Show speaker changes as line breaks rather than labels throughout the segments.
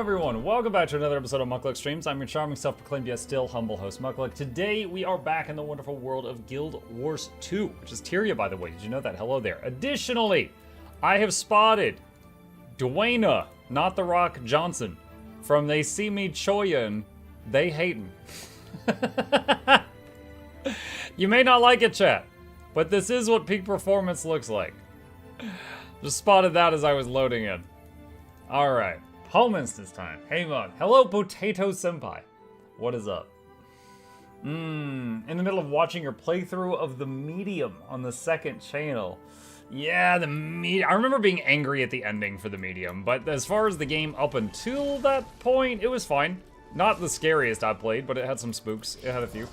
everyone, welcome back to another episode of Mukluk Streams. I'm your charming, self-proclaimed yet still humble host, Mukluk. Today, we are back in the wonderful world of Guild Wars 2, which is Tyria, by the way. Did you know that? Hello there. Additionally, I have spotted Dwayna, not The Rock Johnson, from They See Me Choyin, They Hatin'. You may not like it, chat, but this is what peak performance looks like. Just spotted that as I was loading in. Alright, home instance time. Hey Mug. Hello, Potato Senpai. What is up? In the middle of watching your playthrough of The Medium on the second channel. Yeah, The Medium. I remember being angry at the ending for The Medium, but as far as the game up until that point, it was fine. Not the scariest I played, but it had some spooks. It had a few.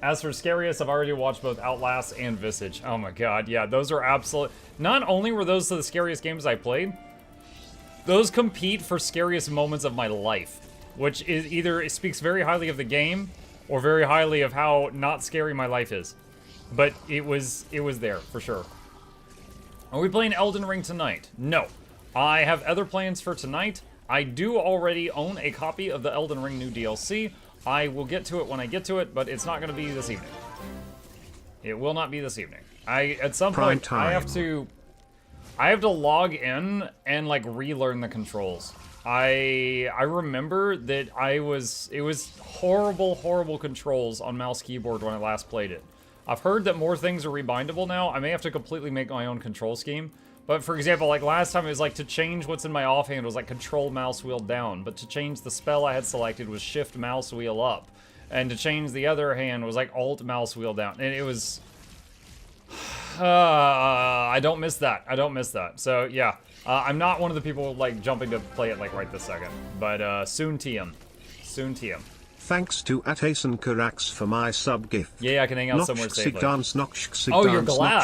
As for scariest, I've already watched both Outlast and Visage. Oh my god, yeah, those are absolute. Not only were those the scariest games I played, those compete for scariest moments of my life, which is either it speaks very highly of the game or very highly of how not scary my life is. But it was there for sure. Are we playing Elden Ring tonight? No. I have other plans for tonight. I do already own a copy of the Elden Ring new DLC. I will get to it when I get to it, but it's not going to be this evening. It will not be this evening. At some point I have to log in and like relearn the controls. I remember that it was horrible controls on mouse keyboard when I last played it. I've heard that more things are rebindable now. I may have to completely make my own control scheme. But for example, like last time it was like to change what's in my offhand was like control mouse wheel down. But to change the spell I had selected was shift mouse wheel up. And to change the other hand was like alt mouse wheel down. And it was... I don't miss that. I don't miss that. So yeah, I'm not one of the people like jumping to play it like right this second. But soon TM. Soon TM.
Thanks to Atason Karax for my sub gift.
Yeah, I can hang out somewhere safely.
Noxxi
Oh, you're glad.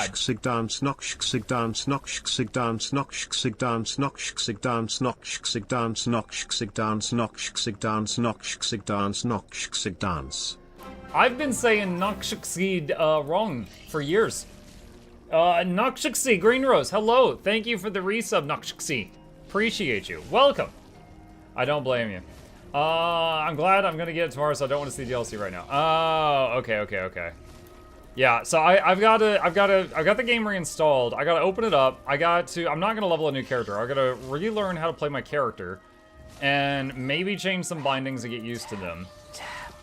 I've been saying Noxxi wrong for years. Noxxi Green Rose, hello. Thank you for the resub, Noxxi. Appreciate you. Welcome. I don't blame you. I'm glad I'm gonna get it tomorrow, so I don't want to see DLC right now. Oh, okay. Yeah, so I've got the game reinstalled. I gotta open it up. I'm not gonna level a new character. I gotta relearn how to play my character, and maybe change some bindings to get used to them.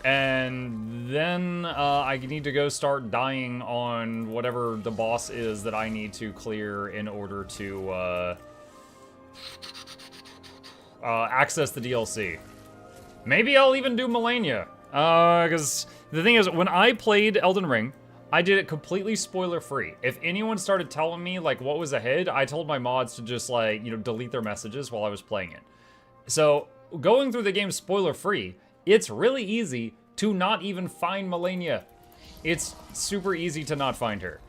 And then I need to go start dying on whatever the boss is that I need to clear in order to access the DLC. Maybe I'll even do Melania. Because the thing is, when I played Elden Ring, I did it completely spoiler-free. If anyone started telling me, like, what was ahead, I told my mods to just, like, you know, delete their messages while I was playing it. So, going through the game spoiler-free, it's really easy to not even find Melania. It's super easy to not find her.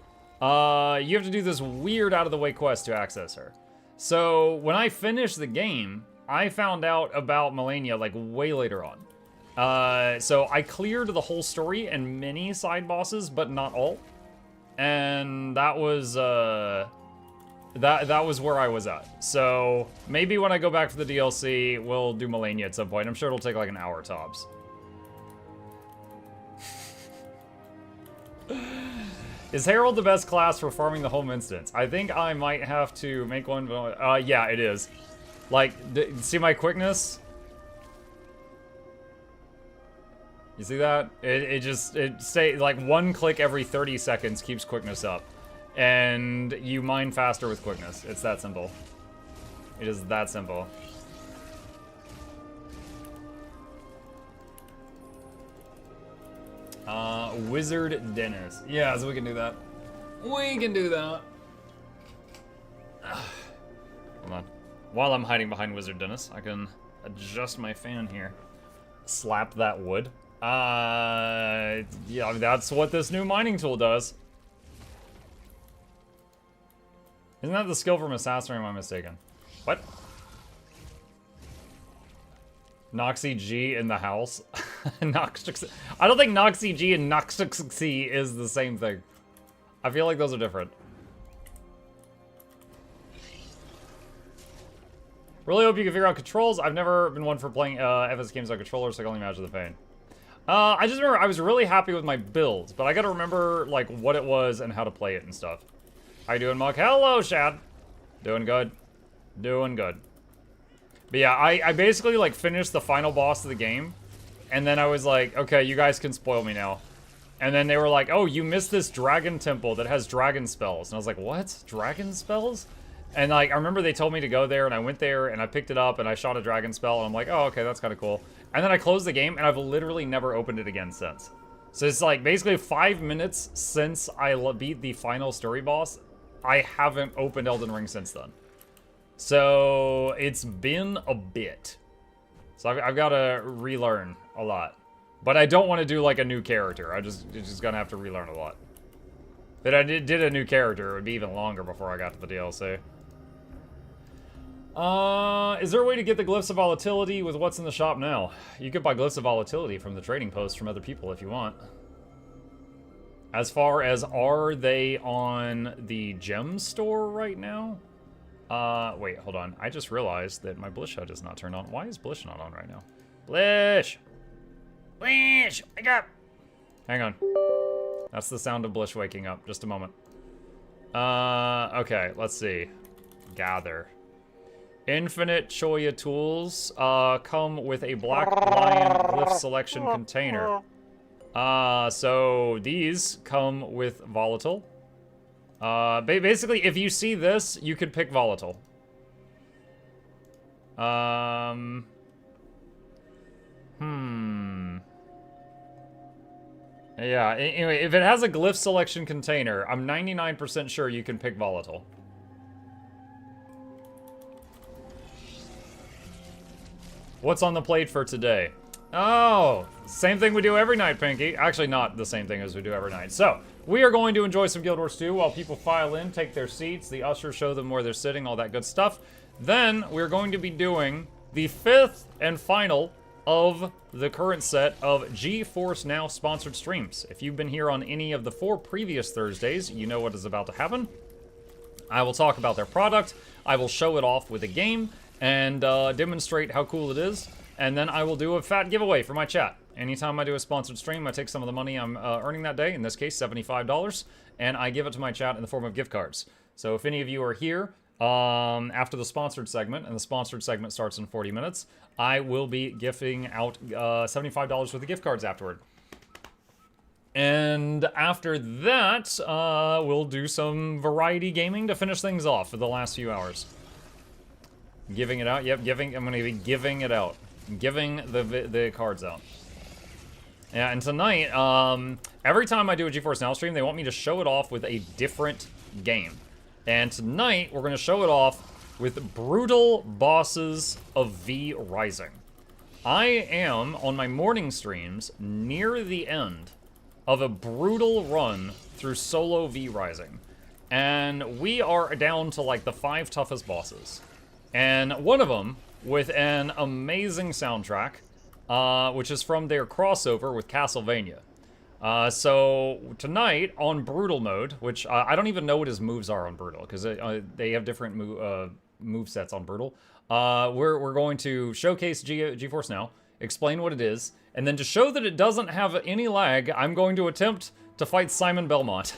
You have to do this weird out-of-the-way quest to access her. So, when I finished the game, I found out about Melania like way later on. So I cleared the whole story and many side bosses, but not all. And that was that was where I was at. So maybe when I go back for the DLC, we'll do Melania at some point. I'm sure it'll take like an hour tops. Is Herald the best class for farming the home instance? I think I might have to make one. Yeah, it is. Like, see my quickness? You see that? It stay like one click every 30 seconds keeps quickness up. And you mine faster with quickness. It's that simple. It is that simple. Wizard Dennis. Yeah, so we can do that. We can do that. Hold on. While I'm hiding behind Wizard Dennis, I can adjust my fan here. Slap that wood. Yeah, I mean, that's what this new mining tool does. Isn't that the skill from Assassin, or am I mistaken? What? Noxxi G in the house? Noxxi. I don't think Noxxi G and Noxxi is the same thing. I feel like those are different. Really hope you can figure out controls. I've never been one for playing FS games on controllers, so I can only imagine the pain. I just remember I was really happy with my builds, but I gotta remember, like, what it was and how to play it and stuff. How you doing, Mug? Hello, Shad. Doing good. Doing good. But yeah, I basically, like, finished the final boss of the game, and then I was like, okay, you guys can spoil me now. And then they were like, oh, you missed this dragon temple that has dragon spells. And I was like, what? Dragon spells? And, like, I remember they told me to go there, and I went there, and I picked it up, and I shot a dragon spell, and I'm like, oh, okay, that's kind of cool. And then I closed the game, and I've literally never opened it again since. So it's, like, basically 5 minutes since I beat the final story boss. I haven't opened Elden Ring since then. So it's been a bit. So I've got to relearn a lot. But I don't want to do, like, a new character. It's just gonna have to relearn a lot. If I did a new character, it would be even longer before I got to the DLC. Is there a way to get the Glyphs of Volatility with what's in the shop now? You could buy Glyphs of Volatility from the trading posts from other people if you want. As far as, are they on the gem store right now? Wait, hold on. I just realized that my Blish HUD is not turned on. Why is Blish not on right now? Blish! Blish! Wake up! Hang on. That's the sound of Blish waking up. Just a moment. Okay, let's see. Gather. Infinite Choya tools come with a Black Lion Glyph selection container. So these come with Volatile. Basically, if you see this, you could pick Volatile. Yeah, anyway, if it has a Glyph selection container, I'm 99% sure you can pick Volatile. What's on the plate for today? Oh, same thing we do every night, Pinky. Actually, not the same thing as we do every night. So, we are going to enjoy some Guild Wars 2 while people file in, take their seats, the ushers show them where they're sitting, all that good stuff. Then, we're going to be doing the 5th and final of the current set of GeForce Now sponsored streams. If you've been here on any of the 4 previous Thursdays, you know what is about to happen. I will talk about their product, I will show it off with a game, and demonstrate how cool it is, and then I will do a fat giveaway for my chat. Anytime I do a sponsored stream, I take some of the money I'm earning that day, in this case $75, and I give it to my chat in the form of gift cards. So if any of you are here after the sponsored segment, and the sponsored segment starts in 40 minutes, I will be gifting out $75 worth of gift cards afterward. And after that, we'll do some variety gaming to finish things off for the last few hours. Giving it out? Yep, I'm gonna be giving it out. Giving the cards out. Yeah, and tonight, every time I do a GeForce Now stream, they want me to show it off with a different game. And tonight, we're gonna show it off with Brutal Bosses of V Rising. I am, on my morning streams, near the end of a brutal run through solo V Rising. And we are down to, like, the 5 toughest bosses. And one of them, with an amazing soundtrack, which is from their crossover with Castlevania. So tonight, on Brutal mode, which I don't even know what his moves are on Brutal, because they have different move sets on Brutal. We're going to showcase GeForce Now, explain what it is, and then to show that it doesn't have any lag, I'm going to attempt to fight Simon Belmont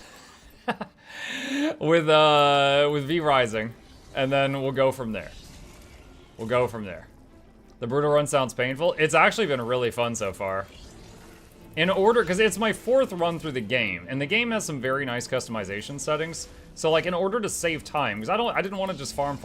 with V Rising, and then we'll go from there. We'll go from there. The Brutal run sounds painful. It's actually been really fun so far. In order, because it's my 4th run through the game, and the game has some very nice customization settings. So, like, in order to save time, because I didn't want to just farm.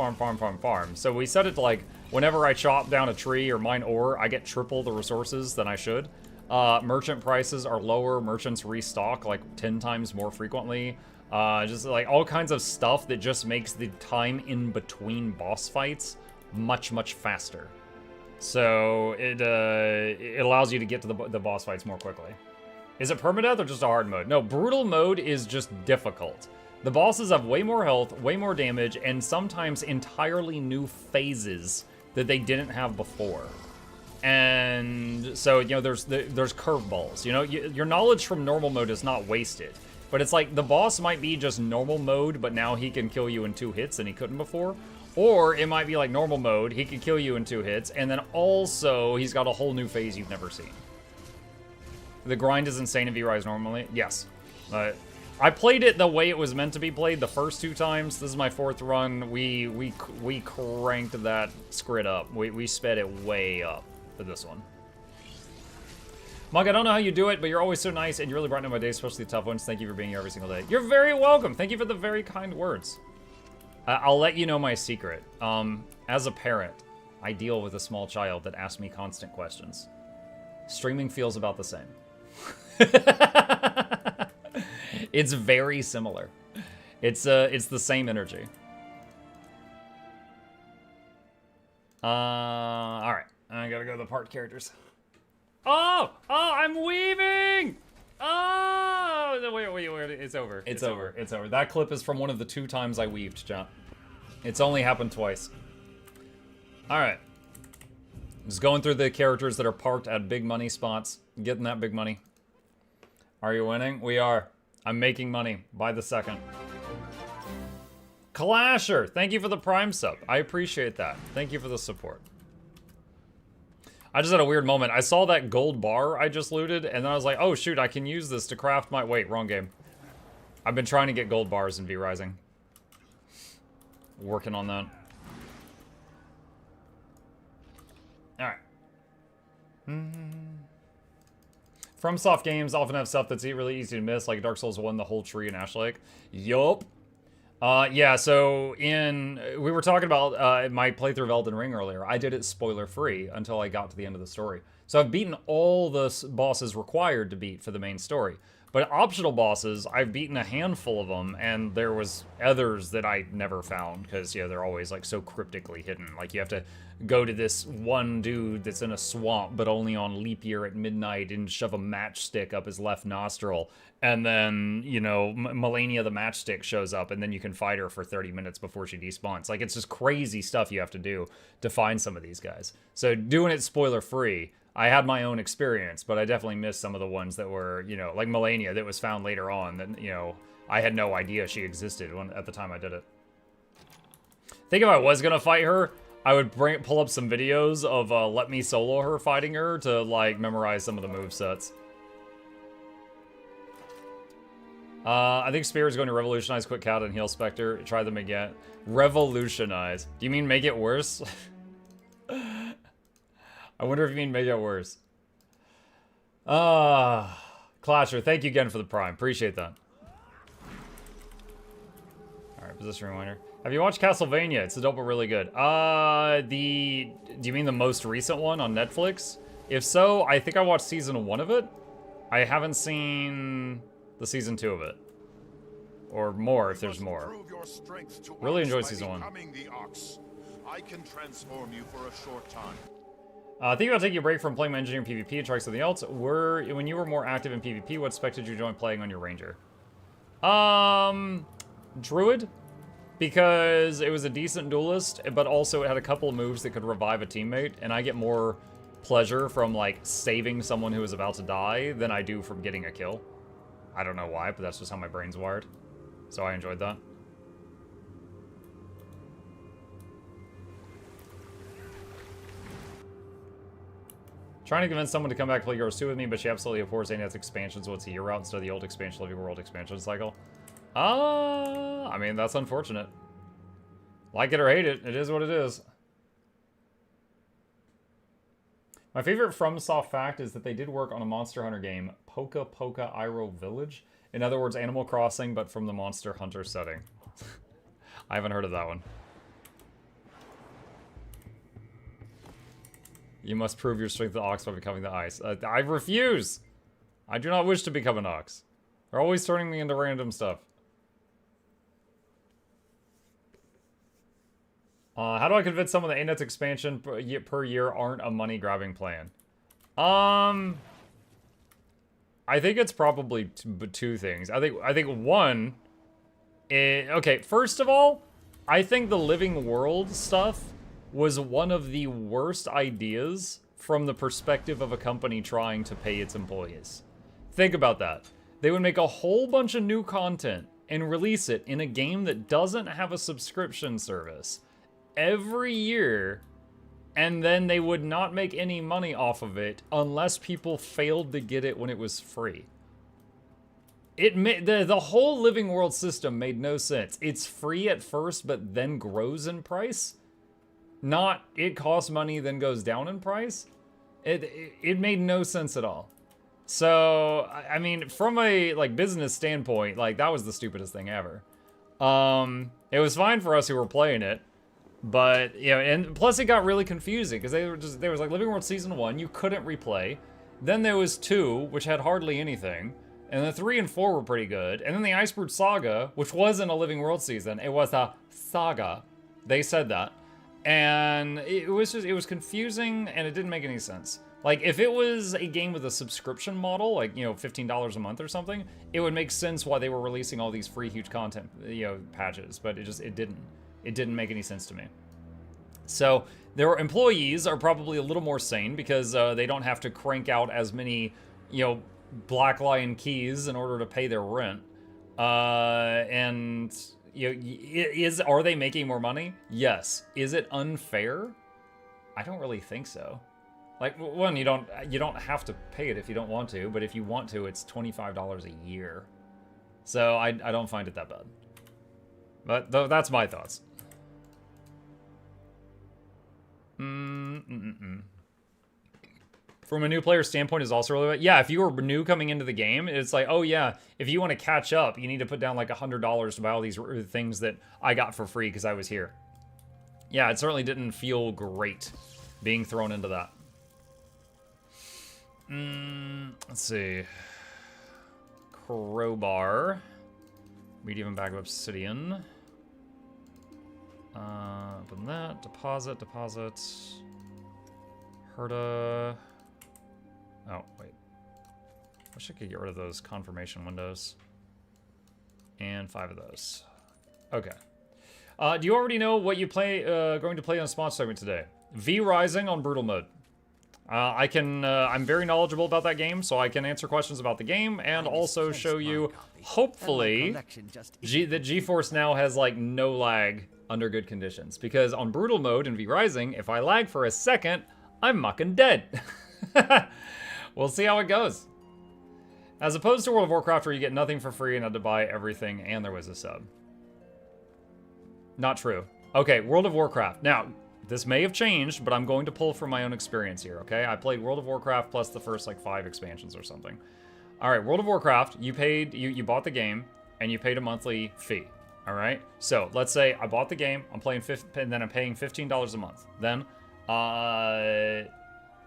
So we set it to, like, whenever I chop down a tree or mine ore, I get triple the resources than I should. Merchant prices are lower. Merchants restock, like, 10 times more frequently. Just, like, all kinds of stuff that just makes the time in between boss fights much faster. So it allows you to get to the boss fights more quickly. Is it permadeath or just a hard mode? No, brutal mode is just difficult. The bosses have way more health, way more damage, and sometimes entirely new phases that they didn't have before. And so, you know, there's curveballs. You know, your knowledge from normal mode is not wasted. But it's like the boss might be just normal mode, but now he can kill you in 2 hits and he couldn't before. Or it might be like normal mode. He could kill you in 2 hits. And then also, he's got a whole new phase you've never seen. The grind is insane in V-Rise normally. Yes. I played it the way it was meant to be played the first 2 times. This is my 4th run. We cranked that scrit up. We sped it way up for this one. Mug, I don't know how you do it, but you're always so nice, and you really brighten up my day, especially the tough ones. Thank you for being here every single day. You're very welcome. Thank you for the very kind words. I'll let you know my secret. As a parent, I deal with a small child that asks me constant questions. Streaming feels about the same. It's very similar. It's the same energy. All right. I gotta go to the part characters. Oh, I'm weaving. Oh, wait, it's over. It's over. That clip is from one of the 2 times I weaved, John. It's only happened twice. All right. Just going through the characters that are parked at big money spots, getting that big money. Are you winning? We are. I'm making money by the second. Clasher, thank you for the Prime sub. I appreciate that. Thank you for the support. I just had a weird moment. I saw that gold bar I just looted, and then I was like, oh shoot, I can use this to craft my... Wait, wrong game. I've been trying to get gold bars in V-Rising. Working on that. Alright. FromSoft games often have stuff that's really easy to miss, like Dark Souls 1, the whole tree in Ash Lake. Yup. Yeah, so we were talking about my playthrough of Elden Ring earlier. I did it spoiler-free until I got to the end of the story. So I've beaten all the bosses required to beat for the main story. But optional bosses, I've beaten a handful of them, and there was others that I never found, because, yeah, they're always, like, so cryptically hidden. Like, you have to go to this one dude that's in a swamp, but only on leap year at midnight, and shove a matchstick up his left nostril. And then, you know, Melania the matchstick shows up, and then you can fight her for 30 minutes before she despawns. Like, it's just crazy stuff you have to do to find some of these guys. So doing it spoiler-free, I had my own experience, but I definitely missed some of the ones that were, you know, like Melania that was found later on that, you know, I had no idea she existed at the time I did it. I think if I was going to fight her, I would pull up some videos of Let Me Solo her fighting her to, like, memorize some of the movesets. I think Spear is going to revolutionize Quick Cat and Heal Spectre. Try them again. Revolutionize. Do you mean make it worse? I wonder if you mean make it worse. Clasher, thank you again for the Prime. Appreciate that. Alright, position reminder. Have you watched Castlevania? It's adult but really good. Do you mean the most recent one on Netflix? If so, I think I watched season 1 of it. I haven't seen the season 2 of it. Or more, if there's more. Really enjoyed season 1. I can transform you for a short time. Think about taking a break from playing engineering PvP and trying something else. When you were more active in PvP, what spec did you join playing on your ranger? Druid, because it was a decent duelist, but also it had a couple of moves that could revive a teammate, and I get more pleasure from like saving someone who is about to die than I do from getting a kill. I don't know why, but that's just how my brain's wired. So I enjoyed that. Trying to convince someone to come back to play Heroes 2 with me, but she absolutely abhors any of its expansions. What's a year route instead of the old expansion Living World expansion cycle? I mean, that's unfortunate. Like it or hate it, it is what it is. My favorite FromSoft fact is that they did work on a Monster Hunter game, Poka Poka Iroh Village. In other words, Animal Crossing, but from the Monster Hunter setting. I haven't heard of that one. You must prove your strength of the ox by becoming the ice. I refuse! I do not wish to become an ox. They're always turning me into random stuff. How do I convince someone that ANET's expansion per year aren't a money-grabbing plan? I think it's probably two things. I think one... okay, first of all, I think the Living World stuff was one of the worst ideas from the perspective of a company trying to pay its employees. Think about that. They would make a whole bunch of new content and release it in a game that doesn't have a subscription service. every year, and then they would not make any money off of it unless people failed to get it when it was free. The whole Living World system made no sense. It's free at first, but then grows in price. Not it costs money, then goes down in price. It made no sense at all. So, I mean, from a like business standpoint, like that was the stupidest thing ever. It was fine for us who were playing it, but you know, and plus it got really confusing because there was like Living World Season 1, you couldn't replay. Then there was 2, which had hardly anything. And then 3 and 4 were pretty good. And then the Iceberg Saga, which wasn't a Living World season, it was a saga. They said that. And it was confusing and it didn't make any sense. Like, if it was a game with a subscription model, like, you know, $15 a month or something, it would make sense why they were releasing all these free huge content, you know, patches. But it didn't. It didn't make any sense to me. So, their employees are probably a little more sane because they don't have to crank out as many, you know, Black Lion keys in order to pay their rent. And you know, are they making more money? Yes. Is it unfair? I don't really think so. Like, one, you don't have to pay it if you don't want to, but if you want to, it's $25 a year. So I don't find it that bad. But that's my thoughts. From a new player standpoint is also really bad. Yeah, if you were new coming into the game, it's like, oh yeah, if you want to catch up, you need to put down like $100 to buy all these things that I got for free because I was here. Yeah, it certainly didn't feel great being thrown into that. Let's see. Crowbar. Medium bag of obsidian. Open that. Deposit. Herda. Oh, wait. Wish I could get rid of those confirmation windows. And 5 of those. Okay. Do you already know what you going to play on Spawn segment today? V Rising on Brutal Mode. I'm very knowledgeable about that game, so I can answer questions about the game and also show you, hopefully, that GeForce now has like no lag under good conditions. Because on Brutal Mode in V Rising, if I lag for a second, I'm mucking dead. We'll see how it goes. As opposed to World of Warcraft where you get nothing for free and had to buy everything and there was a sub. Not true. Okay, World of Warcraft. Now, this may have changed, but I'm going to pull from my own experience here, okay? I played World of Warcraft plus the first like 5 expansions or something. All right, World of Warcraft, you bought the game and you paid a monthly fee. All right? So, let's say I bought the game, I'm playing and then I'm paying $15 a month. Then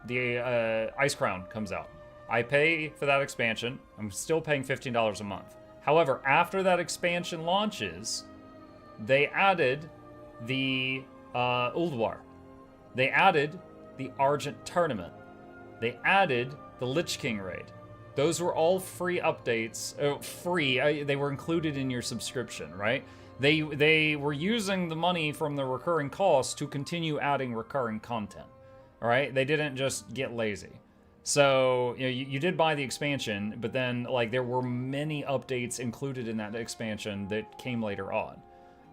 the Ice Crown comes out. I pay for that expansion. I'm still paying $15 a month. However, after that expansion launches, they added the Ulduar. They added the Argent Tournament. They added the Lich King raid. Those were all free updates. They were included in your subscription, right? They were using the money from the recurring costs to continue adding recurring content. All right, they didn't just get lazy. So, you know, you did buy the expansion, but then, like, there were many updates included in that expansion that came later on.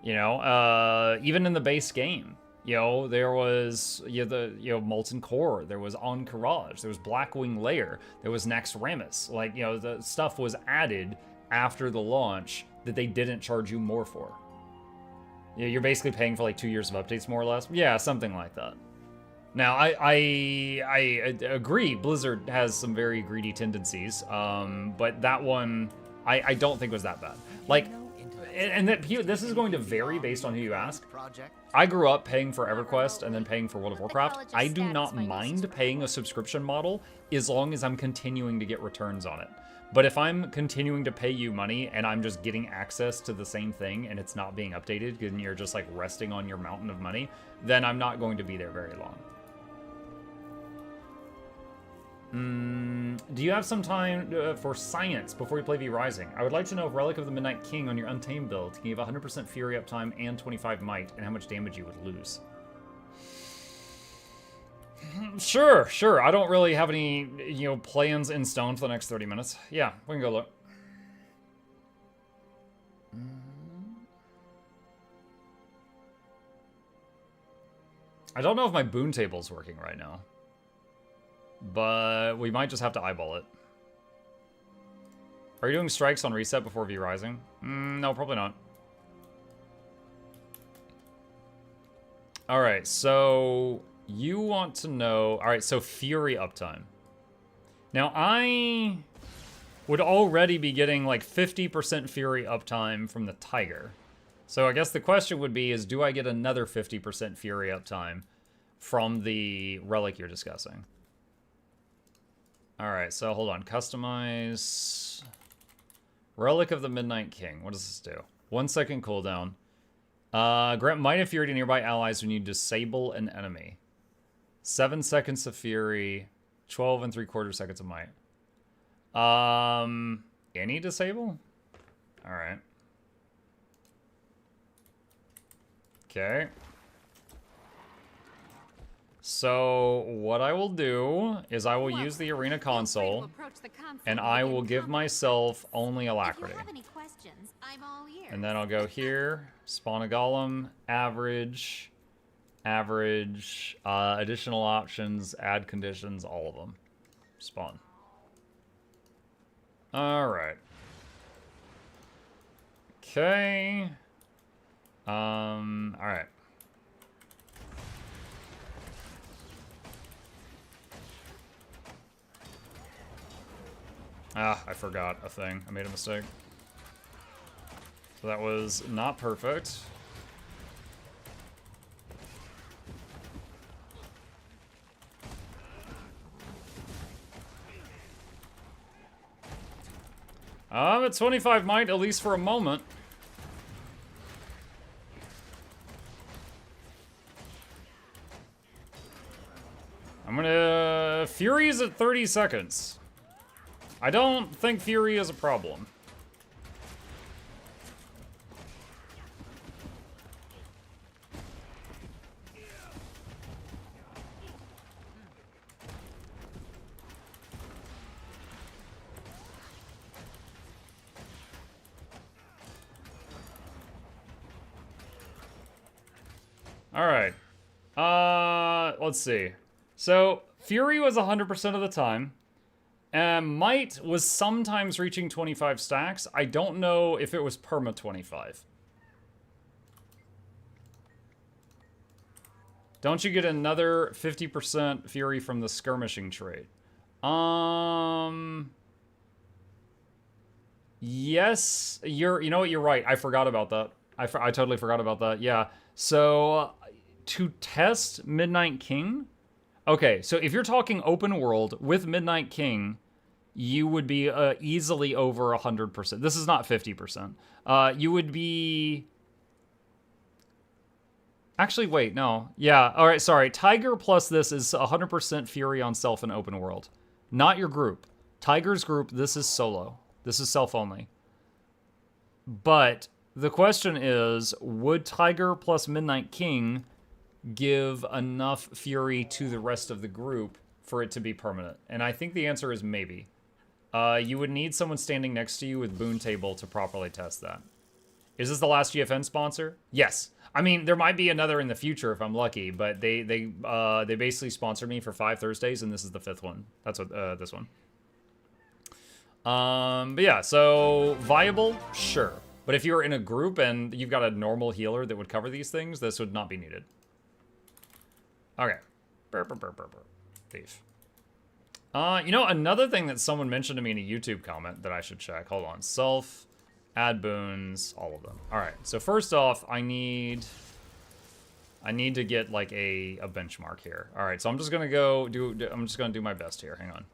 You know, even in the base game, you know, there was, Molten Core, there was Encourage, there was Blackwing Lair, there was Naxxramas. Like, you know, the stuff was added after the launch that they didn't charge you more for. Yeah, you're basically paying for, like, 2 years of updates, more or less. Yeah, something like that. Now, I agree, Blizzard has some very greedy tendencies, but that one, I don't think was that bad. Like, and this is going to vary based on who you ask. I grew up paying for EverQuest and then paying for World of Warcraft. I do not mind paying a subscription model as long as I'm continuing to get returns on it. But if I'm continuing to pay you money and I'm just getting access to the same thing and it's not being updated and you're just like resting on your mountain of money, then I'm not going to be there very long. Do you have some time for science before you play V Rising? I would like to know if Relic of the Midnight King on your Untamed build can give 100% Fury uptime and 25 Might, and how much damage you would lose. Sure. I don't really have any, plans in stone for the next 30 minutes. Yeah, we can go look. I don't know if my boon table's working right now. But we might just have to eyeball it. Are you doing strikes on reset before V Rising? No, probably not. Alright, so you want to know... Alright, so Fury uptime. Now, I would already be getting like 50% Fury uptime from the Tiger. So I guess the question would be is, do I get another 50% Fury uptime from the relic you're discussing? Alright, so hold on. Customize... Relic of the Midnight King. What does this do? 1 second cooldown. Grant Might of Fury to nearby allies when you disable an enemy. 7 seconds of Fury. 12 and 3/4 seconds of Might. Any disable? Alright. Okay. So, what I will do is I will use the Arena console, and I will give myself only Alacrity. And then I'll go here, spawn a golem, average, additional options, add conditions, all of them. Spawn. Alright. Okay. Alright. Ah, I forgot a thing. I made a mistake. So that was not perfect. I'm at 25 might, at least for a moment. I'm gonna... Fury is at 30 seconds. I don't think Fury is a problem. Alright. Let's see. So, Fury was 100% of the time. And Might was sometimes reaching 25 stacks. I don't know if it was perma 25. Don't you get another 50% Fury from the skirmishing trait? Yes, you know what, you're right. I forgot about that. I totally forgot about that. Yeah. So, to test Midnight King... Okay, so if you're talking open world with Midnight King, you would be easily over 100%. This is not 50%. You would be... Actually, wait, no. Yeah, all right, sorry. Tiger plus this is 100% Fury on self in open world. Not your group. Tiger's group, this is solo. This is self only. But the question is, would Tiger plus Midnight King give enough Fury to the rest of the group for it to be permanent? And I think the answer is maybe. You would need someone standing next to you with Boon Table to properly test that. Is this the last GFN sponsor? Yes. I mean, there might be another in the future if I'm lucky, but they basically sponsored me for 5 Thursdays, and this is the 5th one. That's what this one. But yeah, so viable, sure. But if you're in a group and you've got a normal healer that would cover these things, this would not be needed. Okay. Thief. You know, another thing that someone mentioned to me in a YouTube comment that I should check. Hold on. Self, add boons, all of them. All right. So first off, I need to get like a benchmark here. All right. So I'm just gonna I'm just gonna do my best here. Hang on.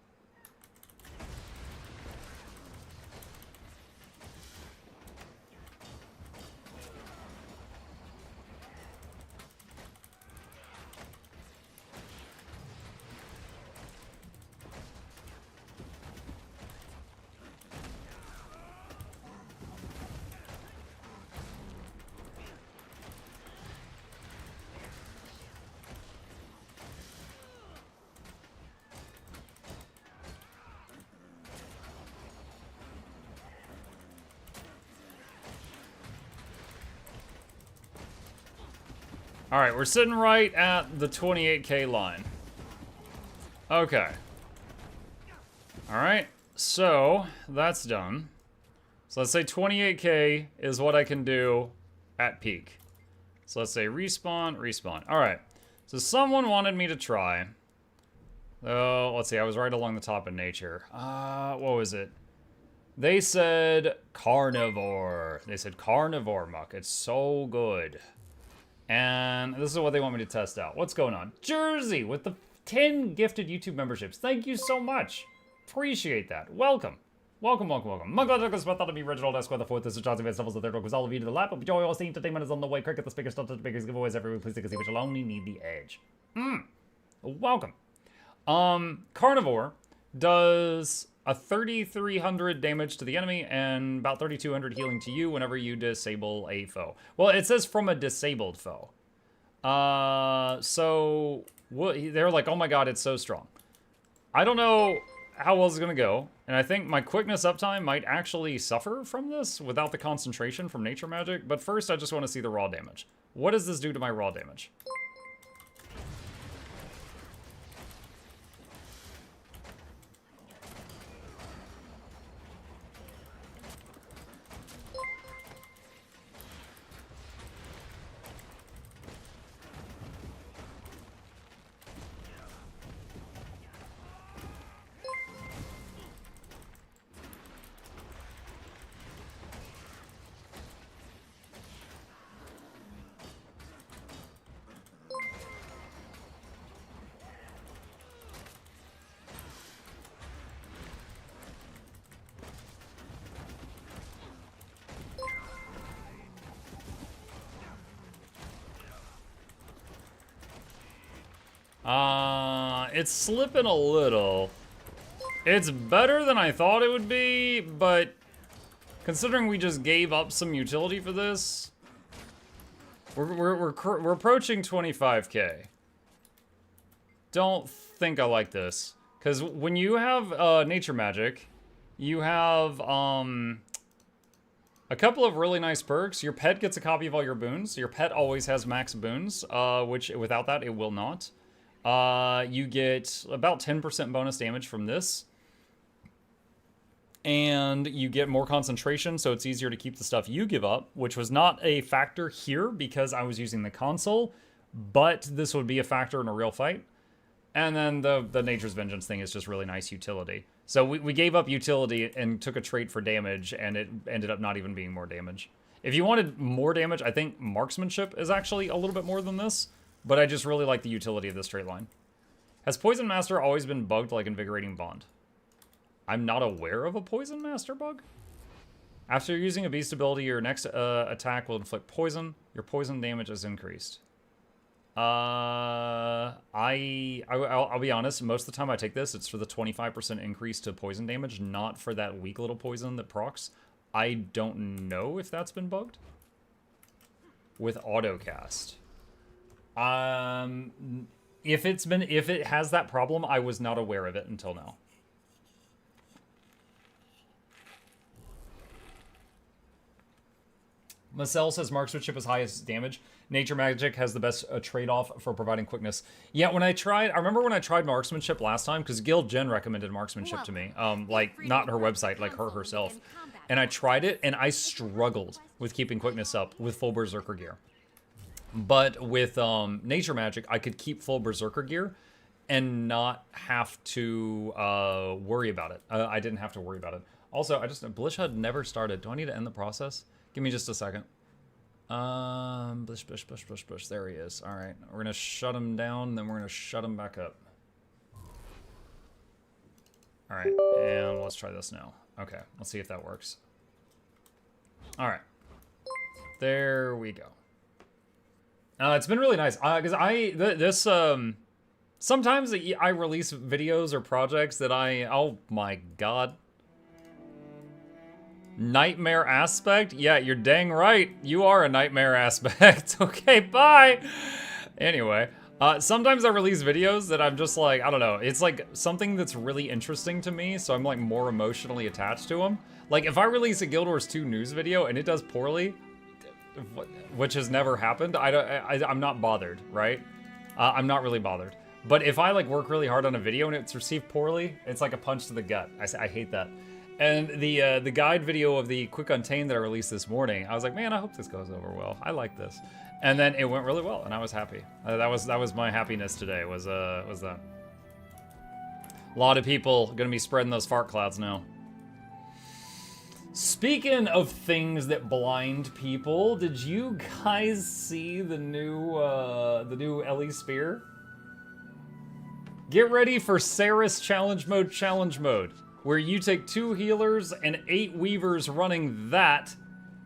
Alright, we're sitting right at the 28k line. Okay. Alright, so that's done. So let's say 28k is what I can do at peak. So let's say respawn, respawn. Alright, so someone wanted me to try. Oh, let's see, I was right along the top of nature. What was it? They said carnivore. They said carnivore muck. It's so good. And this is what they want me to test out. What's going on? Jersey with the 10 gifted YouTube memberships. Thank you so much. Appreciate that. Welcome. Welcome, welcome, welcome. MuklukYoutube is about to be Reginald Esquire the Fourth. This is Johnson Vance Levels the Third Rock. All of you to the lap. But joy, all the entertainment is on the way. Cricket the speakers, start the speakers, giveaways every week. Please take a seat, but you'll only need the edge. Welcome. Carnivore does a 3,300 damage to the enemy and about 3,200 healing to you whenever you disable a foe. Well, it says from a disabled foe. So they're like, oh my god, it's so strong. I don't know how well it's gonna go, and I think my quickness uptime might actually suffer from this without the concentration from nature magic, but first I just want to see the raw damage. What does this do to my raw damage? It's slipping a little. It's better than I thought it would be, but considering we just gave up some utility for this, we're approaching 25k. Don't think I like this, because when you have nature magic, you have a couple of really nice perks. Your pet gets a copy of all your boons. Your pet always has max boons, which without that it will not. You get about 10% bonus damage from this. And you get more concentration, so it's easier to keep the stuff you give up, which was not a factor here because I was using the console, but this would be a factor in a real fight. And then the Nature's Vengeance thing is just really nice utility. So we gave up utility and took a trait for damage, and it ended up not even being more damage. If you wanted more damage, I think Marksmanship is actually a little bit more than this. But I just really like the utility of this straight line. Has Poison Master always been bugged like Invigorating Bond? I'm not aware of a Poison Master bug. After using a beast ability, your next attack will inflict poison. Your poison damage is increased. I'll be honest, most of the time I take this, it's for the 25% increase to poison damage, not for that weak little poison that procs. I don't know if that's been bugged. With autocast. If it has that problem, I was not aware of it until now. Marcel says marksmanship is highest damage. Nature magic has the best trade-off for providing quickness. Yeah, I remember when I tried marksmanship last time, because Guild Jen recommended marksmanship to me. Like, not her website, like her herself. And I tried it, and I struggled with keeping quickness up with full Berserker gear. But with nature magic, I could keep full Berserker gear and not have to worry about it. I didn't have to worry about it. Also, Blish HUD never started. Do I need to end the process? Give me just a second. Blish. There he is. All right, we're gonna shut him down, then we're gonna shut him back up. All right, and let's try this now. Okay, let's see if that works. All right, there we go. It's been really nice, because sometimes I release videos or projects that oh my god. Nightmare aspect? Yeah, you're dang right. You are a nightmare aspect. Okay, bye. Anyway, sometimes I release videos that I'm just like, I don't know. It's like something that's really interesting to me, so I'm like more emotionally attached to them. Like if I release a Guild Wars 2 news video and it does poorly, which has never happened, I'm not bothered, right? I'm not really bothered. But if I like work really hard on a video and it's received poorly, it's like a punch to the gut. I hate that. And the guide video of the Quick Untamed that I released this morning, I was like, man, I hope this goes over well. I like this. And then it went really well, and I was happy. That was my happiness today. Was that? A lot of people gonna be spreading those fart clouds now. Speaking of things that blind people, did you guys see the new Ellie Spear? Get ready for Solaris challenge mode, where you take 2 healers and 8 weavers running that,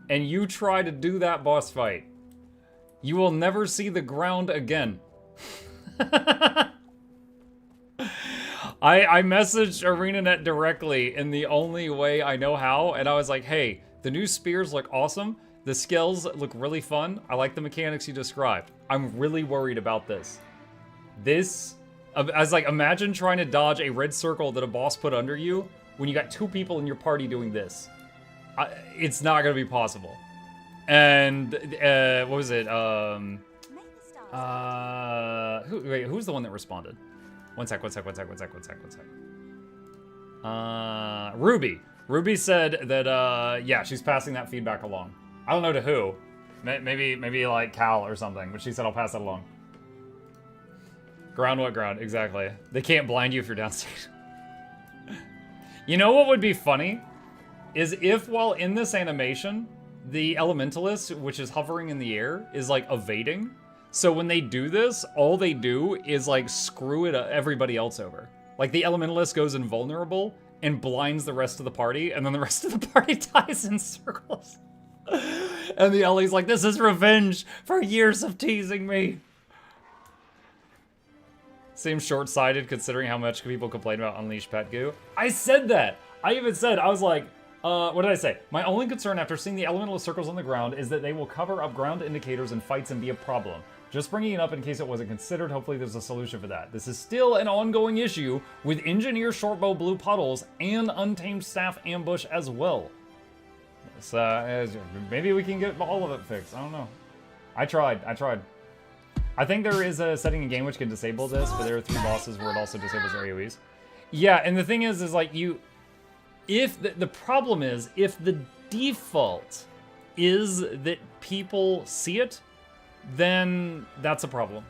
and you try to do that boss fight. You will never see the ground again. I messaged ArenaNet directly in the only way I know how, and I was like, hey, the new spears look awesome. The skills look really fun. I like the mechanics you described. I'm really worried about this. I was like, imagine trying to dodge a red circle that a boss put under you when you got 2 people in your party doing this. It's not gonna be possible. And, what was it? Who's the one that responded? One sec. Ruby. Ruby said that, yeah, she's passing that feedback along. I don't know to who. Maybe like Cal or something, but she said I'll pass it along. Ground what ground? Exactly. They can't blind you if you're downstage. You know what would be funny? Is if while in this animation, the Elementalist, which is hovering in the air, is like evading. So when they do this, all they do is like screw everybody else over. Like the Elementalist goes invulnerable and blinds the rest of the party, and then the rest of the party dies in circles. And the Ellie's like, this is revenge for years of teasing me. Seems short-sighted considering how much people complain about Unleashed Pet Goo. I said that! I even said, I was like, what did I say? My only concern after seeing the Elementalist circles on the ground is that they will cover up ground indicators in fights and be a problem. Just bringing it up in case it wasn't considered, hopefully there's a solution for that. This is still an ongoing issue with Engineer Shortbow Blue Puddles and Untamed Staff Ambush as well. So, maybe we can get all of it fixed, I don't know. I tried. I think there is a setting in game which can disable this, but there are 3 bosses where it also disables AoEs. Yeah, and the thing is like if the problem is, if the default is that people see it, then that's a problem.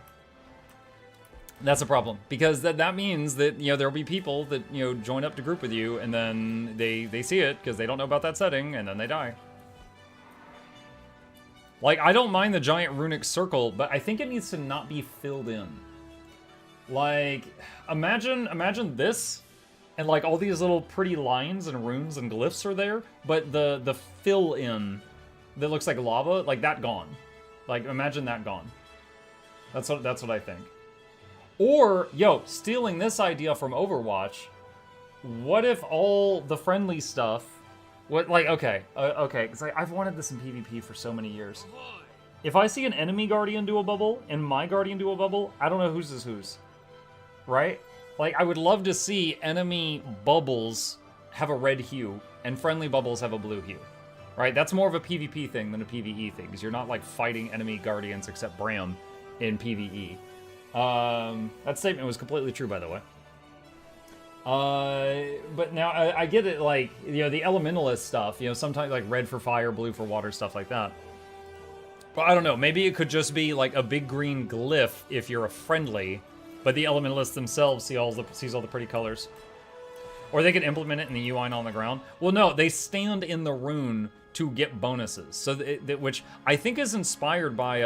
That's a problem, because that means that, you know, there'll be people that, you know, join up to group with you, and then they see it because they don't know about that setting, and then they die. Like, I don't mind the giant runic circle, but I think it needs to not be filled in. Like, imagine this, and like all these little pretty lines and runes and glyphs are there, but the fill in that looks like lava, like that gone. Like, imagine that gone. That's what I think. Or, yo, stealing this idea from Overwatch, what if all the friendly stuff, okay, because I've wanted this in PvP for so many years. If I see an enemy Guardian do a bubble, and my Guardian do a bubble, I don't know whose is whose. Right? Like, I would love to see enemy bubbles have a red hue, and friendly bubbles have a blue hue. Right? That's more of a PvP thing than a PvE thing, because you're not, like, fighting enemy Guardians except Bram in PvE. That statement was completely true, by the way. But now I get it, like, you know, the Elementalist stuff, you know, sometimes like red for fire, blue for water, stuff like that. But I don't know, maybe it could just be like a big green glyph if you're a friendly, but the Elementalists themselves sees all the pretty colors. Or they could implement it in the UI on the ground. Well, no, they stand in the rune to get bonuses. So which I think is inspired by,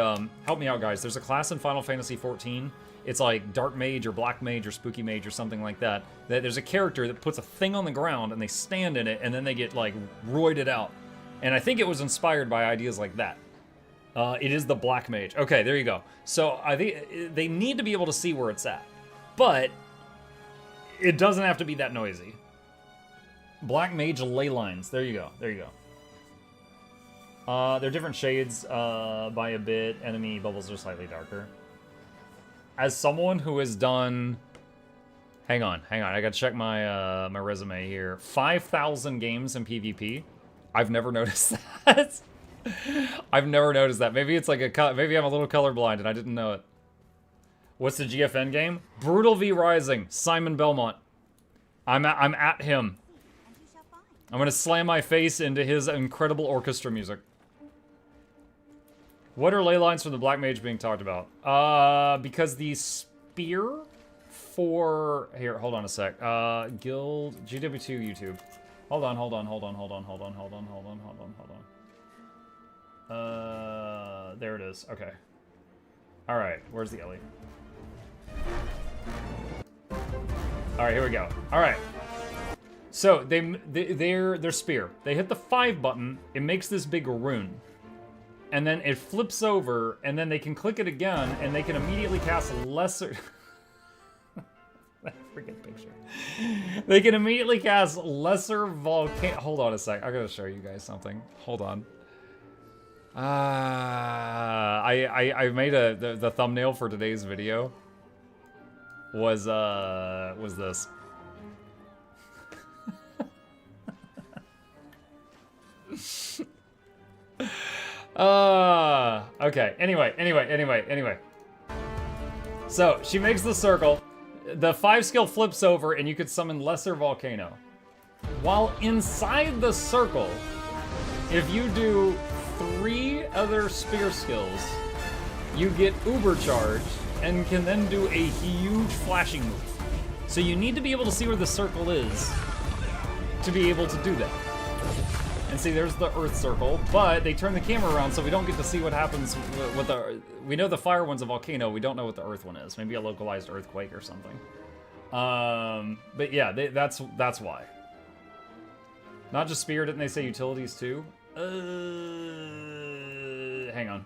help me out guys, there's a class in Final Fantasy XIV. It's like Dark Mage or Black Mage or Spooky Mage or something like that. There's a character that puts a thing on the ground and they stand in it and then they get like roided out. And I think it was inspired by ideas like that. It is the Black Mage. Okay, there you go. So I think they need to be able to see where it's at. But it doesn't have to be that noisy. Black Mage ley lines. There you go. There you go. They're different shades by a bit. Enemy bubbles are slightly darker. As someone who has done... Hang on. I gotta check my my resume here. 5,000 games in PvP. I've never noticed that. I've never noticed that. Maybe it's like maybe I'm a little colorblind and I didn't know it. What's the GFN game? Brutal v Rising. Simon Belmont. I'm at him. I'm gonna slam my face into his incredible orchestra music. What are ley lines from the Black Mage being talked about? Because the spear for... Here, hold on a sec. Guild... GW2 YouTube. Hold on. There it is. Okay. Alright, where's the Ellie? Alright, here we go. Alright. So, their spear. They hit the 5 button, it makes this big rune. And then it flips over, and then they can click it again, and they can immediately cast lesser... Freaking picture. They can immediately cast lesser volcano... Hold on a sec, I gotta show you guys something. Hold on. I made the thumbnail for today's video was this. Okay. Anyway. So she makes the circle. The 5 skill flips over, and you could summon Lesser Volcano. While inside the circle, if you do 3 other spear skills, you get Uber Charge and can then do a huge flashing move. So you need to be able to see where the circle is to be able to do that. And see, there's the Earth Circle, but they turn the camera around so we don't get to see what happens with the... We know the fire one's a volcano, we don't know what the Earth one is. Maybe a localized earthquake or something. But yeah, that's why. Not just spear, didn't they say utilities too? Hang on.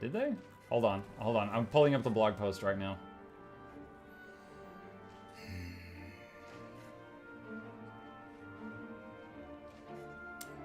Did they? Hold on. I'm pulling up the blog post right now.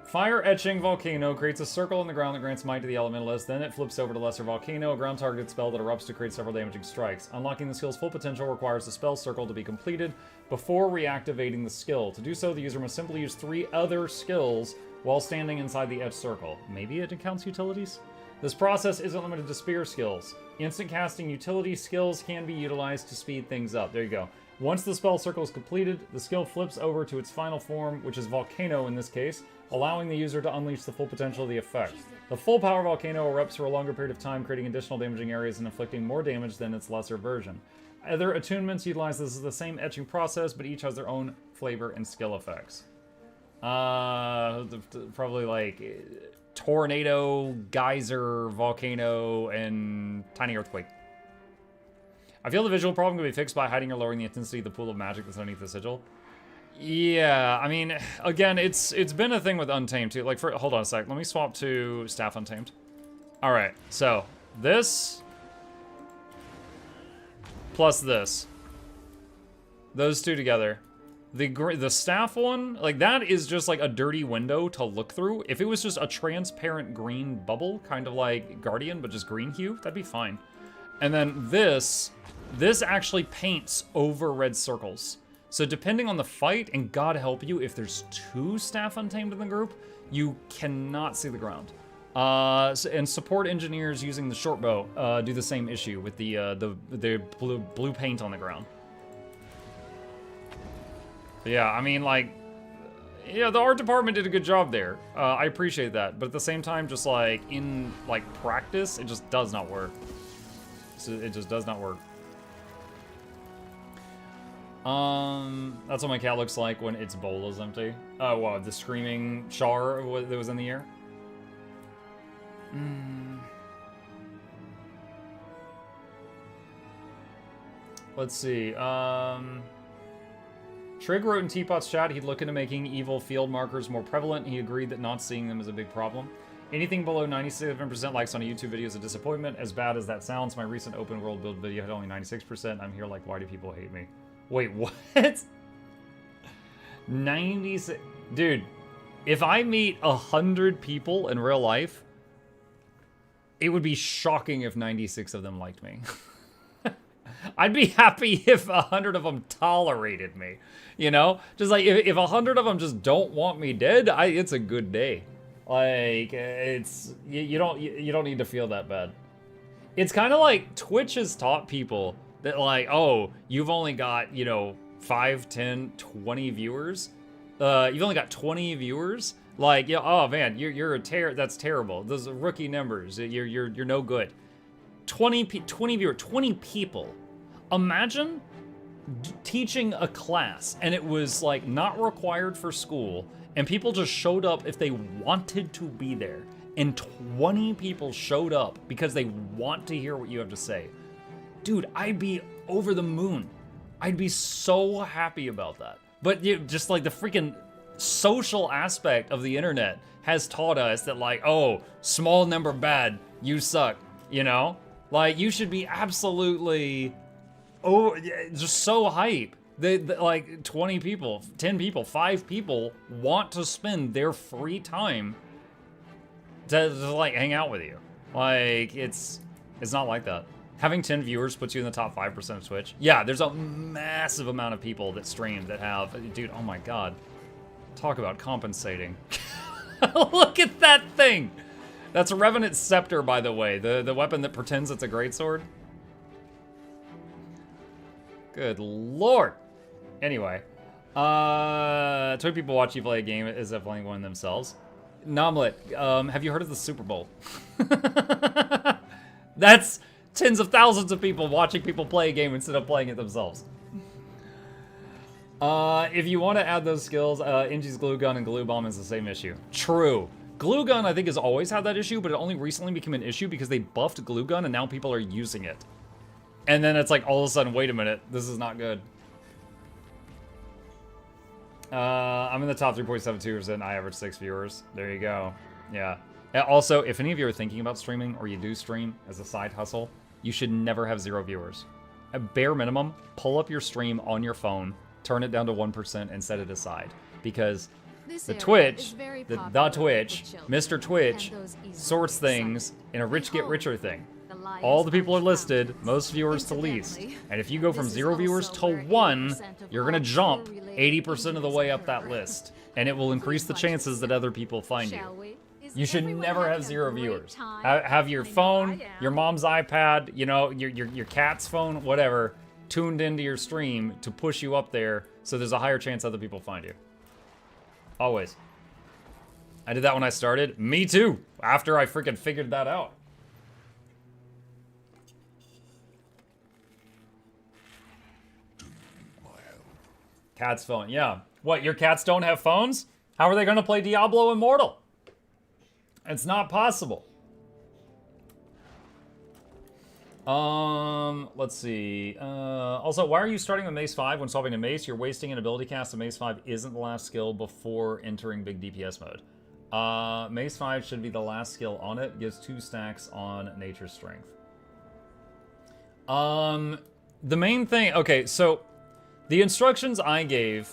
Fire Etching Volcano creates a circle in the ground that grants might to the elementalist. Then it flips over to Lesser Volcano, a ground targeted spell that erupts to create several damaging strikes. Unlocking the skill's full potential requires the spell circle to be completed before reactivating the skill. To do so, the user must simply use 3 other skills while standing inside the etched circle. Maybe it counts utilities? This process isn't limited to spear skills. Instant casting utility skills can be utilized to speed things up. There you go. Once the spell circle is completed, the skill flips over to its final form, which is Volcano in this case, allowing the user to unleash the full potential of the effect. The full power Volcano erupts for a longer period of time, creating additional damaging areas and inflicting more damage than its lesser version. Other attunements utilize this as the same etching process, but each has their own flavor and skill effects. Probably like Tornado, Geyser, Volcano, and Tiny Earthquake. I feel the visual problem can be fixed by hiding or lowering the intensity of the pool of magic that's underneath the sigil. Yeah, I mean, again, it's been a thing with Untamed too. Like, hold on a sec. Let me swap to Staff Untamed. All right, so this plus this, those two together. The staff one, like that is just like a dirty window to look through. If it was just a transparent green bubble, kind of like Guardian, but just green hue, that'd be fine. And then this actually paints over red circles. So depending on the fight, and God help you, if there's 2 Staff Untamed in the group, you cannot see the ground. And support engineers using the short bow do the same issue with the blue paint on the ground. But yeah, I mean, like, yeah, the art department did a good job there. I appreciate that, but at the same time, just like in like practice, it just does not work. So it just does not work. That's what my cat looks like when its bowl is empty. Oh, wow, the screaming char that was in the air. Let's see, Trig wrote in Teapot's chat he'd look into making evil field markers more prevalent. He agreed that not seeing them is a big problem. Anything below 97% likes on a YouTube video is a disappointment. As bad as that sounds, my recent open world build video had only 96%. I'm here like, why do people hate me? Wait, what? 96? Dude, if I meet 100 people in real life, it would be shocking if 96 of them liked me. I'd be happy if 100 of them tolerated me, you know? Just like, if 100 of them just don't want me dead, it's a good day. Like, it's you don't need to feel that bad. It's kind of like Twitch has taught people that, like, oh, you've only got, you know, 5, 10, 20 viewers. You've only got 20 viewers. Like, yeah, oh man, you're that's terrible. Those are rookie numbers. You're no good. 20 viewers, 20 people. Imagine teaching a class and it was like not required for school and people just showed up if they wanted to be there, and 20 people showed up because they want to hear what you have to say. Dude, I'd be over the moon. I'd be so happy about that. But just like the freaking social aspect of the internet has taught us that, like, oh, small number bad, you suck, you know? Like, you should be absolutely, oh, just so hype. Like 20 people, 10 people, 5 people want to spend their free time to like hang out with you. Like, it's not like that. Having 10 viewers puts you in the top 5% of Twitch. Yeah, there's a massive amount of people that stream that have, dude, oh my God. Talk about compensating. Look at that thing. That's a Revenant Scepter, by the way. The weapon that pretends it's a greatsword. Good Lord. Anyway. 20 people watch you play a game as if playing one themselves. Nomlet, have you heard of the Super Bowl? That's tens of thousands of people watching people play a game instead of playing it themselves. If you want to add those skills, Inji's Glue Gun and Glue Bomb is the same issue. True. Glue Gun, I think, has always had that issue, but it only recently became an issue because they buffed Glue Gun and now people are using it. And then it's like, all of a sudden, wait a minute, this is not good. I'm in the top 3.72% and I average 6 viewers. There you go. Yeah. Also, if any of you are thinking about streaming or you do stream as a side hustle, you should never have 0 viewers. At bare minimum, pull up your stream on your phone, turn it down to 1% and set it aside. Because the Twitch, the Twitch, Mr. Twitch, sorts things in a rich get richer thing. All the people are listed, most viewers to least. And if you go from 0 viewers to 1, you're gonna jump 80% of the way up that list. And it will increase the chances that other people find you. You should never have 0 viewers. Have your phone, your mom's iPad, you know, your cat's phone, whatever, tuned into your stream to push you up there so there's a higher chance other people find you. Always. I did that when I started. Me too, after I freaking figured that out. Cat's phone, yeah. What, your cats don't have phones? How are they gonna play Diablo Immortal? It's not possible. Let's see. Also, why are you starting with Mace 5 when swapping to Mace? You're wasting an ability cast, and Mace 5 isn't the last skill before entering big DPS mode. Mace 5 should be the last skill on it. Gives 2 stacks on Nature's Strength. The main thing... Okay, so... The instructions I gave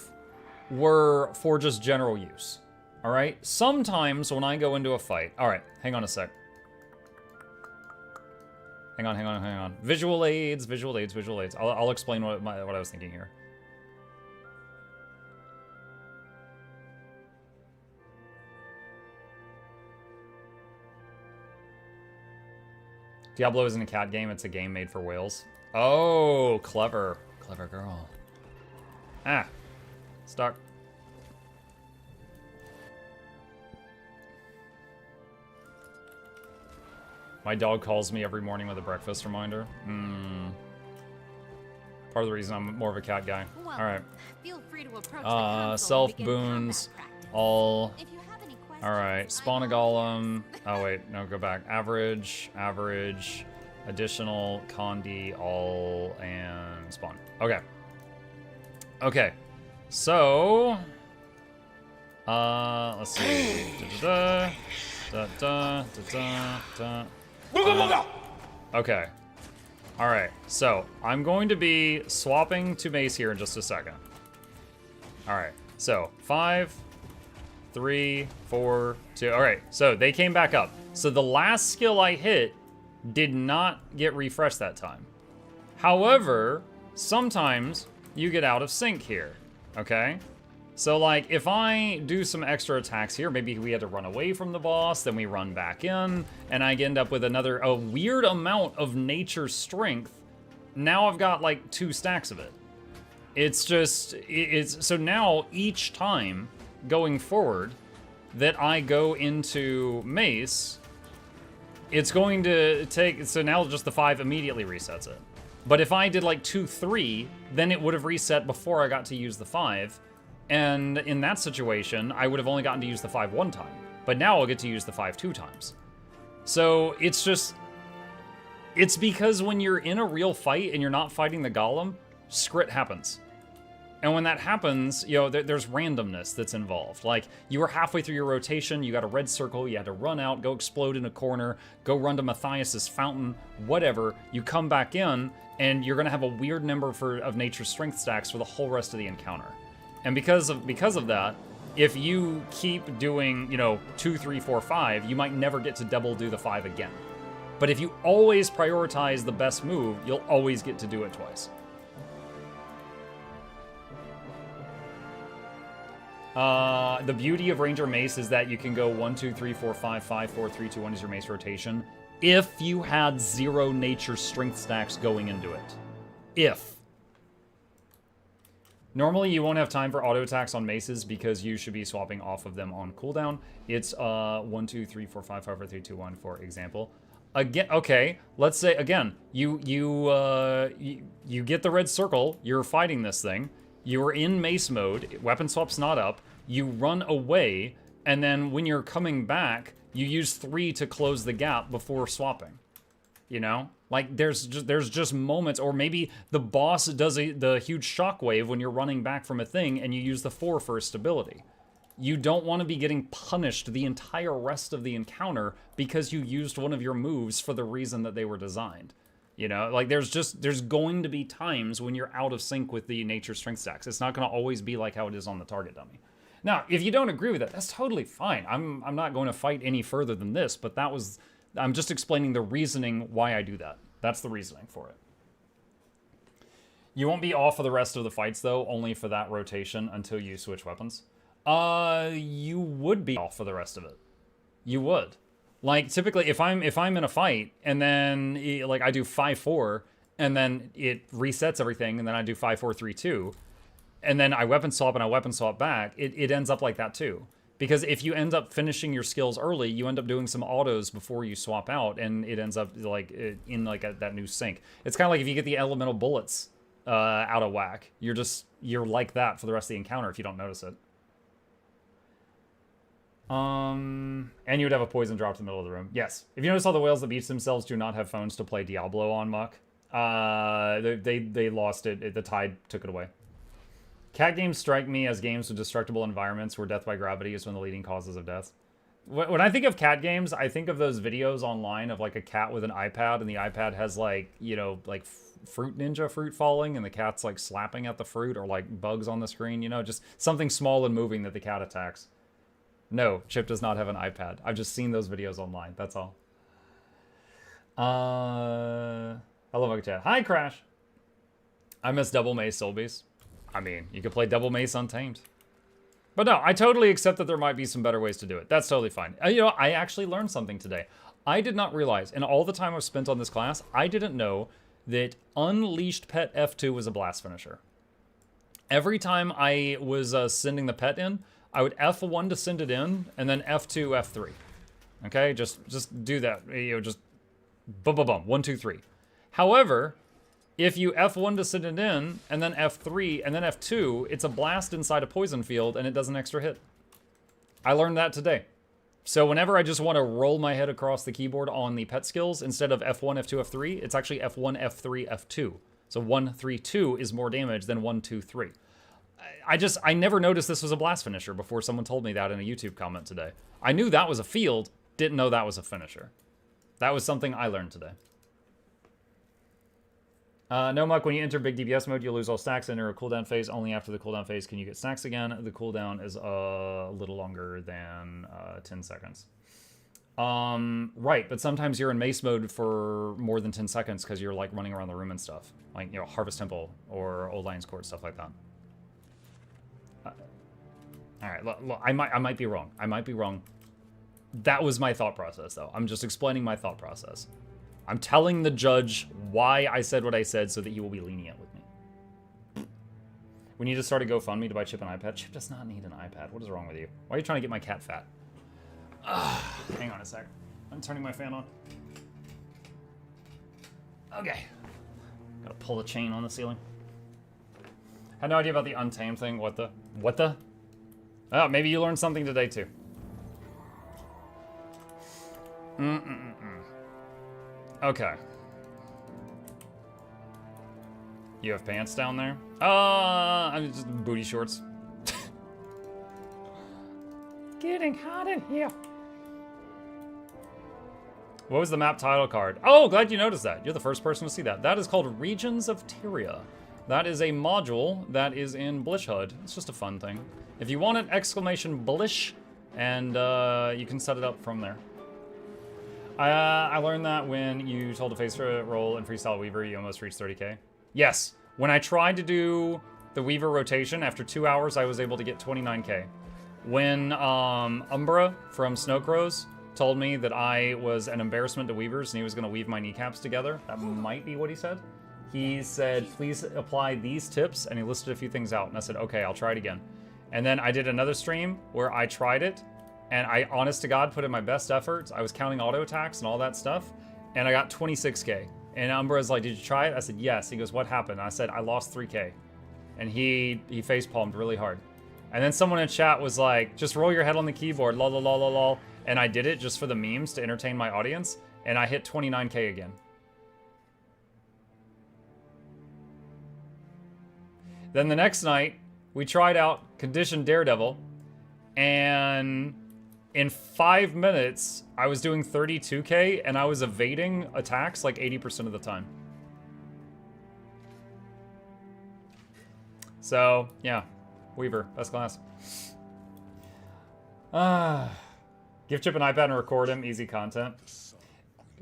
were for just general use. Alright? Sometimes when I go into a fight... Alright, hang on a sec. Hang on. Visual aids. I'll explain what I was thinking here. Diablo isn't a cat game, it's a game made for whales. Oh, clever. Clever girl. Ah, stuck. My dog calls me every morning with a breakfast reminder. Part of the reason I'm more of a cat guy. Well, all right. Feel free to approach self boons, all. All right, spawn a golem. Oh wait, no, go back. Average, additional, condi, all, and spawn. Okay. Okay, so let's see. Okay. All right. So I'm going to be swapping to Mace here in just a second. All right. So 5, 3, 4, 2. All right. So they came back up. So the last skill I hit did not get refreshed that time. However, sometimes you get out of sync here, okay? So, like, if I do some extra attacks here, maybe we had to run away from the boss, then we run back in, and I end up with a weird amount of nature strength. Now I've got, like, 2 stacks of it. It's just, so now each time going forward that I go into Mace, it's going to take, so now just the 5 immediately resets it. But if I did like 2, 3, then it would have reset before I got to use the 5. And in that situation, I would have only gotten to use the 5 1 time. But now I'll get to use the 5 2 times. So it's just, it's because when you're in a real fight and you're not fighting the golem, scrit happens. And when that happens, you know, there's randomness that's involved. Like, you were halfway through your rotation, you got a red circle, you had to run out, go explode in a corner, go run to Matthias's fountain, whatever. You come back in, and you're gonna have a weird number of nature strength stacks for the whole rest of the encounter. And because of that, if you keep doing, you know, 2, 3, 4, 5, you might never get to double do the 5 again. But if you always prioritize the best move, you'll always get to do it twice. The beauty of Ranger Mace is that you can go 1, 2, 3, 4, 5, 5, 4, 3, 2, 1 is your Mace rotation. If you had 0 nature strength stacks going into it. If. Normally, you won't have time for auto attacks on maces because you should be swapping off of them on cooldown. It's 1, 2, 3, 4, 5, 5, 4, 3, 2, 1, for example. Again, okay, let's say again, you get the red circle. You're fighting this thing. You are in mace mode. Weapon swap's not up. You run away, and then when you're coming back, you use 3 to close the gap before swapping. You know? Like, there's just moments, or maybe the boss does the huge shockwave when you're running back from a thing, and you use the 4 for stability. You don't want to be getting punished the entire rest of the encounter because you used one of your moves for the reason that they were designed. You know, like, there's going to be times when you're out of sync with the nature strength stacks. It's not going to always be like how it is on the target dummy. Now, if you don't agree with that, that's totally fine. I'm not going to fight any further than this, but I'm just explaining the reasoning why I do that. That's the reasoning for it. You won't be off for the rest of the fights, though, only for that rotation until you switch weapons. You would be off for the rest of it. You would. Like, typically, if I'm in a fight, and then, like, I do 5-4, and then it resets everything, and then I do 5-4-3-2, and then I weapon swap and I weapon swap back, it ends up like that, too. Because if you end up finishing your skills early, you end up doing some autos before you swap out, and it ends up like in like that new sync. It's kind of like if you get the elemental bullets out of whack, you're like that for the rest of the encounter if you don't notice it. And you would have a poison drop to the middle of the room. Yes. If you notice, all the whales that beach themselves do not have phones to play Diablo on, Muck. They lost it. The tide took it away. Cat games strike me as games with destructible environments where death by gravity is one of the leading causes of death. When I think of cat games, I think of those videos online of like a cat with an iPad, and the iPad has like, you know, like Fruit Ninja fruit falling, and the cat's like slapping at the fruit, or like bugs on the screen, you know, just something small and moving that the cat attacks. No, Chip does not have an iPad. I've just seen those videos online, that's all. Hello, Mugga Chat. Hi, Crash. I miss Double Mace Soul Beast. I mean, you could play Double Mace Untamed. But no, I totally accept that there might be some better ways to do it. That's totally fine. You know, I actually learned something today. I did not realize, in all the time I've spent on this class, I didn't know that Unleashed Pet F2 was a blast finisher. Every time I was sending the pet in, I would F1 to send it in, and then F2, F3. Okay, just do that. You know, just boom, boom, boom, 1, 2, 3. However, if you F1 to send it in, and then F3, and then F2, it's a blast inside a poison field, and it does an extra hit. I learned that today. So whenever I just want to roll my head across the keyboard on the pet skills, instead of F1, F2, F3, it's actually F1, F3, F2. So 1, 3, 2 is more damage than 1, 2, 3. I never noticed this was a blast finisher before someone told me that in a YouTube comment today. I knew that was a field, didn't know that was a finisher. That was something I learned today. No, Muck, when you enter big DPS mode, you'll lose all stacks, enter a cooldown phase. Only after the cooldown phase can you get stacks again. The cooldown is a little longer than 10 seconds. Right, but sometimes you're in mace mode for more than 10 seconds because you're like running around the room and stuff. Like, you know, Harvest Temple or Old Lion's Court, stuff like that. All right, look, I might be wrong. I might be wrong. That was my thought process, though. I'm just explaining my thought process. I'm telling the judge why I said what I said so that he will be lenient with me. We need to start a GoFundMe to buy Chip an iPad. Chip does not need an iPad. What is wrong with you? Why are you trying to get my cat fat? Hang on a sec. I'm turning my fan on. Okay. Gotta pull the chain on the ceiling. Had no idea about the Untamed thing. What the? What the? Oh, maybe you learned something today, too. Okay. You have pants down there? I'm just booty shorts. Getting hot in here. What was the map title card? Oh, glad you noticed that. You're the first person to see that. That is called Regions of Tyria. That is a module that is in Blish HUD. It's just a fun thing. If you want an exclamation Blish, and you can set it up from there. I learned that when you told a face roll in Freestyle Weaver, you almost reached 30k. Yes, when I tried to do the Weaver rotation, after 2 hours, I was able to get 29k. When Umbra from Snow Crows told me that I was an embarrassment to Weavers and he was going to weave my kneecaps together, that might be what he said. He said, please apply these tips, and he listed a few things out, and I said, okay, I'll try it again. And then I did another stream where I tried it, and I, honest to God, put in my best efforts. I was counting auto attacks and all that stuff, and I got 26k. And Umbra's like, did you try it? I said, yes. He goes, what happened? I said, I lost 3k. And he face-palmed really hard. And then someone in chat was like, just roll your head on the keyboard, lol, lol, lol, lol, lol. And I did it just for the memes to entertain my audience, and I hit 29k again. Then the next night, we tried out Condition Daredevil, and in 5 minutes, I was doing 32k, and I was evading attacks like 80% of the time. So, yeah. Weaver, best class. Give Chip an iPad and record him, easy content.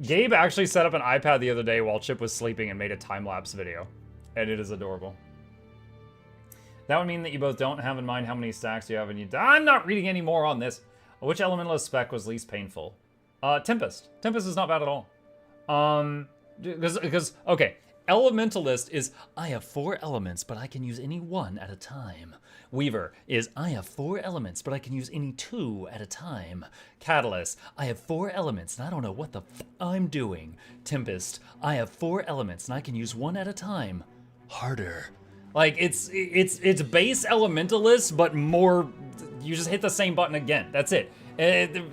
Gabe actually set up an iPad the other day while Chip was sleeping and made a time-lapse video. And it is adorable. That would mean that you both don't have in mind how many stacks you have and you... I'm not reading any more on this. Which elementalist spec was least painful? Tempest. Tempest is not bad at all. Because okay, Elementalist is, I have 4 elements, but I can use any 1 at a time. Weaver is, I have 4 elements, but I can use any 2 at a time. Catalyst, I have 4 elements, and I don't know what the f I'm doing. Tempest, I have 4 elements, and I can use 1 at a time. Harder. Like, it's base Elementalist, but more, you just hit the same button again. That's it.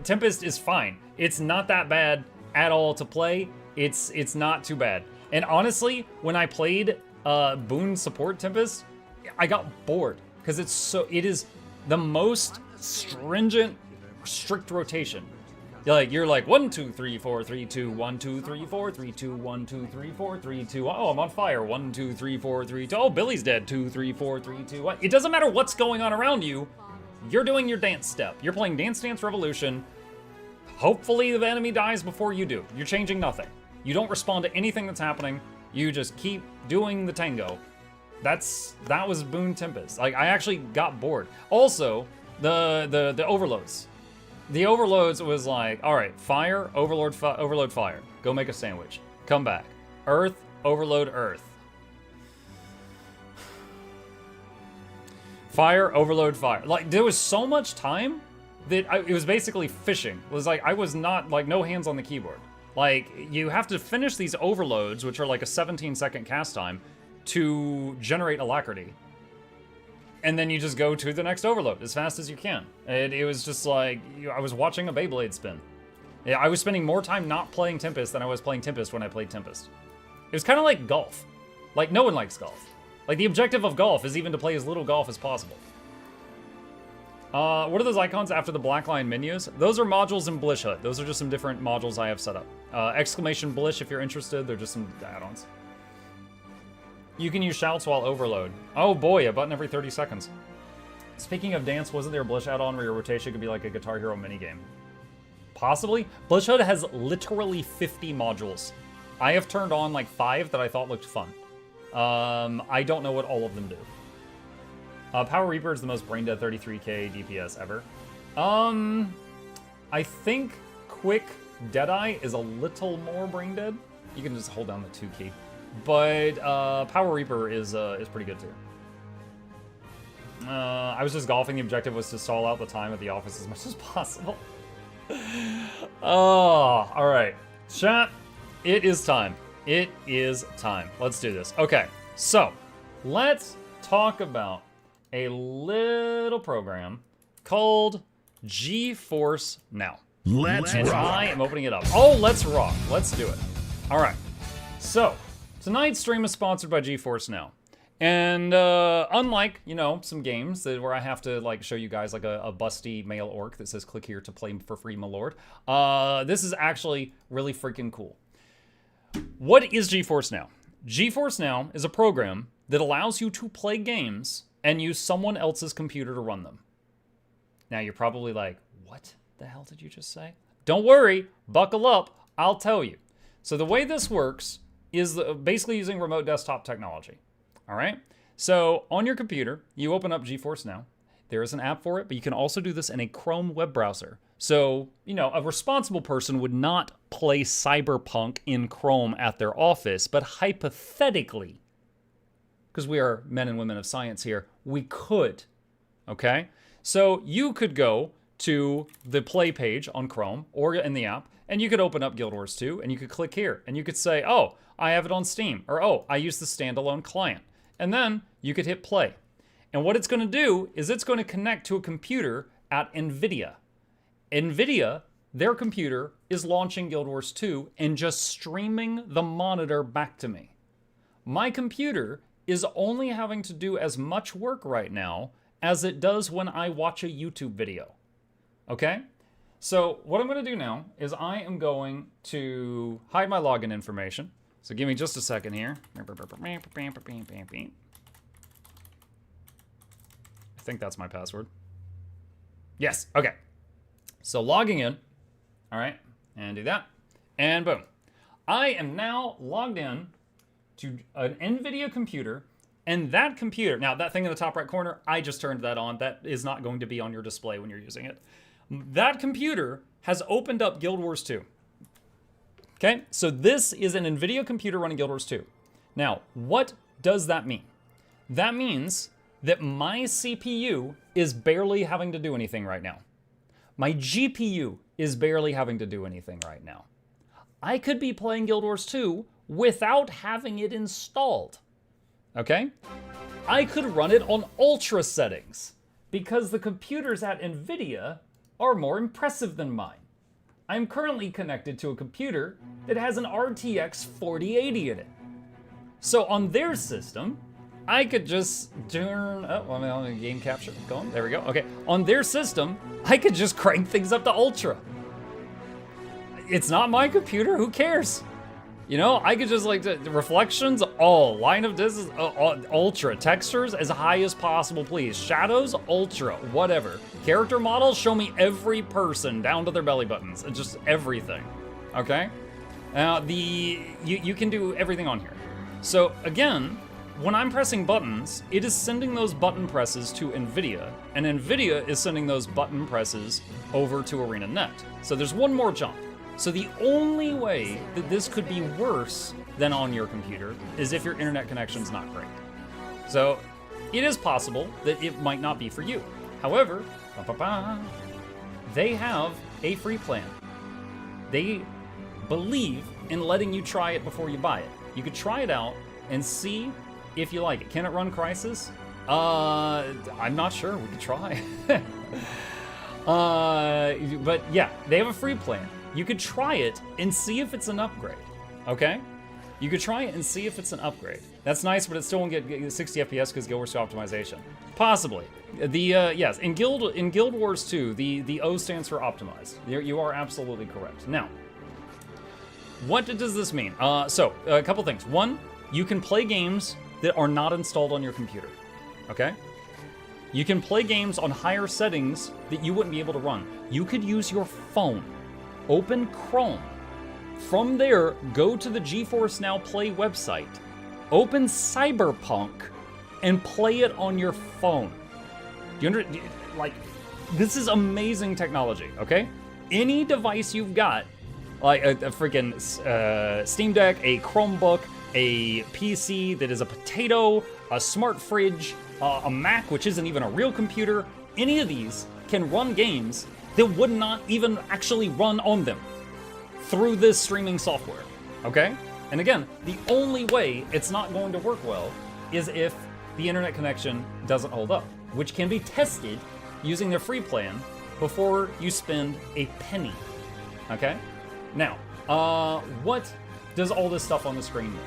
Tempest is fine. It's not that bad at all to play. It's not too bad. And honestly, when I played Boon Support Tempest, I got bored because it is the most stringent, strict rotation. You're like 1 2 3 4 3 2 1 2 3 4 3 2 1 2 3 4 3 2. Oh, I'm on fire. 1 2 3 4 3 2. Oh, Billy's dead. 2 3 4 3 2 1. It doesn't matter what's going on around you. You're doing your dance step. You're playing Dance Dance Revolution. Hopefully the enemy dies before you do. You're changing nothing. You don't respond to anything that's happening. You just keep doing the tango. That was Boon Tempest. Like, I actually got bored. Also, the overloads. The overloads was like, all right, fire, overload fire. Go make a sandwich. Come back. Earth, overload earth. Fire, overload fire. Like, there was so much time that it was basically fishing. It was like, I was not, like, no hands on the keyboard. Like, you have to finish these overloads, which are like a 17-second cast time, to generate alacrity. And then you just go to the next overload as fast as you can. It was just like, I was watching a Beyblade spin. Yeah, I was spending more time not playing Tempest than I was playing Tempest when I played Tempest. It was kind of like golf. Like, no one likes golf. Like, the objective of golf is even to play as little golf as possible. What are those icons after the black line menus? Those are modules in Blish HUD. Those are just some different modules I have set up. Exclamation Blish if you're interested. They're just some add-ons. You can use shouts while overload. Oh boy, a button every 30 seconds. Speaking of dance, wasn't there a Blish add-on where your rotation could be like a Guitar Hero minigame? Possibly. Blish HUD has literally 50 modules. I have turned on like 5 that I thought looked fun. I don't know what all of them do. Power Reaper is the most brain dead 33k DPS ever. I think Quick Deadeye is a little more brain dead. You can just hold down the 2 key. But Power Reaper is pretty good too. I was just golfing. The objective was to stall out the time at the office as much as possible. Oh, all right. Chat, it is time. It is time. Let's do this. Okay, so let's talk about a little program called GeForce Now.
Let's rock.
I am opening it up. Oh, let's rock. Let's do it. All right. So tonight's stream is sponsored by GeForce Now. And unlike, you know, some games where I have to like show you guys like a busty male orc that says click here to play for free, my lord, this is actually really freaking cool. What is GeForce Now? GeForce Now is a program that allows you to play games and use someone else's computer to run them. Now you're probably like, what the hell did you just say? Don't worry, buckle up, I'll tell you. So the way this works is basically using remote desktop technology. All right, so on your computer, you open up GeForce Now. There is an app for it, but you can also do this in a Chrome web browser. So, you know, a responsible person would not play Cyberpunk in Chrome at their office, but hypothetically, because we are men and women of science here, we could, okay? So you could go to the play page on Chrome or in the app, and you could open up Guild Wars 2, and you could click here, and you could say, oh, I have it on Steam, or oh, I use the standalone client. And then you could hit play. And what it's going to do is it's going to connect to a computer at NVIDIA. NVIDIA, their computer, is launching Guild Wars 2 and just streaming the monitor back to me. My computer is only having to do as much work right now as it does when I watch a YouTube video. Okay? So what I'm going to do now is I am going to hide my login information. So give me just a second here. I think that's my password. Yes, okay. So logging in, all right, and do that, and boom. I am now logged in to an NVIDIA computer, and that computer, now that thing in the top right corner, I just turned that on. That is not going to be on your display when you're using it. That computer has opened up Guild Wars 2. Okay, so this is an NVIDIA computer running Guild Wars 2. Now, what does that mean? That means that my CPU is barely having to do anything right now. My GPU is barely having to do anything right now. I could be playing Guild Wars 2 without having it installed. Okay? I could run it on ultra settings because the computers at NVIDIA are more impressive than mine. I'm currently connected to a computer that has an RTX 4080 in it. So on their system, I could just turn, on game capture, going, there we go, okay. On their system, I could just crank things up to ultra. It's not my computer, who cares? You know, I could just like, the reflections, all, line of distance, ultra. Textures, as high as possible, please. Shadows, ultra, whatever. Character models, show me every person down to their belly buttons, just everything, okay? Now, you can do everything on here. So again, when I'm pressing buttons, it is sending those button presses to NVIDIA, and NVIDIA is sending those button presses over to ArenaNet. So there's one more jump. So the only way that this could be worse than on your computer is if your internet connection's not great. So it is possible that it might not be for you. However, they have a free plan. They believe in letting you try it before you buy it. You could try it out and see if you like it. Can it run Crysis? I'm not sure. We could try. But yeah, they have a free plan. You could try it and see if it's an upgrade, okay? You could try it and see if it's an upgrade. That's nice, but it still won't get 60 FPS because Guild Wars 2 optimization. Possibly. Yes, in Guild Wars 2, the O stands for optimized. You are absolutely correct. Now, what does this mean? So, a couple things. One, you can play games that are not installed on your computer, okay? You can play games on higher settings that you wouldn't be able to run. You could use your phone. Open Chrome. From there, go to the GeForce Now Play website. Open Cyberpunk and play it on your phone. Like, this is amazing technology, okay? Any device you've got, like a freaking Steam Deck, a Chromebook, a PC that is a potato, a smart fridge, a Mac, which isn't even a real computer, any of these can run games that would not even actually run on them through this streaming software, okay? And again, the only way it's not going to work well is if the internet connection doesn't hold up, which can be tested using their free plan before you spend a penny, okay? Now, what does all this stuff on the screen mean?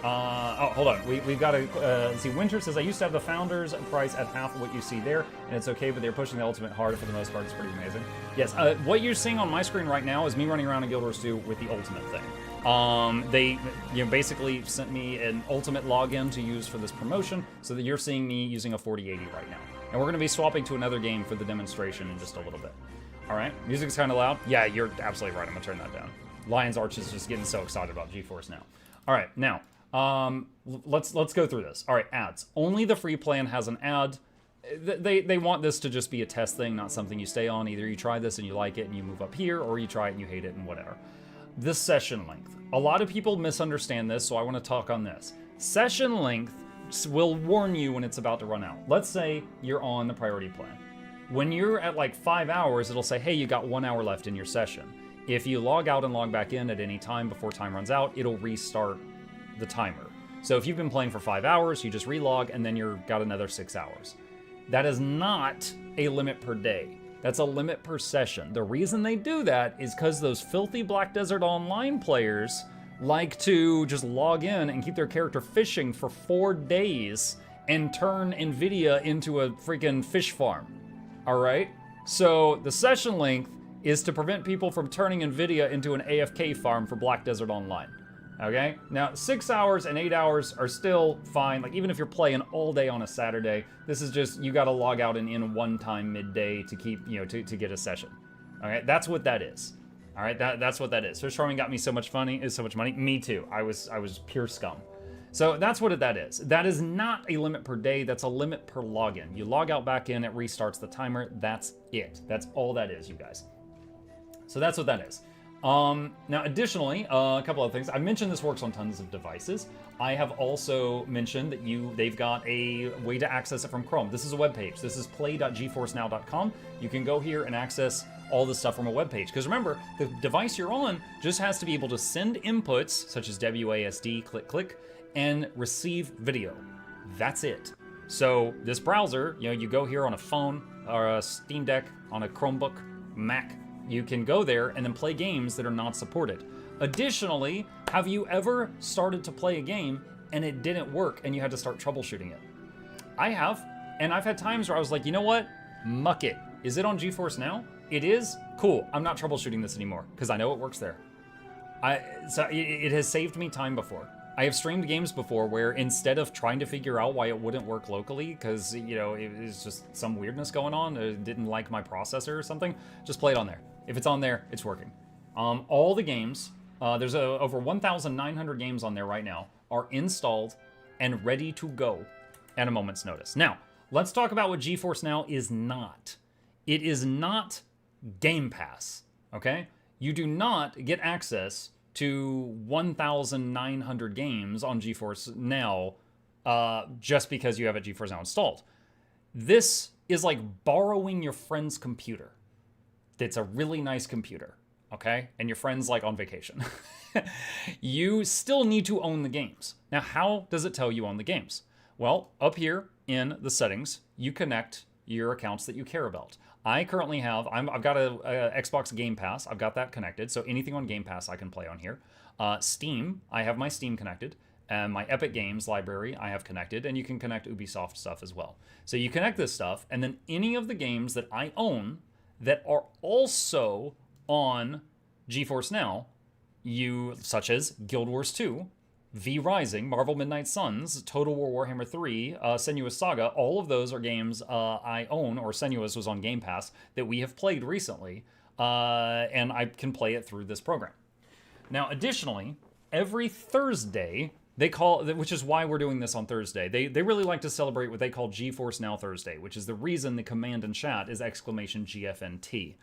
Oh, hold on. We've got to see. Winter says, I used to have the founders price at half of what you see there, and it's okay, but they're pushing the ultimate hard for the most part. It's pretty amazing. Yes, what you're seeing on my screen right now is me running around in Guild Wars 2 with the ultimate thing. They basically sent me an ultimate login to use for this promotion, so that you're seeing me using a 4080 right now. And we're going to be swapping to another game for the demonstration in just a little bit. All right, music's kind of loud. Yeah, you're absolutely right. I'm gonna turn that down. Lion's Arch is just getting so excited about GeForce now. All right, now let's go through this. All right, ads. Only the free plan has an ad. They want this to just be a test thing, not something you stay on. Either you try this and you like it and you move up here, or you try it and you hate it and whatever. This session length. A lot of people misunderstand this, so I want to talk on this. Session length will warn you when it's about to run out. Let's say you're on the priority plan. When you're at like 5 hours, it'll say, hey, you got 1 hour left in your session. If you log out and log back in at any time before time runs out, it'll restart the timer. So if you've been playing for 5 hours, you just relog and then you've got another 6 hours. That is not a limit per day. That's a limit per session. The reason they do that is because those filthy Black Desert Online players like to just log in and keep their character fishing for 4 days and turn NVIDIA into a freaking fish farm. All right? So the session length is to prevent people from turning NVIDIA into an AFK farm for Black Desert Online. Okay? Now, 6 hours and 8 hours are still fine. Like, even if you're playing all day on a Saturday, this is just, you gotta log out and in one time midday to keep, to get a session. Okay? That's what that is. All right? That's what that is. Fish farming got me so much money. Me too. I was pure scum. So that's what that is. That is not a limit per day. That's a limit per login. You log out back in, it restarts the timer. That's it. That's all that is, you guys. So that's what that is. Now, additionally, a couple of things. I mentioned this works on tons of devices. I have also mentioned that they've got a way to access it from Chrome. This is a web page. This is play.geforcenow.com. You can go here and access all this stuff from a web page. Because remember, the device you're on just has to be able to send inputs, such as WASD, click, click, and receive video. That's it. So this browser, you go here on a phone or a Steam Deck, on a Chromebook, Mac, you can go there and then play games that are not supported. Additionally, have you ever started to play a game and it didn't work and you had to start troubleshooting it? I have, and I've had times where I was like, you know what? Muck it. Is it on GeForce Now? It is? Cool. I'm not troubleshooting this anymore because I know it works there. So it has saved me time before. I have streamed games before where instead of trying to figure out why it wouldn't work locally because, it was just some weirdness going on, it didn't like my processor or something, just play it on there. If it's on there, it's working. All the games, there's over 1,900 games on there right now, are installed and ready to go at a moment's notice. Now, let's talk about what GeForce Now is not. It is not Game Pass, okay? You do not get access to 1,900 games on GeForce Now just because you have a GeForce Now installed. This is like borrowing your friend's computer. It's a really nice computer, okay? And your friend's like on vacation. You still need to own the games. Now, how does it tell you own the games? Well, up here in the settings, you connect your accounts that you care about. I currently have, I've got a Xbox Game Pass. I've got that connected. So anything on Game Pass I can play on here. Steam, I have my Steam connected. And my Epic Games library I have connected. And you can connect Ubisoft stuff as well. So you connect this stuff. And then any of the games that I own that are also on GeForce Now, such as Guild Wars 2, V Rising, Marvel Midnight Suns, Total War Warhammer 3, Senua's Saga, all of those are games I own, or Senua's was on Game Pass, that we have played recently, and I can play it through this program. Now, additionally, every Thursday, which is why we're doing this on Thursday. They really like to celebrate what they call GeForce Now Thursday, which is the reason the command in chat is exclamation GFNT.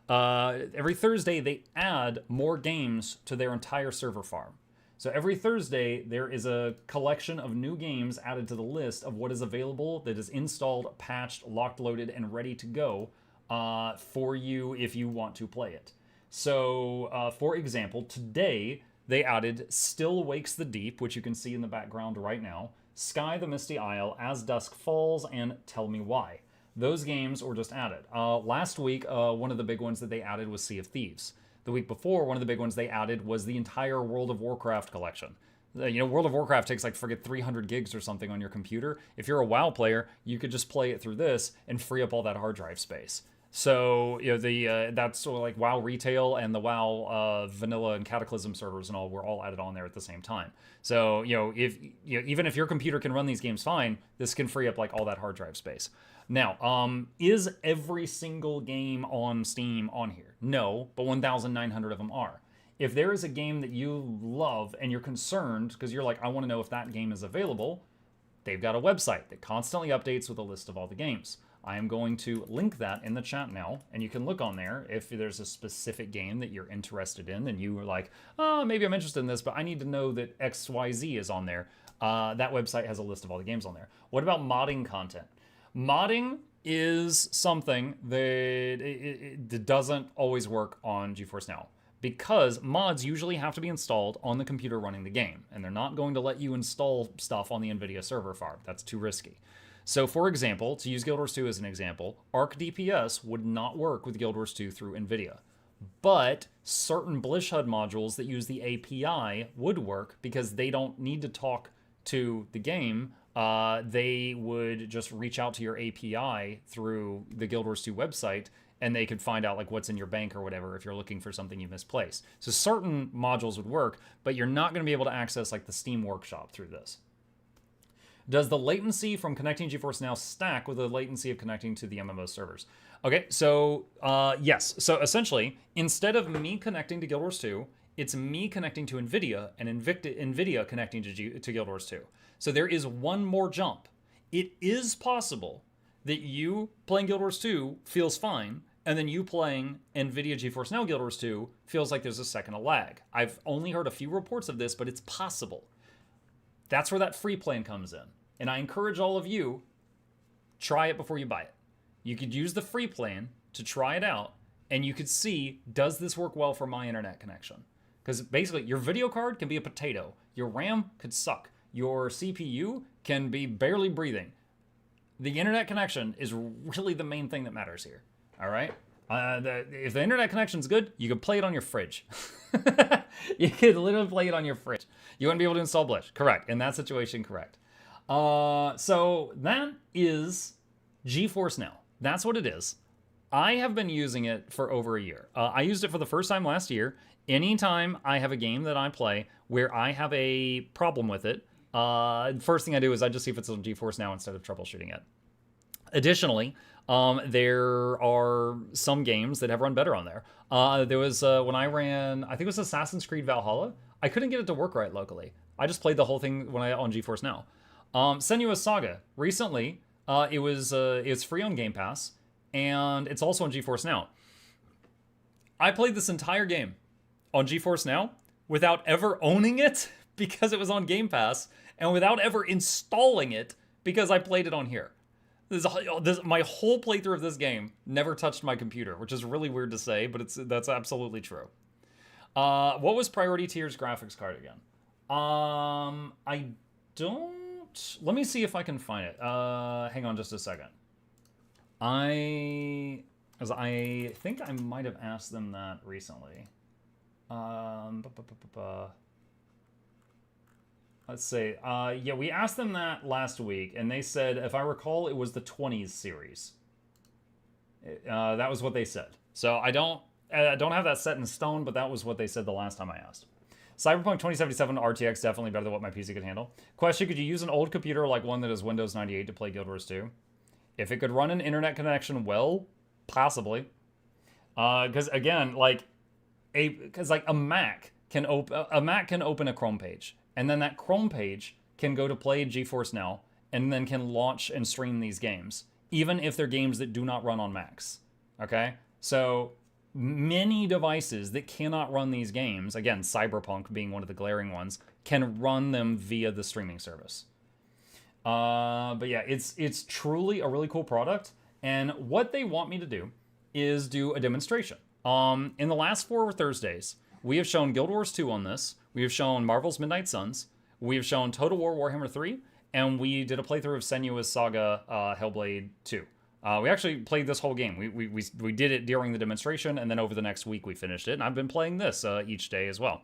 Every Thursday, they add more games to their entire server farm. So every Thursday, there is a collection of new games added to the list of what is available that is installed, patched, locked, loaded, and ready to go for you if you want to play it. So, for example, today they added Still Wakes the Deep, which you can see in the background right now, Sky the Misty Isle, As Dusk Falls, and Tell Me Why. Those games were just added. Last week, one of the big ones that they added was Sea of Thieves. The week before, one of the big ones they added was the entire World of Warcraft collection. World of Warcraft takes like, forget 300 gigs or something on your computer. If you're a WoW player, you could just play it through this and free up all that hard drive space. So, that's sort of like WoW Retail and the WoW Vanilla and Cataclysm servers and all were all added on there at the same time. So, even if your computer can run these games fine, this can free up like all that hard drive space. Now, is every single game on Steam on here? No, but 1,900 of them are. If there is a game that you love and you're concerned because you're like, I want to know if that game is available, they've got a website that constantly updates with a list of all the games. I am going to link that in the chat now, and you can look on there if there's a specific game that you're interested in and you were like, oh, maybe I'm interested in this, but I need to know that XYZ is on there. That website has a list of all the games on there. What about modding content? Modding is something that it doesn't always work on GeForce Now because mods usually have to be installed on the computer running the game, and they're not going to let you install stuff on the NVIDIA server farm. That's too risky. So, for example, to use Guild Wars 2 as an example, Arc DPS would not work with Guild Wars 2 through NVIDIA. But certain Blish HUD modules that use the API would work because they don't need to talk to the game. They would just reach out to your API through the Guild Wars 2 website, and they could find out like what's in your bank or whatever if you're looking for something you misplaced. So certain modules would work, but you're not going to be able to access like the Steam Workshop through this. Does the latency from connecting GeForce Now stack with the latency of connecting to the MMO servers? Okay, so yes. So essentially, instead of me connecting to Guild Wars 2, it's me connecting to NVIDIA and NVIDIA connecting to Guild Wars 2. So there is one more jump. It is possible that you playing Guild Wars 2 feels fine, and then you playing NVIDIA GeForce Now Guild Wars 2 feels like there's a second of lag. I've only heard a few reports of this, but it's possible. That's where that free plan comes in. And I encourage all of you, try it before you buy it. You could use the free plan to try it out, and you could see, does this work well for my internet connection? Because basically, your video card can be a potato. Your RAM could suck. Your CPU can be barely breathing. The internet connection is really the main thing that matters here. All right? If the internet connection's good, you can play it on your fridge. You could literally play it on your fridge. You wouldn't be able to install Blish. Correct. In that situation, correct. So that is GeForce Now. That's what it is. I have been using it for over a year. I used it for the first time last year. Anytime I have a game that I play where I have a problem with it, first thing I do is I just see if it's on GeForce Now instead of troubleshooting it. Additionally, there are some games that have run better on there. There was when I ran, I think it was Assassin's Creed Valhalla. I couldn't get it to work right locally. I just played the whole thing on GeForce Now. Senua's Saga. Recently, it's free on Game Pass, and it's also on GeForce Now. I played this entire game on GeForce Now without ever owning it because it was on Game Pass, and without ever installing it because I played it on here. My whole playthrough of this game never touched my computer, which is really weird to say, but that's absolutely true. What was Priority Tier's graphics card again? I don't... Let me see if I can find it. Hang on just a second. I think I might have asked them that recently. Let's see. Yeah, we asked them that last week, and they said, if I recall, it was the 20s series. That was what they said. So I don't have that set in stone, but that was what they said the last time I asked. Cyberpunk 2077 RTX definitely better than what my PC could handle. Question, could you use an old computer like one that is Windows 98 to play Guild Wars 2? If it could run an internet connection well, possibly. Because again, a Mac can open a Chrome page. And then that Chrome page can go to play GeForce Now, and then can launch and stream these games, even if they're games that do not run on Macs. Okay? So many devices that cannot run these games, again, Cyberpunk being one of the glaring ones, can run them via the streaming service. But yeah, it's truly a really cool product. And what they want me to do is do a demonstration. In the last 4 Thursdays, we have shown Guild Wars 2 on this. We have shown Marvel's Midnight Suns. We have shown Total War Warhammer 3. And we did a playthrough of Senua's Saga Hellblade 2. We actually played this whole game. We did it during the demonstration, and then over the next week we finished it. And I've been playing this each day as well.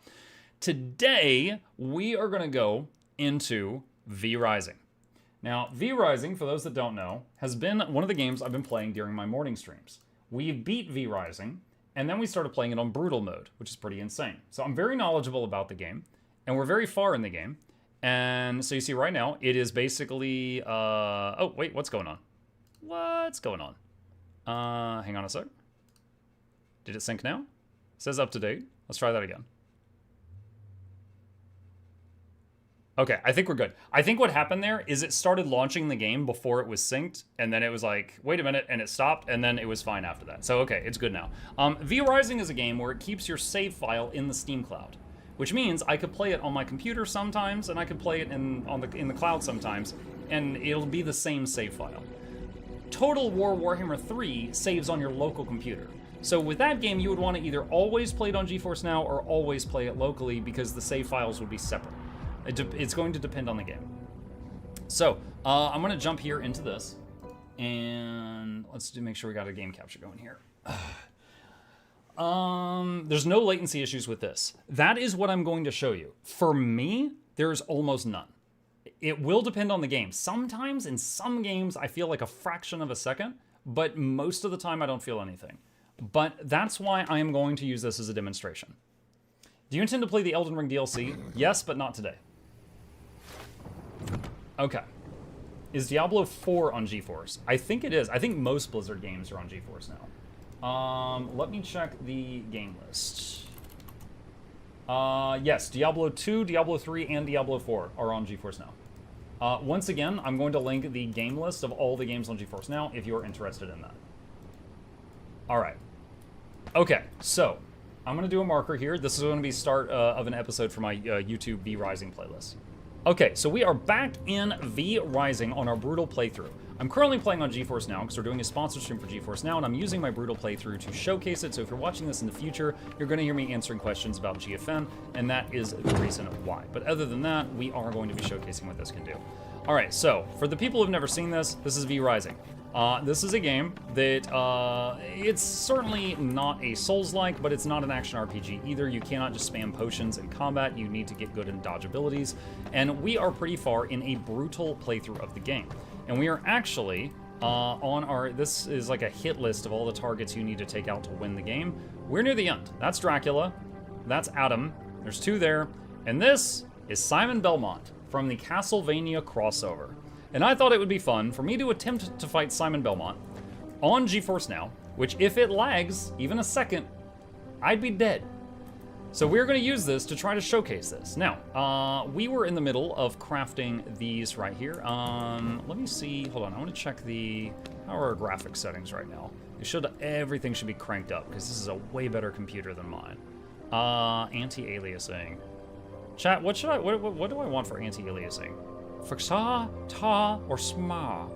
Today, we are going to go into V Rising. Now, V Rising, for those that don't know, has been one of the games I've been playing during my morning streams. We beat V Rising, and then we started playing it on Brutal mode, which is pretty insane. So I'm very knowledgeable about the game, and we're very far in the game. And so you see right now, it is basically... oh, wait, what's going on? What's going on? Hang on a sec. Did it sync now? It says up to date. Let's try that again. Okay, I think we're good. I think what happened there is it started launching the game before it was synced, and then it was like, wait a minute, and it stopped, and then it was fine after that. So, okay, it's good now. V Rising is a game where it keeps your save file in the Steam cloud, which means I could play it on my computer sometimes, and I could play it in the cloud sometimes, and it'll be the same save file. Total War Warhammer 3 saves on your local computer. So with that game, you would want to either always play it on GeForce Now or always play it locally because the save files would be separate. It's going to depend on the game. So I'm going to jump here into this, and let's make sure we got a game capture going here. There's no latency issues with this. That is what I'm going to show you. For me, there's almost none. It will depend on the game. Sometimes in some games, I feel like a fraction of a second, but most of the time I don't feel anything. But that's why I am going to use this as a demonstration. Do you intend to play the Elden Ring DLC? Yes, but not today. Okay. Is Diablo 4 on GeForce? I think it is. I think most Blizzard games are on GeForce now. Let me check the game list. Yes, Diablo 2, Diablo 3, and Diablo 4 are on GeForce Now. Once again, I'm going to link the game list of all the games on GeForce Now if you're interested in that. All right. Okay, so I'm going to do a marker here. This is going to be start of an episode for my YouTube V Rising playlist. Okay, so we are back in V Rising on our Brutal playthrough. I'm currently playing on GeForce Now because we're doing a sponsored stream for GeForce Now, and I'm using my Brutal playthrough to showcase it. So if you're watching this in the future, you're going to hear me answering questions about GFN, and that is the reason why. But other than that, we are going to be showcasing what this can do. All right, so for the people who've never seen this, this is V Rising. This is a game that, it's certainly not a Souls-like, but it's not an action RPG either. You cannot just spam potions in combat. You need to get good in dodge abilities. And we are pretty far in a brutal playthrough of the game. And we are actually on our, this is like a hit list of all the targets you need to take out to win the game. We're near the end. That's Dracula. That's Adam. There's 2 there. And this is Simon Belmont from the Castlevania crossover. And I thought it would be fun for me to attempt to fight Simon Belmont on GeForce Now, which if it lags even a second, I'd be dead. So we're going to use this to try to showcase this. Now, we were in the middle of crafting these right here. Let me see. Hold on. I want to check how are our graphics settings right now. Everything should be cranked up because this is a way better computer than mine. Anti-aliasing. Chat, what do I want for anti-aliasing? Sa, ta, or sma?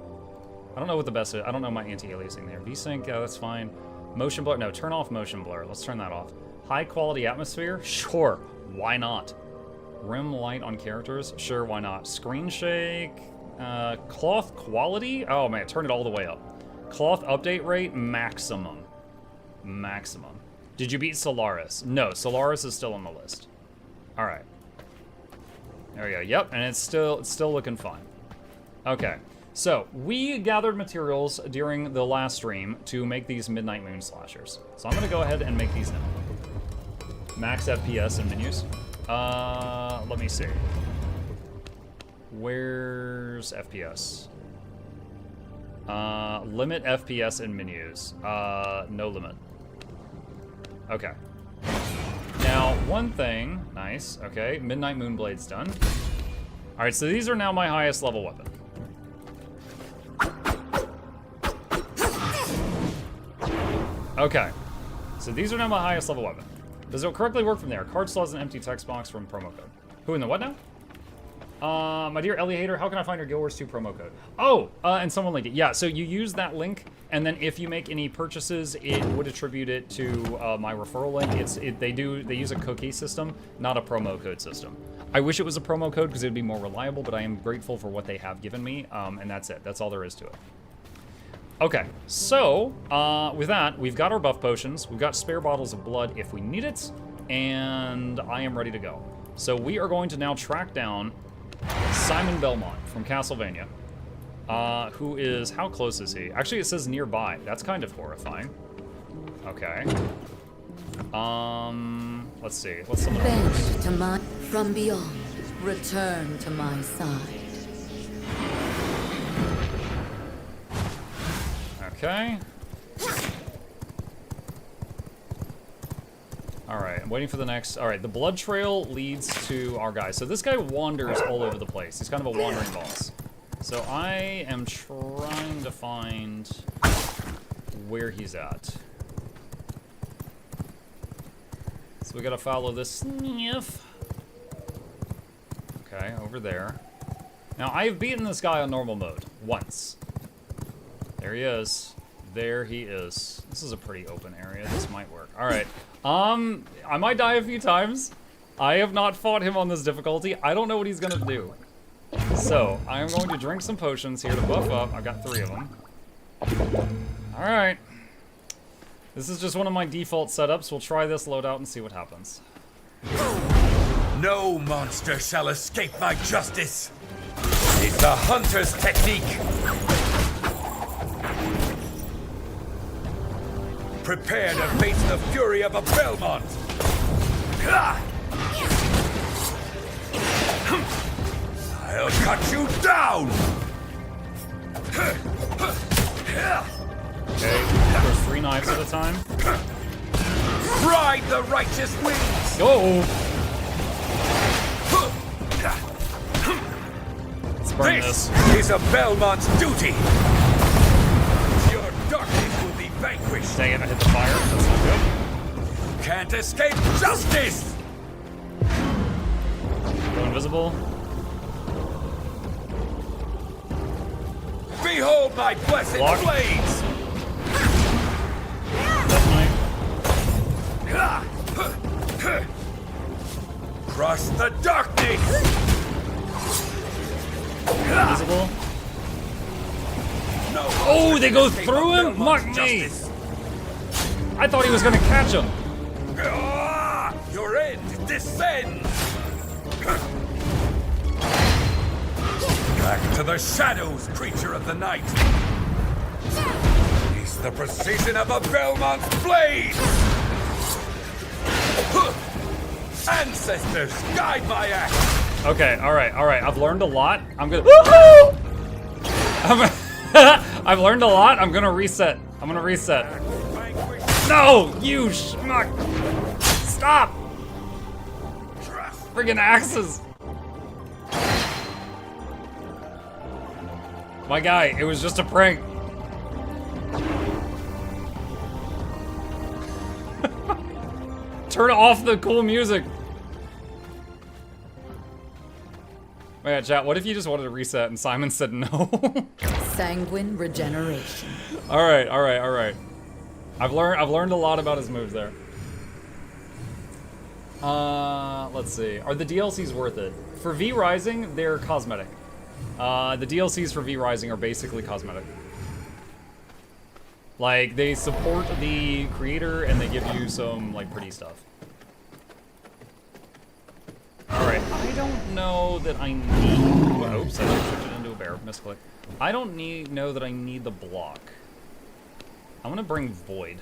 I don't know what the best is. I don't know my anti-aliasing there. VSync, that's fine. Motion blur, no, turn off motion blur. Let's turn that off. High quality atmosphere? Sure, why not? Rim light on characters? Sure, why not? Screen shake? Cloth quality? Oh man, turn it all the way up. Cloth update rate? Maximum. Maximum. Did you beat Solaris? No, Solaris is still on the list. All right. There we go. Yep, and it's still looking fine. Okay, so we gathered materials during the last stream to make these Midnight Moon slashers. So I'm gonna go ahead and make these now. Max FPS and menus. Let me see. Where's FPS? Limit FPS and menus. No limit. Okay. Now, one thing. Nice. Okay, Midnight Moonblade's done. All right, so these are now my highest level weapon. Okay, so these are now my highest level weapon. Does it correctly work from there? Card still has an empty text box from promo code. Who in the what now? My dear Ellie Hater, how can I find your Guild Wars 2 promo code? Oh, and someone linked it. Yeah, so you use that link, and then if you make any purchases, it would attribute it to my referral link. They use a cookie system, not a promo code system. I wish it was a promo code because it would be more reliable, but I am grateful for what they have given me, and that's it. That's all there is to it. Okay, so with that, we've got our buff potions, we've got spare bottles of blood if we need it, and I am ready to go. So we are going to now track down Simon Belmont from Castlevania, who is, how close is he? Actually, it says nearby. That's kind of horrifying. Okay. Let's see. Let's summon
Bend to my from beyond. Return to my side.
Okay. Alright, I'm waiting for the next. Alright, the blood trail leads to our guy. So this guy wanders all over the place. He's kind of a wandering boss. So I am trying to find where he's at. So we gotta follow this sniff. Okay, over there. Now, I've beaten this guy on normal mode once. There he is. There he is. This is a pretty open area. This might work. All right. I might die a few times. I have not fought him on this difficulty. I don't know what he's gonna do. So, I am going to drink some potions here to buff up. I've got 3 of them. All right. This is just one of my default setups. We'll try this loadout and see what happens.
No monster shall escape my justice. It's the hunter's technique. Prepare to face the fury of a Belmont. I'll cut you down.
Okay, there's 3 knives at a time.
Ride the righteous wings.
Go! Let's burn
This
this.
is a Belmont's duty. Your darkness will be vanquished.
Dang it, I hit the fire. That's not good.
Can't escape justice.
Go invisible.
Behold my blessed
Block.
blades.
Death Knight.
Crush the darkness.
Invisible.
No
Oh, they go
escape
through
of
him? Mark
Belmont's
me!
justice.
I thought he was gonna catch him.
Your end descends. Back to the shadows, creature of the night. It's the precision of a Belmont's blade. Ancestors, guide my act.
Okay, alright. I've learned a lot. I'm gonna. I've learned a lot. I'm gonna reset. No! You schmuck! Stop! Friggin' axes! My guy, it was just a prank. Turn off the cool music. Yeah, chat, what if you just wanted to reset and Simon said no?
Sanguine regeneration.
Alright. I've learned a lot about his moves there. Let's see. Are the DLCs worth it? For V Rising, they're cosmetic. The DLCs for V Rising are basically cosmetic. Like, they support the creator and they give you some, like, pretty stuff. Alright, I don't know that I need... Oops, I switched it into a bear. Misclick. I don't know that I need the block. I'm gonna bring Void.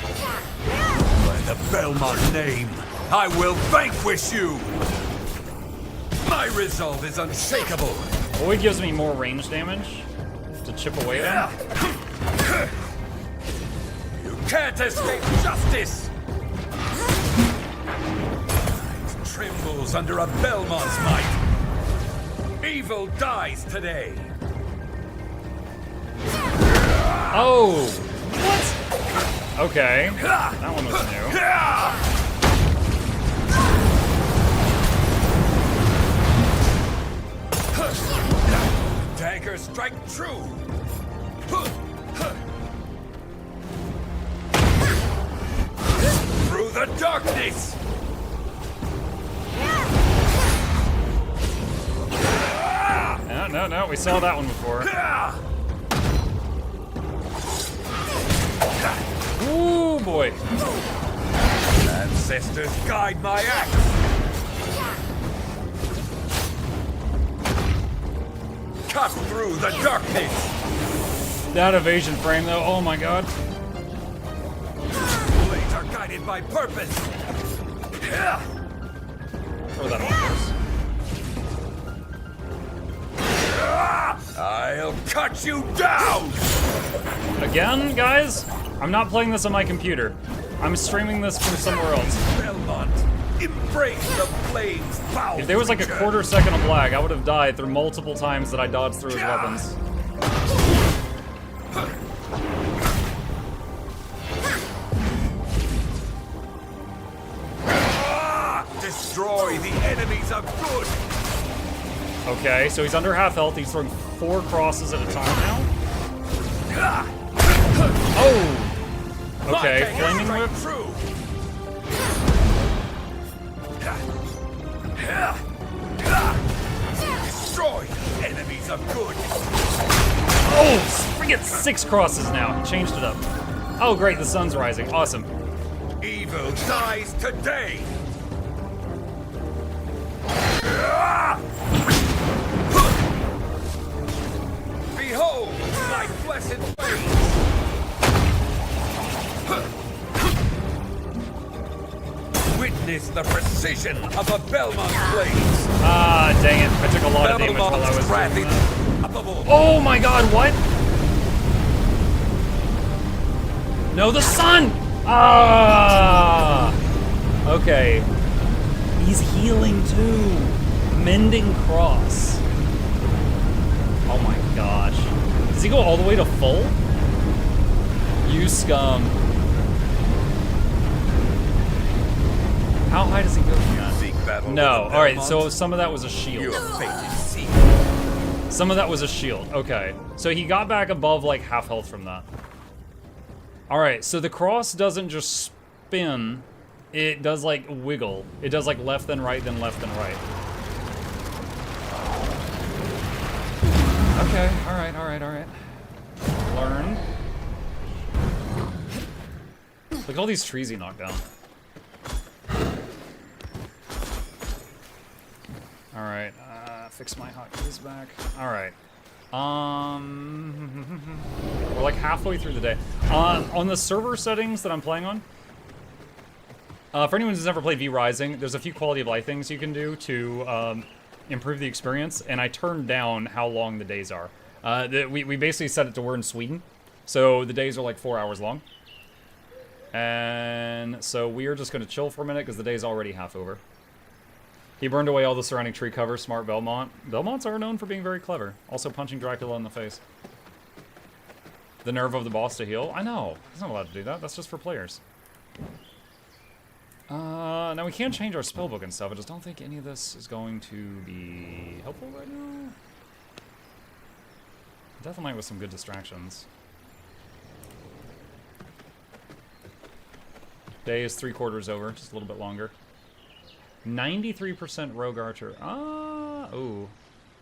By the Belmont name, I will vanquish you. My resolve is unshakable.
Void gives me more range damage to chip away at him.
You can't escape justice. Trembles under a Belmont's might. Evil dies today.
Oh! What? Okay. That one was new.
Dagger strike true. Through the darkness.
No, we saw that one before. Ooh, boy.
Ancestors guide my axe. Cut through the darkness.
That evasion frame, though, oh my god.
Blades are guided by purpose.
Throw that on first.
I'll cut you down!
Again, guys? I'm not playing this on my computer. I'm streaming this from somewhere else.
Belmont, embrace the flames foul.
If there was like a
creature.
quarter second of lag, I would have died through multiple times that I dodged through his weapons.
Destroy the enemies of good.
Okay, so he's under half health. He's throwing 4 crosses at a time now. Oh! Okay, flaming whip.
True. Destroy the enemies of good.
Oh, we get 6 crosses now. He changed it up. Oh, great, the sun's rising. Awesome.
Evil dies today. Behold my blessed blade. Witness the precision of a Belmont blade.
Ah, dang it. I took a lot of damage while I was
Belmont's wrath
doing
is
that.
unstoppable.
Oh my god, what? No, the sun! Ah! Okay. He's healing too. Mending cross. Oh my gosh. Does he go all the way to full? You scum. How high does he go?
Seek battle
No,
with the
alright,
Belmont.
so some of that was a shield.
Your fate is sealed.
Some of that was a shield. Okay. So he got back above like half health from that. Alright, so the cross doesn't just spin. It does like wiggle. It does like left then right then left then right. Okay, alright. Learn. Look at all these trees he knocked down. Alright, fix my hotkeys back. Alright. We're like halfway through the day. On the server settings that I'm playing on, for anyone who's never played V-Rising, there's a few quality of life things you can do to improve the experience, and I turned down how long the days are. We basically set it to we're in Sweden, so the days are like 4 hours long. And so we are just going to chill for a minute because the day's already half over. He burned away all the surrounding tree cover. Smart Belmont. Belmonts are known for being very clever. Also punching Dracula in the face. The nerve of the boss to heal. I know. He's not allowed to do that. That's just for players. Now we can change our spellbook and stuff. I just don't think any of this is going to be helpful right now. Death Knight with some good distractions. Day is 3/4 over. Just a little bit longer. 93% Rogue Archer. Ooh.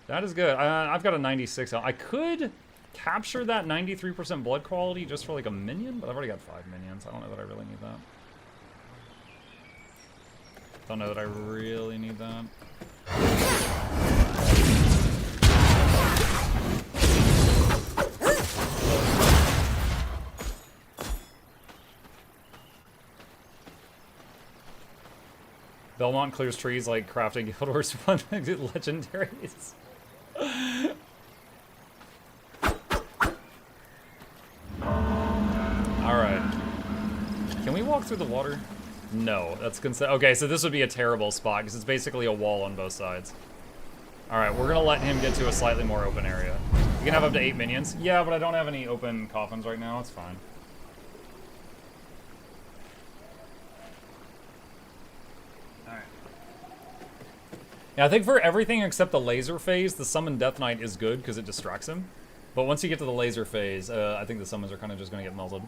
That is good. I've got a 96. I could capture that 93% blood quality just for like a minion, but I've already got 5 minions. I don't know that I really need that. Don't know that I really need that. Belmont clears trees like crafting Guild Wars 1 legendaries. Alright. Can we walk through the water? No, that's okay, so this would be a terrible spot, because it's basically a wall on both sides. Alright, we're gonna let him get to a slightly more open area. You can have up to 8 minions. Yeah, but I don't have any open coffins right now, it's fine. Alright. Yeah, I think for everything except the laser phase, the Summon Death Knight is good, because it distracts him. But once you get to the laser phase, I think the summons are kind of just gonna get melted.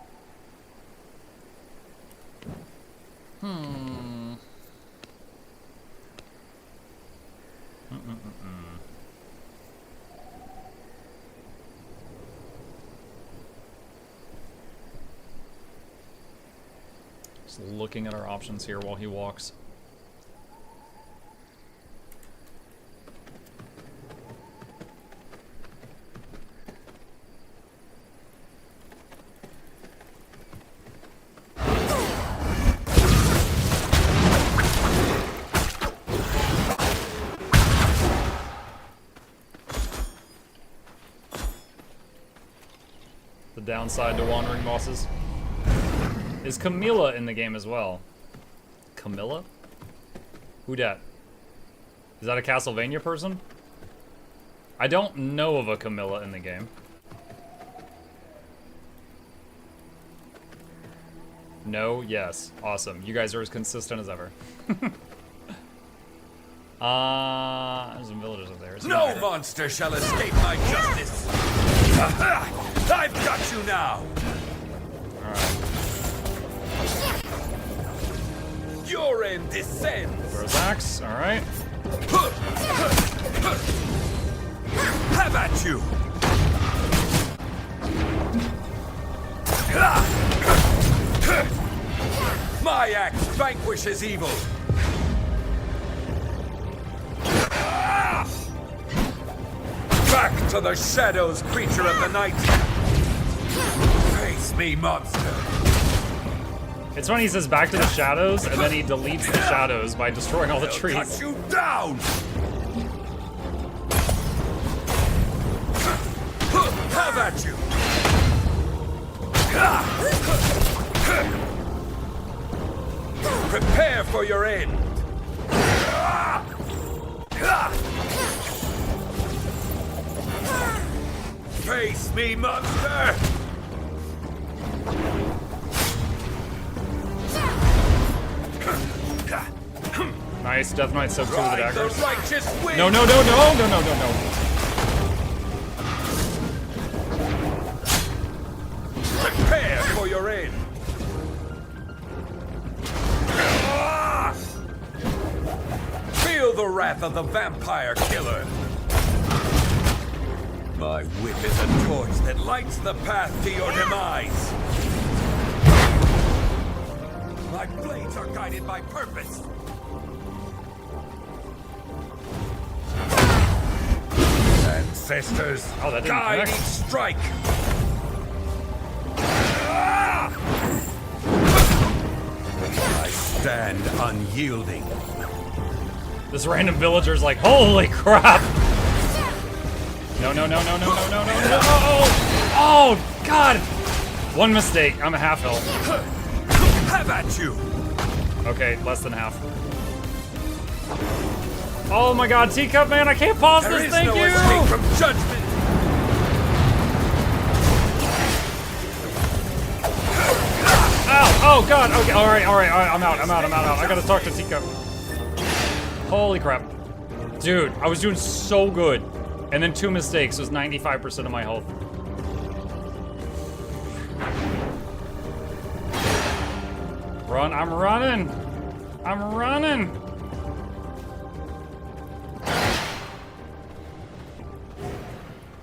Just looking at our options here while he walks. Downside to wandering bosses. Is Camilla in the game as well? Camilla? Who dat? Is that a Castlevania person? I don't know of a Camilla in the game. No, yes. Awesome. You guys are as consistent as ever. There's some villagers up there.
No monster shall escape my justice! I've got you now!
Alright.
Your end descends!
Throws axe, alright.
Have at you! My axe vanquishes evil! Back to the shadows, creature of the night! Face me, monster!
It's funny he says back to the shadows, and then he deletes the shadows by destroying all the trees.
Cut you down! Have at you! Prepare for your end! Face me, monster!
Nice, Death Knight soaked through the
Ride
daggers.
the righteous wind!
No, no, no, no, no, no, no, no.
Prepare for your end! Feel the wrath of the vampire killer! My whip is a torch that lights the path to your demise! My blades are guided by purpose! Ancestors,
Oh, that didn't
guide
connect.
each strike! I stand unyielding.
This random villager's like, holy crap! No, no, no, no, no, no, no, no, no! Oh, God! One mistake. I'm a half health.
Have at you!
Okay, less than half. Oh my God, Teacup Man, I can't pause
There
this.
is
Thank
no
you.
escape from judgment!
Ow! Oh God! Okay, all right, I'm out. I gotta talk to Teacup. Holy crap, dude! I was doing so good, and then 2 mistakes was 95% of my health. Run! I'm running! I'm running!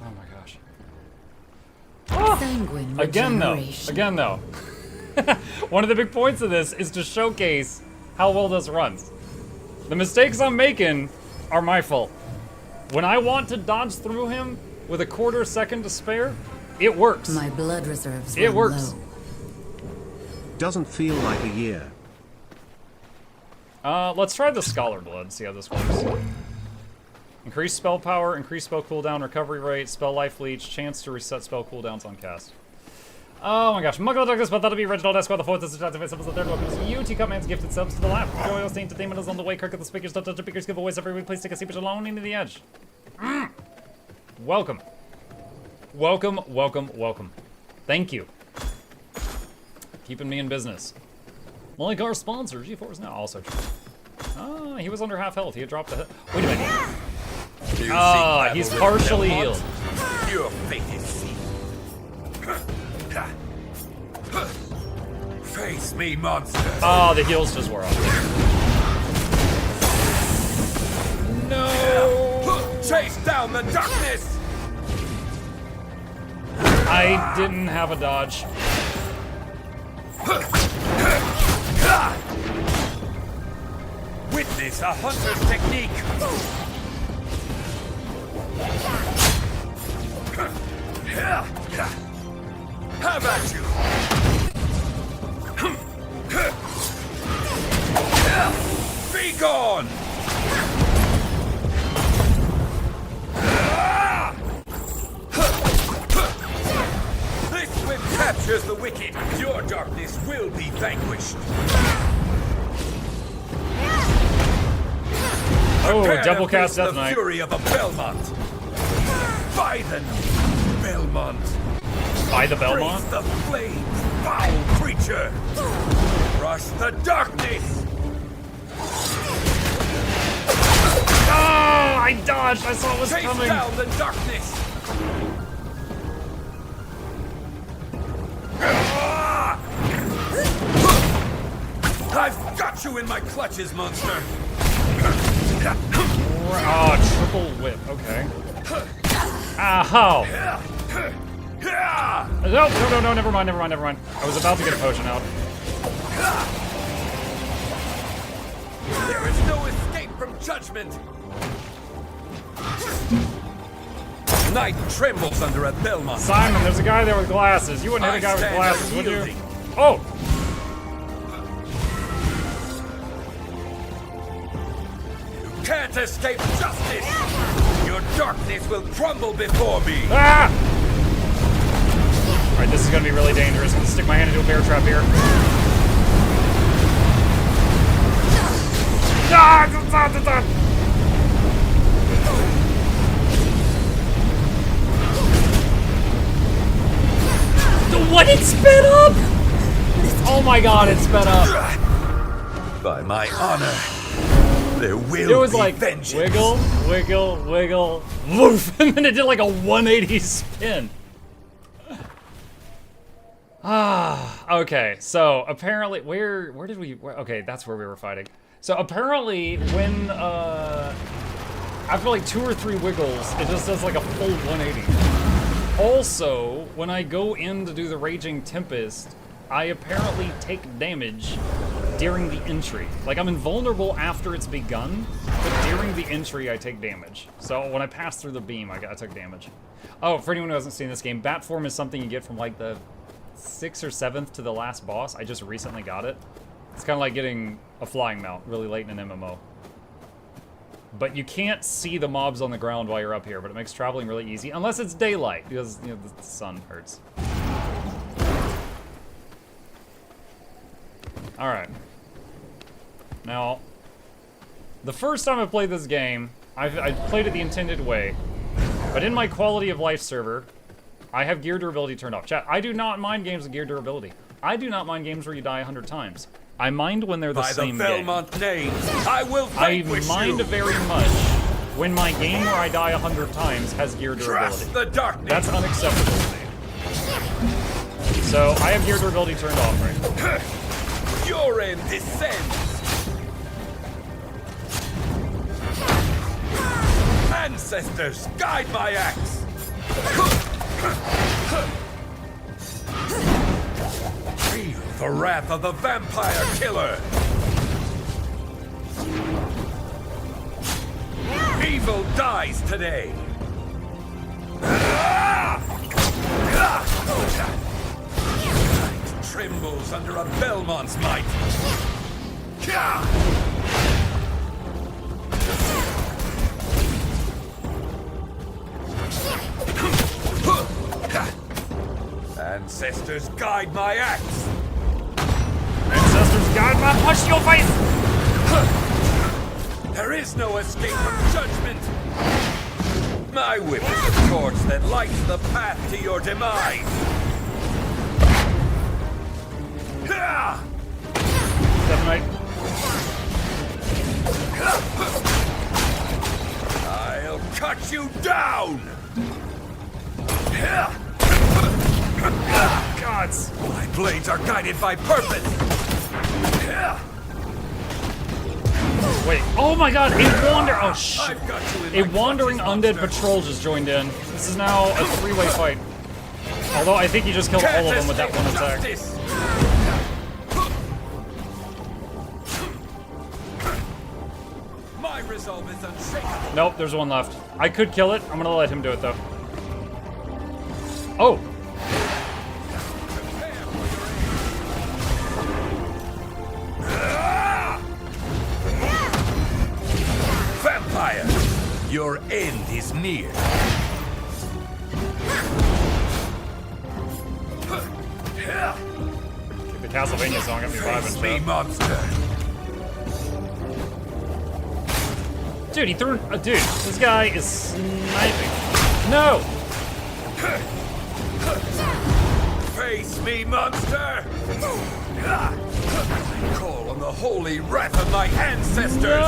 Oh my gosh!
Sanguine
Again though,
regeneration.
one of the big points of this is to showcase how well this runs. The mistakes I'm making are my fault. When I want to dodge through him with a quarter second to spare, it works.
My blood reserves
It
run
works.
low.
Doesn't feel like a year.
Let's try the Scholar Blood, see how this works. Increase spell power, increase spell cooldown, recovery rate, spell life leech, chance to reset spell cooldowns on cast. Oh my gosh. Muggle Douglas, but that'll be Reginald Esquire, the fourth is the the third one is you. T Man's gifted subs to the lap. Joyous the entertainment is on the way. Kirk at the speakers, don't touch the speakers, giveaways every week. Please take a seat alone into the edge. Welcome. Welcome, welcome, welcome. Thank you. Keeping me in business. Like our sponsor, GeForce now also true. Ah, he was under half health. He had dropped a hit. Wait a minute. Ah, he's partially healed.
Your fate is sealed. Face me, monster.
Oh, the heals just wore off. No!
Chase down the darkness!
I didn't have a dodge.
Witness a hunter's technique. Have at you! Be gone! This whip captures the wicked. Your darkness will be vanquished.
Oh,
Prepare
double
to
cast
face
Death
the
Knight.
fury of a Belmont. By the Belmont.
By the Belmont?
Face the flames, foul creature. Crush the darkness.
Oh, I dodged. I saw it was
Chase
coming.
down the darkness. Ah! I've got you in my clutches, monster.
Oh, triple whip. Okay. Ow. No, never mind. I was about to get a potion out.
There is no escape from judgment. Night trembles under a Belmont.
Simon, there's a guy there with glasses. You wouldn't hit a guy with glasses, would you?
unyielding.
Oh!
Can't escape justice. Your darkness will crumble before me.
Ah! Alright, this is gonna be really dangerous. I'm gonna stick my hand into a bear trap here. Ah! What? It sped up! Oh my god, it sped up.
By my honor, there will
It was
be
like
vengeance.
wiggle, wiggle, wiggle, woof, and then it did like a 180 spin. Okay, so apparently, where did we, okay, that's where we were fighting. So apparently, when, after like 2 or 3 wiggles, it just does like a full 180. Also, when I go in to do the Raging Tempest, I apparently take damage during the entry. Like, I'm invulnerable after it's begun, but during the entry, I take damage. So when I pass through the beam, I took damage. Oh, for anyone who hasn't seen this game, Bat Form is something you get from like the 6th or 7th to the last boss. I just recently got it. It's kind of like getting a flying mount really late in an MMO. But you can't see the mobs on the ground while you're up here, but it makes traveling really easy, unless it's daylight, because, you know, the sun hurts. Alright. Now, the first time I played this game, I played it the intended way, but in my quality of life server, I have gear durability turned off. Chat, I do not mind games with gear durability. I do not mind games where you die 100 times. I mind when they're the same
By the
game.
Belmont name, I will
I
vanquish
mind
you.
very much when my game where I die 100 times has gear durability.
Trust the darkness.
That's unacceptable to me. So I have gear durability turned off right now.
Your end descends. Ancestors, guide my axe. Feel the wrath of the vampire killer. Evil dies today. Night trembles under a Belmont's might. Ancestors guide my axe.
Ancestors guide my push to your face!
There is no escape from judgment. My whip is a torch that lights the path to your demise.
Definitely.
I'll cut you down.
Gods.
My blades are guided by purpose.
Wait. Oh my god, a wander. Oh shit.
I've got you in
A
my
wandering
clutches,
undead
monster.
patrol just joined in. This is now a three-way fight. Although I think he just killed all of them with that one attack.
Justice. My resolve is unshakable.
Nope, there's one left. I could kill it. I'm gonna let him do it though. Oh.
Vampire, your end is near.
The Castlevania song got me
Face me,
vibing.
monster.
Dude, he threw. Dude, this guy is sniping. No.
Face me, monster. I call on the holy wrath of my ancestors.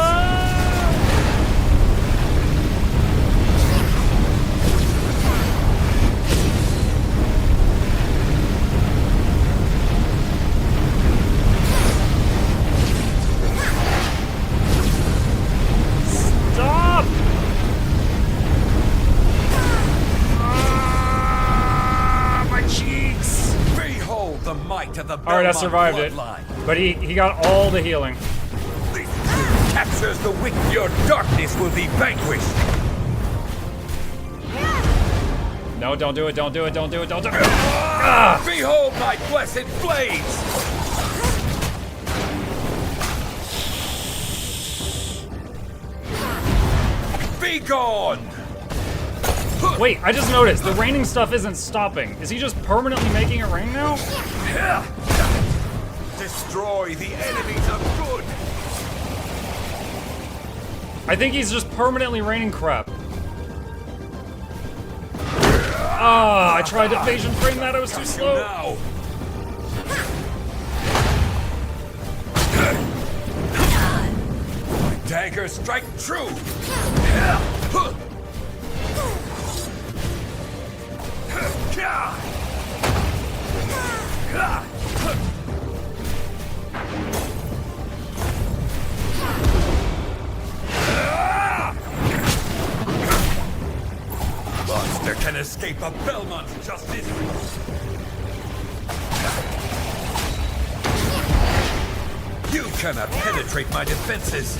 Stop! My cheeks!
Behold the might of the Belmont
Alright, I survived
bloodline.
it. But he got all the healing.
This captures the wick. Your darkness will be vanquished.
No, don't do it, don't do it, don't do it, don't do it.
Behold my blessed blades. Be gone.
Wait, I just noticed the raining stuff isn't stopping. Is he just permanently making it rain now?
Destroy the enemies of good.
I think he's just permanently raining crap. Ah, I tried to evasion frame that, I was too slow.
Now. My dagger strike true. Monster can escape a Belmont justice. You cannot penetrate my defenses.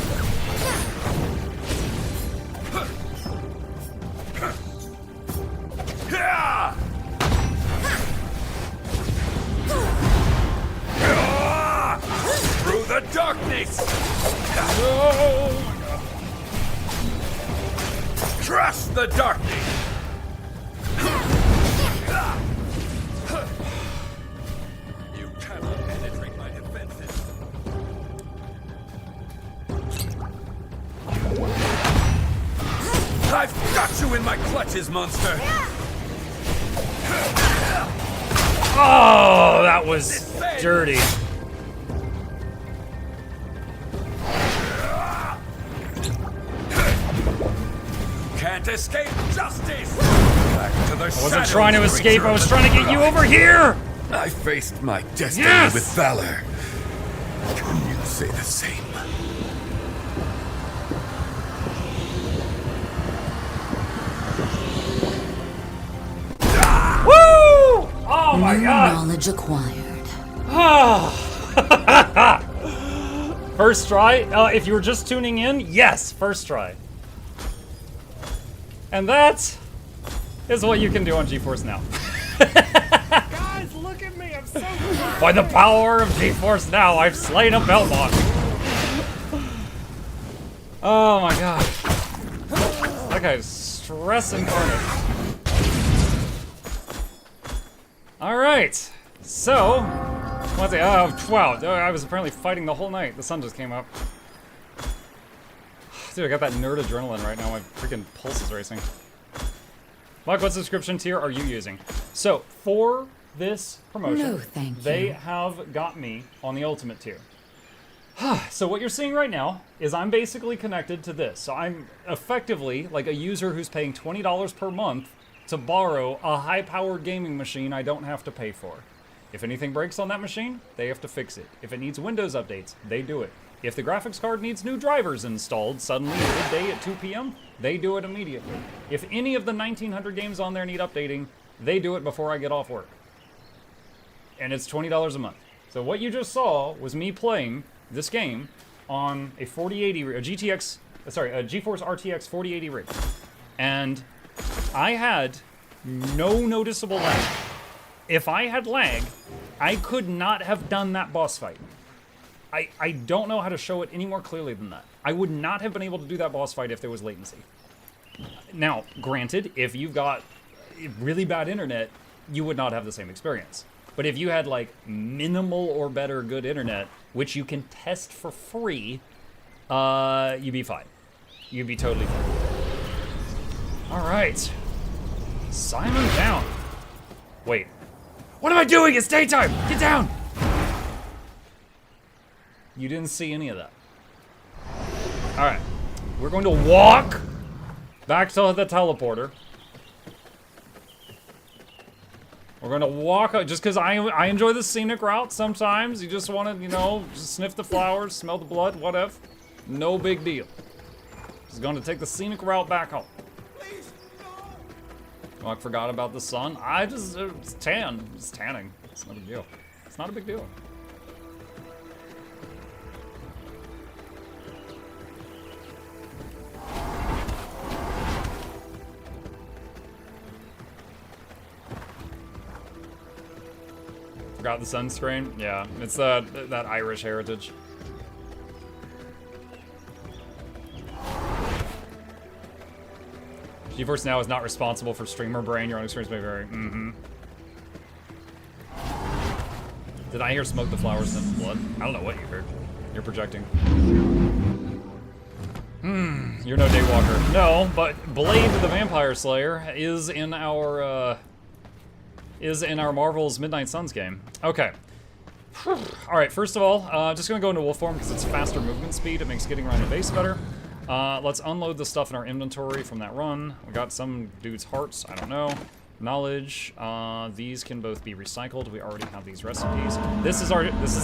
Through the darkness. Trust the darkness. You cannot penetrate my defenses. I've got you in my clutches, monster.
Oh, that was dirty.
Can't escape justice. Back to the
I wasn't trying to escape, I was trying to get you over here!
I faced my destiny
Yes!
with valor. Can you say the same?
Woo! Oh my
New
god!
knowledge acquired.
First try? If you were just tuning in, yes, first try. And that is what you can do on GeForce Now.
Guys, look at me. I'm so good.
By the power of GeForce Now, I've slain a Belmont. Oh my god. That guy's stress incarnate. All right. So, let's see. Oh, wow. I was apparently fighting the whole night. The sun just came up. Dude, I got that nerd adrenaline right now. My freaking pulse is racing. Mike, what subscription tier are you using? So, for this promotion,
No, thank
they
you.
have got me on the ultimate tier. So what you're seeing right now is I'm basically connected to this. So I'm effectively like a user who's paying $20 per month to borrow a high-powered gaming machine I don't have to pay for. If anything breaks on that machine, they have to fix it. If it needs Windows updates, they do it. If the graphics card needs new drivers installed suddenly midday at 2 p.m., they do it immediately. If any of the 1,900 games on there need updating, they do it before I get off work. And it's $20 a month. So what you just saw was me playing this game on a 4080, a GeForce RTX 4080 rig. And I had no noticeable lag. If I had lag, I could not have done that boss fight. I don't know how to show it any more clearly than that. I would not have been able to do that boss fight if there was latency. Now, granted, if you've got really bad internet, you would not have the same experience. But if you had like minimal or better good internet, which you can test for free, you'd be fine. You'd be totally fine. All right. Simon down. Wait. What am I doing? It's daytime. Get down. You didn't see any of that. All right. We're going to walk back to the teleporter. We're gonna walk just because I enjoy the scenic route sometimes. You just want to, you know, just sniff the flowers, smell the blood, whatever. No big deal. Just gonna take the scenic route back home. Oh, I forgot about the sun. It's tan. It's tanning. It's not a big deal. It's not a big deal. Forgot the sunscreen? Yeah, it's that Irish heritage. GeForce Now is not responsible for streamer brain. Your own experience may vary. Did I hear smoke the flowers and blood? I don't know what you heard. You're projecting. You're no daywalker. No, but Blade the Vampire Slayer is in our Marvel's Midnight Suns game. Okay. Alright, first of all, just gonna go into wolf form because it's faster movement speed. It makes getting around the base better. Let's unload the stuff in our inventory from that run. We got some dude's hearts, I don't know. Knowledge, these can both be recycled. We already have these recipes. This is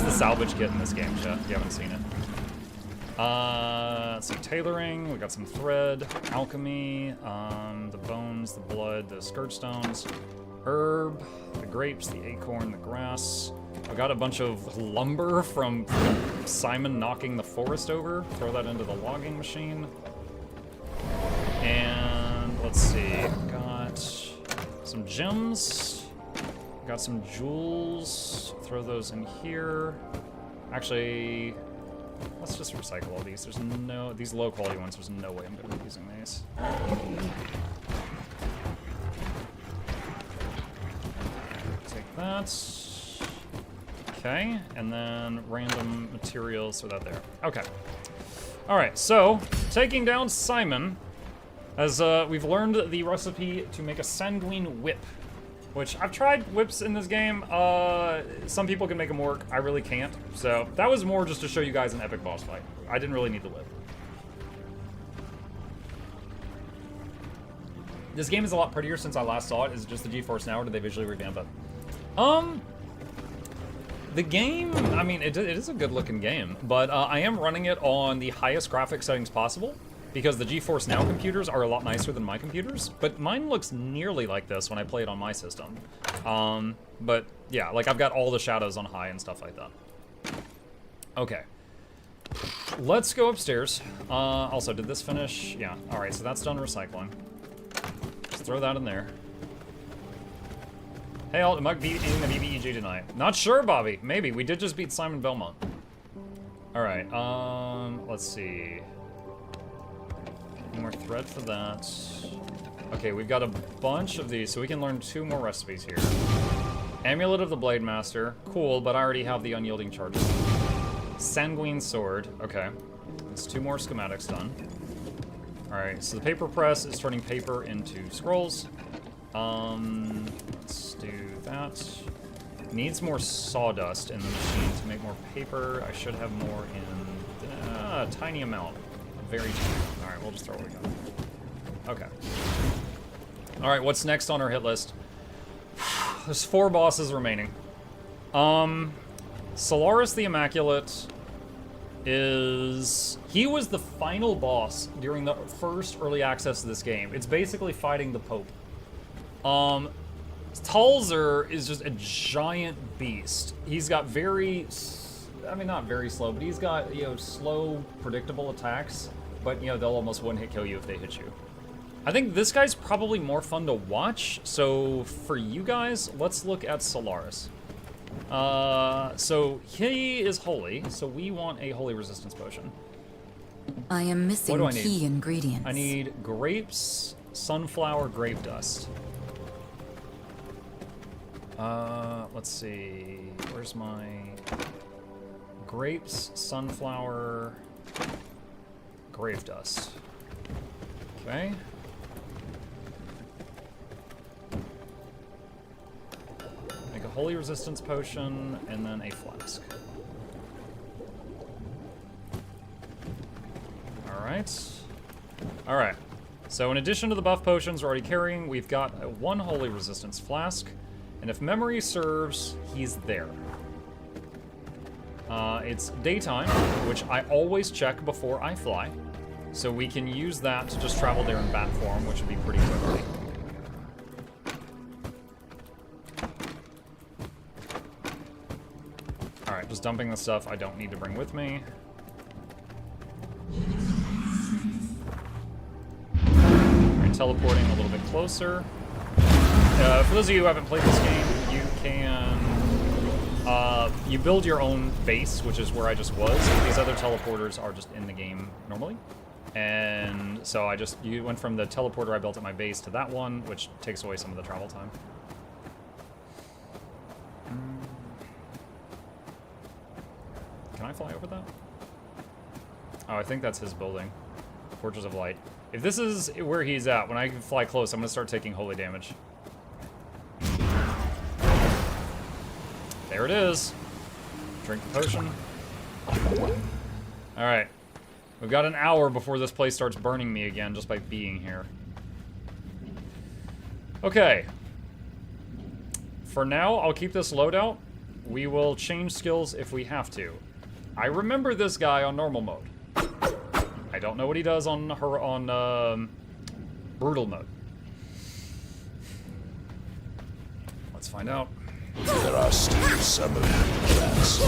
the salvage kit in this game, chat, if you haven't seen it. Some tailoring, we got some thread, alchemy, the bones, the blood, the skirt stones, herb, the grapes, the acorn, the grass. I got a bunch of lumber from Simon knocking the forest over. Throw that into the logging machine. And let's see, got some gems, got some jewels. Throw those in here. Actually, let's just recycle all these. These low quality ones, there's no way I'm gonna be using these. Take that. Okay, and then random materials, so that there. Okay. Alright, so, taking down Simon, as we've learned the recipe to make a sanguine whip, which I've tried whips in this game. Some people can make them work, I really can't. So, that was more just to show you guys an epic boss fight. I didn't really need the whip. This game is a lot prettier since I last saw it. Is it just the GeForce Now, or did they visually revamp it? The game, I mean, it is a good-looking game, but I am running it on the highest graphic settings possible, because the GeForce Now computers are a lot nicer than my computers, but mine looks nearly like this when I play it on my system. But yeah, like I've got all the shadows on high and stuff like that. Okay. Let's go upstairs. Also, did this finish? Yeah, alright, so that's done recycling. Just throw that in there. Hey, am I beating the BBEG tonight? Not sure, Bobby. Maybe. We did just beat Simon Belmont. Alright, let's see. More thread for that. Okay, we've got a bunch of these, so we can learn 2 more recipes here. Amulet of the Blade Master. Cool, but I already have the Unyielding Charges. Sanguine Sword. Okay. That's 2 more schematics done. Alright, so the paper press is turning paper into scrolls. Let's do that. Needs more sawdust in the machine to make more paper. I should have more in a tiny amount. Very tiny. Alright, we'll just throw what we got. Okay. Alright, what's next on our hit list? There's 4 bosses remaining. Solaris the Immaculate he was the final boss during the first early access of this game. It's basically fighting the Pope. Talzer is just a giant beast. He's got not very slow, but he's got, slow, predictable attacks, but, they'll almost one-hit kill you if they hit you. I think this guy's probably more fun to watch, so for you guys, let's look at Solaris. So he is holy, so we want a holy resistance potion.
I am missing
What do I
key
need?
ingredients.
I need grapes, sunflower, grape dust. Let's see, where's my grapes, sunflower, grape dust. Okay. Make a holy resistance potion, and then a flask. Alright. So in addition to the buff potions we're already carrying, we've got a 1 holy resistance flask, and if memory serves, he's there. It's daytime, which I always check before I fly, so we can use that to just travel there in bat form, which would be pretty quickly. Alright, just dumping the stuff I don't need to bring with me. Alright, teleporting a little bit closer. For those of you who haven't played this game, you can... you build your own base, which is where I just was. These other teleporters are just in the game normally. And so you went from the teleporter I built at my base to that one, which takes away some of the travel time. Can I fly over that? Oh, I think that's his building. Fortress of Light. If this is where he's at, when I fly close, I'm going to start taking holy damage. There it is. Drink the potion. Alright. We've got an hour before this place starts burning me again just by being here. Okay. For now, I'll keep this loadout. We will change skills if we have to. I remember this guy on normal mode. I don't know what he does on brutal mode. Let's find out.
There are still some of you rats.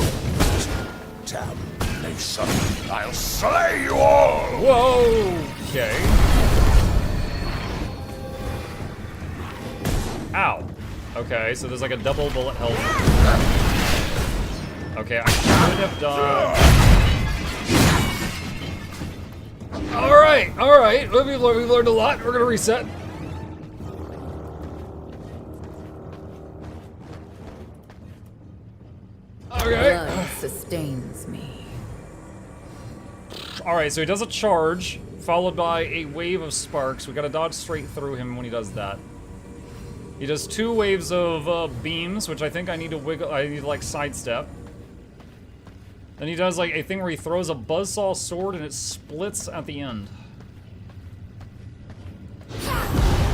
Damnation. I'll slay you all!
Whoa! Okay. Ow. Okay, so there's like a double bullet health. Okay, I should have done... Alright. We've learned a lot. We're gonna reset. Okay.
Blood sustains me.
Alright, so he does a charge, followed by a wave of sparks. We gotta dodge straight through him when he does that. He does 2 waves of beams, which I think I need to wiggle. I need to, like, sidestep. Then he does, like, a thing where he throws a buzzsaw sword and it splits at the end.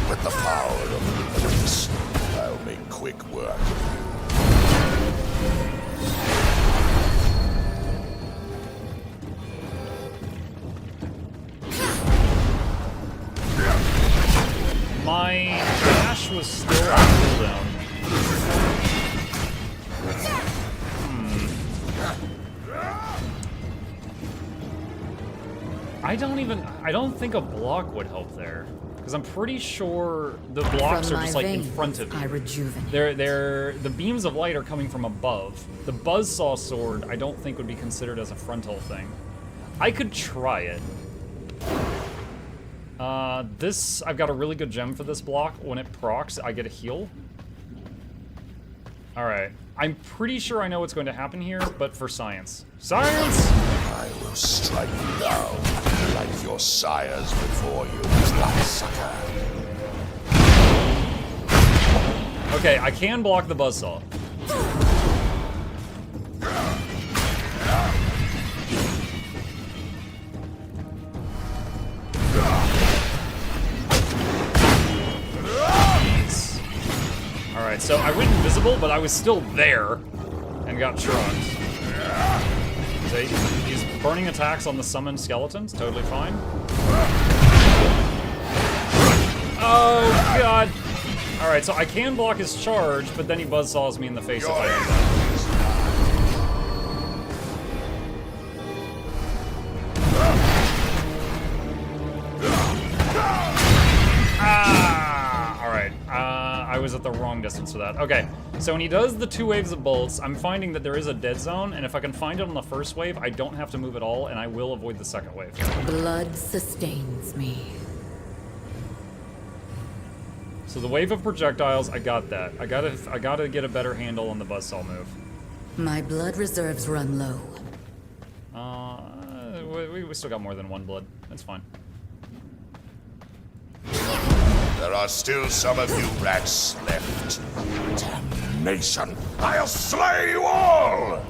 With the power of the Prince, I'll make quick work of you.
My dash was still on cooldown. I don't think a block would help there. Because I'm pretty sure the blocks are just like in front of you.
I rejuvenate.
The beams of light are coming from above. The buzzsaw sword I don't think would be considered as a frontal thing. I could try it. I've got a really good gem for this block. When it procs, I get a heal. Alright. I'm pretty sure I know what's going to happen here, but for science. Science!
I will strike you down like your sires before you, bloodsucker.
Okay, I can block the buzzsaw. Alright, so I went invisible, but I was still there and got shrugged. So he's burning attacks on the summoned skeletons, totally fine. Oh, God. Alright, so I can block his charge, but then he buzzsaws me in the face if I do that. I was at the wrong distance for that. Okay, so when he does the 2 waves of bolts, I'm finding that there is a dead zone, and if I can find it on the first wave, I don't have to move at all, and I will avoid the second wave.
Blood sustains me.
So the wave of projectiles, I got that. I gotta get a better handle on the buzzsaw move.
My blood reserves run low.
We still got more than 1 blood. That's fine.
There are still some of you rats left. Damnation! I'll slay you all!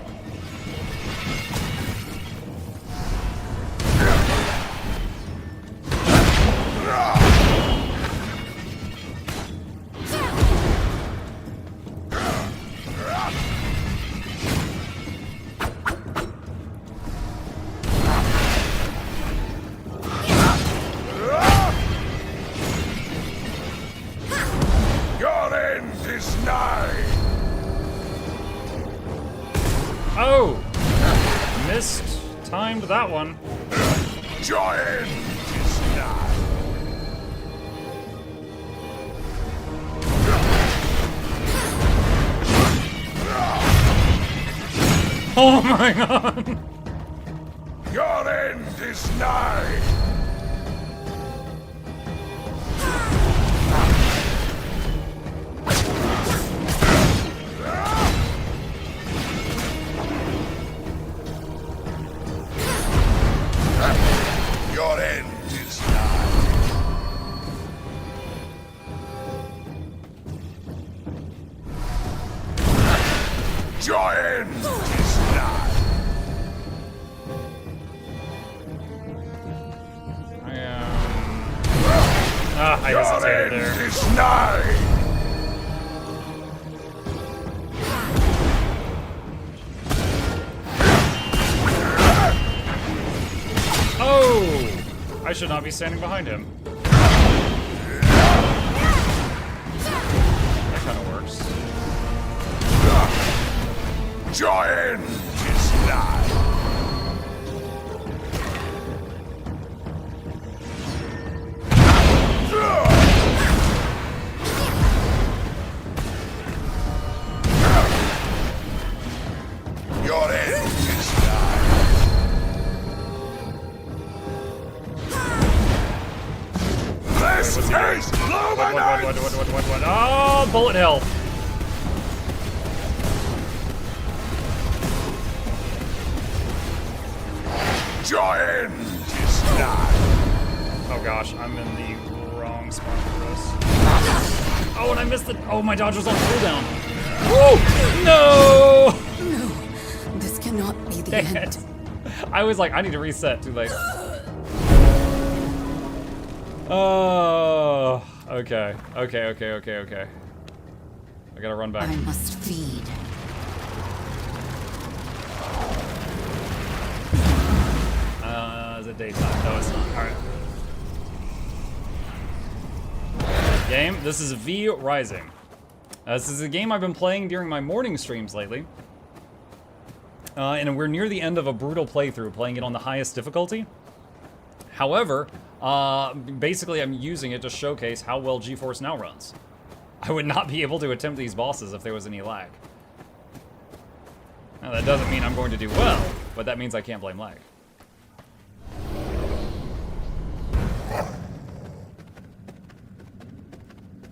Oh! Missed. Timed that one.
Your end is nigh.
Oh my god!
Your end is nigh. Your end is nigh. Your end is nigh.
I hesitated there.
Your end is nigh.
Oh! I should not be standing behind him. That kind of works.
Your end is nigh. Your end is nigh. This is Luminite!
What? Oh, bullet hell.
Your end is nigh.
Oh gosh, I'm in the wrong spot for this. Oh, and I missed it. Oh, my dodge was on cooldown. Woo! No!
No, this cannot be the
Dang
end.
it. I was like, I need to reset. Too late. Oh, okay. I gotta run back.
I must feed.
Is it daytime? No, it's not. Alright. Game, this is V Rising. This is a game I've been playing during my morning streams lately. And we're near the end of a brutal playthrough, playing it on the highest difficulty. However, basically I'm using it to showcase how well GeForce now runs. I would not be able to attempt these bosses if there was any lag. Now that doesn't mean I'm going to do well, but that means I can't blame lag.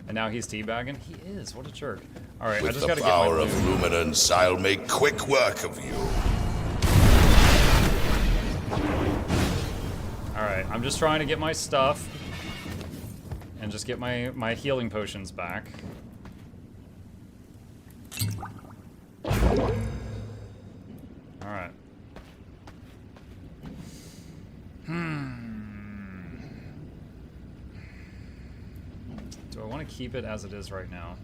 And now he's teabagging? He is. What a jerk. Alright, I
With
just
the
gotta get my
power of
loot.
luminance, I'll make quick work of you.
Alright, I'm just trying to get my stuff. And just get my healing potions back. Alright. Do I want to keep it as it is right now?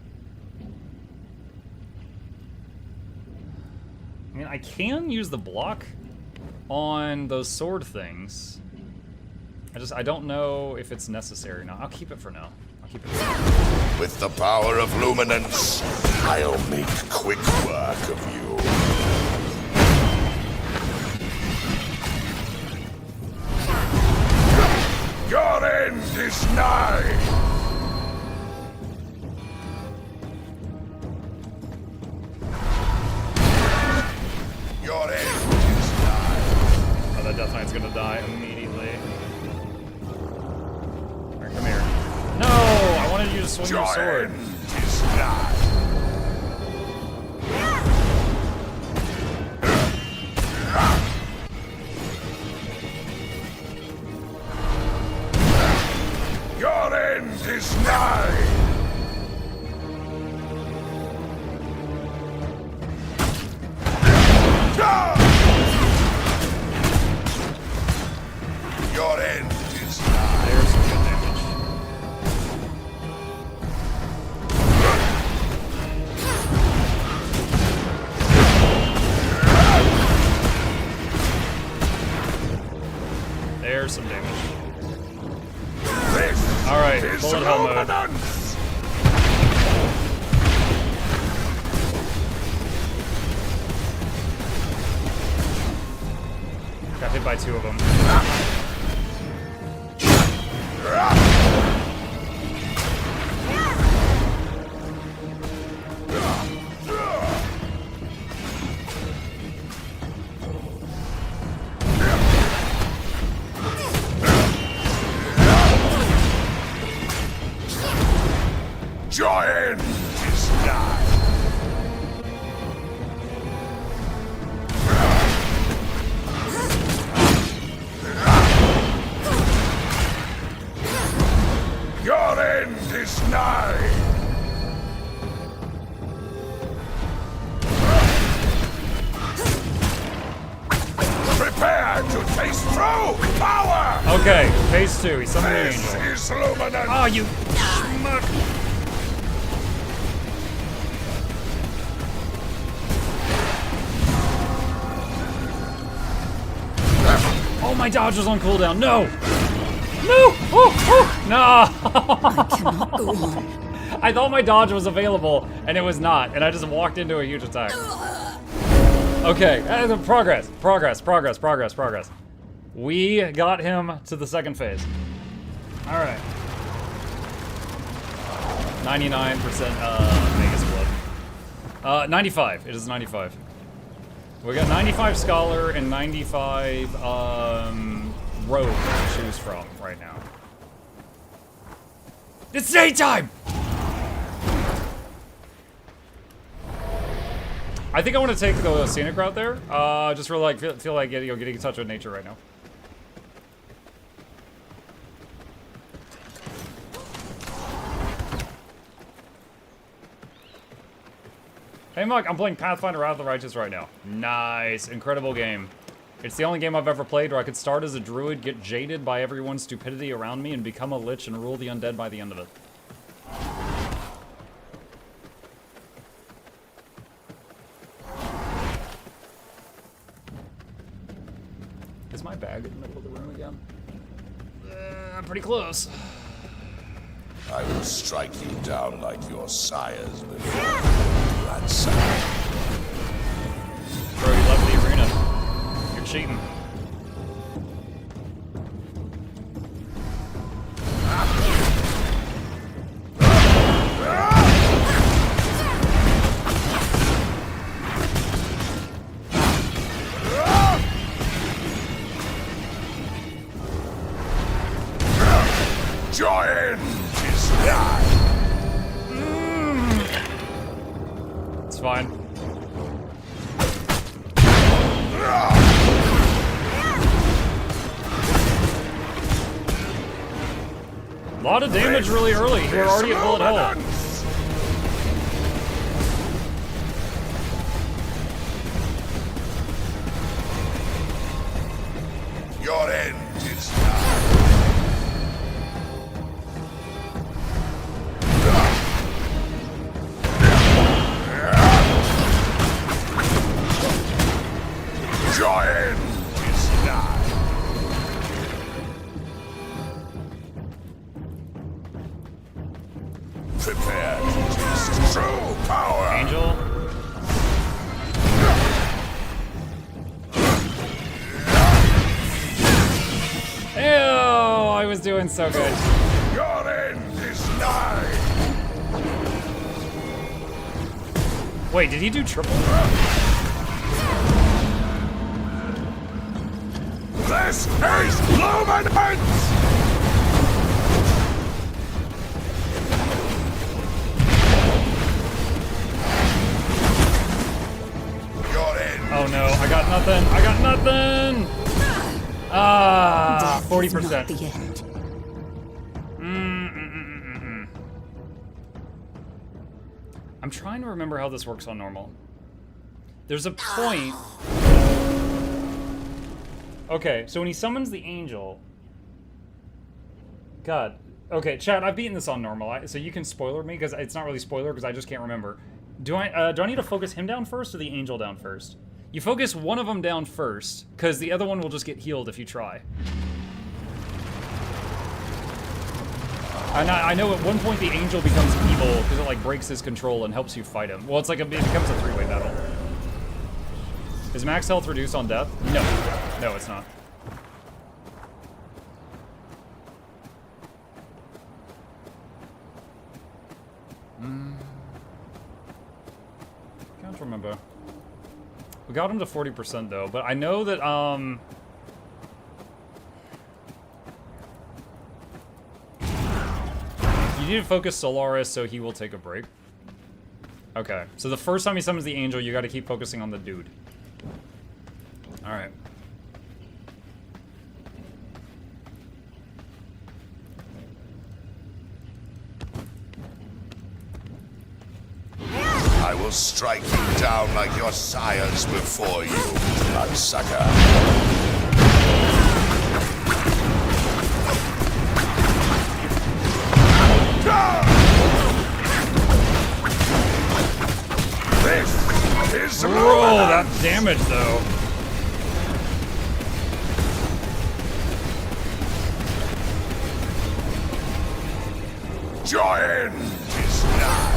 I mean, I can use the block on those sword things. I don't know if it's necessary now. I'll keep it for now. I'll keep it for now.
With the power of luminance, I'll make quick work of you. Your end is nigh! Your end is nigh!
Oh, that Death Knight's gonna die immediately. Alright, come here. No! I wanted you to swing your sword.
End is nigh! Your end is nigh! Your end is nigh!
There's some good damage. There's some damage.
This
Alright,
is
bullet hell mode.
luminance!
Got hit by 2 of them.
Your end is nigh! Your end is nigh! Prepare to face through power!
Okay, phase 2. He summoned the
This
angel.
is luminance!
Oh, you schmuck! Oh, my dodge was on cooldown. No! No! Oh, no!
I cannot go on.
I thought my dodge was available, and it was not, and I just walked into a huge attack. Okay, progress. We got him to the second phase. All right. 99% Mega Split. 95. It is 95. We got 95 Scholar and 95 Rogue to choose from right now. It's daytime! I think I want to take the scenic route there. Just for like feel like getting in touch with nature right now. Hey Muk, I'm playing Pathfinder Wrath of the Righteous right now. Nice, incredible game. It's the only game I've ever played where I could start as a druid, get jaded by everyone's stupidity around me, and become a lich and rule the undead by the end of it. Is my bag in the middle of the room again? I'm pretty close.
I will strike you down like your sires before. Ransack.
Bro, you left the arena. You're cheating.
Your end is nigh.
lot of damage really early. We're already at bullet hole.
Your end is nigh. Your end is nigh. Prepare to taste true power.
Angel. Ew, I was doing so good.
Your end is nigh.
Wait, did he do triple?
This is Luminance! Your end.
Oh no, I got nothing. I got nothing. Ah,
Death is not
40%.
the end.
I'm trying to remember how this works on normal. There's a point. Okay, so when he summons the angel. God. Okay, chat, I've beaten this on normal, so you can spoiler me, because it's not really spoiler, because I just can't remember. Do I need to focus him down first, or the angel down first? You focus one of them down first, because the other one will just get healed if you try. I know at one point the angel becomes evil, because it, like, breaks his control and helps you fight him. Well, it's like it becomes a three-way battle. Is max health reduced on death? No. No, it's not. Can't remember. We got him to 40% though, but I know that you need to focus Solaris so he will take a break. Okay, so the first time he summons the angel, you gotta keep focusing on the dude. Alright.
I will strike you down like your sires before you, bloodsucker. This is
Bro, that damage though.
Your end is nigh.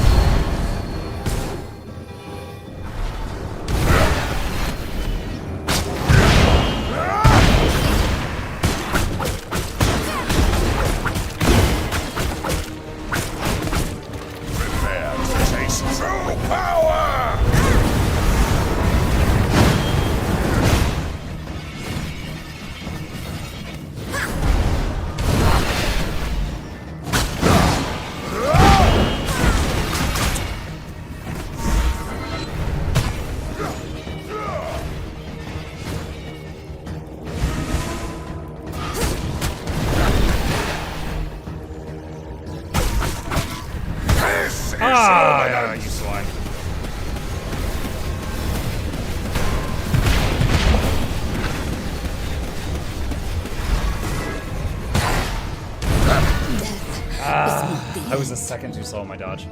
Prepare to taste true power!
Ah, you swine. I was a second too slow on my dodge.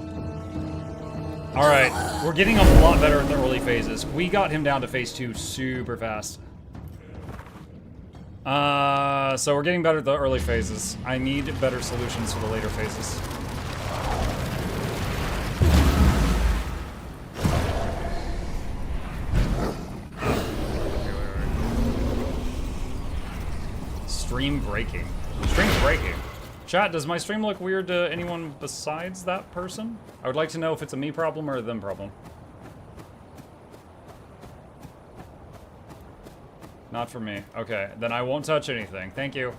Alright, we're getting a lot better at the early phases. We got him down to phase 2 super fast. So we're getting better at the early phases. I need better solutions for the later phases. Stream breaking. Stream's breaking. Chat, does my stream look weird to anyone besides that person? I would like to know if it's a me problem or a them problem. Not for me. Okay, then I won't touch anything. Thank you.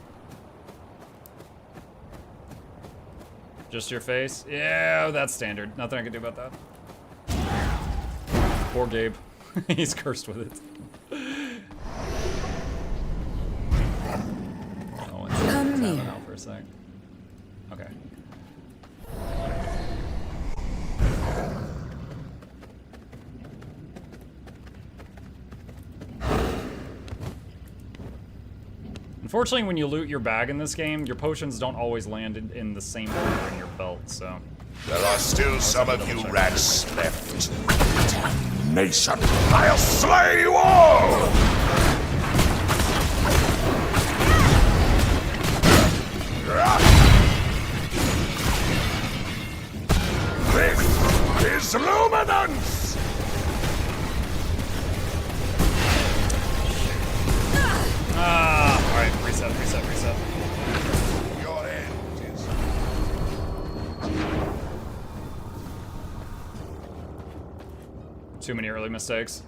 Just your face? Yeah, that's standard. Nothing I can do about that. Poor Gabe. He's cursed with it.
Come near.
For a sec. Okay. Unfortunately, when you loot your bag in this game, your potions don't always land in the same order in your belt, so...
There are still some of you rats left. Damnation! I'll slay you all! This is luminance!
Alright, reset.
Your end is...
Too many early mistakes.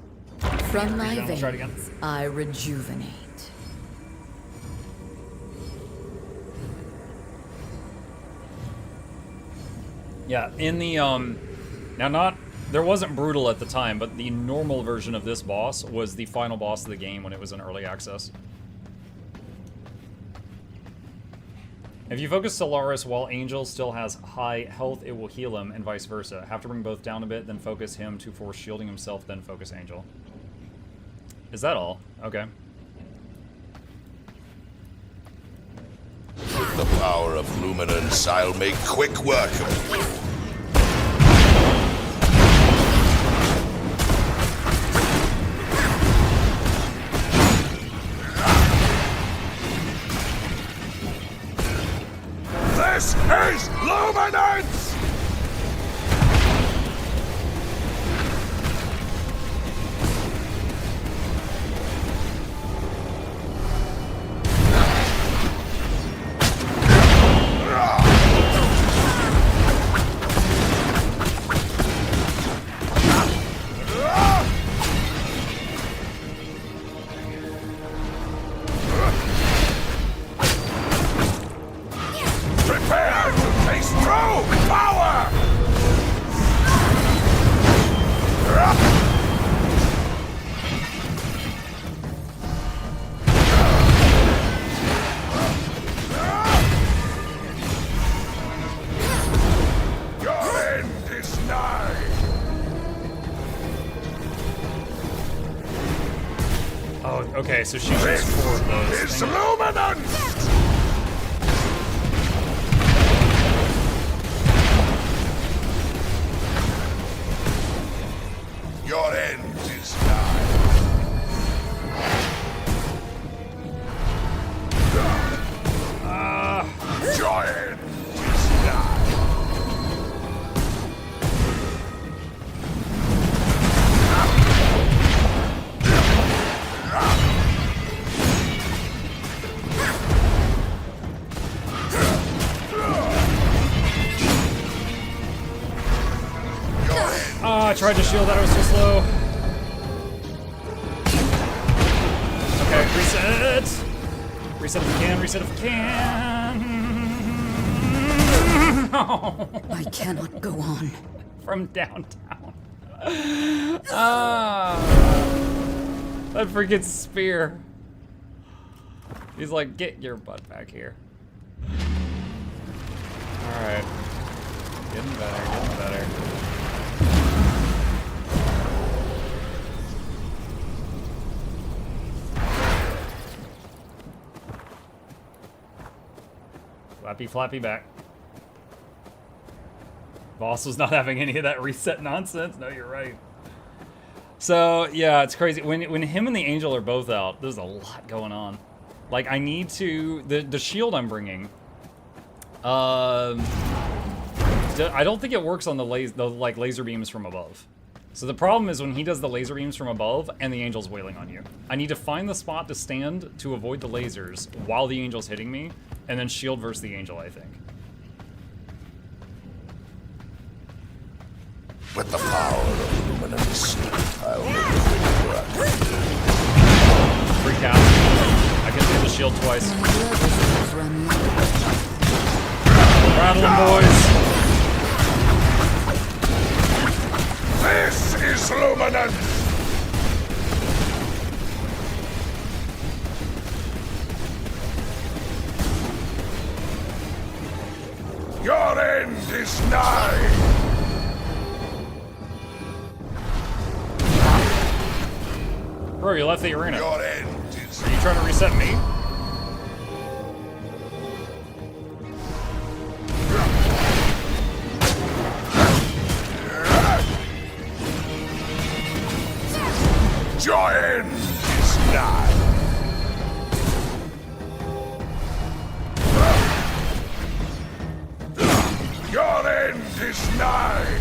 From my
We'll try it again.
veins, I rejuvenate.
Yeah, in the, there wasn't brutal at the time, but the normal version of this boss was the final boss of the game when it was in early access. If you focus Solaris while Angel still has high health, it will heal him, and vice versa. Have to bring both down a bit, then focus him to force shielding himself, then focus Angel. Is that all? Okay.
With the power of luminance, I'll make quick work of you. This is luminance! Prepare to taste true power! Your end is nigh!
Oh, okay, so she shoots four of those.
Is
Dang it.
luminance! Your end is nigh. Your end is nigh.
Oh, I tried to shield that, I was so slow. Okay, reset. Reset if we can, reset if we can. No.
I cannot go on.
From downtown. That freaking spear. He's like, get your butt back here. Alright. Getting better, getting better. Flappy, flappy back. Boss was not having any of that reset nonsense. No, you're right. So, yeah, it's crazy. When him and the Angel are both out, there's a lot going on. Like, I need to... The shield I'm bringing... I don't think it works on the laser beams from above. So the problem is when he does the laser beams from above and the Angel's wailing on you. I need to find the spot to stand to avoid the lasers while the Angel's hitting me, and then shield versus the Angel, I think.
With the power of luminance, I'll make quick work.
Freak out. I can do the shield twice.
My blood vessels run low.
Rattle 'em, boys.
This is luminance! is nigh!
Bro, you left the arena.
Your end is
Are you trying to reset me?
Your end is nigh! Your end is nigh!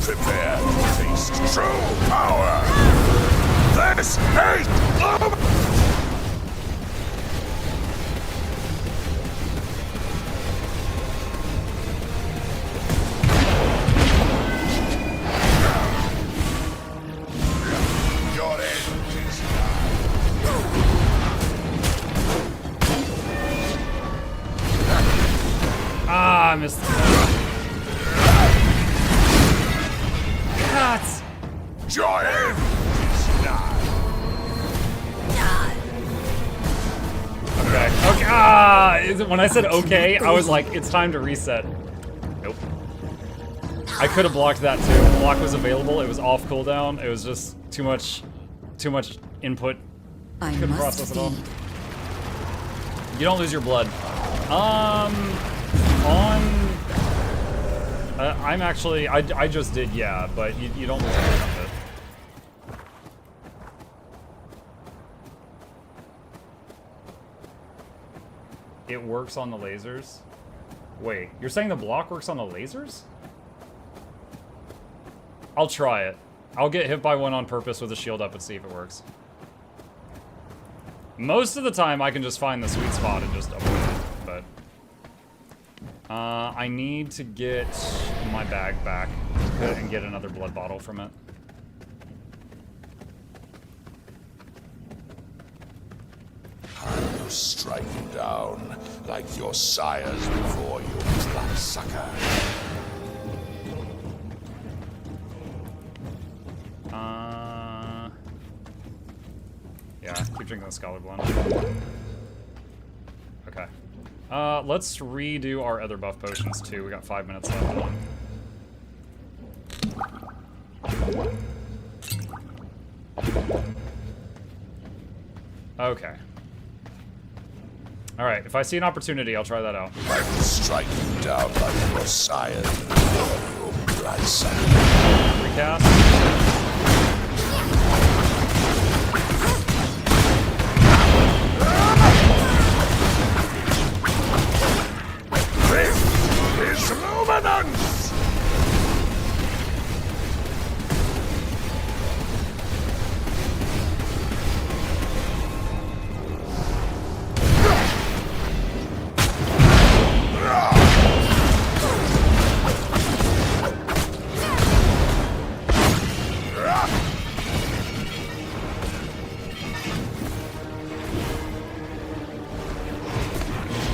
Prepare to taste true power! This hate of... Your end is
Ah, I missed the cuts.
Your end is nigh!
Okay. Okay. Ah, when I said okay, I was like, it's time to reset. Nope. I could have blocked that too. The block was available. It was off cooldown. It was just too much input.
I
Couldn't
must
process it all.
feed.
You don't lose your blood. I'm actually, I just did, yeah, but you don't lose your blood on it. It works on the lasers? Wait, you're saying the block works on the lasers? I'll try it. I'll get hit by one on purpose with a shield up and see if it works. Most of the time, I can just find the sweet spot and just avoid it, but... I need to get my bag back and get another blood bottle from it.
You strike you down like your sires before you, bloodsucker.
Yeah, keep drinking the Scholar Blend. Okay. Let's redo our other buff potions too. We got 5 minutes left on. Okay. Alright, if I see an opportunity, I'll try that out.
I will strike you down like your sires before you, bloodsucker.
Recast.
This is luminance!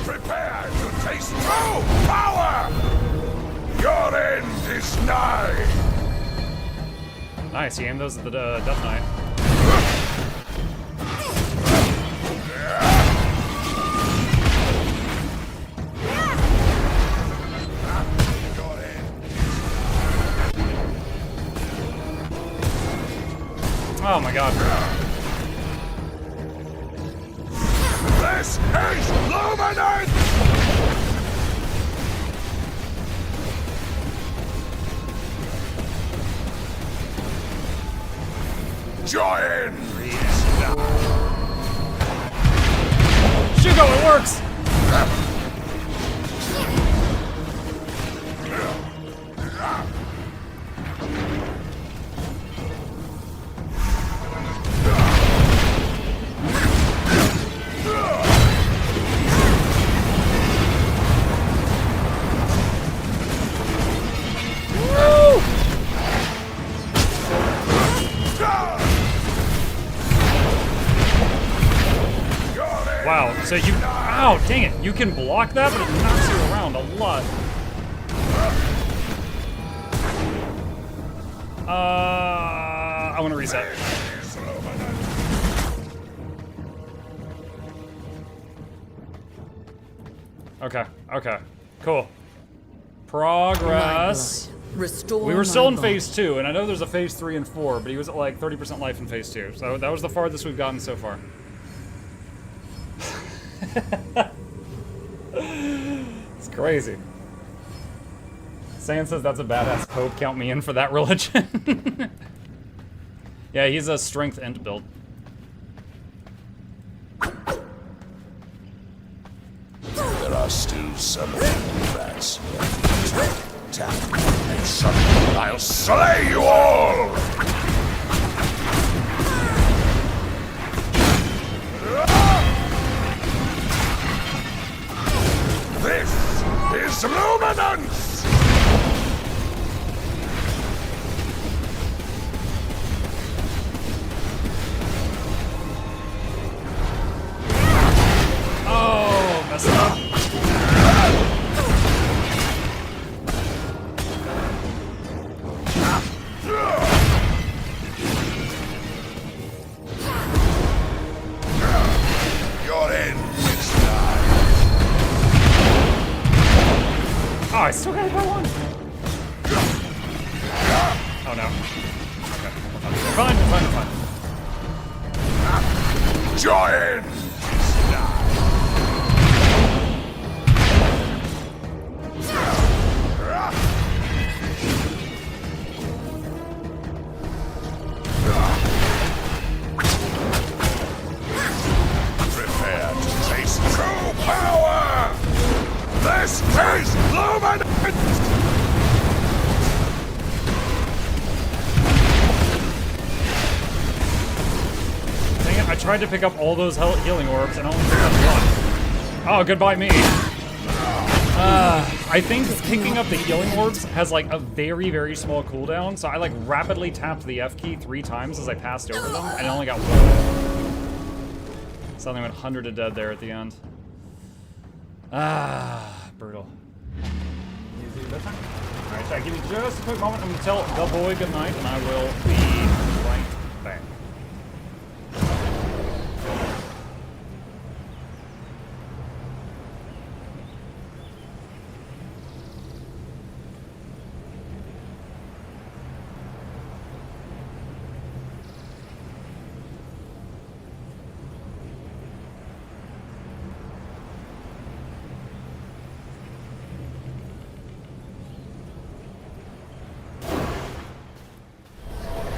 Prepare to taste true power! Your end is nigh!
Nice, you aimed those at the Death Knight.
Your end.
Oh my god.
This is luminance! Your end is nigh!
Shugo, it works! Wow, so you... Ow, dang it. You can block that, but it knocks you around a lot. I want to reset. Okay, okay, cool. Progress.
Restore
We were still in
my
phase 2, and I know there's a phase 3 and 4, but he was at like 30% life in phase 2. So that was the farthest we've gotten so far. It's crazy. Sand says that's a badass pope. Count me in for that religion. Yeah, he's a strength int build.
There are still some rats. Tap and shut. I'll slay you all! This is luminance!
Oh, messed up.
You're in.
Oh, I still got that one. Oh no. Okay. We're fine, we're fine, we're fine.
Join! Prepare to taste true power! This is luminance!
Dang it, I tried to pick up all those healing orbs and I only picked up one. Oh, goodbye me. I think picking up the healing orbs has like a very, very small cooldown, so I like rapidly tapped the F key 3 times as I passed over them, and I only got one. Something went 100 to dead there at the end. Ah, brutal. Alright, so give me just a quick moment. I'm gonna tell the boy good night, and I will be right back.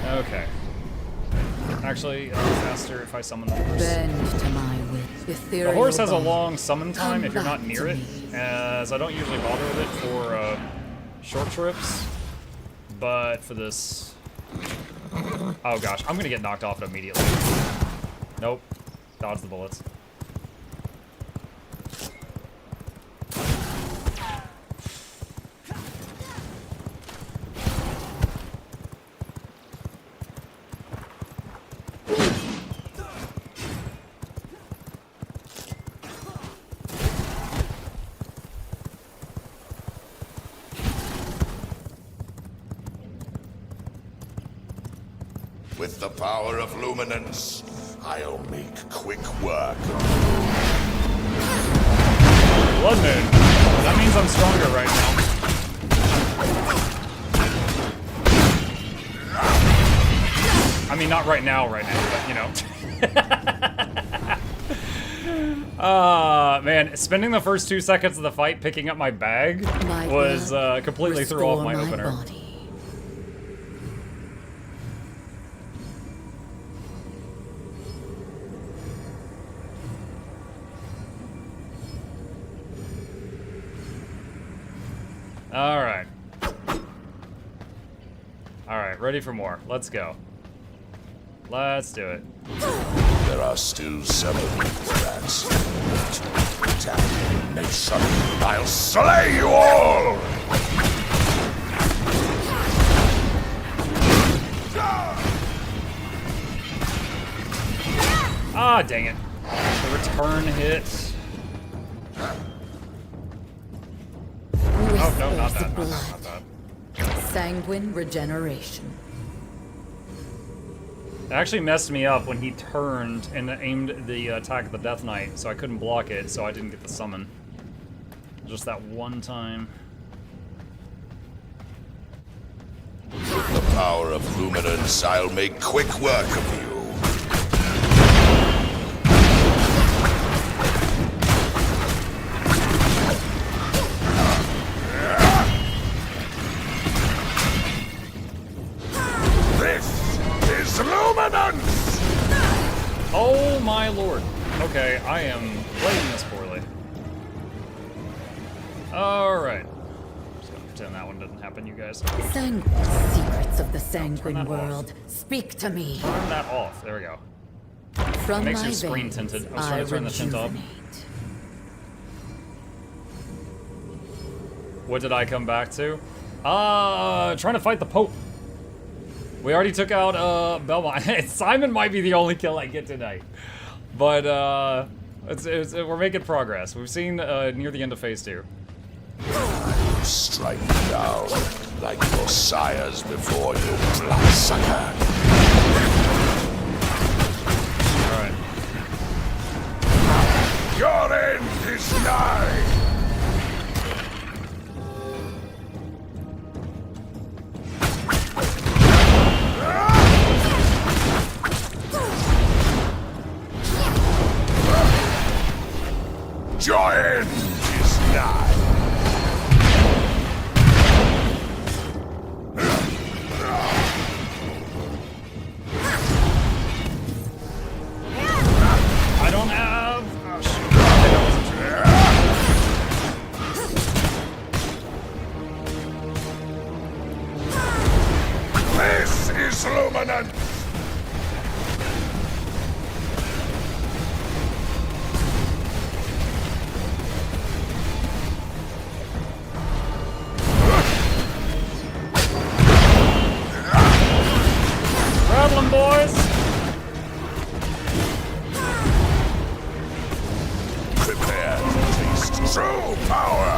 Okay. Actually, it'll be faster if I summon the horse.
Bend to my will.
The horse has a long summon time if you're not near it, as I don't usually bother with it for short trips. But for this... Oh gosh, I'm gonna get knocked off it immediately. Nope. Dodge the bullets.
With the power of luminance, I'll make quick work.
Blood Moon. That means I'm stronger right now. I mean, not right now, but you know. Man, spending the first 2 seconds of the fight picking up my bag was completely threw off my opener.
Body.
Alright. Alright, ready for more. Let's go. Let's do it.
There are still some rats. Nation, I'll slay you all!
Ah, dang it. The return hit. Oh, no, not that, not that, not that.
Sanguine regeneration.
actually messed me up when he turned and aimed the attack of the Death Knight, so I couldn't block it, so I didn't get the summon. Just that one time.
With the power of luminance, I'll make quick work of you. Luminance!
Oh my lord. Okay, I am playing this poorly. Alright. Just gonna pretend that one didn't happen, you guys.
Secrets of the sanguine
that
world. Speak to me.
Turn that off. There we go.
From
Makes
my
your screen
veins,
tinted. I was trying to turn the tint up.
rejuvenate.
What did I come back to? Trying to fight the Pope. We already took out Belmont. Simon might be the only kill I get tonight, but we're making progress. We've seen near the end of phase 2.
Strike down like your sires before you, bloodsucker.
All right.
Your end is nigh. Your end is nigh.
I don't have. Oh, shoot.
This is luminance.
Traveling, boys.
Prepare to taste true power.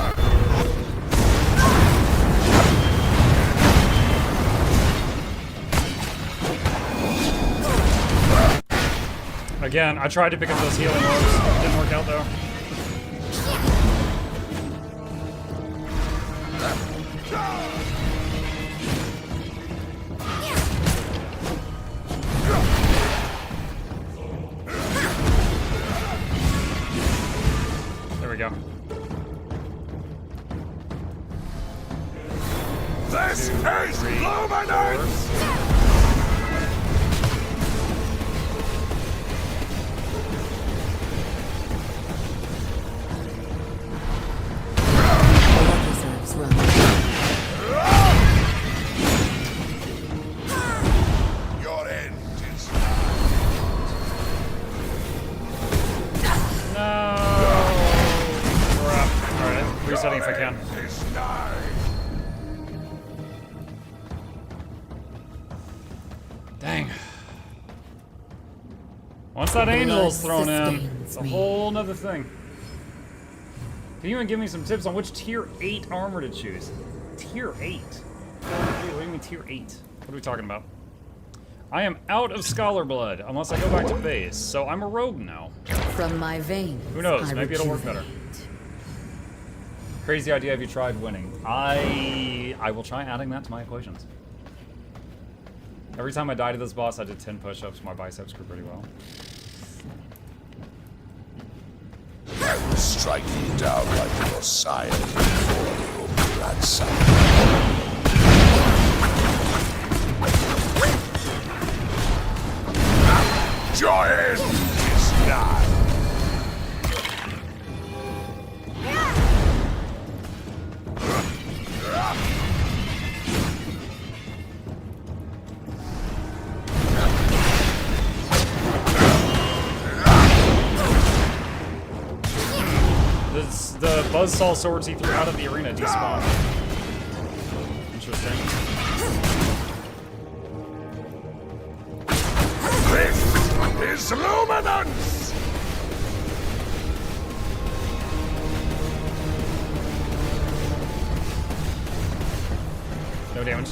Again, I tried to pick up those healing orbs. Didn't work out though. There we go.
This is luminance.
Blood reserves run.
Your end is
No. Crap. All right, resetting if I can.
nigh.
Dang. Once that angel's thrown in,
sustains
it's a
me.
whole nother thing. Can you even give me some tips on which tier 8 armor to choose? Tier 8? What do you mean tier 8? What are we talking about? I am out of Scholar Blood, unless I go back to base, so I'm a rogue now.
From my veins.
Who knows,
I
maybe it'll work better.
rejuvenate.
Crazy idea, have you tried winning? I will try adding that to my equations. Every time I die to this boss, I did 10 push-ups. My biceps grew pretty well.
I will strike you down like your sire before your grandson. Your end is nigh.
The buzzsaw swords he threw out of the arena despawned. Interesting.
This is luminance.
No damage.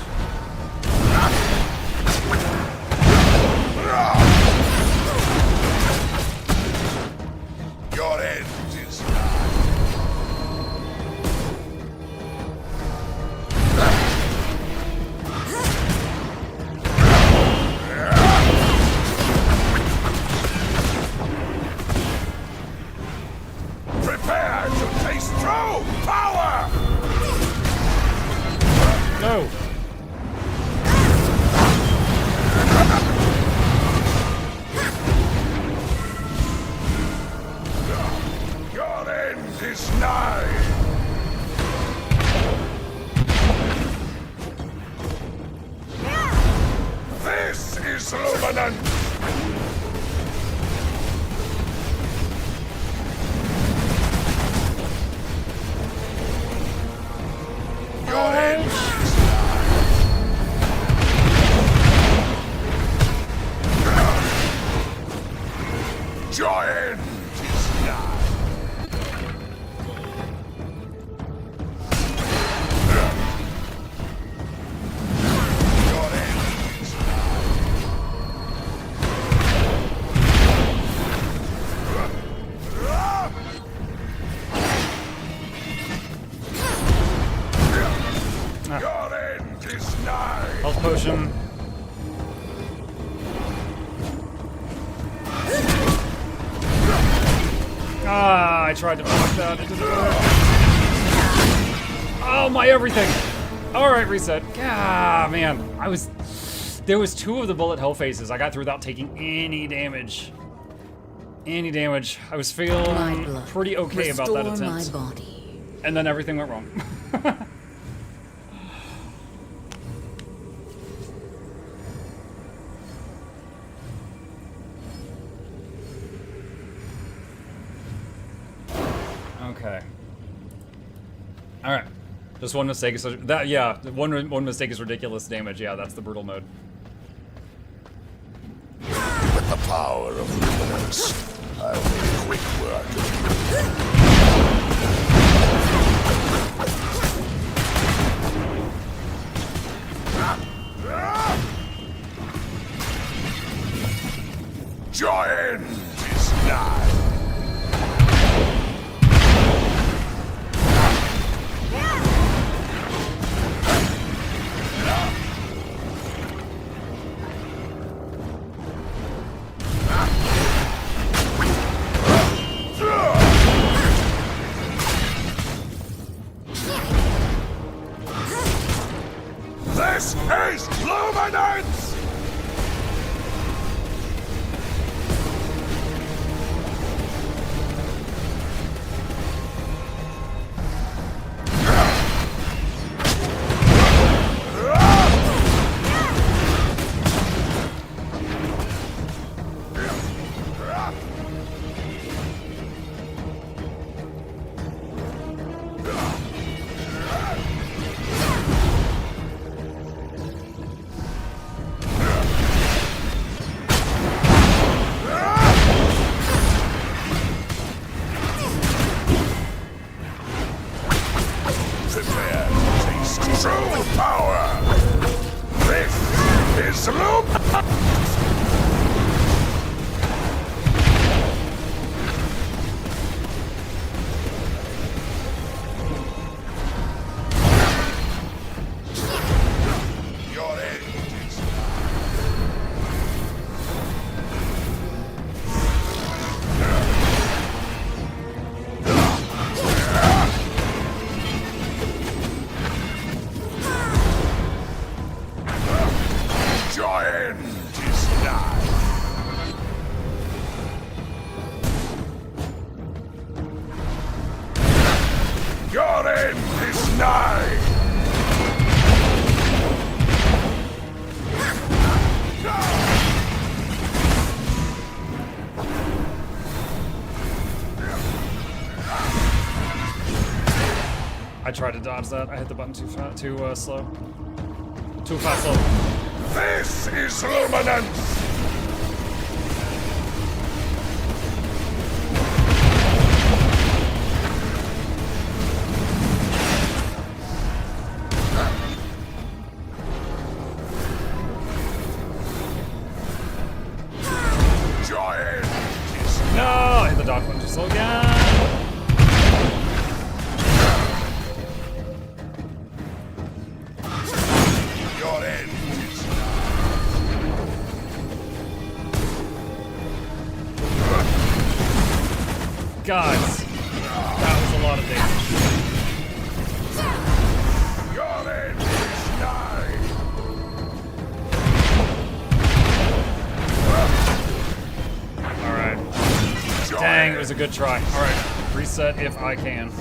Go!
Your end is nigh! This is Luminant! Your end is nigh! Your end is nigh! Your end is nigh! Your end is nigh!
Health potion. Ah, I tried to block that. It didn't work. Oh, my everything. All right, reset. Ah, man. There was 2 of the bullet hell phases I got through without taking any damage. Any damage. I was
My
feeling
blood.
pretty okay about that
Restore
attempt.
my body.
And then everything went wrong. Okay. All right. Just one mistake is that. Yeah, one mistake is ridiculous damage. Yeah, that's the brutal mode.
With the power of luminance, I'll make quick work of you. Your end is nigh. This is luminance! Prepare to taste true power! This is luminance! Your end is your end is nigh. Your end is nigh.
I tried to dodge that. I hit the button too slow. Too fast slow.
This is luminance! Your end is
No, I hit the dodge button too slow again.
your end is
Guys, that was a lot of damage.
your end is
Dang, it was a good try. Alright, reset if I can.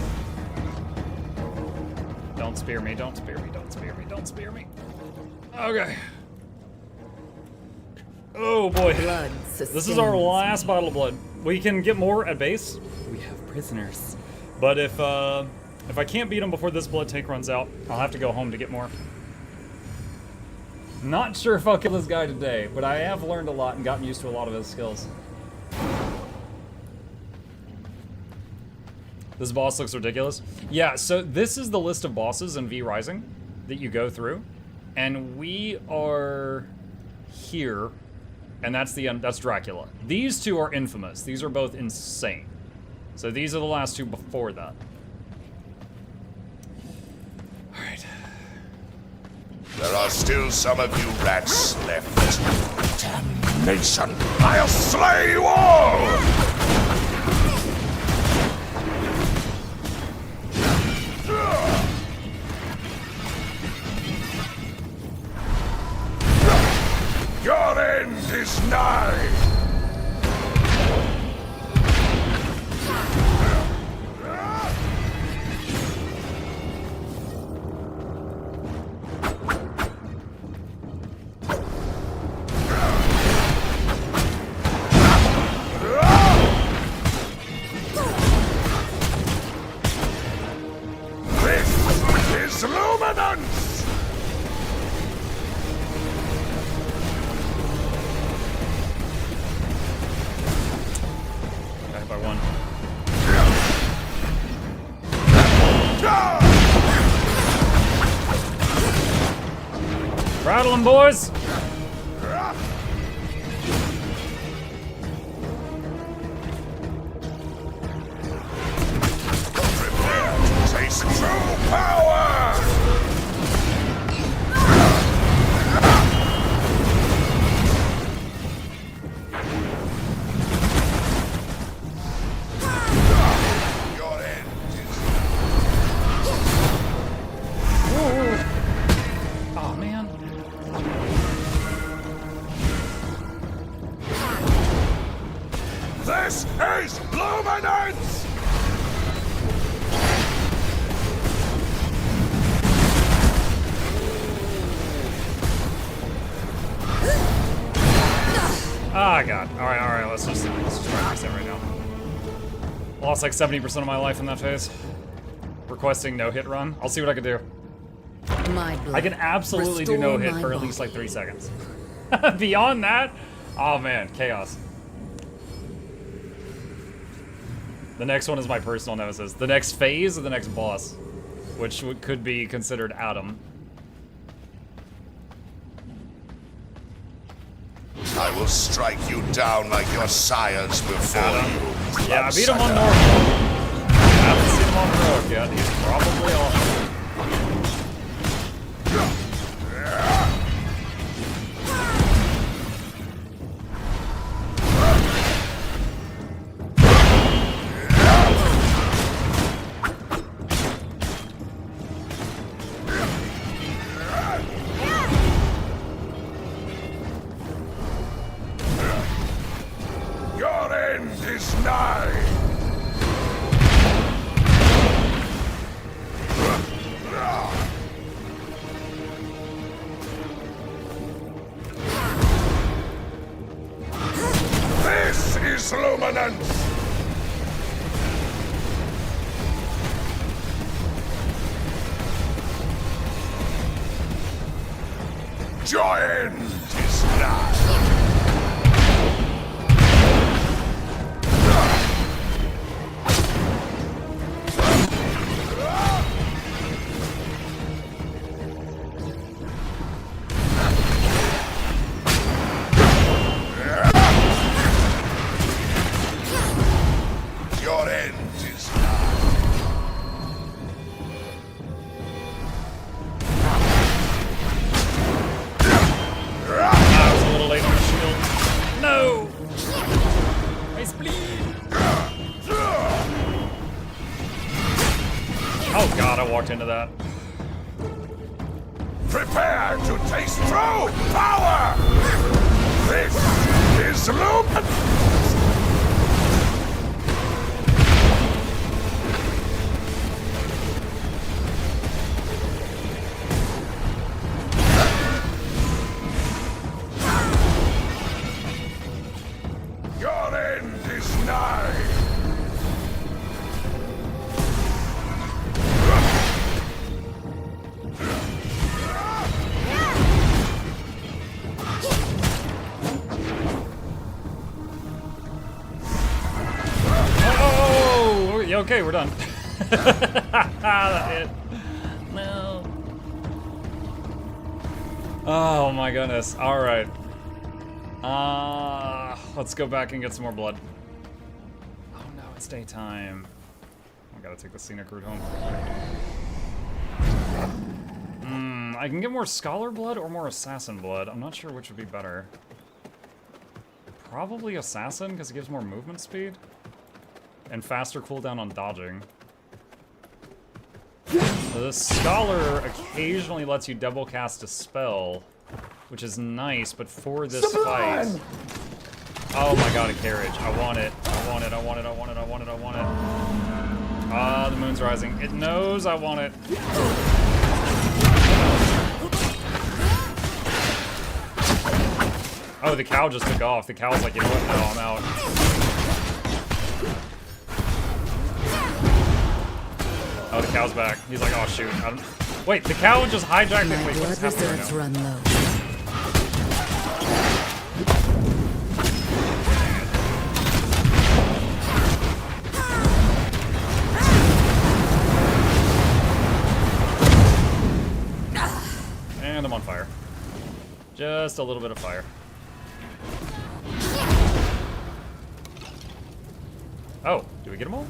Don't spear me, don't spear me, don't spear me, don't spear me. Okay. Oh boy.
Blood
This is our last bottle of blood. We can get more at base. We have prisoners. But if I can't beat him before this blood tank runs out, I'll have to go home to get more. Not sure if I'll kill this guy today, but I have learned a lot and gotten used to a lot of his skills. This boss looks ridiculous. Yeah, so this is the list of bosses in V Rising that you go through. And we are here, and that's Dracula. These two are infamous. These are both insane. So these are the last two before that. Alright.
There are still some of you rats left. Damnation! I'll slay you all! Your end is nigh! This is luminance!
Okay, by one. Rattle 'em, boys!
Prepare to taste true power! Your end is
Oh man.
This is luminance!
Ah, God. Alright, let's just try and reset right now. Lost like 70% of my life in that phase. Requesting no hit run. I'll see what I can do.
My blood.
I can absolutely do no hit for at least like 3 seconds. Beyond that, oh man, chaos. The next one is my personal nemesis. The next phase of the next boss, which could be considered Adam.
I will strike you down like your sires before you.
Yeah, I beat him on normal. I haven't seen him on heroic yet. He's probably awesome.
Your end is nigh! This is luminance! Your end is nigh! Your end is
I was a little late on the shield. No! I bleed! Oh god, I walked into that.
Prepare to taste true power! This is luminance!
Okay, we're done. That hit. No. Oh my goodness. Alright. Let's go back and get some more blood. Oh no, it's daytime. I gotta take the scenic route home. I can get more scholar blood or more assassin blood. I'm not sure which would be better. Probably assassin, because it gives more movement speed. And faster cooldown on dodging. The scholar occasionally lets you double cast a spell, which is nice, but for this fight... Oh my god, a carriage. I want it. I want it, I want it, I want it, I want it, I want it. Ah, the moon's rising. It knows I want it. Oh, the cow just took off. The cow's like, you know what? No, I'm out. Oh, the cow's back. He's like, oh shoot. Wait, the cow just hijacked it. Wait, what's happening right now?
Run low.
And I'm on fire. Just a little bit of fire. Oh, do we get them all?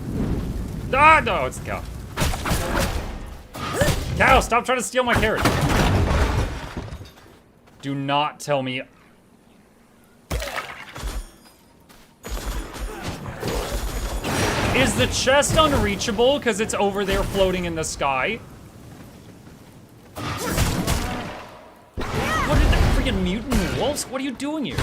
Ah, no, it's the cow. Cow, stop trying to steal my carrot. Do not tell me. Is the chest unreachable because it's over there floating in the sky? What are the freaking mutant wolves? What are you doing here?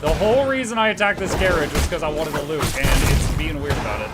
The whole reason I attacked this carriage was because I wanted to loot, and it's being weird about it.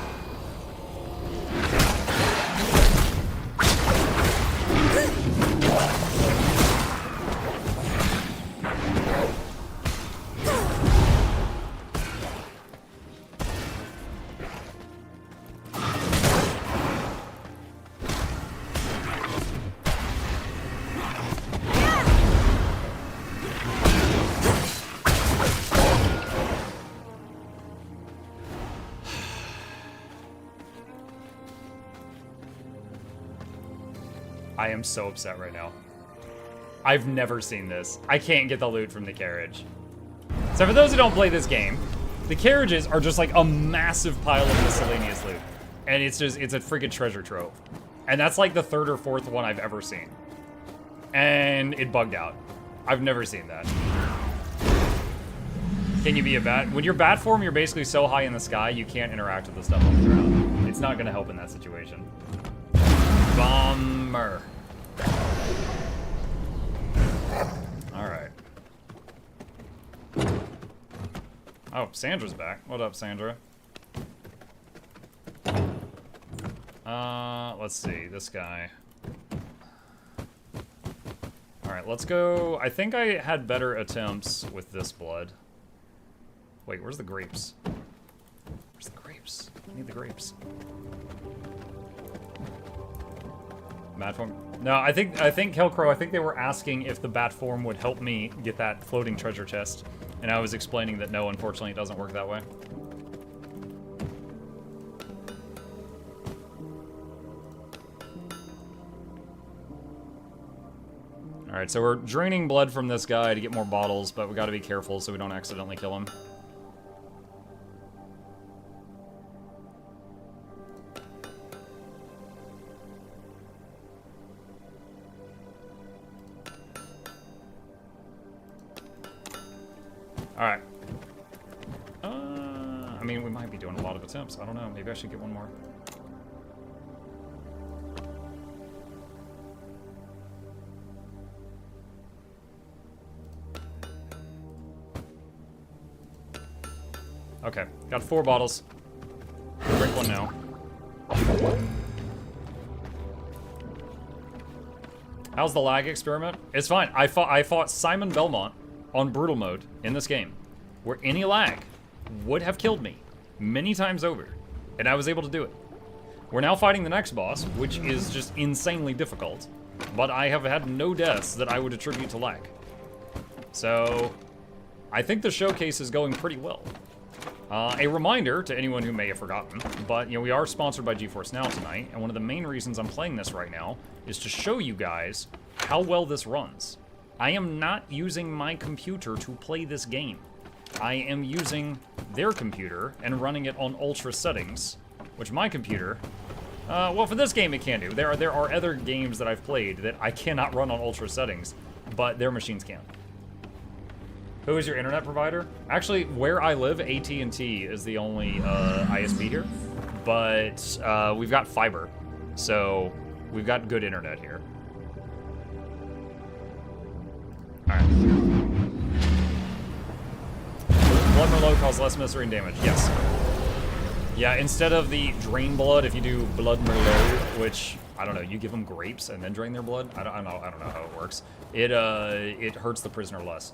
I am so upset right now. I've never seen this. I can't get the loot from the carriage. So for those who don't play this game, the carriages are just like a massive pile of miscellaneous loot. And it's a freaking treasure trove. And that's like the third or fourth one I've ever seen. And it bugged out. I've never seen that. Can you be a bat? When you're bat form, you're basically so high in the sky, you can't interact with the stuff on the ground. It's not gonna help in that situation. Bummer. Alright. Oh, Sandra's back. What up, Sandra? Let's see. This guy. Alright, let's go. I think I had better attempts with this blood. Wait, where's the grapes? Where's the grapes? I need the grapes. Bat form. No, I think Hellcrow, I think they were asking if the bat form would help me get that floating treasure chest. And I was explaining that no, unfortunately it doesn't work that way. Alright, so we're draining blood from this guy to get more bottles, but we gotta be careful so we don't accidentally kill him. Alright. I mean, we might be doing a lot of attempts. I don't know. Maybe I should get one more. Okay. Got 4 bottles. Break one now. How's the lag experiment? It's fine. I fought Simon Belmont on brutal mode in this game, where any lag would have killed me many times over, and I was able to do it. We're now fighting the next boss, which is just insanely difficult. But I have had no deaths that I would attribute to lag. So, I think the showcase is going pretty well. A reminder to anyone who may have forgotten, but we are sponsored by GeForce Now tonight, and one of the main reasons I'm playing this right now is to show you guys how well this runs. I am not using my computer to play this game. I am using their computer and running it on ultra settings, which my computer, well, for this game it can do. There are other games that I've played that I cannot run on ultra settings, but their machines can. Who is your internet provider? Actually, where I live, AT&T is the only ISP here, but we've got fiber, so we've got good internet here. All right. Blood Merlot causes less misery and damage. Yes. Yeah, instead of the drain blood, if you do Blood Merlot, which I don't know, you give them grapes and then drain their blood. I don't know how it works. It hurts the prisoner less.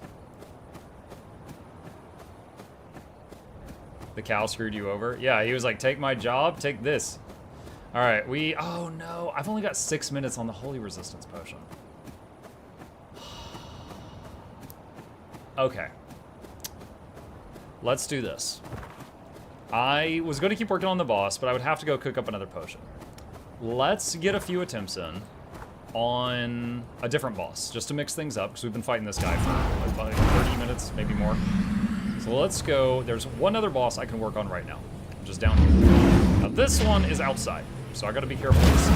The cow screwed you over. Yeah, he was like, take my job, take this. All right, oh no, I've only got 6 minutes on the Holy Resistance Potion. Okay. Let's do this. I was going to keep working on the boss, but I would have to go cook up another potion. Let's get a few attempts in on a different boss, just to mix things up, because we've been fighting this guy for like 30 minutes, maybe more. So let's go. There's one other boss I can work on right now, just down here. Now this one is outside, so I got to be careful with this.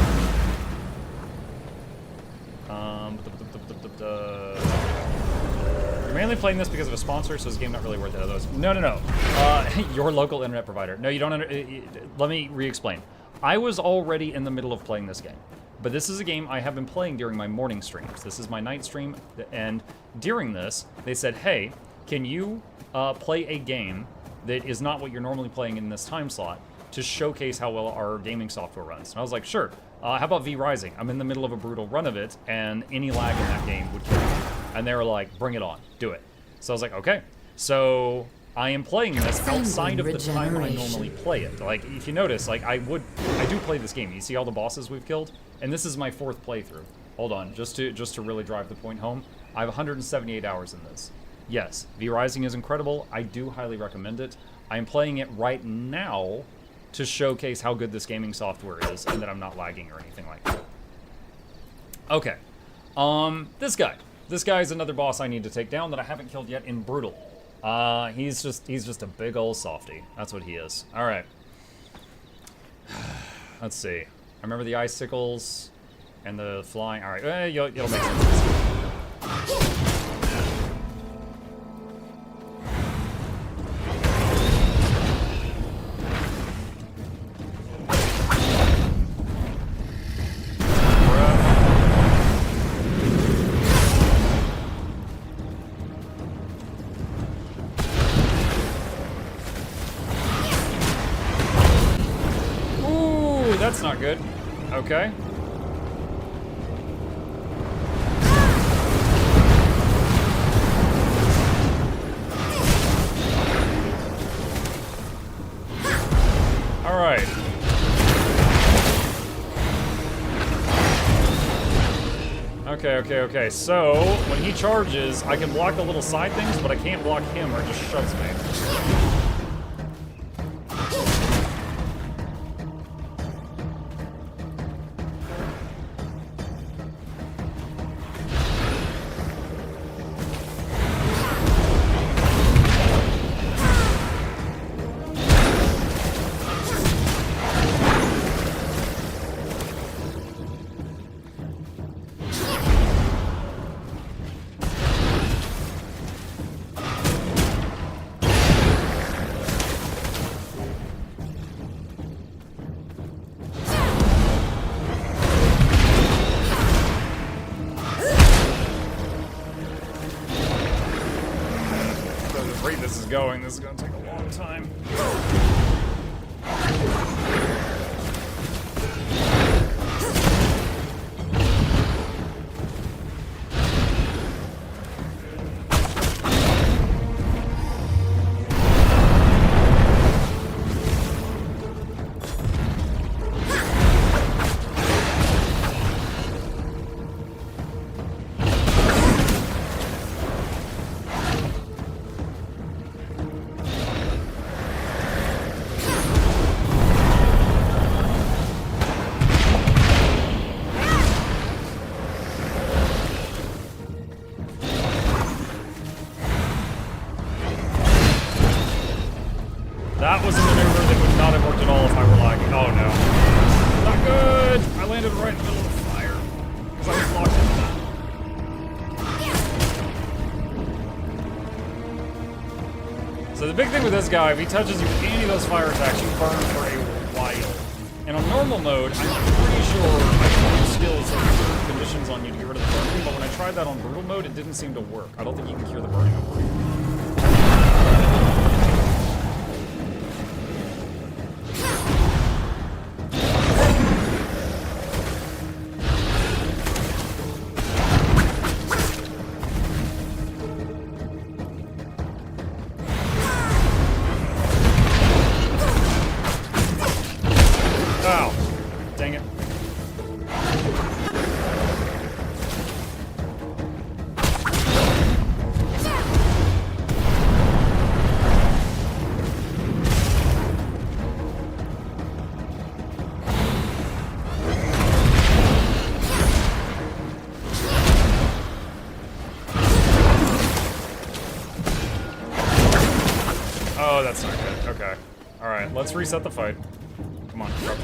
You're mainly playing this because of a sponsor, so this game not really worth it. Otherwise, no. Your local internet provider. No, you don't. Let me re-explain. I was already in the middle of playing this game, but this is a game I have been playing during my morning streams. This is my night stream, and during this, they said, "Hey, can you play a game that is not what you're normally playing in this time slot to showcase how well our gaming software runs?" And I was like, "Sure. How about V Rising? I'm in the middle of a brutal run of it, and any lag in that game would kill me." And they were like, "Bring it on, do it." So I was like, "Okay." So I am playing this outside of the time I normally play it. Like, if you notice, like I do play this game. You see all the bosses we've killed, and this is my 4th playthrough. Hold on, just to really drive the point home, I have 178 hours in this. Yes, V Rising is incredible. I do highly recommend it. I am playing it right now to showcase how good this gaming software is and that I'm not lagging or anything like that. Okay. This guy. This guy is another boss I need to take down that I haven't killed yet in Brutal. He's just a big old softy. That's what he is. All right. Let's see. I remember the icicles and the flying. All right. It'll make sense. That's not good. Okay. All right. Okay. So, when he charges, I can block the little side things, but I can't block him or it just shoves me. This is going to take a long time. thing with this guy, if he touches you with any of those fire attacks, you burn for a while. And on normal mode, I'm pretty sure I can use skills that cure conditions on you to get rid of the burning, but when I tried that on brutal mode, it didn't seem to work. I don't think you can cure the burning on brutal. Let's reset the fight. Come on. Drop.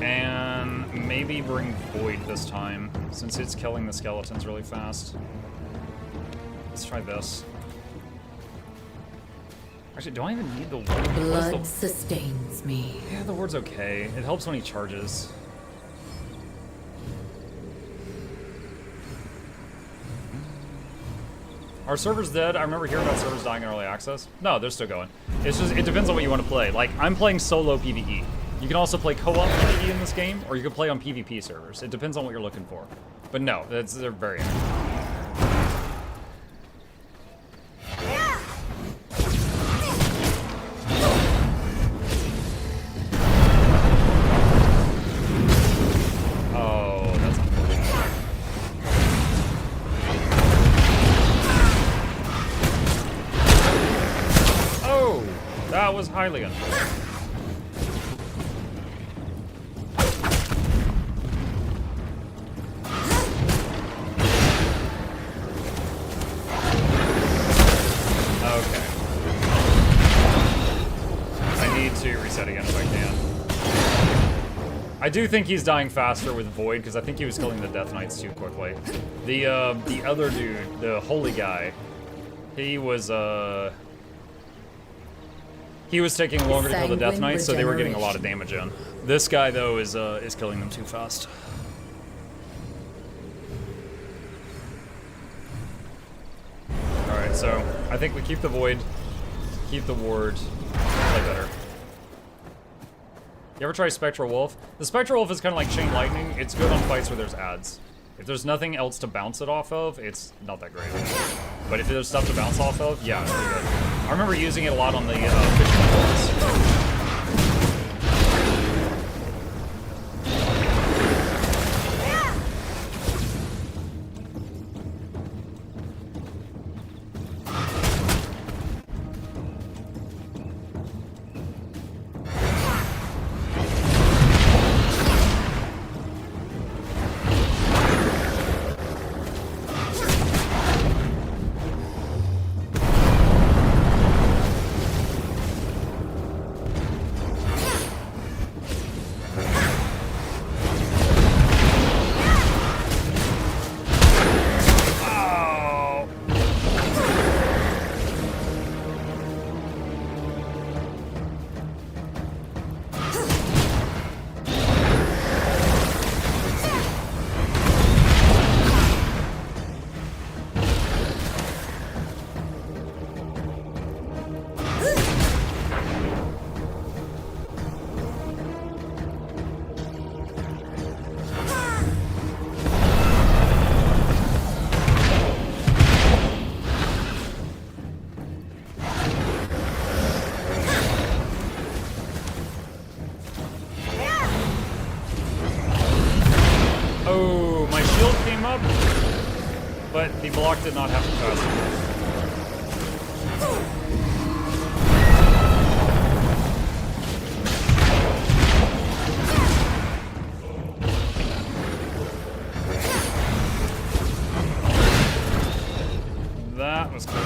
And maybe bring Void this time, since it's killing the skeletons really fast. Let's try this. Actually, do I even need the ward?
Blood sustains me.
Yeah, the ward's okay. It helps when he charges. Are servers dead? I remember hearing about servers dying in early access. No, they're still going. It's just, it depends on what you want to play. Like, I'm playing solo PvE. You can also play co-op PvE in this game, or you can play on PvP servers. It depends on what you're looking for. But no, they're very active. That was highly unfortunate. Okay. I need to reset again if I can. I do think he's dying faster with Void, because I think he was killing the Death Knights too quickly. The other dude, the holy guy, he was taking longer to kill the Death Knights, so they were getting a lot of damage in. This guy, though, is killing them too fast. Alright, so I think we keep the Void, keep the Ward, play better. You ever try Spectral Wolf? The Spectral Wolf is kind of like Chain Lightning. It's good on fights where there's ads. If there's nothing else to bounce it off of, it's not that great. But if there's stuff to bounce off of, yeah, it's pretty good. I remember using it a lot on the fishing boats. But the block did not happen fast enough. That was cool.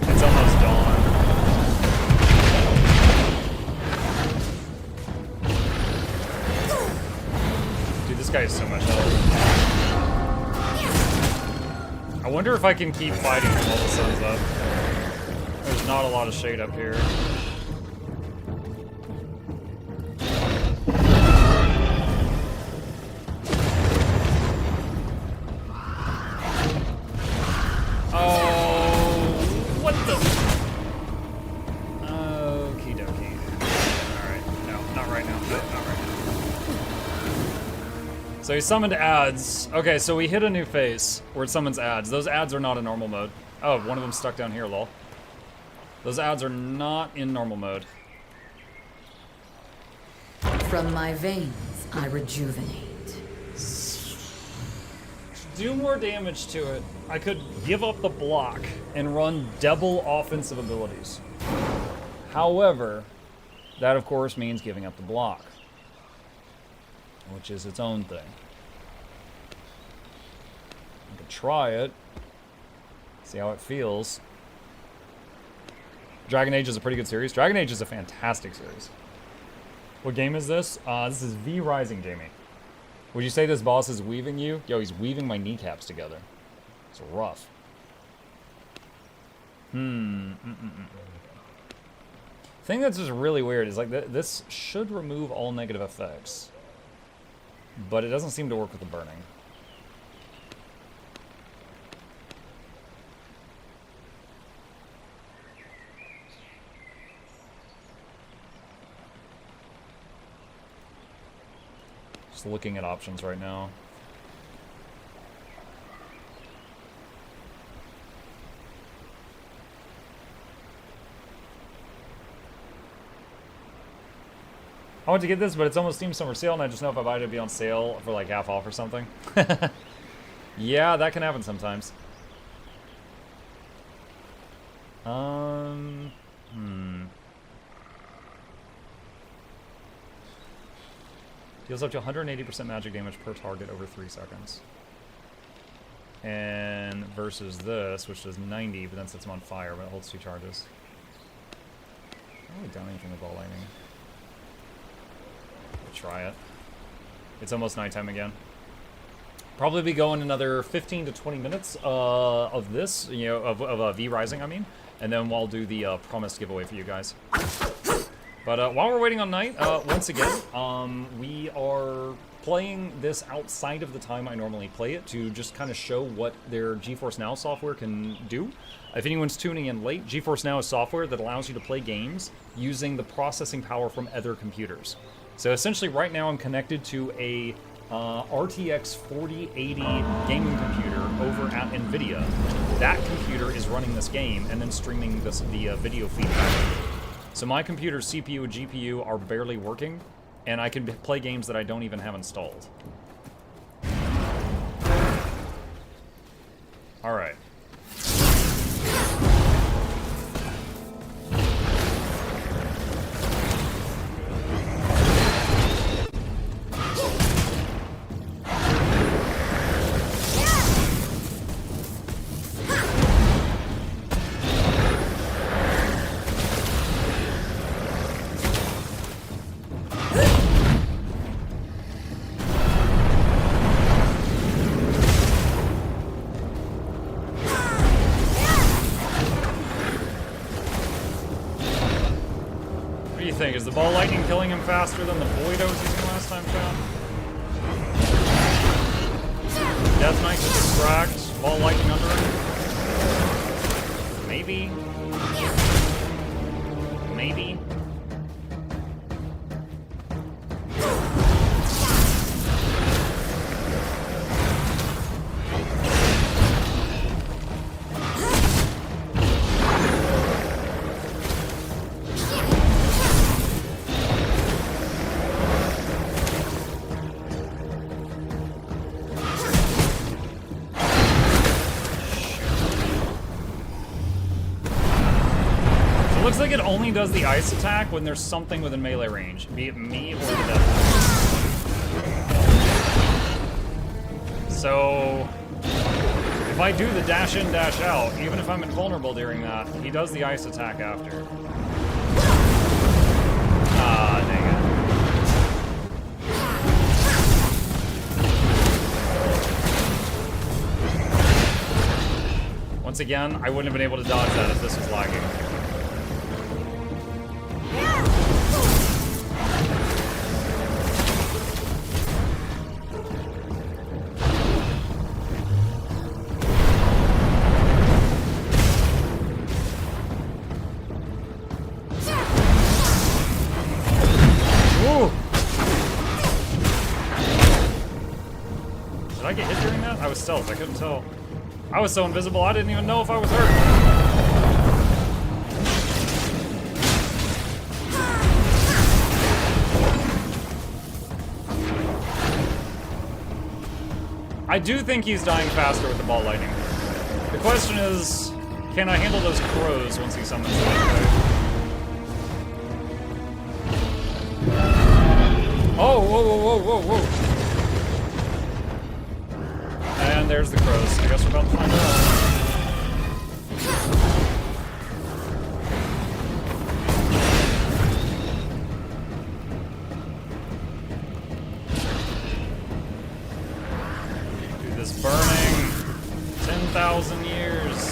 It's almost dawn. guy has so much health. I wonder if I can keep fighting him while the sun's up. There's not a lot of shade up here. Oh, what the? Okie dokie. Alright, no, not right now. No, not right now. So he summoned ads. Okay, so we hit a new phase where it summons ads. Those ads are not in normal mode. Oh, one of them stuck down here, lol. Those ads are not in normal mode.
From my veins, I rejuvenate.
Do more damage to it. I could give up the block and run double offensive abilities. However, that of course means giving up the block, which is its own thing. I could try it, see how it feels. Dragon Age is a pretty good series. Dragon Age is a fantastic series. What game is this? This is V Rising, Jamie. Would you say this boss is weaving you? Yo, he's weaving my kneecaps together. It's rough. Thing that's just really weird is like this should remove all negative effects, but it doesn't seem to work with the burning. Just looking at options right now. I want to get this, but it's almost Steam Summer Sale, and I just know if I buy it, it'd be on sale for like half off or something. Yeah, that can happen sometimes. Deals up to 180% magic damage per target over 3 seconds. And versus this, which does 90, but then sets him on fire, but it holds 2 charges. I haven't really done anything with ball lightning. I'll try it. It's almost nighttime again. Probably be going another 15 to 20 minutes of this, you know, of V Rising, I mean. And then we'll do the promised giveaway for you guys. But while we're waiting on night, once again, we are playing this outside of the time I normally play it to just kind of show what their GeForce Now software can do. If anyone's tuning in late, GeForce Now is software that allows you to play games using the processing power from other computers. So essentially right now I'm connected to a RTX 4080 gaming computer over at NVIDIA. That computer is running this game and then streaming the video feed back. So my computer's CPU and GPU are barely working, and I can play games that I don't even have installed. All right. Is the ball lightning killing him faster than the void I was using last time, chat? Death Knight to distract, ball lightning under it? Maybe? Maybe? Like it only does the ice attack when there's something within melee range, be it me or the Death Knight. So if I do the dash in, dash out, even if I'm invulnerable during that, he does the ice attack after. Ah, dang once again, I wouldn't have been able to dodge that if this was lagging. Ooh. Did I get hit during that? I was stealth, I couldn't tell. I was so invisible, I didn't even know if I was hurt. I do think he's dying faster with the ball lightning. The question is, can I handle those crows once he summons them? Oh, whoa, whoa, whoa, whoa, whoa. And there's the crows. I guess we're about to find out. Dude, this burning 10,000 years.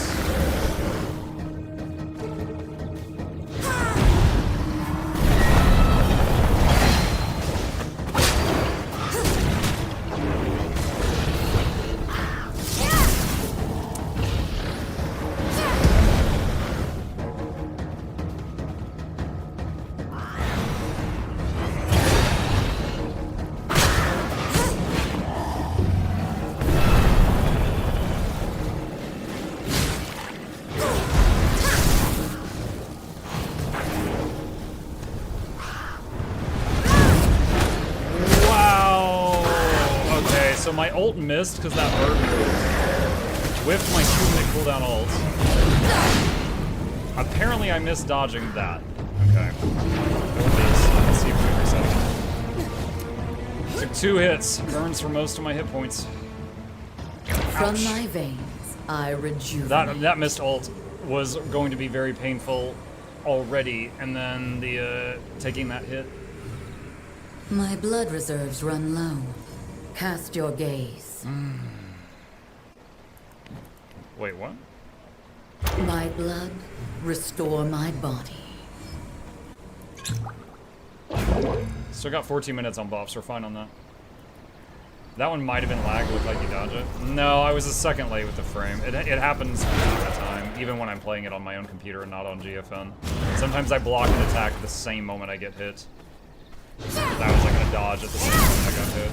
So my ult missed because that bird whiffed my 2-minute cooldown ult. Apparently I missed dodging that. Okay. Let's see if we reset. Took 2 hits. Burns for most of my hit points.
From
Ouch.
my veins, I rejuvenate.
That missed ult was going to be very painful already, and then the taking that hit.
My blood reserves run low. Cast your gaze.
Wait, what?
My blood, restore my body.
Still got 14 minutes on buffs, we're fine on that. That one might have been lag, looked like you dodge it. No, I was a second late with the frame. It happens all the time, even when I'm playing it on my own computer and not on GFN. Sometimes I block an attack the same moment I get hit. That was like a dodge at the same moment I got hit.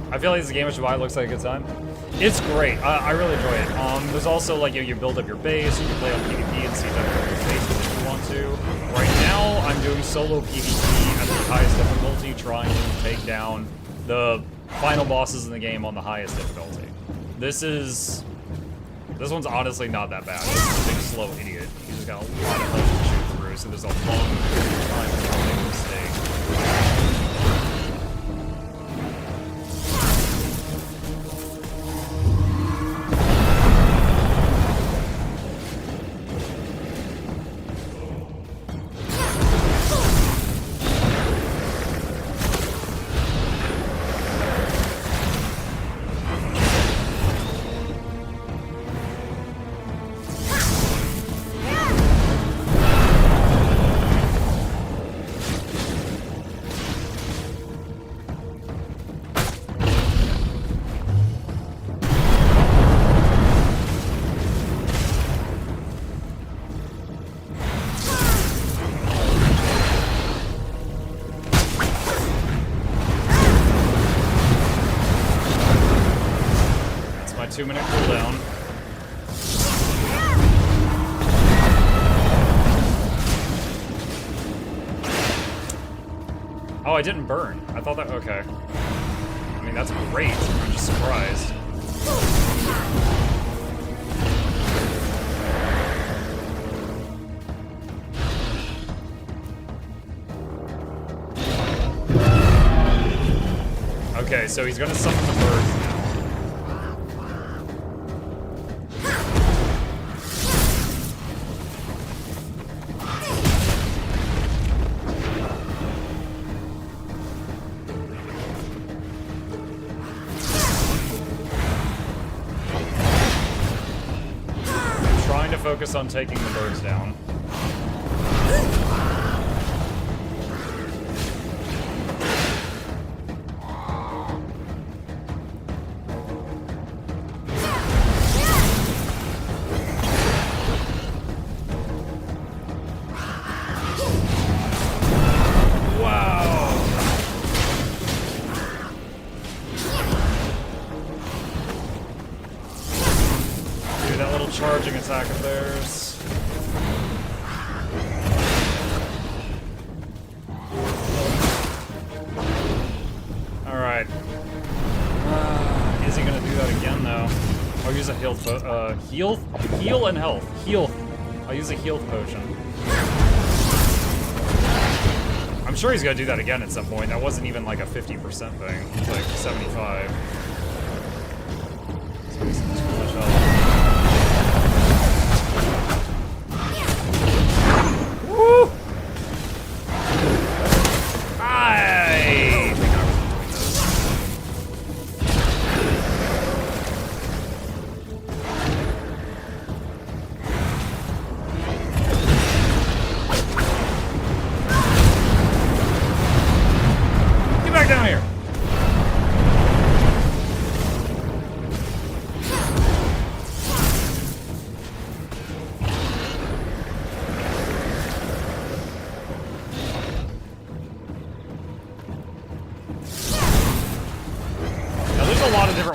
I feel like this game, which is why it looks like a good time. It's great. I really enjoy it. There's also like you build up your base. You can play on PvP and see your bases if you want to. Right now, I'm doing solo PvP at the highest difficulty, trying to take down the final bosses in the game on the highest difficulty. This one's honestly not that bad. This is a big slow idiot. He's just got a lot of health to shoot through, so there's a long time to make a mistake. 2-minute cooldown. Oh, I didn't burn. I thought that... Okay. I mean, that's great. I'm just surprised. Okay, so he's gonna summon the birds now. Focus on taking the birds down. Wow. Do that little charging attack of theirs. Alright. Is he gonna do that again, though? I'll use a heal heal and health. Heal. I'll use a health potion. I'm sure he's gonna do that again at some point. That wasn't even like a 50% thing. It's like 75. So he's too much health. Woo! I think I was doing this. Get back down here!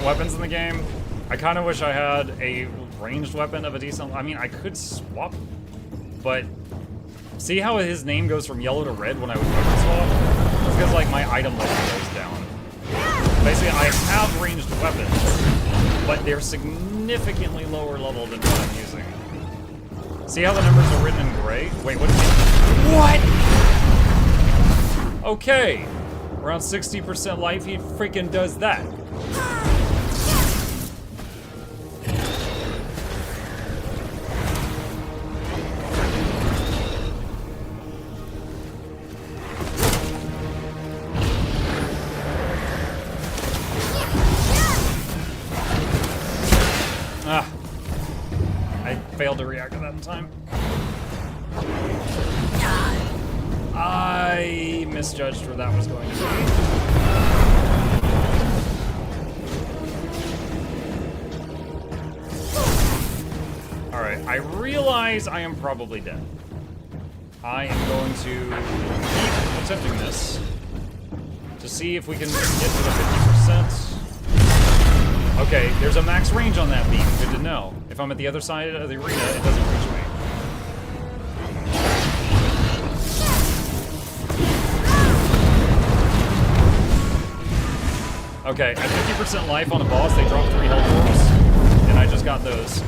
Weapons in the game. I kind of wish I had a ranged weapon of a decent... I mean, I could swap, but see how his name goes from yellow to red when I would weapon swap? It's because, like, my item level goes down. Basically, I have ranged weapons, but they're significantly lower level than what I'm using. See how the numbers are written in gray? Wait, what is it? What? Okay. Around 60% life, he freaking does that. Failed to react to that in time. I misjudged where that was going to be. Alright, I realize I am probably dead. I am going to keep attempting this to see if we can get to the 50%. Okay, there's a max range on that beam. Good to know. If I'm at the other side of the arena, it doesn't reach me. Okay, at 50% life on a boss, they drop 3 health orbs, and I just got those.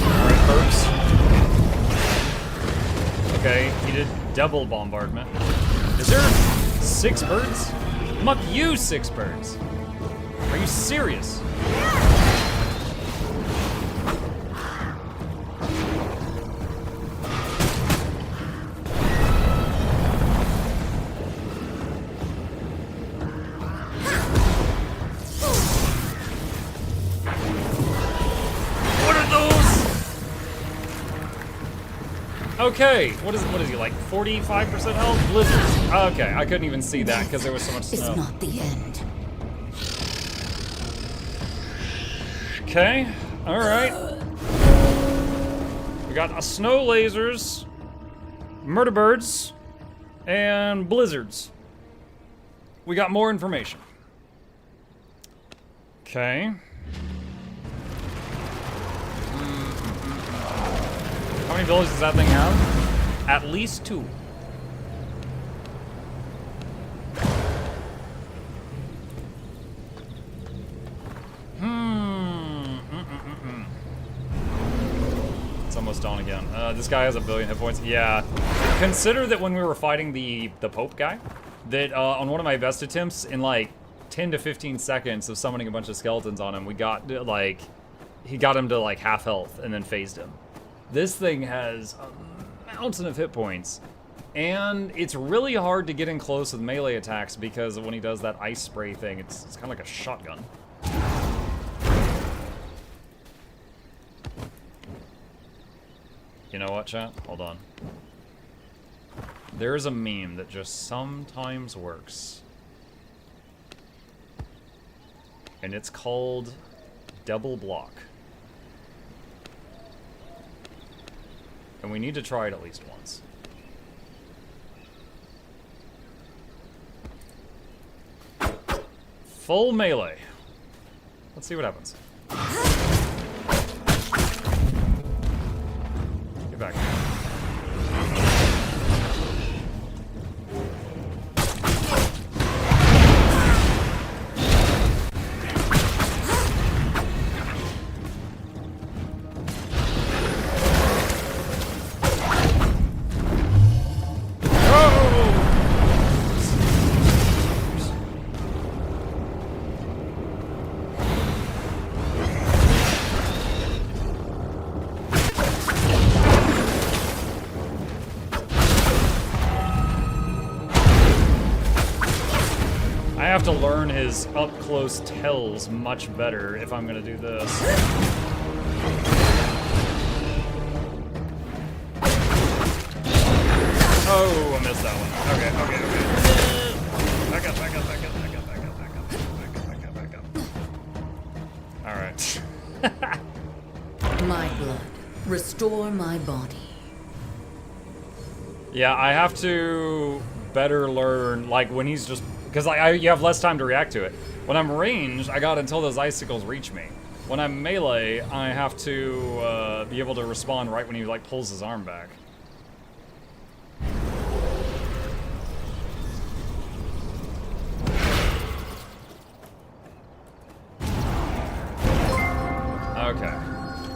Alright, perks. Okay, he did double bombardment. Is there 6 birds? Muck you 6 birds! Are you serious? Okay, what is he, like 45% health? Blizzards. Okay, I couldn't even see that because there was so much snow.
It's not the end.
Okay, alright. We got snow lasers, murder birds, and blizzards. We got more information. Okay. many abilities does that thing have? At least 2. It's almost dawn again. This guy has a billion hit points. Yeah. Consider that when we were fighting the Pope guy, that on one of my best attempts, in like 10 to 15 seconds of summoning a bunch of skeletons on him, we got like, he got him to like half health and then phased him. This thing has a mountain of hit points. And it's really hard to get in close with melee attacks because when he does that ice spray thing, it's kind of like a shotgun. You know what, chat? Hold on. There is a meme that just sometimes works. And it's called double block. And we need to try it at least once. Full melee. Let's see what happens. Get back. I have to learn his up-close tells much better if I'm gonna do this. Oh, I missed that one. Okay. Back up. Alright.
My blood. Restore my body.
Yeah, I have to better learn, like, when he's just... Because you have less time to react to it. When I'm ranged, I got until those icicles reach me. When I'm melee, I have to be able to respond right when he like pulls his arm back. Okay.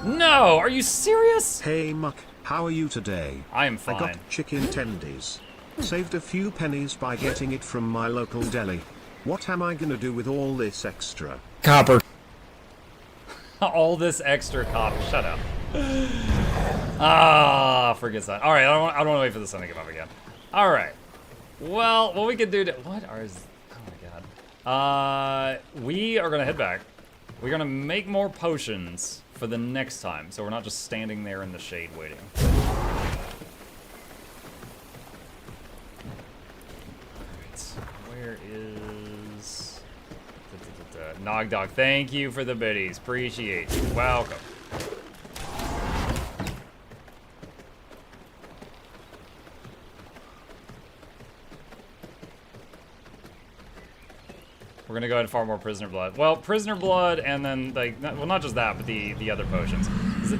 No! Are you serious?
Hey Muck, how are you today?
I am fine.
I got chicken tendies. Saved a few pennies by getting it from my local deli. What am I gonna do with all this extra?
Copper.
All this extra copper. Shut up. Ah, forget that. All right, I don't want to wait for the sun to come up again. All right. Well, what we could do to... What are... Oh my god. We are gonna head back. We're gonna make more potions for the next time, so we're not just standing there in the shade waiting. Where is... Nog Dog, thank you for the biddies. Appreciate you. Welcome. We're gonna go ahead and farm more prisoner blood. Well, prisoner blood and then, like, well, not just that, but the other potions.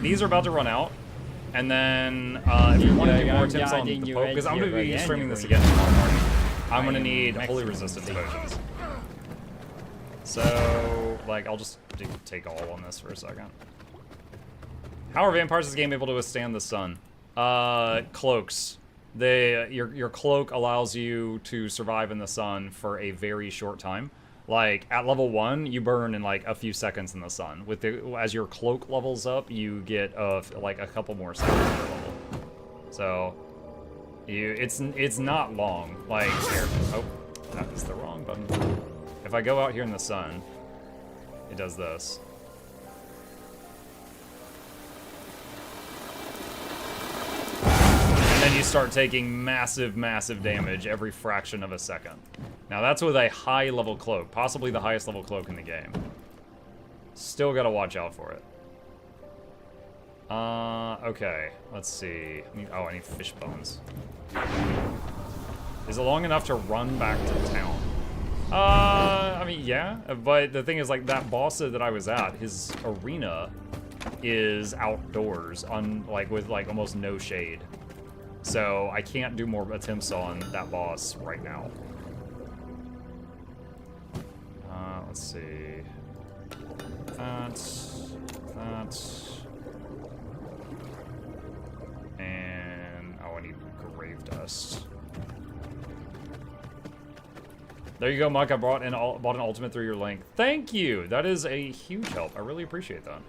These are about to run out. And then, if you want to do more attempts on the Pope, because I'm gonna be streaming this again tomorrow morning. I'm gonna need holy resistance potions. So, like, I'll just take all on this for a second. How are vampires in this game able to withstand the sun? Cloaks. Your cloak allows you to survive in the sun for a very short time. Like, at level 1, you burn in, like, a few seconds in the sun. As your cloak levels up, you get, like, a couple more seconds per level. So... It's not long. Like, here. Oh, that is the wrong button. If I go out here in the sun, it does this. And then you start taking massive, massive damage every fraction of a second. Now that's with a high level cloak, possibly the highest level cloak in the game. Still gotta watch out for it. Okay, let's see. I need fish bones. Is it long enough to run back to town? I mean, yeah, but the thing is, like, that boss that I was at, his arena is outdoors, with almost no shade. So I can't do more attempts on that boss right now. Let's see. That. And oh, I need grave dust. There you go, Mike. I bought an ultimate through your link. Thank you. That is a huge help. I really appreciate that.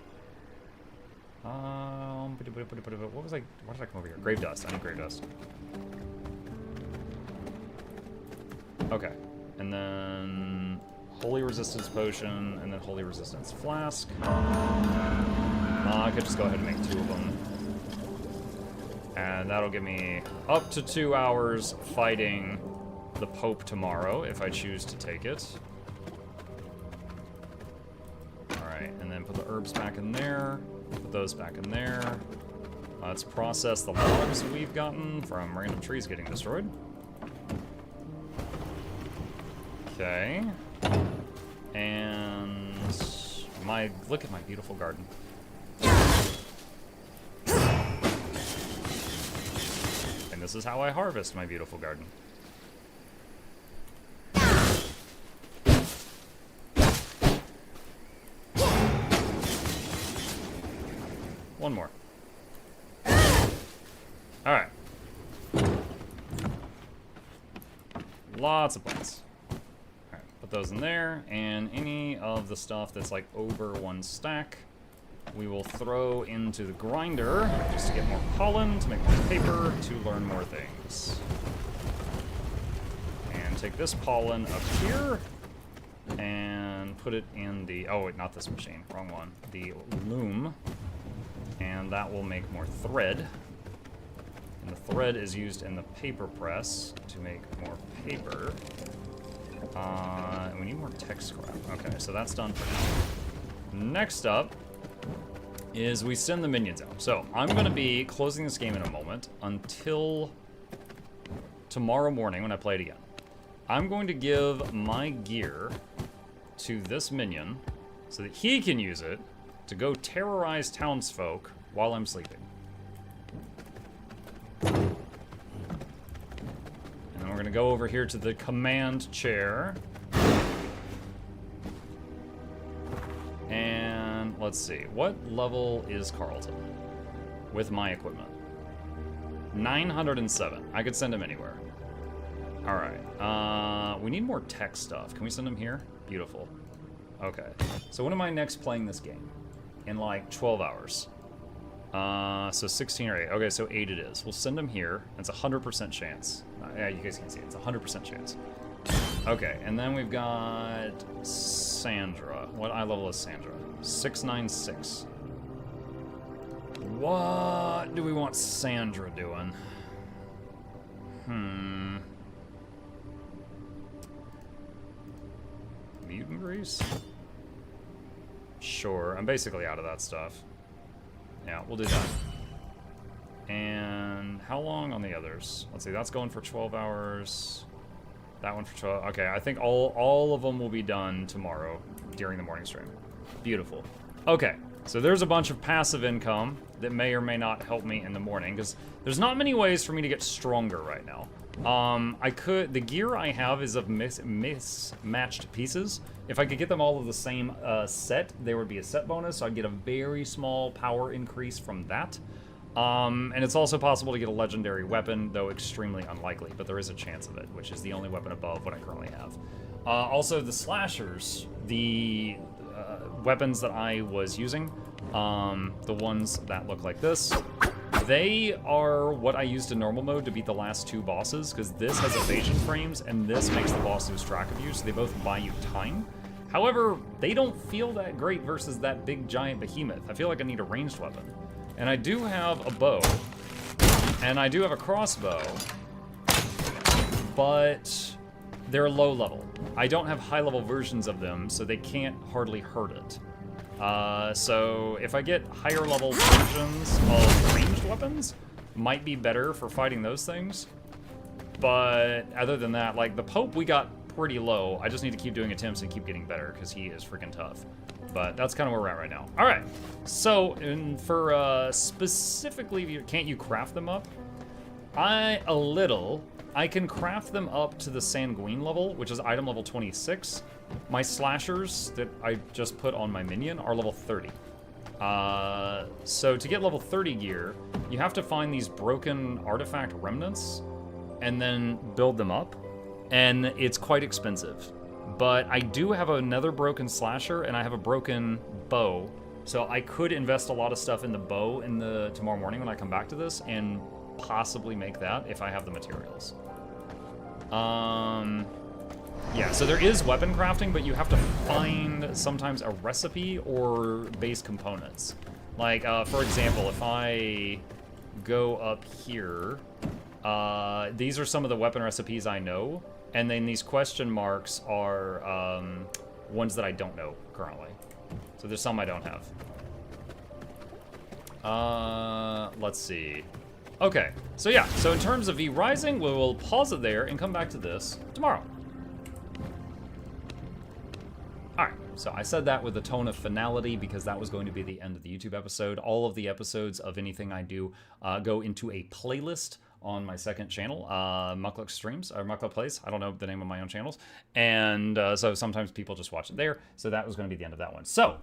What was I? Why did I come over here? Grave dust. I need grave dust. Okay, and then holy resistance potion, and then holy resistance flask. I could just go ahead and make 2 of them, and that'll give me up to 2 hours fighting the Pope tomorrow, if I choose to take it. Alright, and then put the herbs back in there. Put those back in there. Let's process the logs we've gotten from random trees getting destroyed. Okay. And look at my beautiful garden. And this is how I harvest my beautiful garden. One more. Alright. Lots of plants. Alright, put those in there, and any of the stuff that's like over 1 stack, we will throw into the grinder just to get more pollen, to make more paper, to learn more things. And take this pollen up here, and put it in the, oh wait, not this machine, wrong one, the loom. And that will make more thread. And the thread is used in the paper press to make more paper. And we need more tech scrap. Okay, so that's done for now. Next up is we send the minions out. So I'm going to be closing this game in a moment until tomorrow morning when I play it again. I'm going to give my gear to this minion so that he can use it to go terrorize townsfolk while I'm sleeping. And then we're gonna go over here to the command chair. And let's see, what level is Carlton with my equipment? 907. I could send him anywhere. All right, we need more tech stuff. Can we send him here? Beautiful. Okay, so when am I next playing this game? In like 12 hours. So 16 or 8. Okay, so 8 it is. We'll send him here. It's a 100% chance. Yeah, you guys can see it. It's a 100% chance. Okay, and then we've got Sandra. What eye level is Sandra? 696. What do we want Sandra doing? Mutant grease? Sure, I'm basically out of that stuff. Yeah, we'll do that. And how long on the others? Let's see, that's going for 12 hours. That one for 12. Okay, I think all of them will be done tomorrow during the morning stream. Beautiful. Okay, so there's a bunch of passive income that may or may not help me in the morning, because there's not many ways for me to get stronger right now. The gear I have is of mismatched pieces. If I could get them all of the same set, there would be a set bonus, so I'd get a very small power increase from that. And it's also possible to get a legendary weapon, though extremely unlikely, but there is a chance of it, which is the only weapon above what I currently have. Also, the slashers, the weapons that I was using, the ones that look like this, they are what I used in normal mode to beat the last 2 bosses, because this has evasion frames, and this makes the boss lose track of you, so they both buy you time. However, they don't feel that great versus that big giant behemoth. I feel like I need a ranged weapon. And I do have a bow, and I do have a crossbow, but they're low level. I don't have high level versions of them, so they can't hardly hurt it. So if I get higher level versions of ranged weapons, might be better for fighting those things. But other than that, like the Pope we got pretty low. I just need to keep doing attempts and keep getting better because he is freaking tough. But that's kind of where we're at right now. All right. So, for specifically, can't you craft them up? I can craft them up to the Sanguine level, which is item level 26. My slashers that I just put on my minion are level 30. So to get level 30 gear, you have to find these broken artifact remnants and then build them up. And it's quite expensive. But I do have another broken slasher and I have a broken bow. So I could invest a lot of stuff in the bow tomorrow morning when I come back to this and possibly make that if I have the materials. Yeah, so there is weapon crafting, but you have to find sometimes a recipe or base components. Like, for example, if I go up here, these are some of the weapon recipes I know, and then these question marks are ones that I don't know currently. So there's some I don't have. Let's see. Okay, so yeah, so in terms of V-Rising, we will pause it there and come back to this tomorrow. Alright, so I said that with a tone of finality because that was going to be the end of the YouTube episode. All of the episodes of anything I do go into a playlist on my second channel, Mukluk Streams, or Mukluk Plays. I don't know the name of my own channels. And so sometimes people just watch it there. So that was going to be the end of that one. So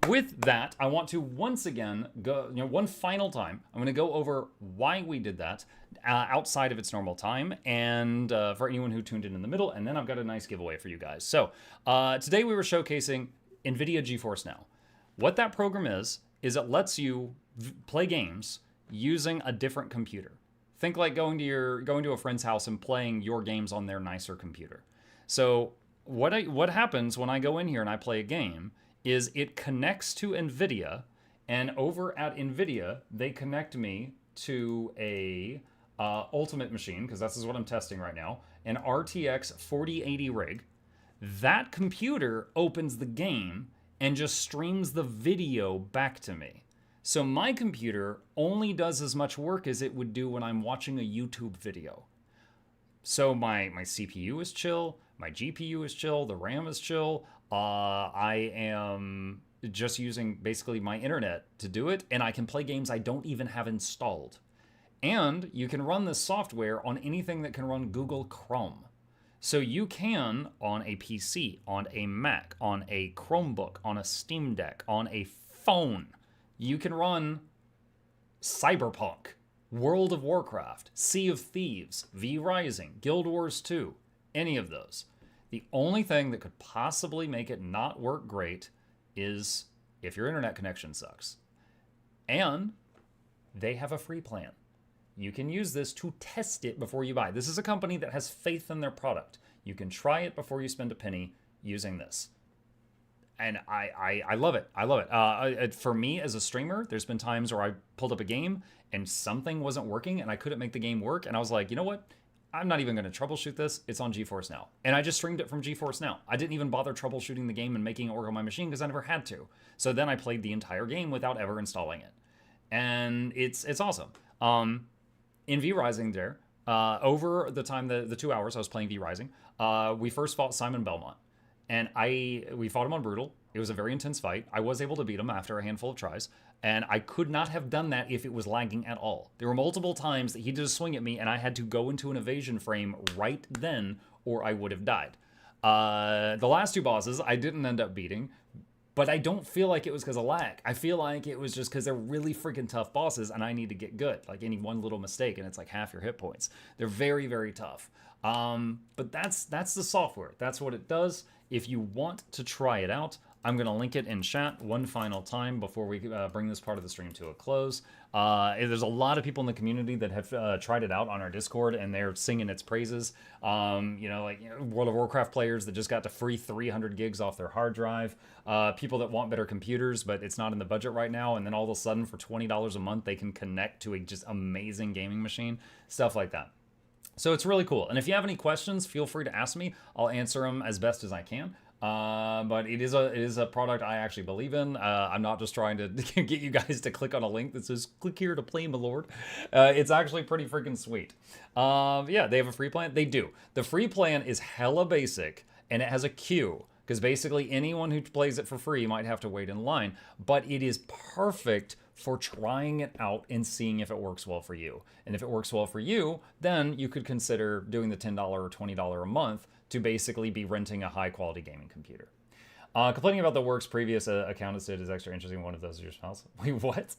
with that, I want to once again go, one final time, I'm going to go over why we did that outside of its normal time. And for anyone who tuned in the middle, and then I've got a nice giveaway for you guys. So today we were showcasing NVIDIA GeForce Now. What that program is it lets you play games using a different computer. Think like going to a friend's house and playing your games on their nicer computer. So what happens when I go in here and I play a game is it connects to NVIDIA, and over at NVIDIA they connect me to a Ultimate machine, because this is what I'm testing right now, an RTX 4080 rig. That computer opens the game and just streams the video back to me. So my computer only does as much work as it would do when I'm watching a YouTube video. So my CPU is chill, my GPU is chill, the RAM is chill. I am just using basically my internet to do it, and I can play games I don't even have installed. And you can run this software on anything that can run Google Chrome. So you can, on a PC, on a Mac, on a Chromebook, on a Steam Deck, on a phone, you can run Cyberpunk, World of Warcraft, Sea of Thieves, V-Rising, Guild Wars 2, any of those. The only thing that could possibly make it not work great is if your internet connection sucks. And they have a free plan. You can use this to test it before you buy. This is a company that has faith in their product. You can try it before you spend a penny using this. And I love it. I love it. For me as a streamer, there's been times where I pulled up a game and something wasn't working and I couldn't make the game work. And I was like, you know what? I'm not even going to troubleshoot this. It's on GeForce Now. And I just streamed it from GeForce Now. I didn't even bother troubleshooting the game and making it work on my machine because I never had to. So then I played the entire game without ever installing it. And it's awesome. In V-Rising there, over the time, the 2 hours I was playing V-Rising, we first fought Simon Belmont. And we fought him on Brutal. It was a very intense fight. I was able to beat him after a handful of tries. And I could not have done that if it was lagging at all. There were multiple times that he did a swing at me and I had to go into an evasion frame right then or I would have died. The last two bosses I didn't end up beating, but I don't feel like it was because of lag. I feel like it was just because they're really freaking tough bosses and I need to get good. Like any one little mistake and it's like half your hit points. They're very, very tough. But that's the software. That's what it does. If you want to try it out, I'm going to link it in chat one final time before we bring this part of the stream to a close. There's a lot of people in the community that have tried it out on our Discord, and they're singing its praises. World of Warcraft players that just got to free 300 gigs off their hard drive. People that want better computers, but it's not in the budget right now, and then all of a sudden for $20 a month, they can connect to a just amazing gaming machine. Stuff like that. So it's really cool. And if you have any questions, feel free to ask me. I'll answer them as best as I can. But it is a product I actually believe in. I'm not just trying to get you guys to click on a link that says click here to play, my lord. It's actually pretty freaking sweet. Yeah, they have a free plan. They do. The free plan is hella basic, and it has a queue, because basically anyone who plays it for free might have to wait in line. But it is perfect for trying it out and seeing if it works well for you. And if it works well for you, then you could consider doing the $10 or $20 a month to basically be renting a high quality gaming computer. Complaining about the work's previous account instead is extra interesting. One of those is your spouse. Wait, what?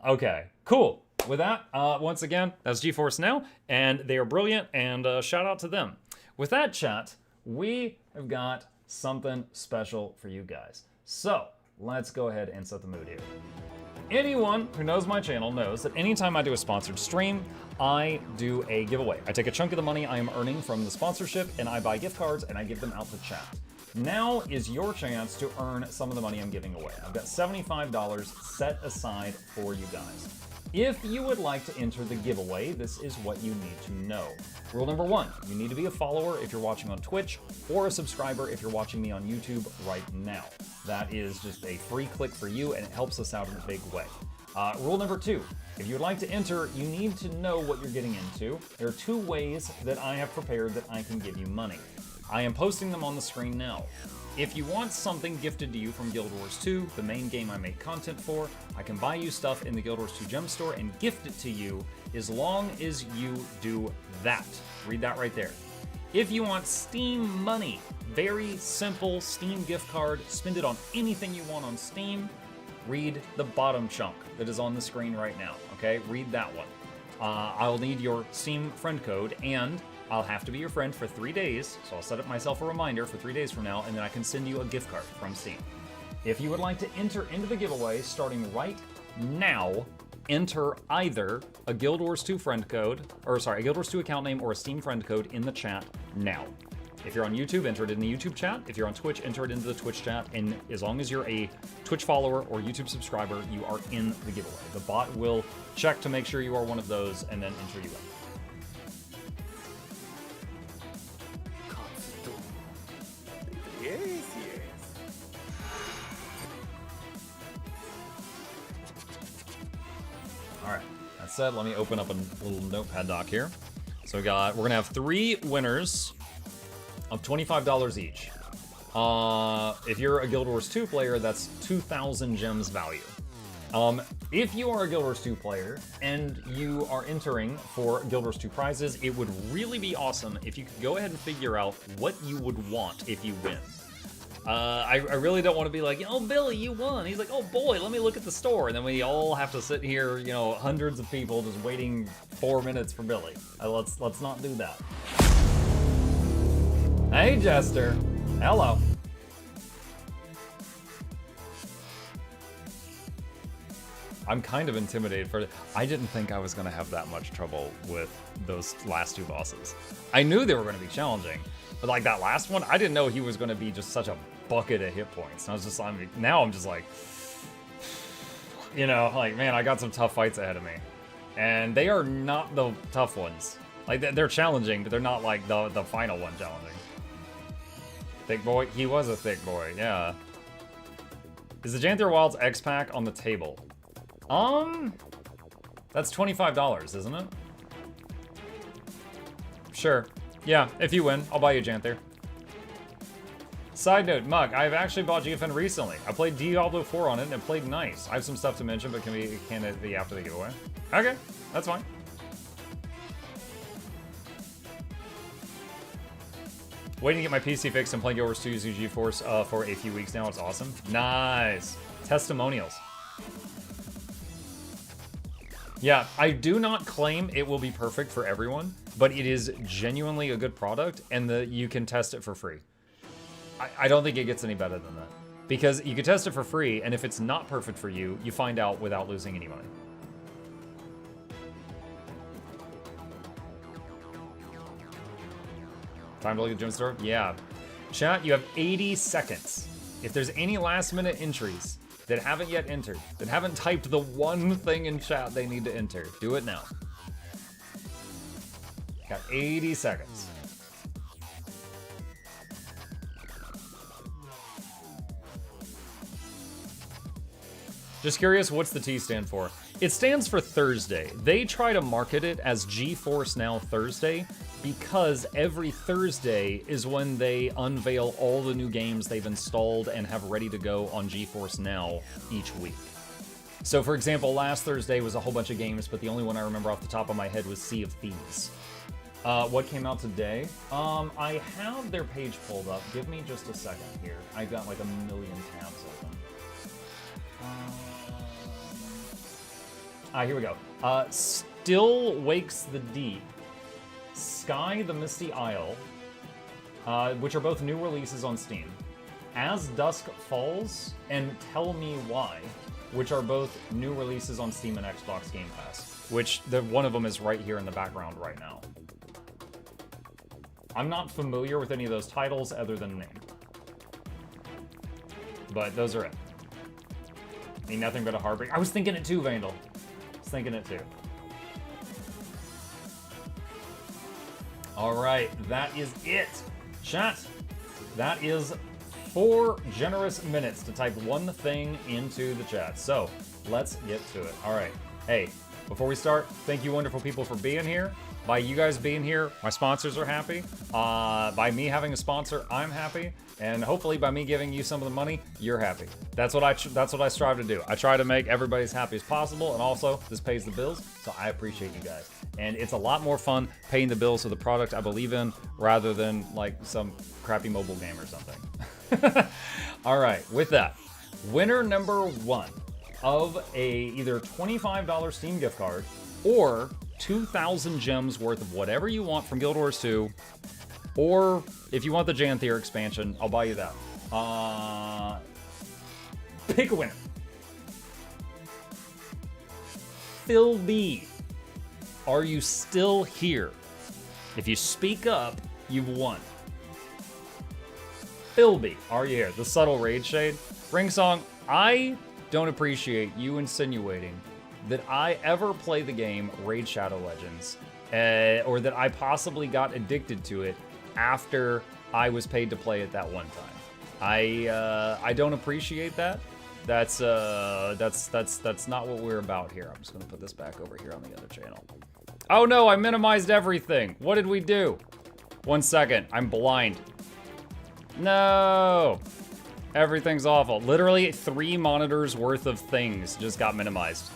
Okay, cool. With that, once again, that's GeForce Now, and they are brilliant, and shout out to them. With that, chat, we have got something special for you guys. So let's go ahead and set the mood here. Anyone who knows my channel knows that anytime I do a sponsored stream, I do a giveaway. I take a chunk of the money I am earning from the sponsorship and I buy gift cards and I give them out to chat. Now is your chance to earn some of the money I'm giving away. I've got $75 set aside for you guys. If you would like to enter the giveaway, this is what you need to know. Rule number 1, you need to be a follower if you're watching on Twitch, or a subscriber if you're watching me on YouTube right now. That is just a free click for you, and it helps us out in a big way. Rule number 2, if you'd like to enter, you need to know what you're getting into. There are 2 ways that I have prepared that I can give you money. I am posting them on the screen now. If you want something gifted to you from Guild Wars 2, the main game I make content for, I can buy you stuff in the Guild Wars 2 gem store and gift it to you as long as you do that. Read that right there. If you want Steam money, very simple Steam gift card, spend it on anything you want on Steam, read the bottom chunk that is on the screen right now, okay? Read that one. I'll need your Steam friend code, and I'll have to be your friend for 3 days, so I'll set up myself a reminder for 3 days from now, and then I can send you a gift card from Steam. If you would like to enter into the giveaway starting right now, enter either a Guild Wars 2 friend code, or sorry, a Guild Wars 2 account name or a Steam friend code in the chat now. If you're on YouTube, enter it in the YouTube chat. If you're on Twitch, enter it into the Twitch chat, and as long as you're a Twitch follower or YouTube subscriber, you are in the giveaway. The bot will check to make sure you are one of those and then enter you in.
Yes, yes.
All right, that said, let me open up a little notepad doc here. So we're gonna have 3 winners of $25 each. If you're a Guild Wars 2 player, that's 2,000 gems value. If you are a Guild Wars 2 player and you are entering for Guild Wars 2 prizes, it would really be awesome if you could go ahead and figure out what you would want if you win. I really don't want to be like, oh, Billy, you won. He's like, oh boy, let me look at the store. And then we all have to sit here, you know, hundreds of people just waiting 4 minutes for Billy. Let's not do that. Hey, Jester. Hello. I'm kind of intimidated for it. I didn't think I was going to have that much trouble with those last 2 bosses. I knew they were going to be challenging, but like that last one, I didn't know he was going to be just such a bucket of hit points. And I was just, now I'm just like, you know, like, man, I got some tough fights ahead of me. And they are not the tough ones. Like, they're challenging, but they're not like the final one challenging. Thick boy? He was a thick boy, yeah. Is the Janther Wilds X pack on the table? That's $25, isn't it? Sure. Yeah, if you win, I'll buy you Janther. Side note, Mug, I've actually bought GFN recently. I played Diablo 4 on it and it played nice. I have some stuff to mention, but can it be after the giveaway? Okay, that's fine. Waiting to get my PC fixed and playing Guild Wars 2 using GeForce for a few weeks now. It's awesome. Nice. Testimonials. Yeah, I do not claim it will be perfect for everyone, but it is genuinely a good product, and you can test it for free. I don't think it gets any better than that. Because you can test it for free, and if it's not perfect for you, you find out without losing any money. Time to look at the gem store? Yeah. Chat, you have 80 seconds. If there's any last-minute entries that haven't yet entered, that haven't typed the one thing in chat they need to enter, do it now. Got 80 seconds. Just curious, what's the T stand for? It stands for Thursday. They try to market it as GeForce Now Thursday because every Thursday is when they unveil all the new games they've installed and have ready to go on GeForce Now each week. So for example, last Thursday was a whole bunch of games, but the only one I remember off the top of my head was Sea of Thieves. What came out today? I have their page pulled up. Give me just a second here. I got like a million tabs open. Here we go. Still Wakes the Deep, Sky the Misty Isle, which are both new releases on Steam, As Dusk Falls, and Tell Me Why, which are both new releases on Steam and Xbox Game Pass, which one of them is right here in the background right now. I'm not familiar with any of those titles other than name. But those are it. Ain't nothing but a heartbreak. I was thinking it too, Vandal. I was thinking it too. Alright, that is it. Chat, that is 4 generous minutes to type one thing into the chat. So, let's get to it. Alright, hey, before we start, thank you wonderful people for being here. By you guys being here, my sponsors are happy. By me having a sponsor, I'm happy. And hopefully by me giving you some of the money, you're happy. That's what I strive to do. I try to make everybody as happy as possible, and also this pays the bills, so I appreciate you guys. And it's a lot more fun paying the bills of the product I believe in rather than like some crappy mobile game or something. All right, with that, winner number 1 of a either $25 Steam gift card or 2,000 gems worth of whatever you want from Guild Wars 2, or if you want the Janthir expansion, I'll buy you that. Pick a winner. Phil B, are you still here? If you speak up, you've won. Phil B, are you here? The subtle raid shade. Ring Song, I don't appreciate you insinuating that I ever play the game Raid Shadow Legends, or that I possibly got addicted to it after I was paid to play it that one time. I don't appreciate that. That's not what we're about here. I'm just gonna put this back over here on the other channel. Oh no, I minimized everything. What did we do? 1 second, I'm blind. No, everything's awful. Literally 3 monitors worth of things just got minimized.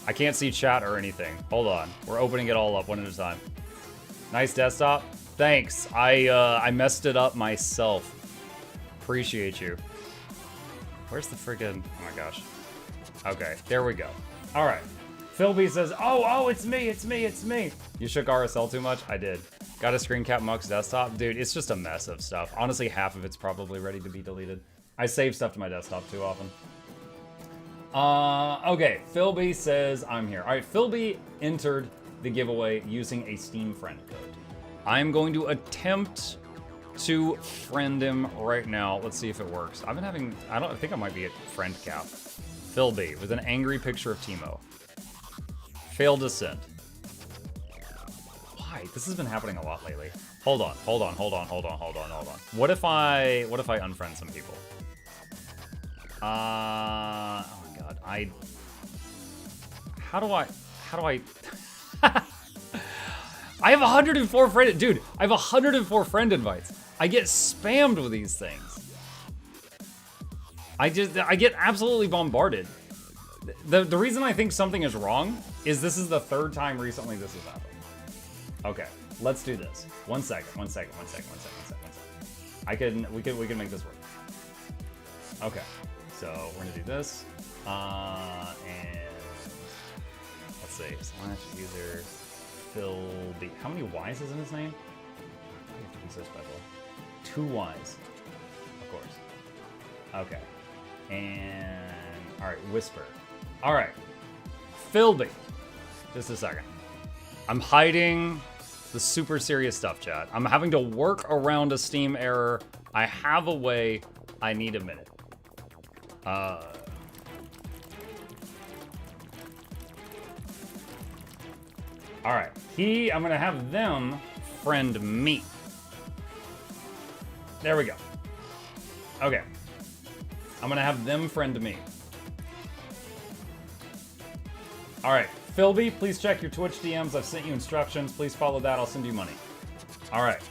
I can't see chat or anything. Hold on. We're opening it all up one at a time. Nice desktop. Thanks. I messed it up myself. Appreciate you. Where's the freaking... Oh my gosh. Okay, there we go. All right. Phil B says, oh, it's me, it's me, it's me. You shook RSL too much? I did. Got a screen cap Muck's desktop? Dude, it's just a mess of stuff. Honestly, half of it's probably ready to be deleted. I save stuff to my desktop too often. Okay, Phil B says I'm here. All right, Phil B entered the giveaway using a Steam friend code. I'm going to attempt to friend him right now. Let's see if it works. I think I might be at friend cap. Phil B with an angry picture of Timo. Failed to send. Why? This has been happening a lot lately. Hold on. What if I unfriend some people? Oh my god, how do I I have 104 friend, dude, I have 104 friend invites. I get spammed with these things. I get absolutely bombarded. The reason I think something is wrong is this is the 3rd time recently this has happened. Okay, let's do this. 1 second. We can make this work. Okay. So we're gonna do this, and let's see, / user Phil B. How many Y's is in his name? I have to be so special. 2 Y's, of course. Okay, and all right, Whisper. All right, Phil B. Just a second. I'm hiding the super serious stuff, chat. I'm having to work around a Steam error. I have a way. I need a minute. Alright, I'm gonna have them friend me. There we go. Okay. I'm gonna have them friend me. All right, Philby, please check your Twitch DMs. I've sent you instructions. Please follow that. I'll send you money. All right.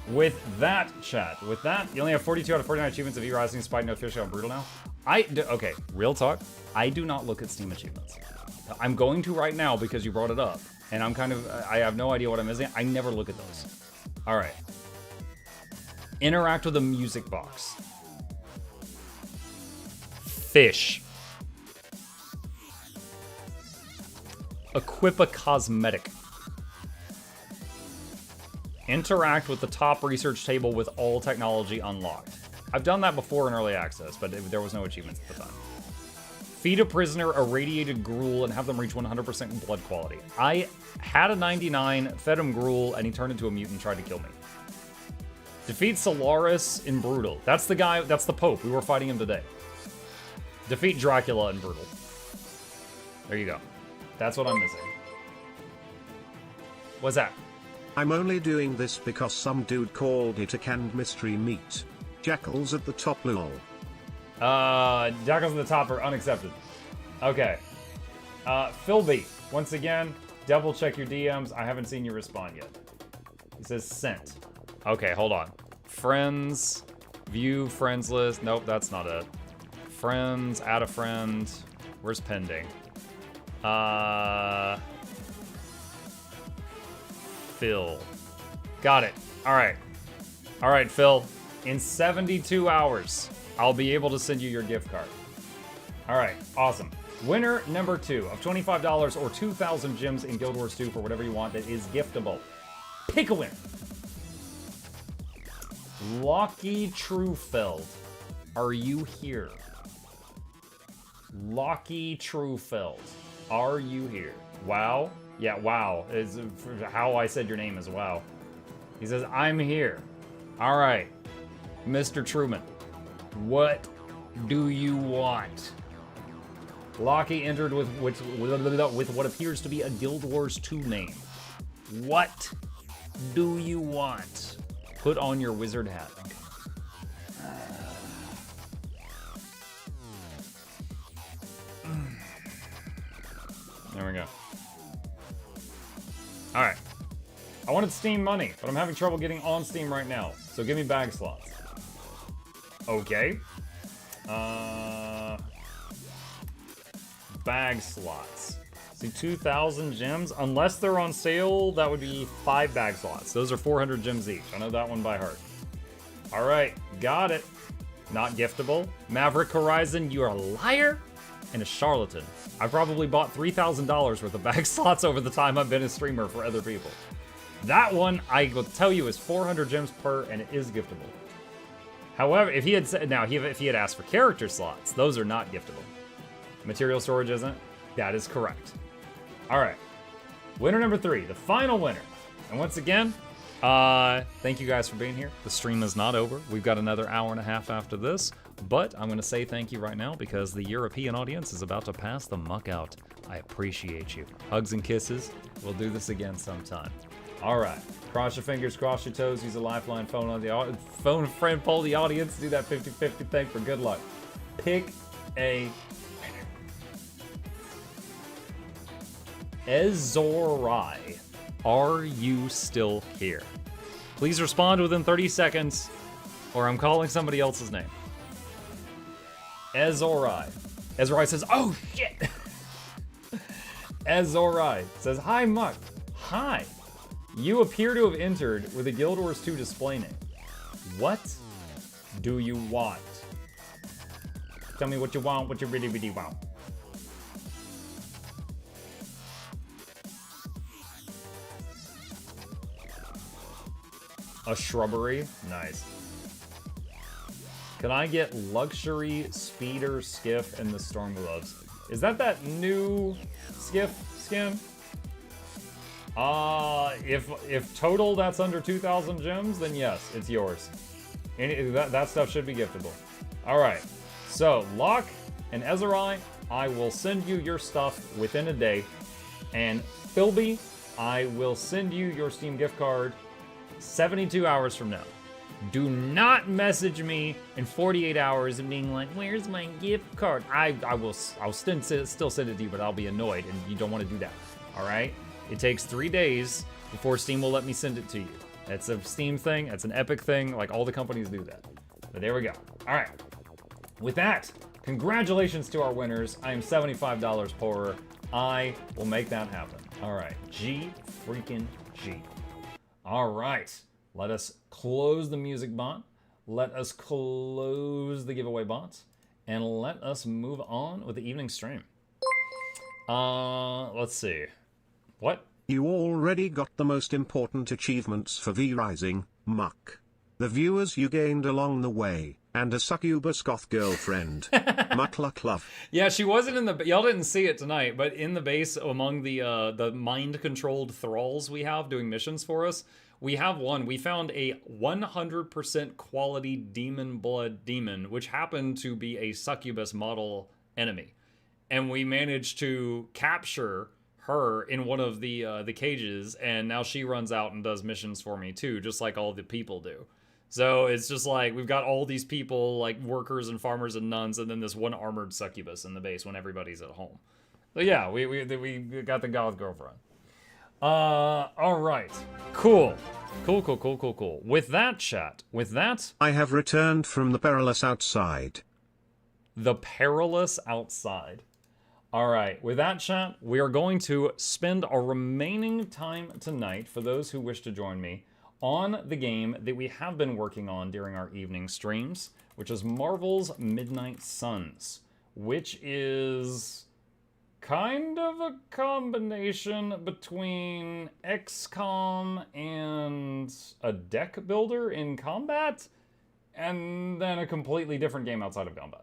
With that, chat, with that, you only have 42 out of 49 achievements of E-Rising, despite no official on Brutal now. Okay, real talk. I do not look at Steam achievements. I'm going to right now because you brought it up. And I'm I have no idea what I'm missing. I never look at those. All right. Interact with the music box. Fish. Equip a cosmetic. Interact with the top research table with all technology unlocked. I've done that before in early access, but there was no achievements at the time. Feed a prisoner irradiated gruel and have them reach 100% blood quality. I had a 99, fed him gruel, and he turned into a mutant and tried to kill me. Defeat Solaris in Brutal. That's the guy, that's the Pope. We were fighting him today. Defeat Dracula in Brutal. There you go. That's what I'm missing. What's that?
I'm only doing this because some dude called it a canned mystery meat. Jackals at the top, lol.
Jackals at the top are unaccepted. Okay. Philby, once again, double check your DMs. I haven't seen you respond yet. He says sent. Okay, hold on. Friends, view friends list. Nope, that's not it. Friends, add a friend. Where's pending? Phil. Got it. All right. All right, Phil. In 72 hours, I'll be able to send you your gift card. All right, awesome. Winner number 2 of $25 or 2,000 gems in Guild Wars 2 for whatever you want that is giftable. Pick a winner. Lockie Trufeld. Are you here? Lockie Trufeld. Are you here? Wow. Yeah, wow is how I said your name is wow. He says, I'm here. All right, Mr. Truman, what do you want? Lockie entered with what appears to be a Guild Wars 2 name. What do you want? Put on your wizard hat. Okay. There we go. All right. I wanted Steam money, but I'm having trouble getting on Steam right now. So give me bag slots. Okay. Bag slots. See, 2,000 gems. Unless they're on sale, that would be 5 bag slots. Those are 400 gems each. I know that one by heart. All right. Got it. Not giftable. Maverick Horizon, you're a liar and a charlatan. I probably bought $3,000 worth of bag slots over the time I've been a streamer for other people. That one, I will tell you, is 400 gems per, and it is giftable. However, if he had said, now, if he had asked for character slots, those are not giftable. Material storage isn't? That is correct. All right. Winner number 3, the final winner. And once again, thank you guys for being here. The stream is not over. We've got another hour and a half after this. But I'm going to say thank you right now because the European audience is about to pass the muck out. I appreciate you. Hugs and kisses. We'll do this again sometime. All right. Cross your fingers, cross your toes, use a lifeline, phone on the phone friend, poll the audience, do that 50-50 thing for good luck. Pick a winner. Ezorai, are you still here? Please respond within 30 seconds or I'm calling somebody else's name. Ezorai. Ezorai says, oh shit! Ezorai says, hi Muck. Hi. You appear to have entered with a Guild Wars 2 display name. What do you want? Tell me what you want, what you really, really want. A shrubbery? Nice. Can I get luxury speeder skiff and the storm gloves? Is that new skiff skin? If total that's under 2,000 gems, then yes, it's yours. That stuff should be giftable. All right. So Locke and Ezorai, I will send you your stuff within a day, and Philby, I will send you your Steam gift card 72 hours from now. Do not message me in 48 hours and being like, where's my gift card? I'll still send it to you, but I'll be annoyed, and you don't want to do that, all right? It takes 3 days before Steam will let me send it to you. That's a Steam thing, that's an Epic thing, like all the companies do that. But there we go. All right, with that, congratulations to our winners. I am $75 poorer. I will make that happen. All right, G. All right, let us close the music bot. Let us close the giveaway bots. And let us move on with the evening stream. Let's see. What?
You already got the most important achievements for V-Rising, Muck. The viewers you gained along the way, and a succubus goth girlfriend. Mukluk love.
Yeah, she wasn't in the... Y'all didn't see it tonight, but in the base, among the mind-controlled thralls we have doing missions for us, we have one. We found a 100% quality demon blood demon, which happened to be a succubus model enemy. And we managed to capture her in one of the cages, and now she runs out and does missions for me too, just like all the people do. So it's just like, we've got all these people, like workers and farmers and nuns, and then this one armored succubus in the base when everybody's at home. So yeah, we got the goth girlfriend. All right, cool. With that, chat,
I have returned from the perilous outside.
The perilous outside. All right, with that, chat, we are going to spend our remaining time tonight, for those who wish to join me, on the game that we have been working on during our evening streams, which is Marvel's Midnight Suns, which is kind of a combination between XCOM and a deck builder in combat, and then a completely different game outside of combat.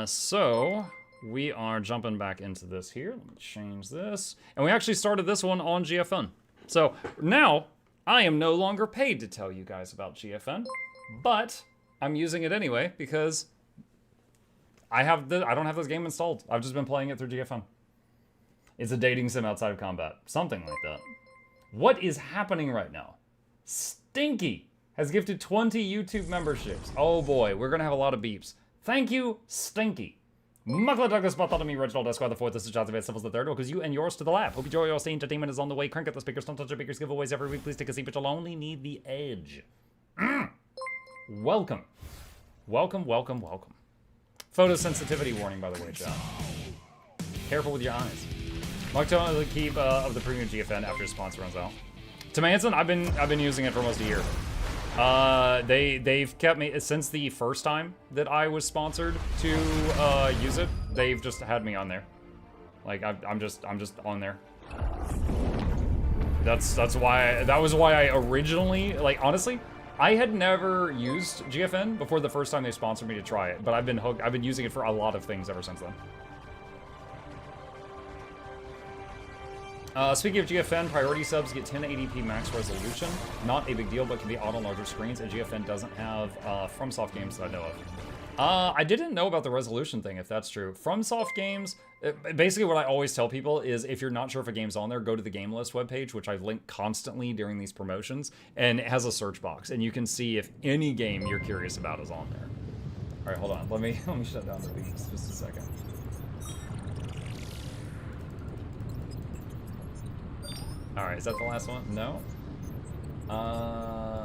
So we are jumping back into this here. Let me change this. And we actually started this one on GFN. So now I am no longer paid to tell you guys about GFN, but I'm using it anyway because I don't have this game installed. I've just been playing it through GFN. It's a dating sim outside of combat. Something like that. What is happening right now? Stinky has gifted 20 YouTube memberships. Oh boy, we're gonna have a lot of beeps. Thank you, Stinky. Immaculate, Douglas, Bartholomew, Reginald, Esquire the Fourth, this is Jonathan Van Simples the Third, because you and yours to the lab. Hope you enjoy your stay. Entertainment is on the way. Crank up the speakers, don't touch the speakers, giveaways every week. Please take a seat, but you'll only need the edge. Welcome. Photosensitivity warning, by the way, John. Careful with your eyes. Mark Tone the keep of the premium GFN after his sponsor runs out. To Manson, I've been using it for almost a year. They've kept me since the first time that I was sponsored to use it. They've just had me on there. Like I'm just on there. That was why I originally, like, honestly, I had never used GFN before the first time they sponsored me to try it, but I've been using it for a lot of things ever since then. Speaking of GFN, priority subs get 1080p max resolution. Not a big deal, but can be on larger screens, and GFN doesn't have FromSoft games that I know of. I didn't know about the resolution thing, if that's true. FromSoft games, basically what I always tell people is if you're not sure if a game's on there, go to the game list webpage, which I link constantly during these promotions, and it has a search box, and you can see if any game you're curious about is on there. All right, hold on. Let me shut down the beats just a second. Alright, is that the last one? No?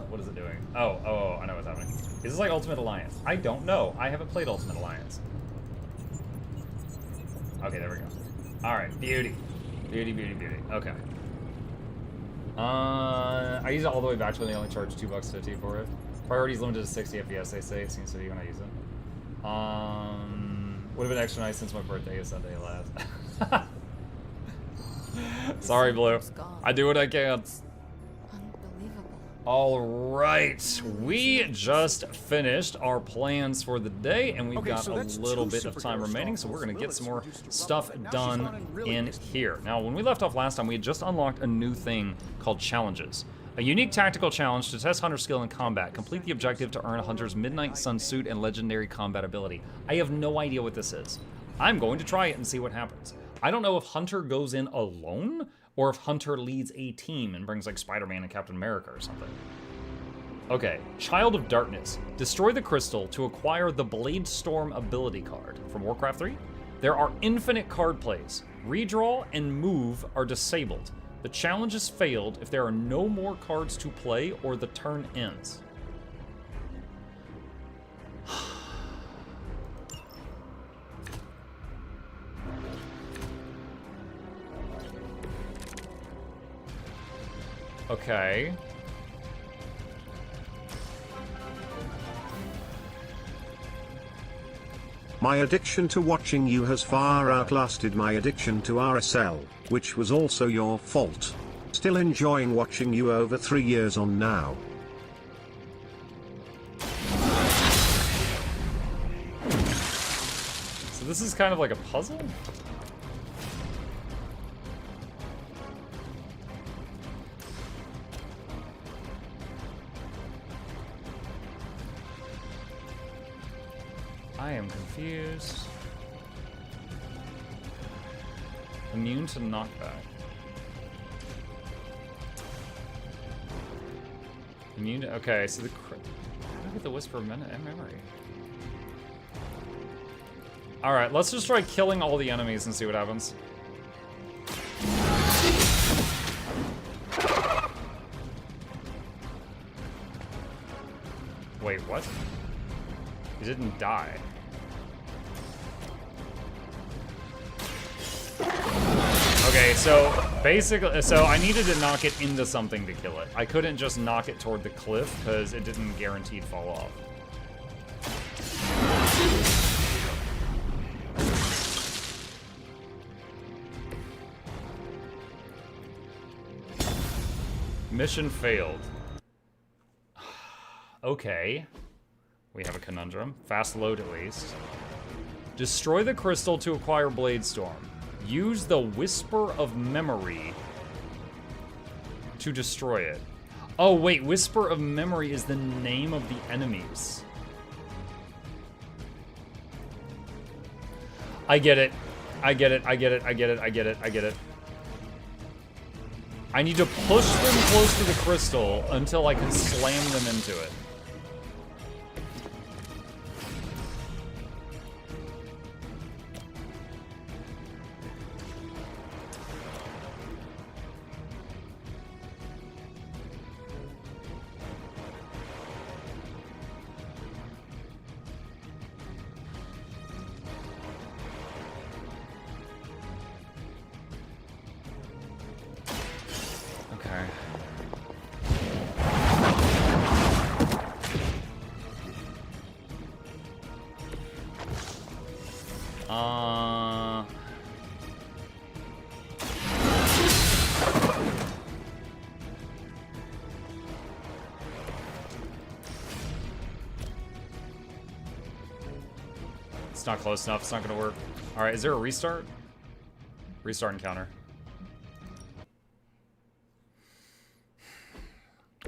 What is it doing? Oh, I know what's happening. Is this like Ultimate Alliance? I don't know. I haven't played Ultimate Alliance. Okay, there we go. Alright, beauty. Beauty. Okay. I use it all the way back when they only charge $2.50 for it. Priority's limited to 60 FPS, they say. It seems to be when I use it. Would have been extra nice since my birthday is Sunday last. Sorry, Blue. I do what I can. All right, we just finished our plans for the day, and we've got a little bit of time remaining, so we're gonna get some more stuff done in here. Now, when we left off last time, we had just unlocked a new thing called challenges. A unique tactical challenge to test Hunter's skill in combat. Complete the objective to earn a Hunter's Midnight Sun suit and legendary combat ability. I have no idea what this is. I'm going to try it and see what happens. I don't know if Hunter goes in alone, or if Hunter leads a team and brings like Spider-Man and Captain America or something. Okay, Child of Darkness. Destroy the crystal to acquire the Blade Storm ability card from Warcraft 3. There are infinite card plays. Redraw and move are disabled. The challenge is failed if there are no more cards to play or the turn ends. Okay.
My addiction to watching you has far outlasted my addiction to RSL, which was also your fault. Still enjoying watching you over 3 years on now.
So this is kind of like a puzzle? I am confused. Immune to knockback. Immune to, okay, so the how do I get the Whisper of Memory? Alright, let's just try killing all the enemies and see what happens. Wait, what? He didn't die. Okay, so basically, so I needed to knock it into something to kill it. I couldn't just knock it toward the cliff because it didn't guaranteed fall off. Mission failed. Okay. We have a conundrum. Fast load at least. Destroy the crystal to acquire Blade Storm. Use the Whisper of Memory to destroy it. Oh wait, Whisper of Memory is the name of the enemies. I get it. I get it. I get it. I get it. I get it. I get it. I need to push them close to the crystal until I can slam them into it. It's not close enough. It's not going to work. All right, is there a restart? Restart encounter.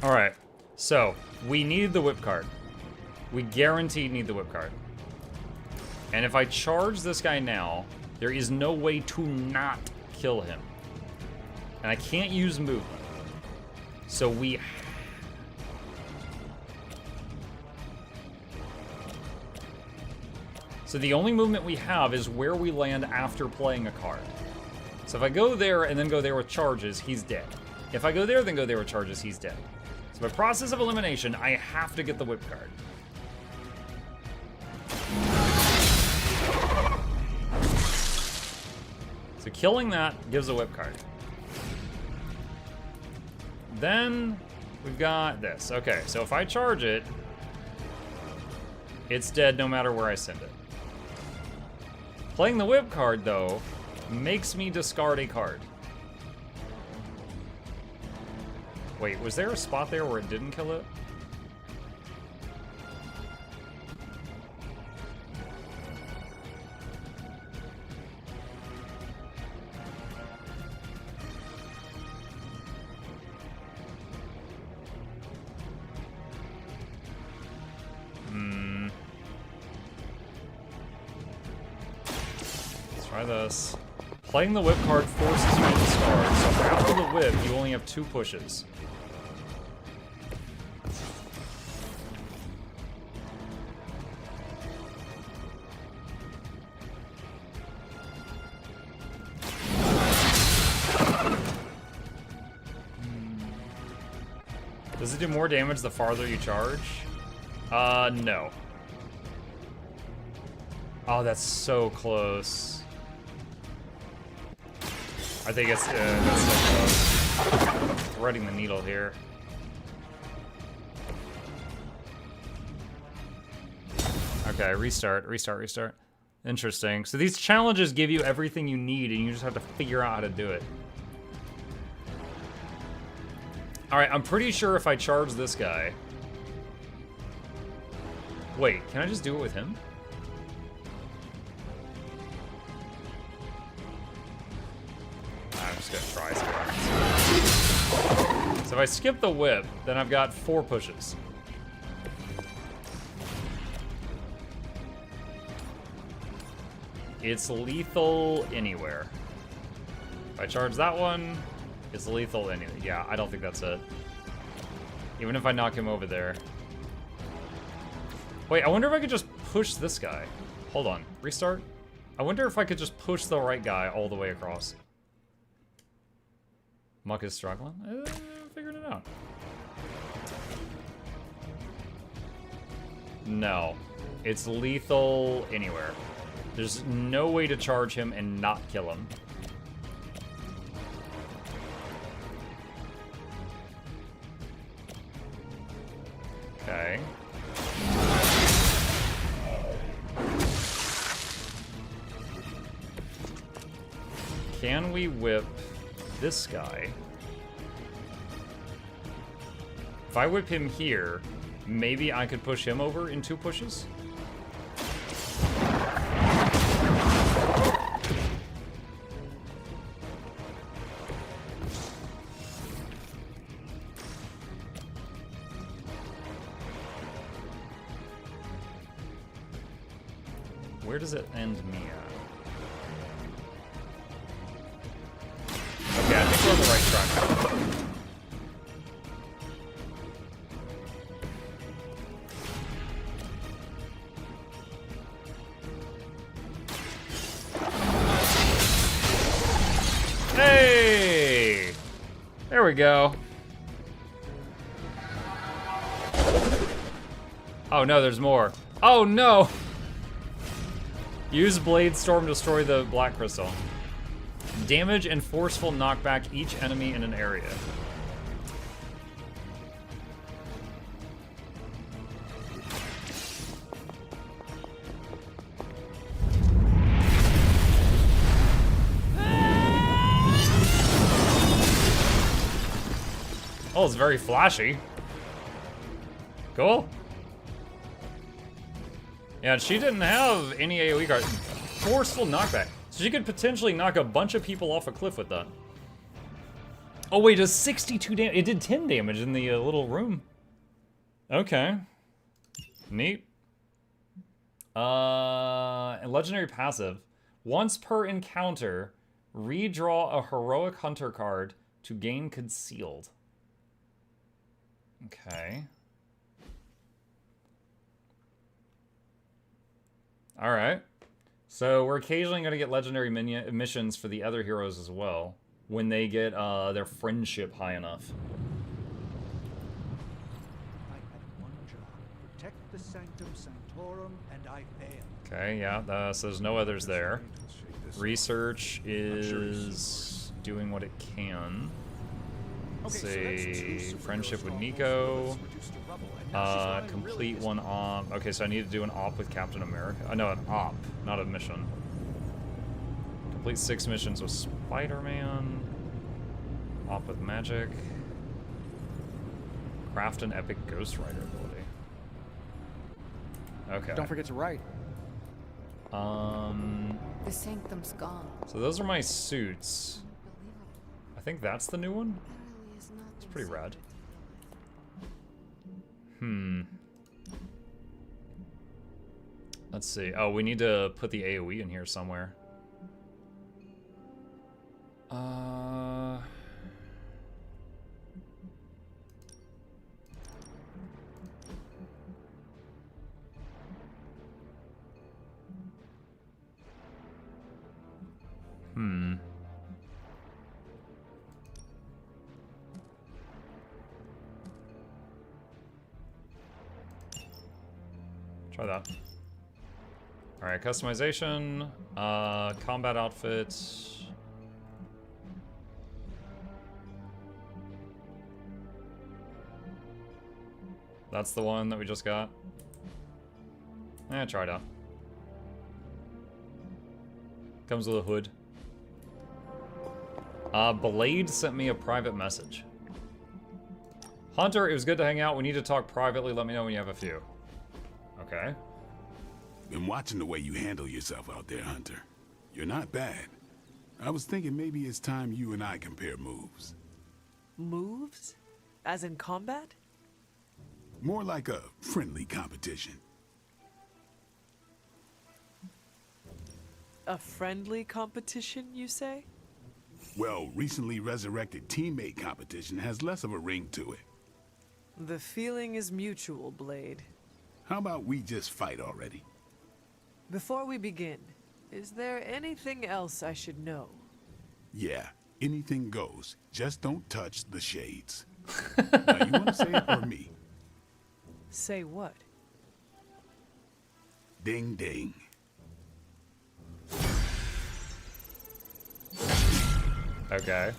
All right, so we need the whip card. We guaranteed need the whip card. And if I charge this guy now, there is no way to not kill him. And I can't use movement. So we... So the only movement we have is where we land after playing a card. So if I go there and then go there with charges, he's dead. If I go there, then go there with charges, he's dead. So by process of elimination, I have to get the whip card. So killing that gives a whip card. Then we've got this. Okay, so if I charge it, it's dead no matter where I send it. Playing the whip card, though, makes me discard a card. Wait, was there a spot there where it didn't kill it? Try this. Playing the whip card forces you to discard, so after the whip, you only have 2 pushes. Does it do more damage the farther you charge? No. Oh, that's so close. I think it's that's so close. Threading the needle here. Okay, restart. Interesting. So these challenges give you everything you need, and you just have to figure out how to do it. Alright, I'm pretty sure if I charge this guy... Wait, can I just do it with him? I'm just gonna try some rounds. So if I skip the whip, then I've got 4 pushes. It's lethal anywhere. If I charge that one, it's lethal anywhere. Yeah, I don't think that's it. Even if I knock him over there. Wait, I wonder if I could just push this guy. Hold on, restart. I wonder if I could just push the right guy all the way across. Muck is struggling? Figured it out. No. It's lethal anywhere. There's no way to charge him and not kill him. Okay. Can we whip this guy? If I whip him here, maybe I could push him over in 2 pushes? Where does it end me at? Okay, I think we're on the right track. Hey! There we go. Oh no, there's more. Oh no! Use Blade Storm to destroy the Black Crystal. Damage and forceful knockback each enemy in an area. Oh, it's very flashy. Cool. Yeah, she didn't have any AoE cards. Forceful knockback. So she could potentially knock a bunch of people off a cliff with that. Oh wait, it does 62 damage. It did 10 damage in the little room. Okay. Neat. Legendary passive. Once per encounter, redraw a heroic hunter card to gain concealed. Okay. Alright. So we're occasionally going to get legendary missions for the other heroes as well, when they get their friendship high enough.
I had one job: protect the Sanctum Sanctorum, and I failed.
Okay, yeah, so there's no others there. Research is doing what it can. Let's see, friendship with Nico. Complete one op. Okay, so I need to do an op with Captain America. No, an op, not a mission. Complete 6 missions with Spider-Man. Op with Magic. Craft an epic Ghost Rider ability. Okay.
Don't forget to write.
The Sanctum's gone.
So those are my suits. I think that's the new one. It's pretty rad. Let's see. Oh, we need to put the AoE in here somewhere. Try that. Alright, customization. Combat outfit. That's the one that we just got. Try it out. Comes with a hood. Blade sent me a private message. Hunter, it was good to hang out. We need to talk privately. Let me know when you have a few. Okay.
Been watching the way you handle yourself out there, Hunter. You're not bad. I was thinking maybe it's time you and I compare moves.
Moves? As in combat?
More like a friendly competition.
A friendly competition, you say?
Well, recently resurrected teammate competition has less of a ring to it.
The feeling is mutual, Blade.
How about we just fight already?
Before we begin, is there anything else I should know?
Yeah, anything goes. Just don't touch the shades. Now, you want to say it or me?
Say what?
Ding ding.
Okay.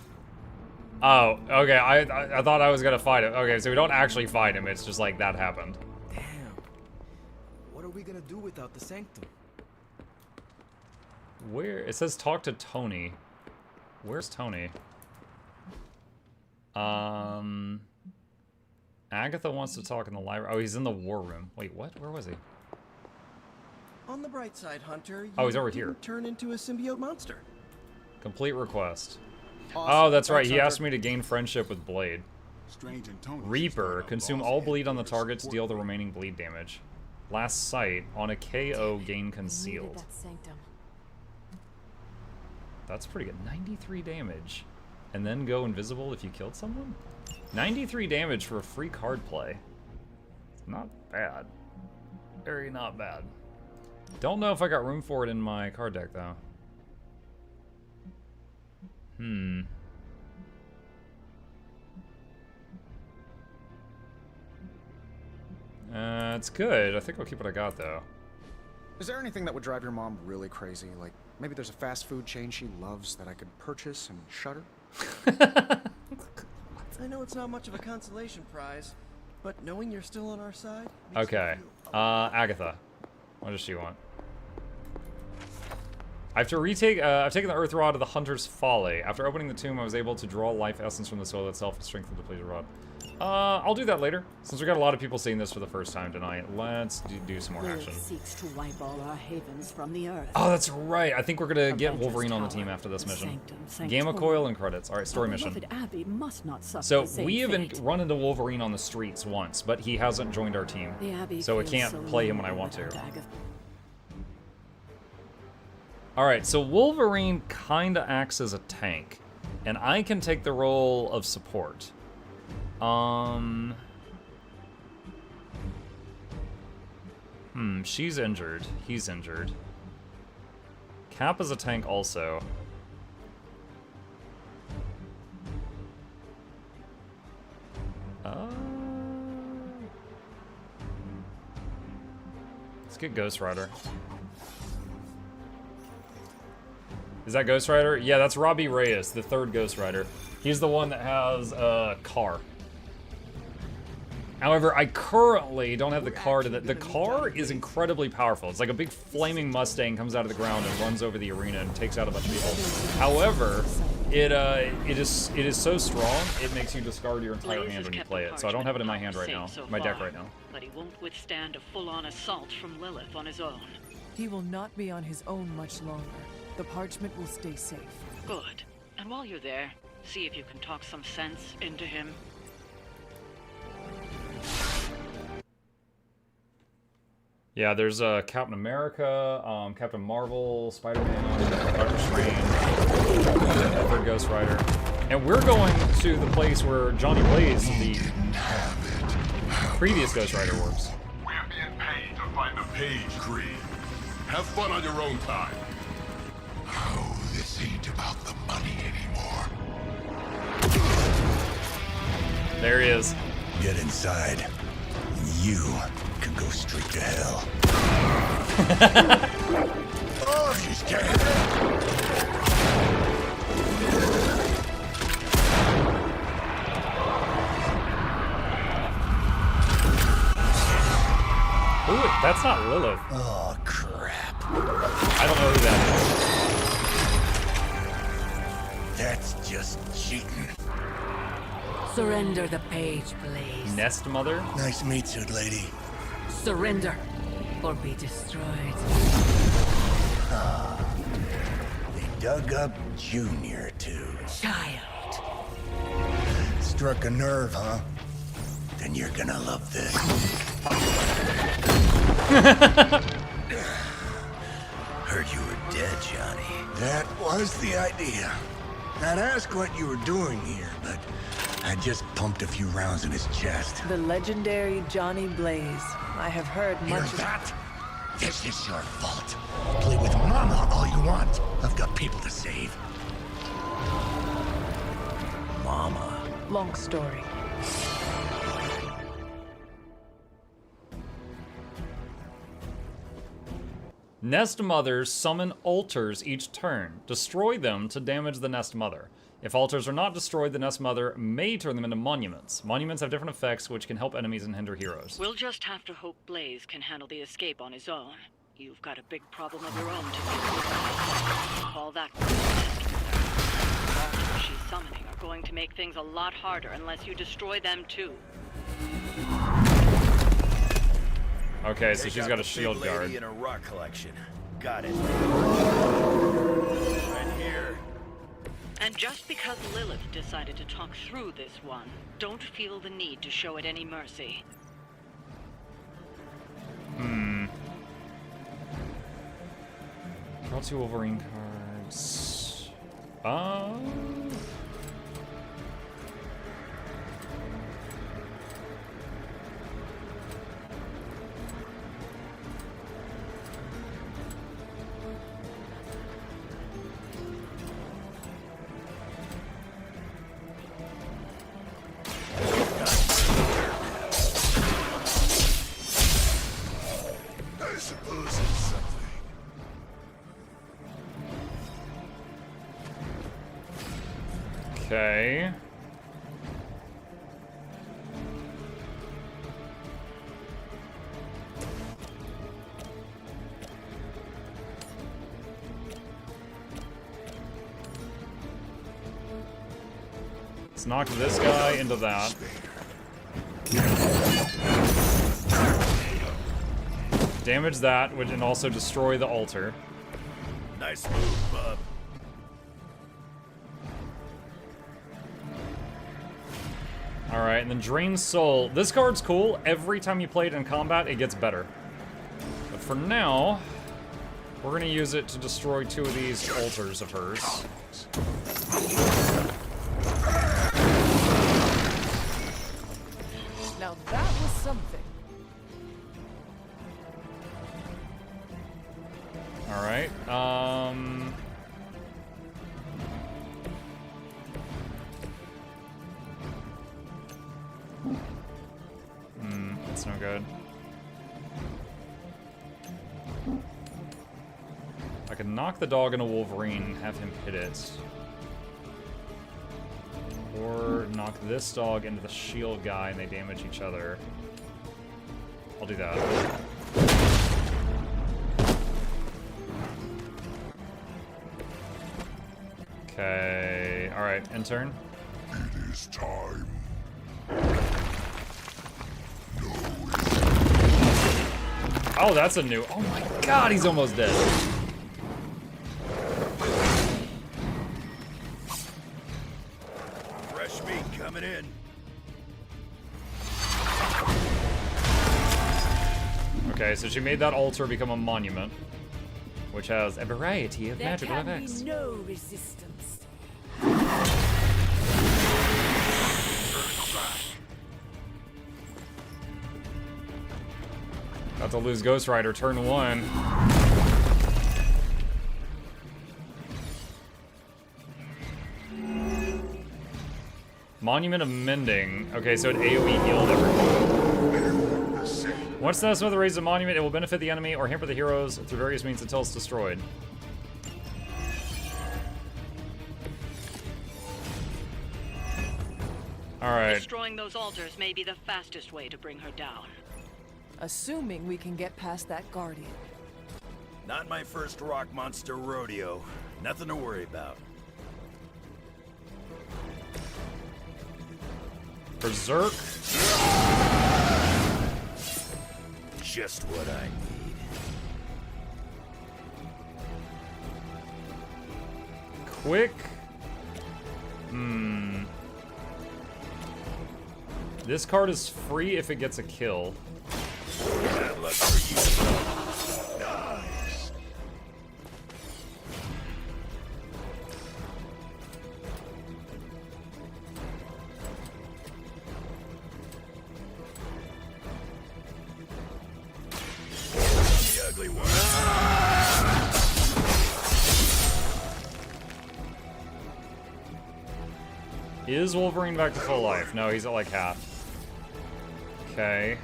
Oh, okay. I thought I was gonna fight him. Okay, so we don't actually fight him. It's just like that happened.
Damn. What are we gonna do without the sanctum?
Where? It says talk to Tony. Where's Tony? Agatha wants to talk in the library. Oh, he's in the war room. Wait, what? Where was he?
On the bright side, Hunter,
Oh, he's over here.
didn't turn into a symbiote monster.
Complete request.
Awesome.
Oh, that's right.
Thanks,
He asked
Hunter.
me to gain friendship with Blade.
Strange and Tony.
Reaper. Consume all bleed on the target to deal the remaining bleed damage. Last sight. On a KO, gain concealed. That's pretty good. 93 damage. And then go invisible if you killed someone? 93 damage for a free card play. Not bad. Very not bad. Don't know if I got room for it in my card deck, though. It's good. I think I'll keep what I got, though.
Is there anything that would drive your mom really crazy? Like, maybe there's a fast food chain she loves that I could purchase and shudder?
I know it's not much of a consolation prize, but knowing you're still on our side makes
Okay.
me feel
Agatha. What does she want? I have to retake, I've taken the Earth Rod to the Hunter's Folly. After opening the tomb, I was able to draw life essence from the soil itself and strengthen the depleted rod. I'll do that later. Since we got a lot of people seeing this for the first time tonight, let's do some more action.
Seeks to wipe all our havens from the earth.
Oh, that's right. I think we're gonna get Wolverine on the team after this mission. Gamma Coil and credits. All right, story mission.
Abbey must not suffer
So
the same
we
fate.
have run into Wolverine on the streets once, but he hasn't joined our team.
The Abbey
So I
feels
can't
so
play him when I
lonely
want to.
without Agatha.
Alright, so Wolverine kinda acts as a tank, and I can take the role of support. She's injured. He's injured. Cap is a tank also. Let's get Ghost Rider. Is that Ghost Rider? Yeah, that's Robbie Reyes, the third Ghost Rider. He's the one that has a car. However, I currently don't have the car to the car is incredibly powerful. It's like a big flaming Mustang comes out of the ground and runs over the arena and takes out a bunch of people. However, it is so strong, it makes you discard your entire hand when you play it. So I don't have it in my hand right now, my deck right now.
But he won't withstand a full-on assault from Lilith on his own.
He will not be on his own much longer. The parchment will stay safe.
Good. And while you're there, see if you can talk some sense into him.
Yeah, there's Captain America, Captain Marvel, Spider-Man, Doctor Strange, third Ghost Rider. And we're going to the place where Johnny Blaze, the previous Ghost Rider, works.
We're being paid to find the Page Creed. Have fun on your own time.
Oh, this ain't about the money anymore.
There he is.
Get inside. You can go straight to hell. Oh, she's dead.
Ooh, that's not Lilith.
Oh, crap.
I don't know who that
is. That's just cheating.
Surrender the page, please.
Nest Mother?
Nice meat suit, lady.
Surrender, or be destroyed.
Ah, they dug up Junior, too.
Child.
Struck a nerve, huh? Then you're gonna love this. Heard you were dead, Johnny. That was the idea. I'd ask what you were doing here, but I just pumped a few rounds in his chest.
The legendary Johnny Blaze. I have heard
Hear
much of
that? This is your fault. Play with Mama all you want. I've got people to save. Mama.
Long story.
Nest Mothers summon altars each turn. Destroy them to damage the Nest Mother. If altars are not destroyed, the Nest Mother may turn them into monuments. Monuments have different effects which can help enemies and hinder heroes.
We'll just have to hope Blaze can handle the escape on his own. You've got a big problem of your own to deal with. Call that one. The altars she's summoning are going to make things a lot harder unless you destroy them too.
Okay, so she's got a shield guard.
In a rock collection. Got it. Right here.
And just because Lilith decided to talk through this one, don't feel the need to show it any mercy.
Draw 2 Wolverine cards.
I suppose it's something.
Okay. Let's knock this guy into that. Damage that, and also destroy the altar.
Nice move, bub.
Alright, and then Drain Soul. This card's cool. Every time you play it in combat, it gets better. But for now, we're gonna use it to destroy 2 of these altars of hers.
Now that was something.
Alright, that's no good. I could knock the dog into Wolverine and have him hit it. Or knock this dog into the shield guy and they damage each other. I'll do that. Okay, alright, end turn.
It is time.
Oh, that's a new. Oh my god, he's almost dead.
Fresh meat coming in.
Okay, so she made that altar become a monument, which has a variety of magical effects.
No resistance.
About to lose Ghost Rider turn 1. Monument of Mending. Okay, so it AoE healed everyone. Once the Smith raises a monument, it will benefit the enemy or hamper the heroes through various means until it's destroyed. Alright.
Destroying those altars may be the fastest way to bring her down.
Assuming we can get past that guardian.
Not my first rock monster rodeo. Nothing to worry about.
Berserk.
Just what I need.
Quick. This card is free if it gets a kill.
Bad luck for you.
Nice.
The ugly one.
Is Wolverine back to full life? No, he's at like half. Okay.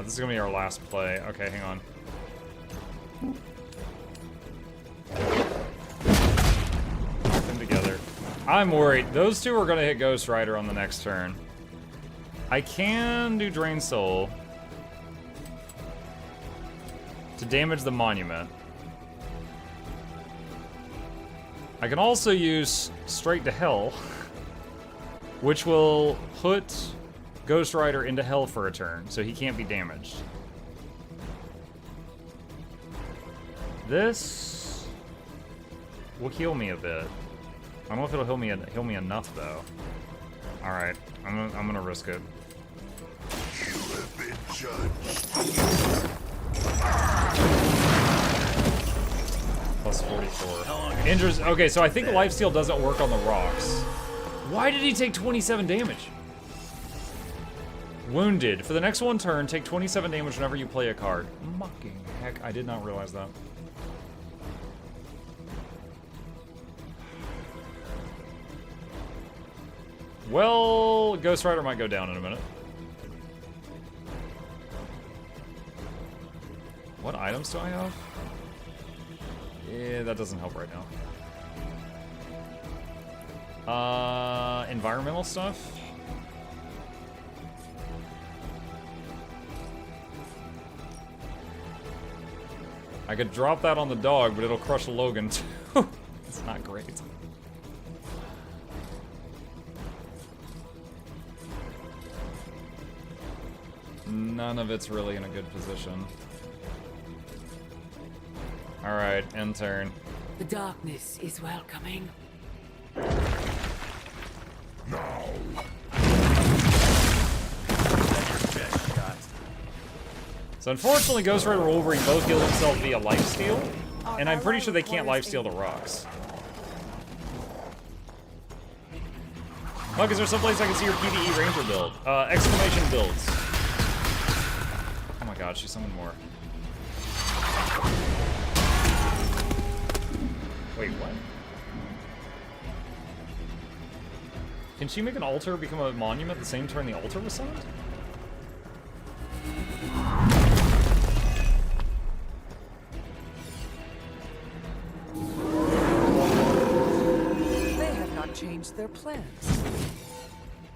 This is gonna be our last play. Okay, hang on. Put them together. I'm worried. Those two are gonna hit Ghost Rider on the next turn. I can do Drain Soul to damage the monument. I can also use Straight to Hell, which will put Ghost Rider into hell for a turn, so he can't be damaged. This will heal me a bit. I don't know if it'll heal me enough though. All right, I'm gonna risk it.
You have been judged.
Plus 44. Injures. Okay, so I think Lifesteal doesn't work on the rocks. Why did he take 27 damage? Wounded. For the next one turn, take 27 damage whenever you play a card. Mucking heck, I did not realize that. Well, Ghost Rider might go down in a minute. What items do I have? Yeah, that doesn't help right now. Environmental stuff? I could drop that on the dog, but it'll crush Logan too. It's not great. None of it's really in a good position. Alright, end turn.
The darkness is welcoming.
Now.
So unfortunately, Ghost Rider and Wolverine both heal themselves via lifesteal, and I'm pretty sure they can't lifesteal the rocks. Mug, is there someplace I can see your PvE Ranger build? Exclamation builds. Oh my god, she summoned more. Wait, what? Can she make an altar become a monument the same turn the altar was summoned?
They have not changed their plans.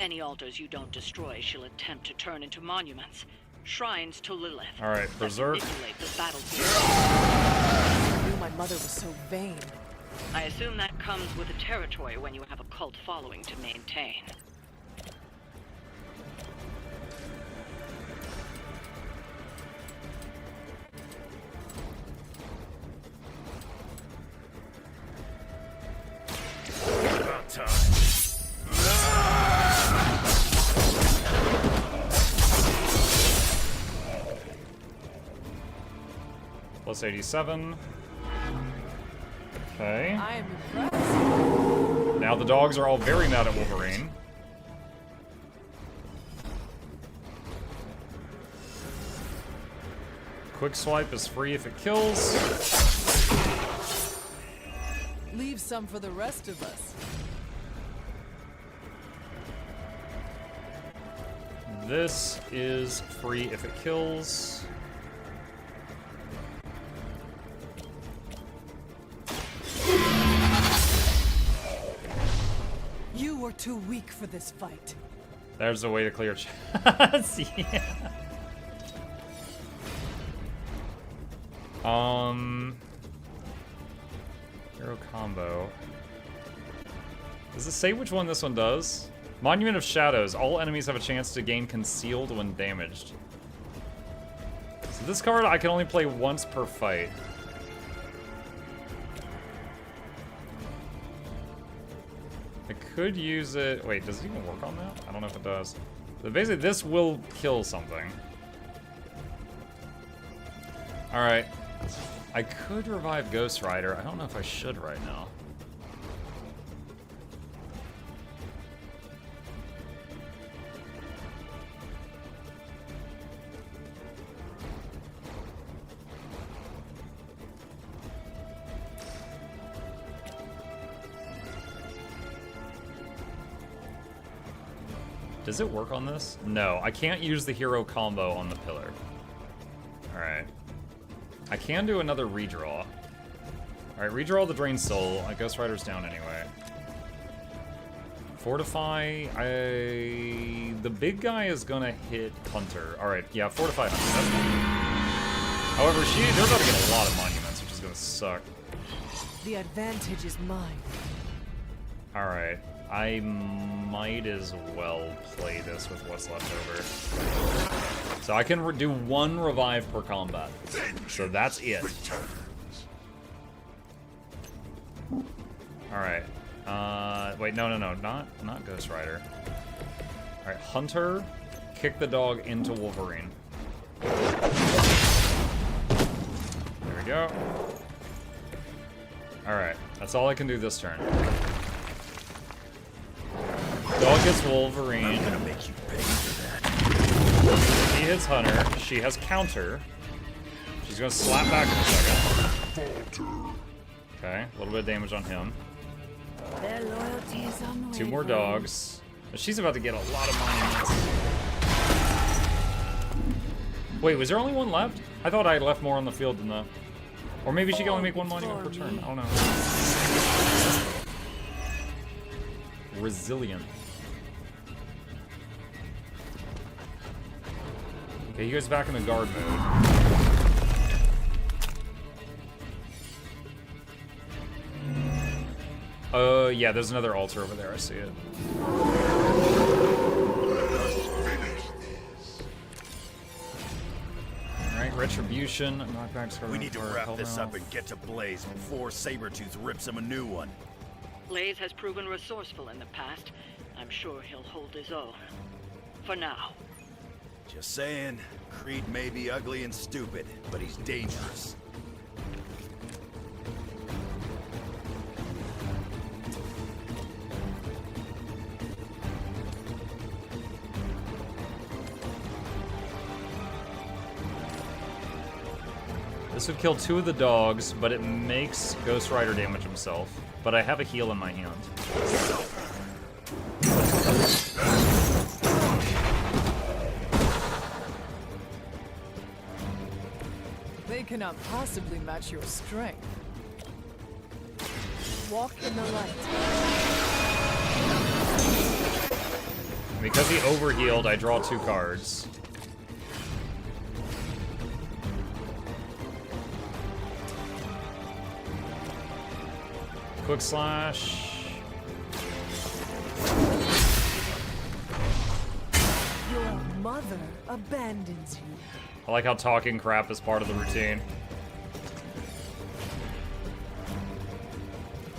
Any altars you don't destroy, she'll attempt to turn into monuments. Shrines to Lilith.
Alright, Berserk.
Manipulate the battlefield.
I knew my mother was so vain.
I assume that comes with the territory when you have a cult following to maintain.
About time.
Plus 87. Okay.
I am impressed.
Now the dogs are all very mad at Wolverine. Quick swipe is free if it kills.
Leave some for the rest of us.
This is free if it kills.
You were too weak for this fight.
There's a way to clear chats. Yeah. Hero combo. Does it say which one this one does? Monument of Shadows. All enemies have a chance to gain concealed when damaged. So this card I can only play once per fight. I could use it. Wait, does it even work on that? I don't know if it does. But basically, this will kill something. Alright. I could revive Ghost Rider. I don't know if I should right now. Does it work on this? No, I can't use the hero combo on the pillar. Alright. I can do another redraw. Alright, redraw the Drain Soul. Ghost Rider's down anyway. Fortify. The big guy is gonna hit Hunter. Alright, yeah, Fortify Hunter. However, they're about to get a lot of monuments, which is gonna suck.
The advantage is mine.
Alright. I might as well play this with what's left over. So I can do one revive per combat. So that's it. Alright. Wait, no, not Ghost Rider. Alright, Hunter, kick the dog into Wolverine. There we go. Alright, that's all I can do this turn. Dog gets Wolverine.
I'm gonna make you pay for that.
He hits Hunter. She has counter. She's gonna slap back in a second. Okay, a little bit of damage on him.
Their loyalty is unwavering.
2 more dogs. She's about to get a lot of monuments. Wait, was there only one left? I thought I had left more on the field than that. Or maybe she can only make 1 monument per turn. I don't know. Resilient. Okay, he goes back in the guard mode. Yeah, there's another altar over there. I see it. Alright, Retribution. Knockbacks.
We need to wrap this up and get to Blaze before Sabretooth rips him a new one.
Blaze has proven resourceful in the past. I'm sure he'll hold his own. For now.
Just saying, Creed may be ugly and stupid, but he's dangerous.
This would kill 2 of the dogs, but it makes Ghost Rider damage himself. But I have a heal in my hand.
They cannot possibly match your strength. Walk in the light.
Because he overhealed, I draw 2 cards. Quick slash.
Your mother abandons you.
I like how talking crap is part of the routine.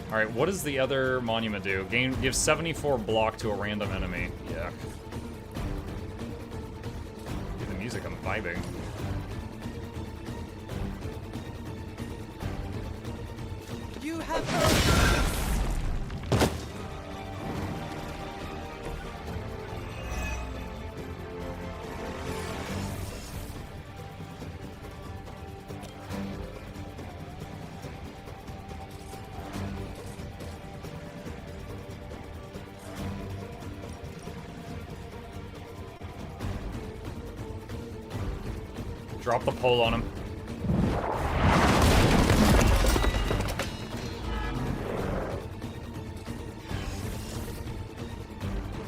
Alright, what does the other monument do? Give 74 block to a random enemy. Yeah. Dude, the music, I'm vibing.
You have
Drop the pole on him.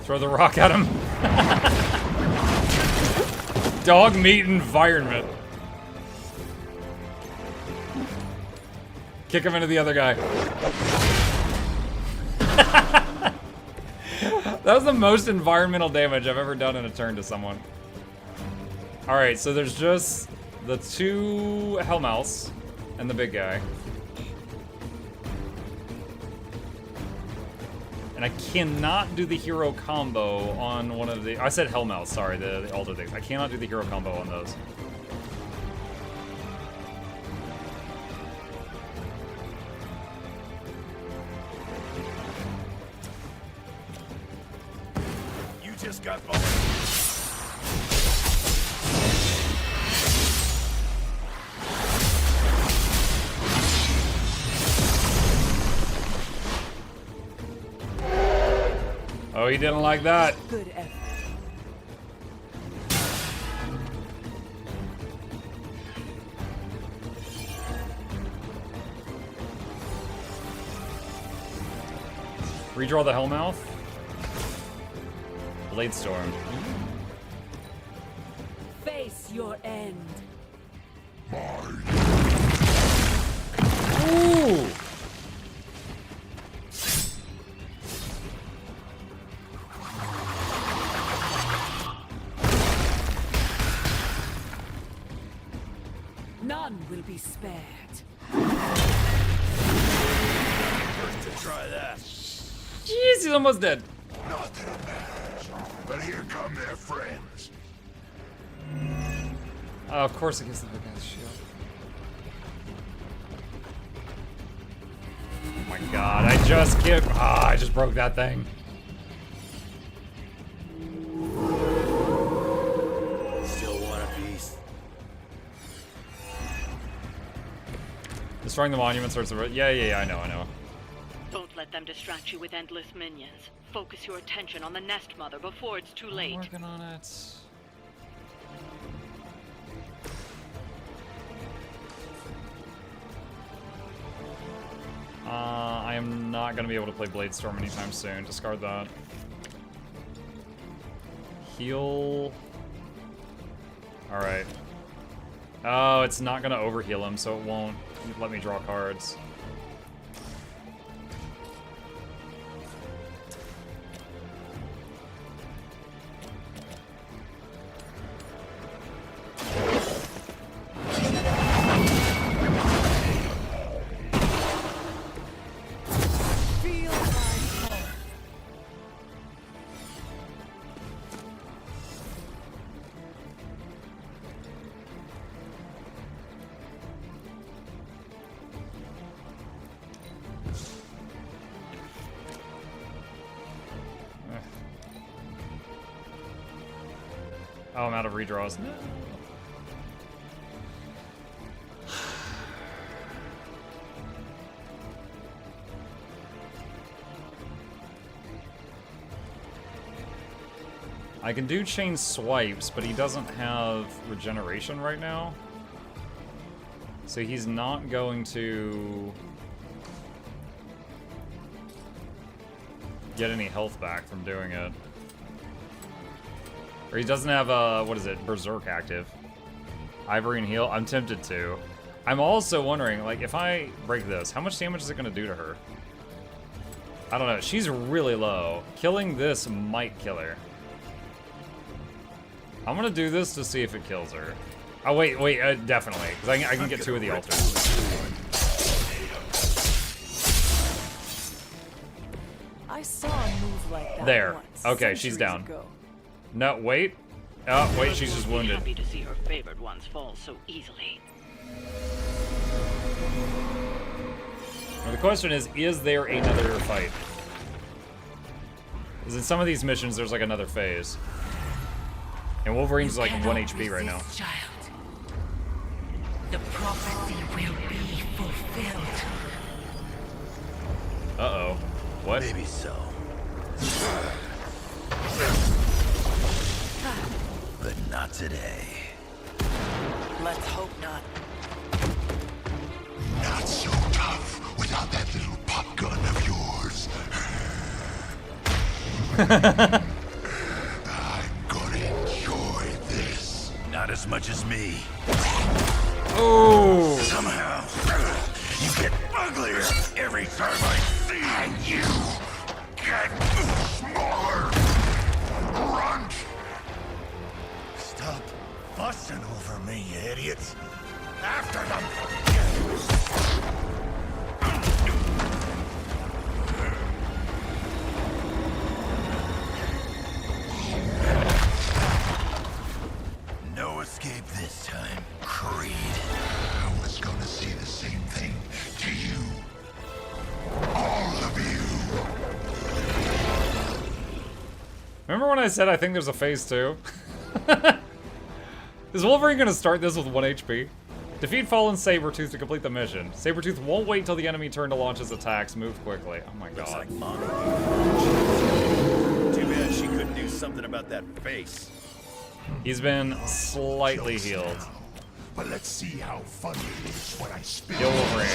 Throw the rock at him. Dog meat environment. Kick him into the other guy. That was the most environmental damage I've ever done in a turn to someone. Alright, so there's just the 2 Hellmouths and the big guy. And I cannot do the hero combo on one of the... I said Hellmouth, sorry, the altar things. I cannot do the hero combo on those.
You just got...
Oh, he didn't like that.
Good effort.
Redraw the Hellmouth. Blade Storm.
Face your end.
Ooh!
None will be spared.
First to try that.
Jeez, he's almost dead.
Nothing matters. But here come their friends.
Oh, of course it gives the big guy's shield. Oh my god, I just I just broke that thing.
Still want a piece?
Destroying the monument starts the... Yeah, I know.
Don't let them distract you with endless minions. Focus your attention on the Nest Mother before it's too late.
I'm working on it. I am not going to be able to play Blade Storm anytime soon. Discard that. Heal. Alright. Oh, it's not going to overheal him, so it won't let me draw cards. Oh, I'm out of redraws. No. I can do chain swipes, but he doesn't have regeneration right now. So he's not going to get any health back from doing it. Or he doesn't have, what is it, Berserk active. Ivory and heal, I'm tempted to. I'm also wondering, like, if I break this, how much damage is it going to do to her? I don't know, she's really low. Killing this might kill her. I'm going to do this to see if it kills her. Oh, wait, definitely, because I can get 2 of the altars.
I saw a move like that
There.
once,
Okay, she's
centuries
down.
ago.
No, wait. Oh, wait, she's just wounded.
Happy to see her favored ones fall so easily.
Now the question is there another fight? Because in some of these missions, there's like another phase. And Wolverine's like 1 HP right now.
Child. The prophecy will be fulfilled.
Uh-oh. What?
Maybe so. But not today.
Let's hope not.
Not so tough without that little pop gun of yours. I'm gonna enjoy this.
Not as much as me.
Oh!
Somehow, you get uglier every time I see you.
And you get smaller. Grunt.
Stop fussing over me, you idiots. After them. No escape this time, Creed.
I was gonna say the same thing to you. All of you.
Remember when I said I think there's a phase 2? Is Wolverine gonna start this with 1 HP? Defeat Fallen Sabretooth to complete the mission. Sabretooth won't wait till the enemy turn to launch his attacks. Move quickly. Oh my god.
Like Mommy. Too bad she couldn't do something about that face.
He's been slightly healed.
But let's see how funny it is when I spit.
Kill Wolverine.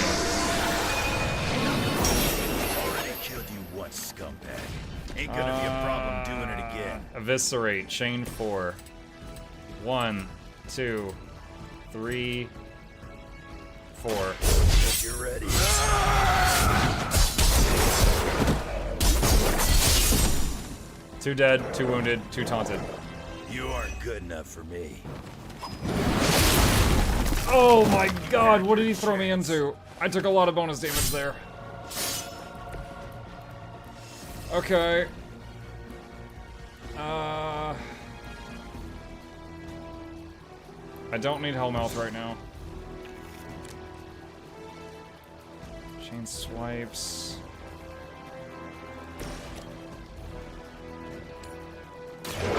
Already killed you once, scumbag. Ain't gonna be a problem doing it again.
Eviscerate. Chain 4. 1, 2, 3, 4.
If you're ready.
2 dead, 2 wounded, 2 taunted.
You aren't good enough for me.
Oh my god, what did he throw me into? I took a lot of bonus damage there. Okay. I don't need Hellmouth right now. Chain swipes.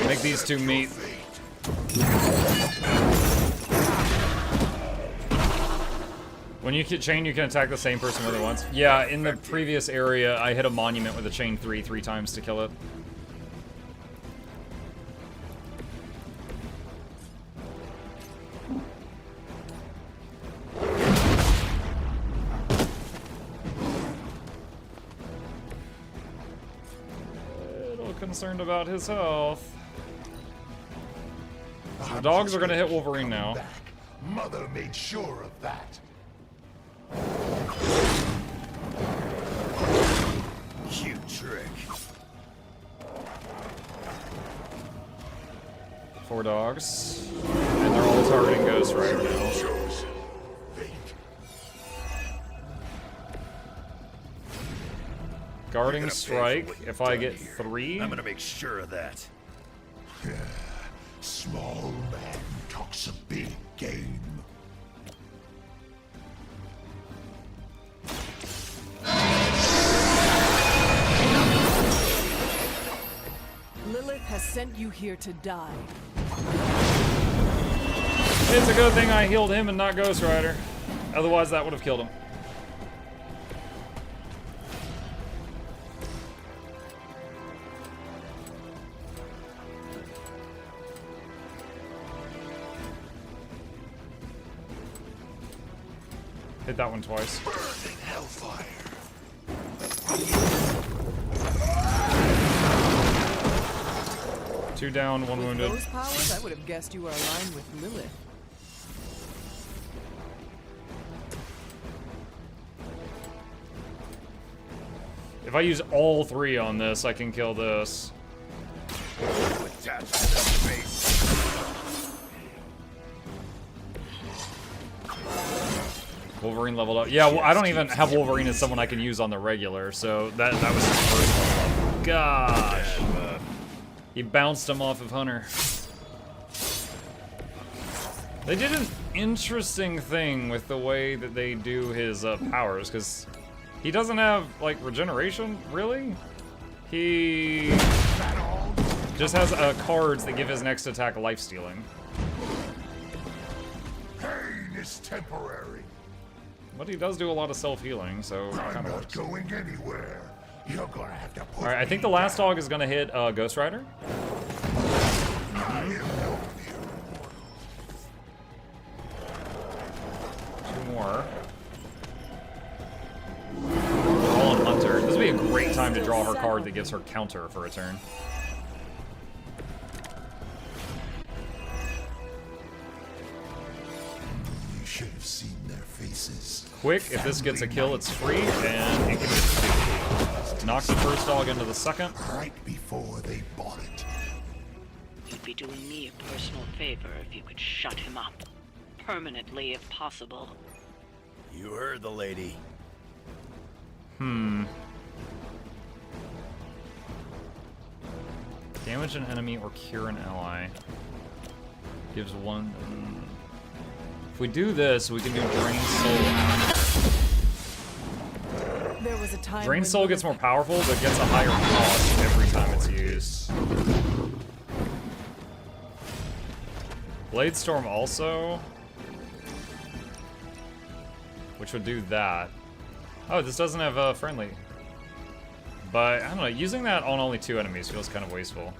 Make these two meet. When you hit chain, you can attack the same person more than once. Yeah, in the previous area, I hit a monument with a chain 3 times to kill it. Little concerned about his health. So the dogs are gonna hit Wolverine now.
Mother made sure of that.
Cute trick.
4 dogs. And they're all targeting Ghost right now. Guarding strike, if I get 3.
I'm gonna make sure of that.
Small man talks a big game.
Lilith has sent you here to die.
It's a good thing I healed him and not Ghost Rider. Otherwise, that would have killed him. Hit that one twice.
Burning hellfire.
2 down, 1 wounded.
With those powers, I would have guessed you were aligned with Lilith.
If I use all 3 on this, I can kill this.
Attached to the face.
Wolverine leveled up. Yeah, well, I don't even have Wolverine as someone I can use on the regular, so that was his first level. Gosh. He bounced him off of Hunter. They did an interesting thing with the way that they do his powers, because he doesn't have, like, regeneration, really? He just has cards that give his next attack life-stealing.
Pain is temporary.
But he does do a lot of self-healing, so it
I'm
kind of
not
works.
going anywhere. You're gonna have to put
Alright, I think the last dog is gonna hit Ghost Rider.
I am no mere
more. We're all on Hunter. This would be a great time to draw her card that gives her counter for a turn.
You should have seen their faces.
Quick, if this gets a kill, it's free, and it can get 2. Knocks the first dog into the second.
Right before they bought it.
You'd be doing me a personal favor if you could shut him up. Permanently, if possible.
You heard the lady.
Damage an enemy or cure an ally. Gives 1... If we do this, we can do Drain Soul.
There was a time
Drain Soul gets more powerful, but gets a higher cost every time it's used. Blade Storm also, which would do that. Oh, this doesn't have a friendly. But, I don't know, using that on only 2 enemies feels kind of wasteful.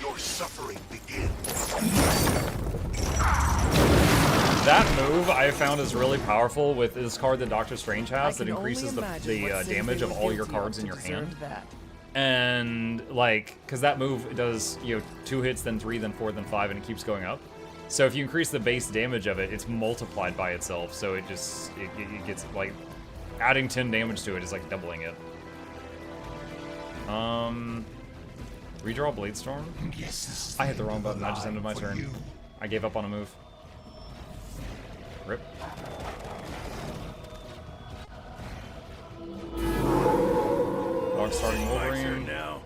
Your suffering begins.
That move I found is really powerful with this card that Doctor Strange has that increases the damage of all your cards in your hand. And like, because that move does, you know, 2 hits, then 3, then 4, then 5, and it keeps going up. So if you increase the base damage of it, it's multiplied by itself. So it just, it gets like, adding 10 damage to it is like doubling it. Redraw Blade Storm?
Yes,
I hit the wrong button, I just ended my turn. I gave up on a move. Rip. Dog starting Wolverine.
Now.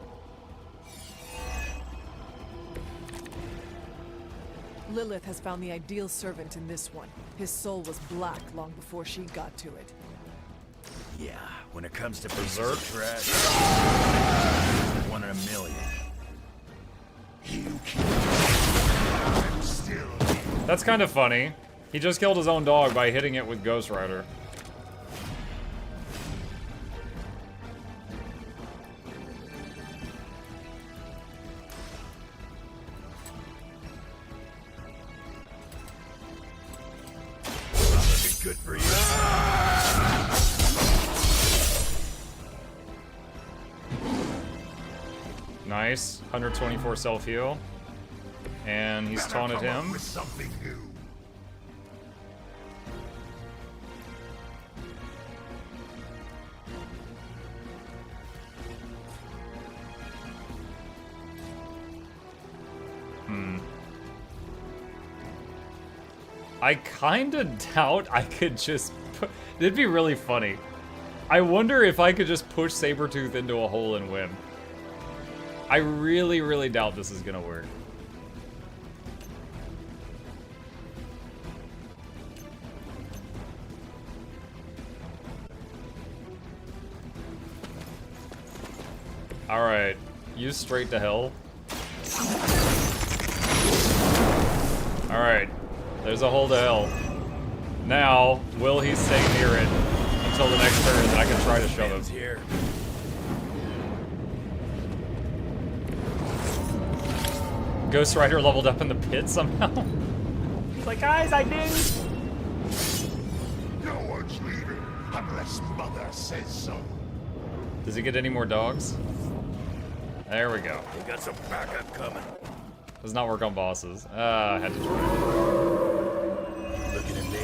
Lilith has found the ideal servant in this one. His soul was black long before she got to it.
Yeah, when it comes to
Berserk
trash, 1 in a million.
You killed me. I'm still here.
That's kind of funny. He just killed his own dog by hitting it with Ghost Rider.
Looking good for you.
Nice. 124 self-heal. And he's taunted him.
With something new.
I kinda doubt I could just it'd be really funny. I wonder if I could just push Sabretooth into a hole and win. I really, really doubt this is gonna work. Alright, use Straight to Hell. Alright, there's a hole to hell. Now, will he stay near it until the next turn and I can try to shove him?
Here.
Ghost Rider leveled up in the pit somehow. He's like, guys, I did.
No one's leaving unless Mother says so.
Does he get any more dogs? There we go.
We got some backup coming.
Does not work on bosses. I had to try.
Looking at me.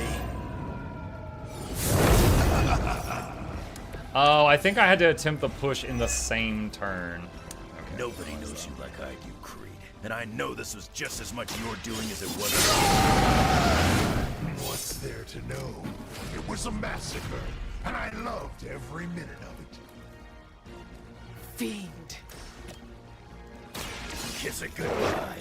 Oh, I think I had to attempt the push in the same turn. Okay.
Nobody knows you like I do, Creed. And I know this was just as much your doing as it was.
What's there to know? It was a massacre, and I loved every minute of it.
Fiend.
Kiss it goodbye.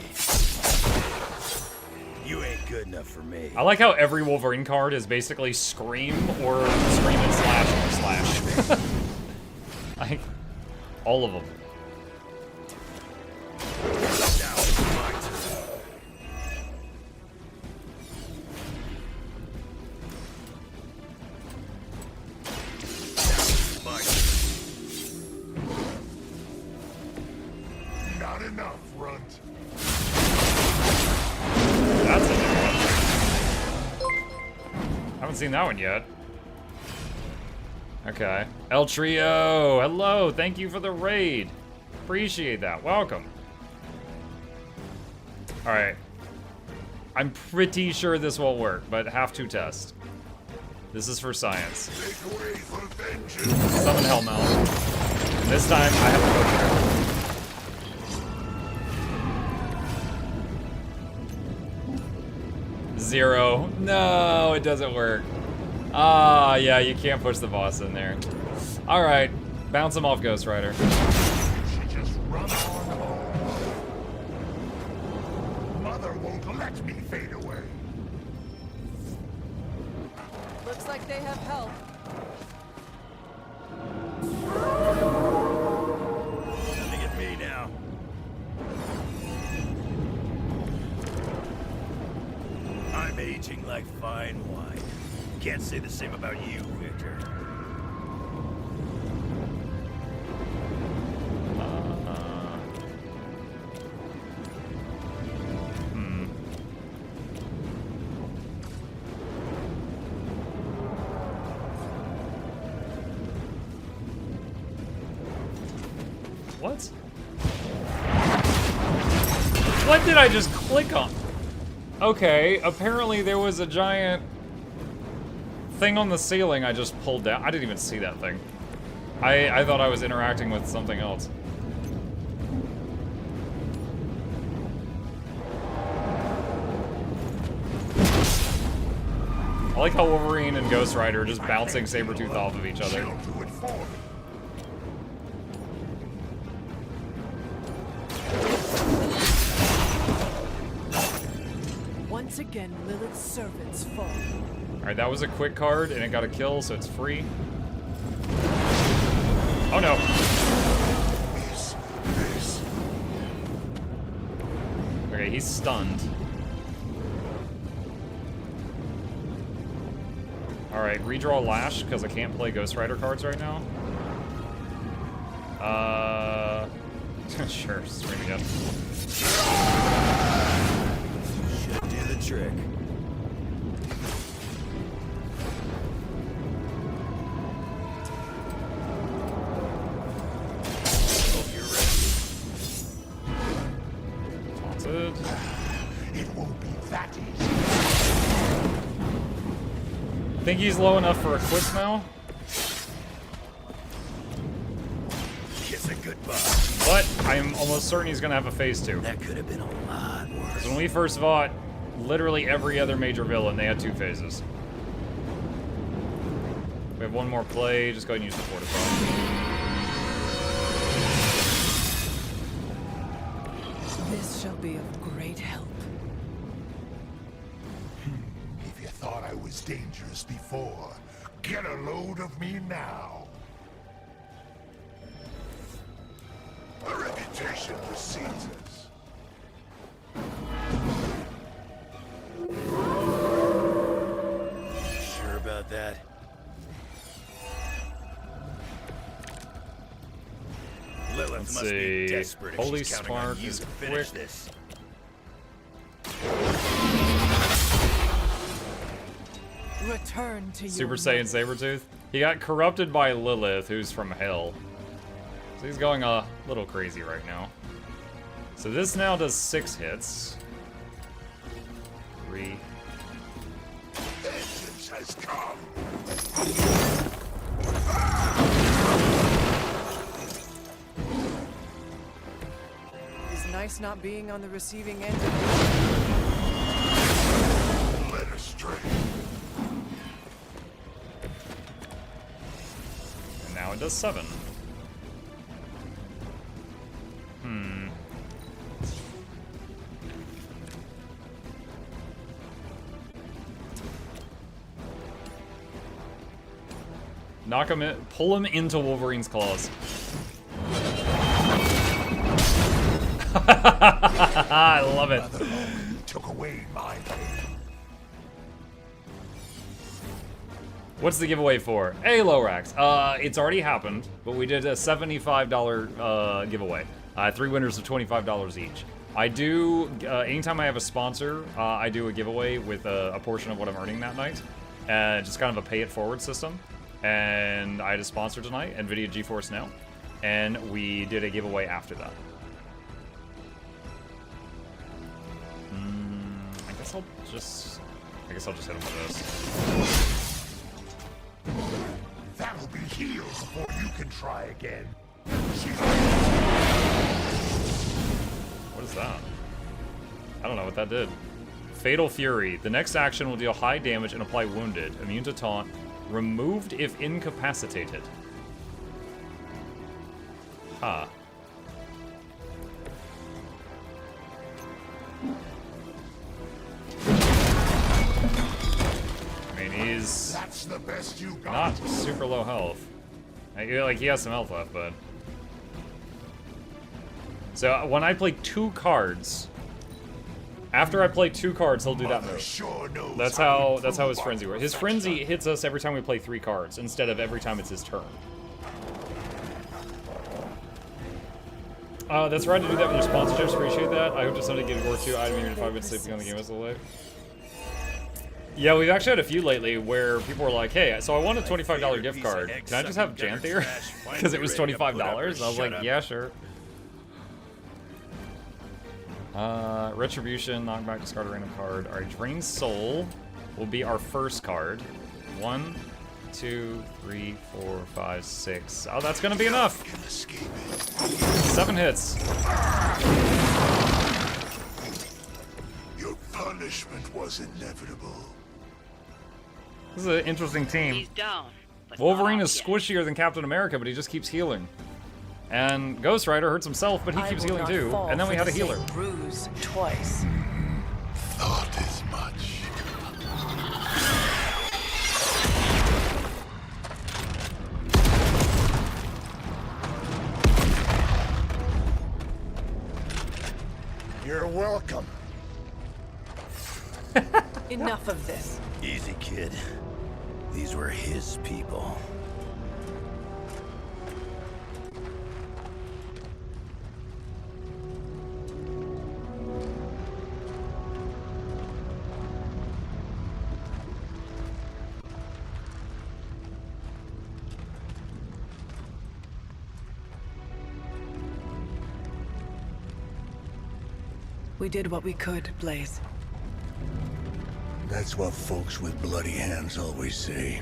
You ain't good enough for me.
I like how every Wolverine card is basically Scream or Scream and Slash or Slash. Like, all of them.
Now it's my turn. Now it's my turn.
Haven't seen that one yet. Okay. El Trio, hello. Thank you for the raid. Appreciate that. Welcome. All right. I'm pretty sure this won't work, but have to test. This is for science. Summon Hellmouth. And this time I have a poker. 0. No, it doesn't work. Ah, yeah, you can't push the boss in there. All right, bounce him off Ghost Rider.
Mother won't let me fade away.
Looks like they have help.
Nothing at me now. I'm aging like fine wine. Can't say the same about you, Victor.
What? What did I just click on? Okay, apparently there was a giant thing on the ceiling I just pulled down. I didn't even see that thing. I thought I was interacting with something else. I like how Wolverine and Ghost Rider are just bouncing Sabretooth off of each other.
Once again, Lilith's servants fall.
Alright, that was a quick card, and it got a kill, so it's free. Oh no. Okay, he's stunned. Alright, redraw Lash, because I can't play Ghost Rider cards right now. Sure, stream again.
Should do the trick.
Taunted.
It won't be that easy.
Think he's low enough for a quick now?
Kiss a goodbye.
But I'm almost certain he's gonna have a phase 2.
That could have been a lot worse.
'Cause when we first fought, literally every other major villain, they had 2 phases. We have one more play, just go ahead and use the Fortify.
This shall be of great help.
If you thought I was dangerous before, get a load of me now. A reputation precedes us.
Sure about that? Lilith
Let's
must
see.
be desperate if
Holy
she's counting on
Spark
you
is
to finish
quick.
this.
Return to
Super
your
Saiyan Sabretooth. He got corrupted by Lilith, who's from Hell. So he's going a little crazy right now. So this now does 6 hits. 3.
Vengeance has come.
It's nice not being on the receiving end.
Led astray.
And now it does 7. Knock him in, pull him into Wolverine's claws. I love it.
Took away my pain.
What's the giveaway for? Hey, Lorax. It's already happened, but we did a $75 giveaway. 3 winners of $25 each. I do, anytime I have a sponsor, I do a giveaway with a portion of what I'm earning that night. just kind of a pay-it-forward system. And I had a sponsor tonight, NVIDIA GeForce Now, and we did a giveaway after that. I guess I'll just hit him with this.
That'll be healed before you can try again.
What is that? I don't know what that did. Fatal Fury. The next action will deal high damage and apply wounded. Immune to taunt. Removed if incapacitated. Huh. I mean, he's
That's the best you got.
not super low health. Like, he has some health left, but... So, when I play 2 cards... After I play 2 cards, he'll do that move.
Sure
That's how his frenzy works. His frenzy hits us every time we play 3 cards, instead of every time it's his turn. That's right to do that with your sponsorships. Appreciate that. I hope to someday get War 2 item even if I've been sleeping on the game as a late. Yeah, we've actually had a few lately where people were like, hey, so I want a $25 gift card. Can I just have Janthier? Because it was $25. And I was like, yeah, sure. Retribution, knockback, discard a random card. Alright, Drain Soul will be our first card. 1, 2, 3, 4, 5, 6. Oh, that's gonna be enough! 7 hits.
Your punishment was inevitable.
This is an interesting team.
He's down.
Wolverine is squishier than Captain America, but he just keeps healing. And Ghost Rider hurts himself, but he keeps healing too. And then we had a healer.
Bruise twice.
Thought as much. You're welcome.
Enough of this.
Easy, kid. These were his people.
We did what we could, Blaze.
That's what folks with bloody hands always say.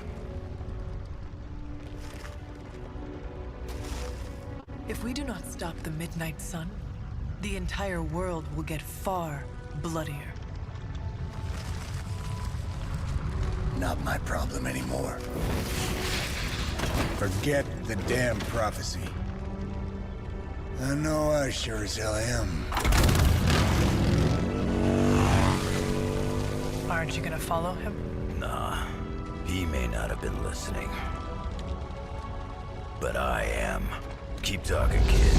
If we do not stop the Midnight Sun, the entire world will get far bloodier.
Not my problem anymore. Forget the damn prophecy. I know I sure as hell am.
Aren't you gonna follow him?
Nah, he may not have been listening. But I am. Keep talking, kid.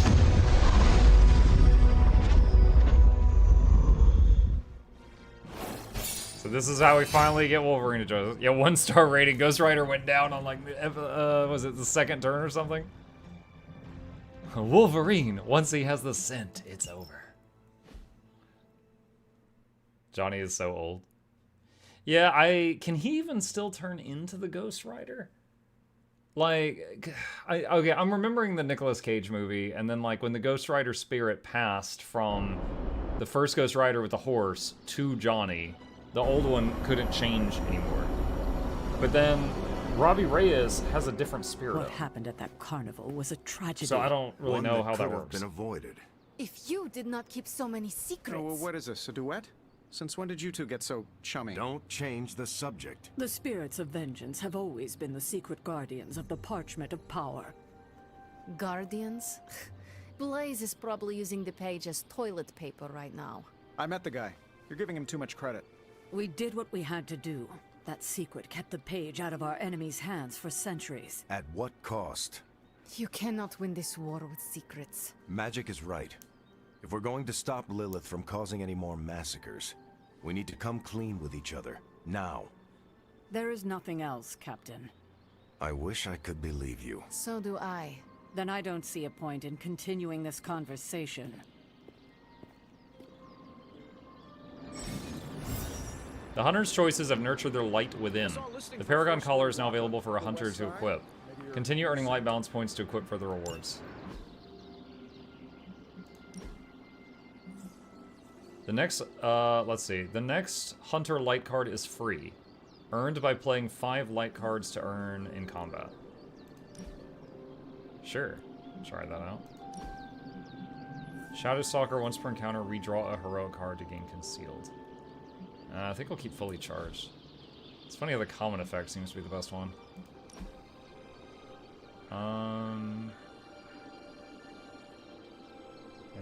So this is how we finally get Wolverine to join us. Yeah, 1-star rating. Ghost Rider went down on like, was it the 2nd turn or something? Wolverine, once he has the scent, it's over. Johnny is so old. Yeah, can he even still turn into the Ghost Rider? Like, okay, I'm remembering the Nicolas Cage movie, and then like when the Ghost Rider spirit passed from the first Ghost Rider with the horse to Johnny, the old one couldn't change anymore. But then Robbie Reyes has a different spirit.
What happened at that carnival was a tragedy.
So I don't really know how that
could have
works.
been avoided.
If you did not keep so many secrets...
Oh, well, what is this, a duet? Since when did you two get so chummy?
Don't change the subject.
The spirits of vengeance have always been the secret guardians of the parchment of power.
Guardians? Blaze is probably using the page as toilet paper right now.
I met the guy. You're giving him too much credit.
We did what we had to do. That secret kept the page out of our enemies' hands for centuries.
At what cost?
You cannot win this war with secrets.
Magic is right. If we're going to stop Lilith from causing any more massacres, we need to come clean with each other, now.
There is nothing else, Captain.
I wish I could believe you.
So do I.
Then I don't see a point in continuing this conversation.
The hunter's choices have nurtured their light within. The Paragon Collar is now available for a hunter to equip. Continue earning light balance points to equip further rewards. The next, let's see. The next hunter light card is free. Earned by playing 5 light cards to earn in combat. Sure. Try that out. Shadowstalker, once per encounter, redraw a heroic card to gain concealed. I think we'll keep fully charged. It's funny how the common effect seems to be the best one. I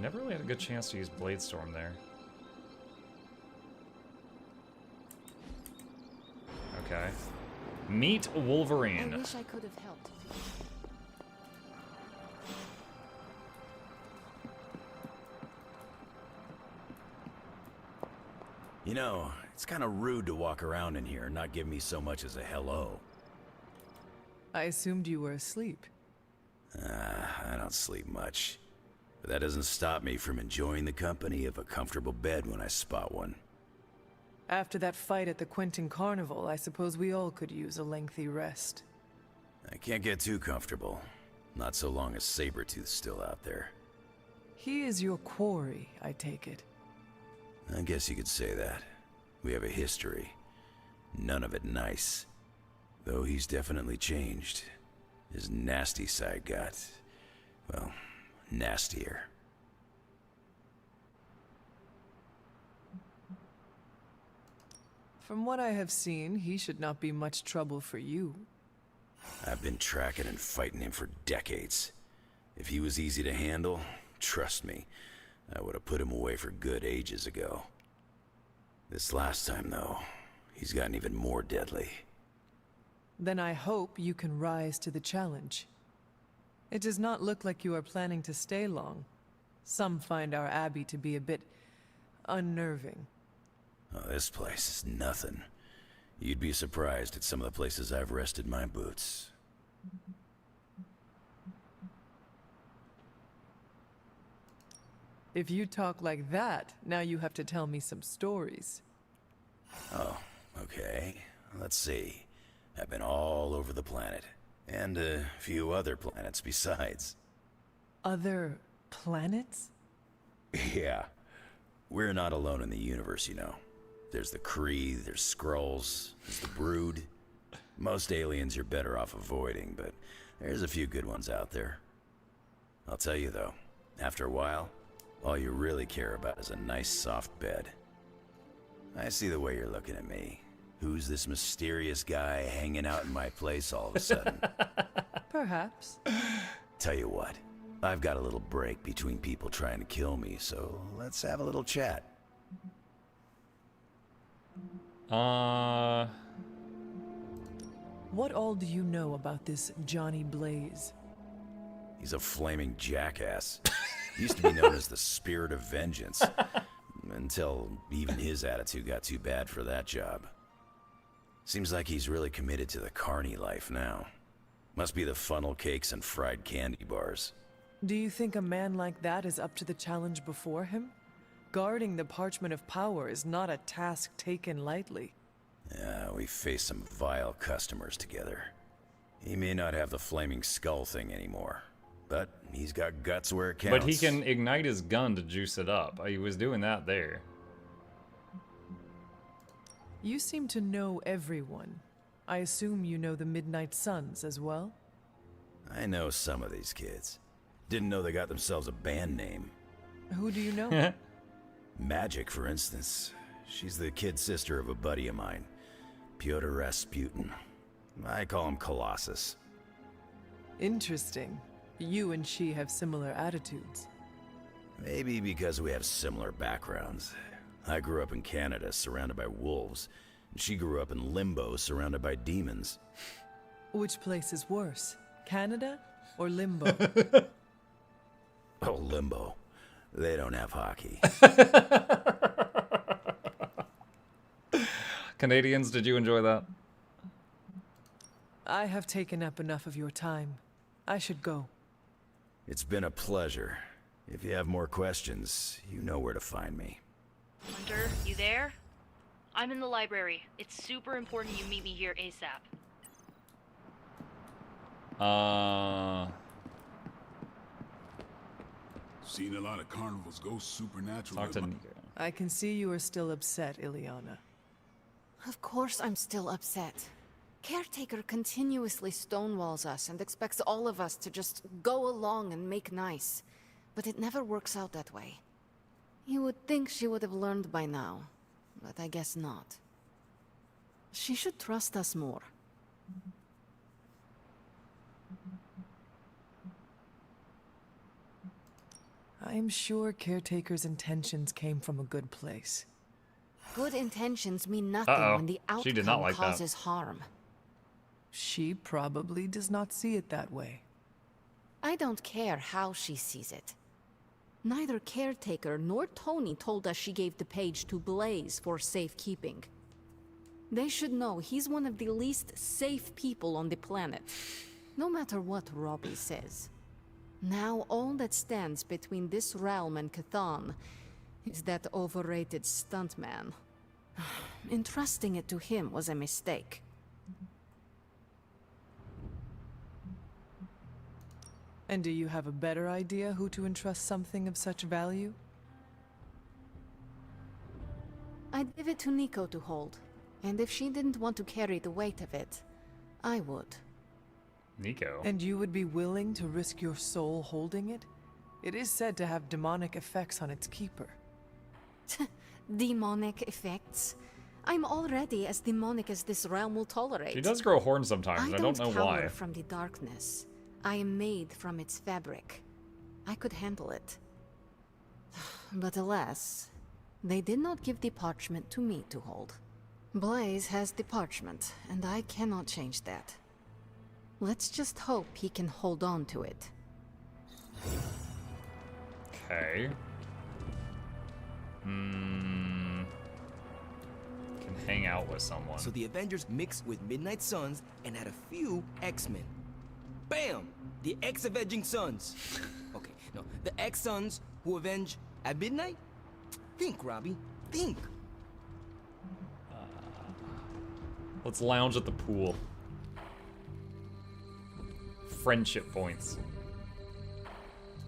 never really had a good chance to use Blade Storm there. Okay. Meet Wolverine.
I wish I could have helped.
You know, it's kind of rude to walk around in here and not give me so much as a hello.
I assumed you were asleep.
I don't sleep much. But that doesn't stop me from enjoying the company of a comfortable bed when I spot one.
After that fight at the Quentin Carnival, I suppose we all could use a lengthy rest.
I can't get too comfortable. Not so long as Sabretooth's still out there.
He is your quarry, I take it.
I guess you could say that. We have a history. None of it nice. Though he's definitely changed. His nasty side got, well, nastier.
From what I have seen, he should not be much trouble for you.
I've been tracking and fighting him for decades. If he was easy to handle, trust me, I would have put him away for good ages ago. This last time, though, he's gotten even more deadly.
Then I hope you can rise to the challenge. It does not look like you are planning to stay long. Some find our abbey to be a bit unnerving.
Oh, this place is nothing. You'd be surprised at some of the places I've rested my boots.
If you talk like that, now you have to tell me some stories.
Oh, okay. Let's see. I've been all over the planet. And a few other planets besides.
Other planets?
Yeah. We're not alone in the universe, you know. There's the Kree, there's Skrulls, there's the Brood. Most aliens you're better off avoiding, but there's a few good ones out there. I'll tell you though, after a while, all you really care about is a nice soft bed. I see the way you're looking at me. Who's this mysterious guy hanging out in my place all of a sudden?
Perhaps.
Tell you what, I've got a little break between people trying to kill me, so let's have a little chat.
What all do you know about this Johnny Blaze?
He's a flaming jackass. Used to be known as the Spirit of Vengeance. Until even his attitude got too bad for that job. Seems like he's really committed to the carny life now. Must be the funnel cakes and fried candy bars.
Do you think a man like that is up to the challenge before him? Guarding the Parchment of Power is not a task taken lightly.
Yeah, we faced some vile customers together. He may not have the flaming skull thing anymore, but he's got guts where it counts.
But he can ignite his gun to juice it up. He was doing that there.
You seem to know everyone. I assume you know the Midnight Suns as well?
I know some of these kids. Didn't know they got themselves a band name.
Who do you know?
Magic, for instance. She's the kid sister of a buddy of mine, Pyotr Rasputin. I call him Colossus.
Interesting. You and she have similar attitudes.
Maybe because we have similar backgrounds. I grew up in Canada, surrounded by wolves. And she grew up in Limbo, surrounded by demons.
Which place is worse, Canada or Limbo?
Oh, Limbo. They don't have hockey.
Canadians, did you enjoy that?
I have taken up enough of your time. I should go.
It's been a pleasure. If you have more questions, you know where to find me.
Hunter, you there?
I'm in the library. It's super important you meet me here ASAP.
Seen a lot of carnivals go supernatural.
Talk to Nico.
I can see you are still upset, Ileana.
Of course I'm still upset. Caretaker continuously stonewalls us and expects all of us to just go along and make nice. But it never works out that way. You would think she would have learned by now, but I guess not. She should trust us more.
I'm sure Caretaker's intentions came from a good place.
Good intentions mean nothing when the
She did not
outcome
like that.
causes harm.
She probably does not see it that way.
I don't care how she sees it. Neither Caretaker nor Tony told us she gave the page to Blaze for safekeeping. They should know he's one of the least safe people on the planet, no matter what Robbie says. Now all that stands between this realm and Cathan is that overrated stuntman. Entrusting it to him was a mistake.
And do you have a better idea who to entrust something of such value?
I'd give it to Nico to hold, and if she didn't want to carry the weight of it, I would.
Nico?
And you would be willing to risk your soul holding it? It is said to have demonic effects on its keeper.
Demonic effects? I'm already as demonic as this realm will tolerate.
She does grow horns sometimes. I don't know why.
From the darkness. I am made from its fabric. I could handle it. But alas, they did not give the parchment to me to hold. Blaze has the parchment, and I cannot change that. Let's just hope he can hold on to it.
Okay. Can hang out with someone.
So the Avengers mixed with Midnight Suns and had a few X-Men. Bam! The X-Avenging Sons. Okay, no, the X-Sons who avenge at midnight? Think, Robbie, think.
Let's lounge at the pool. Friendship points.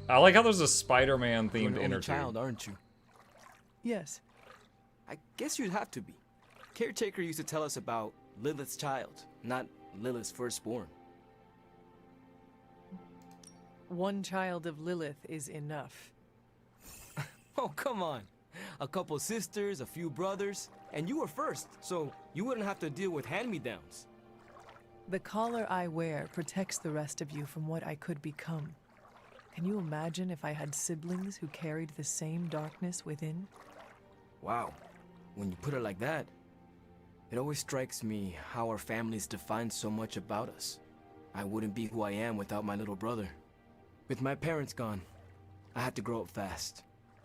I like how there's a Spider-Man
You're
themed
an only
interview.
child, aren't you?
Yes.
I guess you'd have to be. Caretaker used to tell us about Lilith's child, not Lilith's firstborn.
One child of Lilith is enough.
Oh, come on. A couple sisters, a few brothers, and you were first, so you wouldn't have to deal with hand-me-downs.
The collar I wear protects the rest of you from what I could become. Can you imagine if I had siblings who carried the same darkness within?
Wow. When you put it like that, it always strikes me how our families define so much about us. I wouldn't be who I am without my little brother. With my parents gone, I had to grow up fast,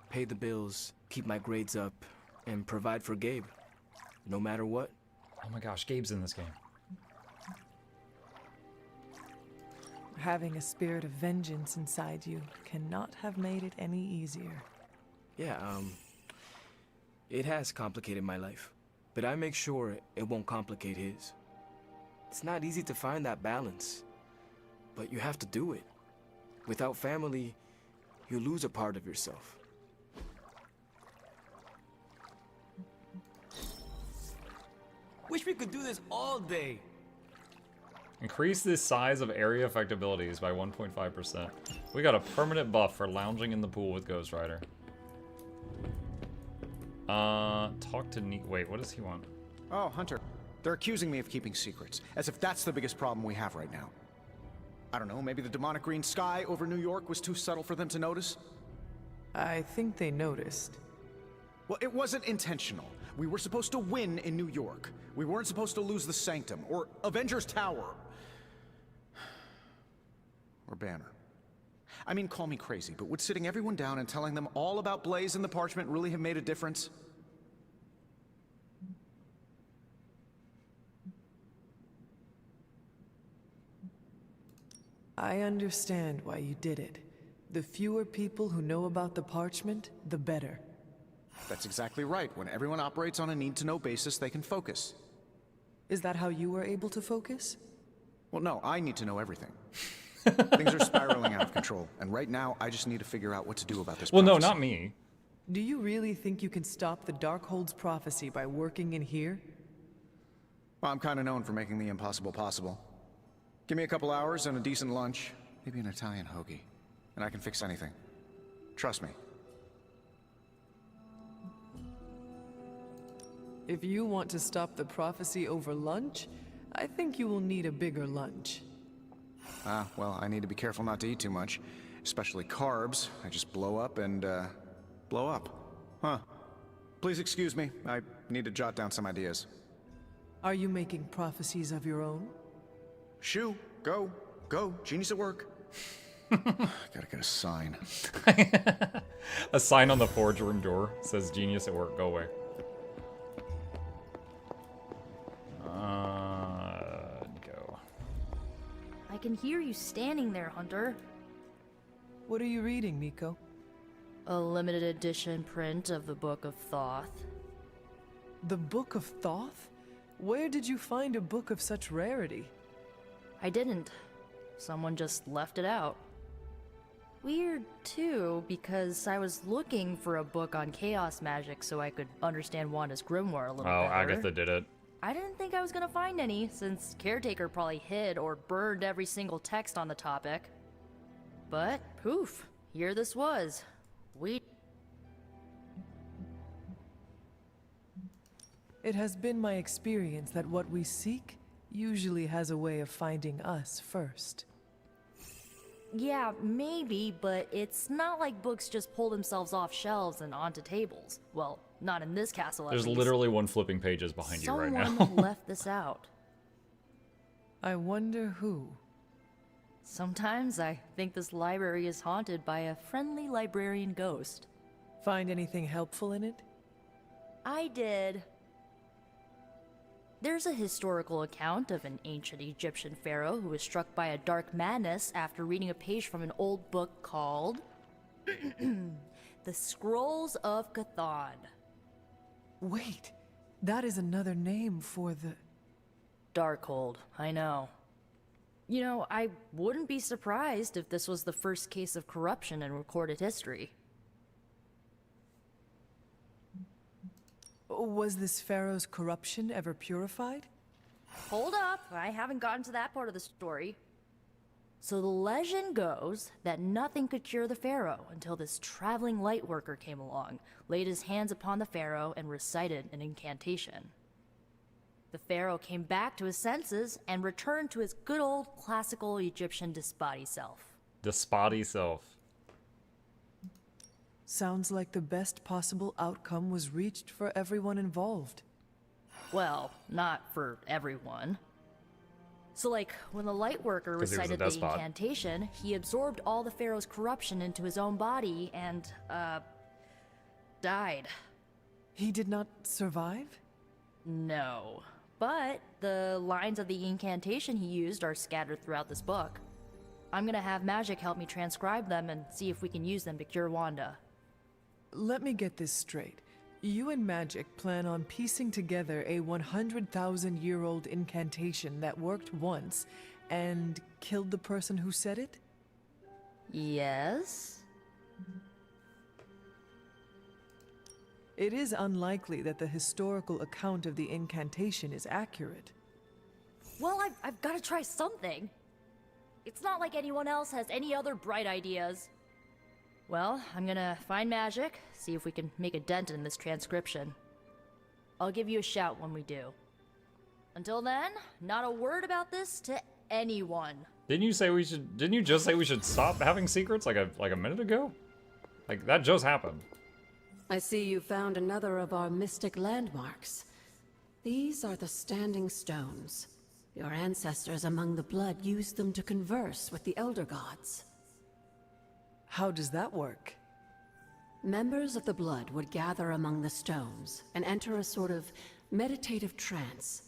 pay the bills, keep my grades up, and provide for Gabe, no matter what.
Oh my gosh, Gabe's in this game.
Having a spirit of vengeance inside you cannot have made it any easier.
Yeah, it has complicated my life, but I make sure it won't complicate his. It's not easy to find that balance, but you have to do it. Without family, you lose a part of yourself. Wish we could do this all day.
Increase the size of area effect abilities by 1.5%. We got a permanent buff for lounging in the pool with Ghost Rider. Talk to Nick. Wait, what does he want?
Oh, Hunter. They're accusing me of keeping secrets, as if that's the biggest problem we have right now. I don't know, maybe the demonic green sky over New York was too subtle for them to notice?
I think they noticed.
Well, it wasn't intentional. We were supposed to win in New York. We weren't supposed to lose the Sanctum, or Avengers Tower. Or Banner. I mean, call me crazy, but would sitting everyone down and telling them all about Blaze and the Parchment really have made a difference?
I understand why you did it. The fewer people who know about the parchment, the better.
That's exactly right. When everyone operates on a need-to-know basis, they can focus.
Is that how you were able to focus?
Well, no, I need to know everything. Things are spiraling out of control, and right now, I just need to figure out what to do about this
Well, no,
prophecy.
not me.
Do you really think you can stop the Darkhold's prophecy by working in here?
Well, I'm kind of known for making the impossible possible. Give me a couple hours and a decent lunch, maybe an Italian hoagie, and I can fix anything. Trust me.
If you want to stop the prophecy over lunch, I think you will need a bigger lunch.
Well, I need to be careful not to eat too much, especially carbs. I just blow up and, blow up. Huh. Please excuse me, I need to jot down some ideas.
Are you making prophecies of your own?
Shoo, go, genius at work. Gotta get a sign.
A sign on the forge room door says genius at work, go away. Go.
I can hear you standing there, Hunter.
What are you reading, Miko?
A limited edition print of the Book of Thoth.
The Book of Thoth? Where did you find a book of such rarity?
I didn't. Someone just left it out. Weird, too, because I was looking for a book on chaos magic so I could understand Wanda's grimoire a little better.
Oh, Agatha did it.
I didn't think I was gonna find any, since Caretaker probably hid or burned every single text on the topic. But, poof, here this was.
It has been my experience that what we seek usually has a way of finding us first.
Yeah, maybe, but it's not like books just pull themselves off shelves and onto tables. Well, not in this castle, at
There's
least.
literally one flipping pages behind you right now.
Someone left this out.
I wonder who.
Sometimes I think this library is haunted by a friendly librarian ghost.
Find anything helpful in it?
I did. There's a historical account of an ancient Egyptian pharaoh who was struck by a dark madness after reading a page from an old book called The Scrolls of Chthon.
Wait, that is another name for the...
Darkhold, I know. You know, I wouldn't be surprised if this was the first case of corruption in recorded history.
Was this pharaoh's corruption ever purified?
Hold up, I haven't gotten to that part of the story. So the legend goes that nothing could cure the pharaoh until this traveling lightworker came along, laid his hands upon the pharaoh, and recited an incantation. The pharaoh came back to his senses and returned to his good old classical Egyptian despotty self.
Despotty self.
Sounds like the best possible outcome was reached for everyone involved.
Well, not for everyone. So like, when the lightworker recited the incantation, he absorbed all the pharaoh's corruption into his own body and, died.
He did not survive?
No. But the lines of the incantation he used are scattered throughout this book. I'm gonna have Magic help me transcribe them and see if we can use them to cure Wanda.
Let me get this straight. You and Magic plan on piecing together a 100,000-year-old incantation that worked once and killed the person who said it?
Yes?
It is unlikely that the historical account of the incantation is accurate.
Well, I've got to try something. It's not like anyone else has any other bright ideas. Well, I'm gonna find Magic, see if we can make a dent in this transcription. I'll give you a shout when we do. Until then, not a word about this to anyone.
Didn't you just say we should stop having secrets like a minute ago? Like, that just happened.
I see you found another of our mystic landmarks. These are the Standing Stones. Your ancestors among the blood used them to converse with the Elder Gods.
How does that work?
Members of the blood would gather among the stones and enter a sort of meditative trance.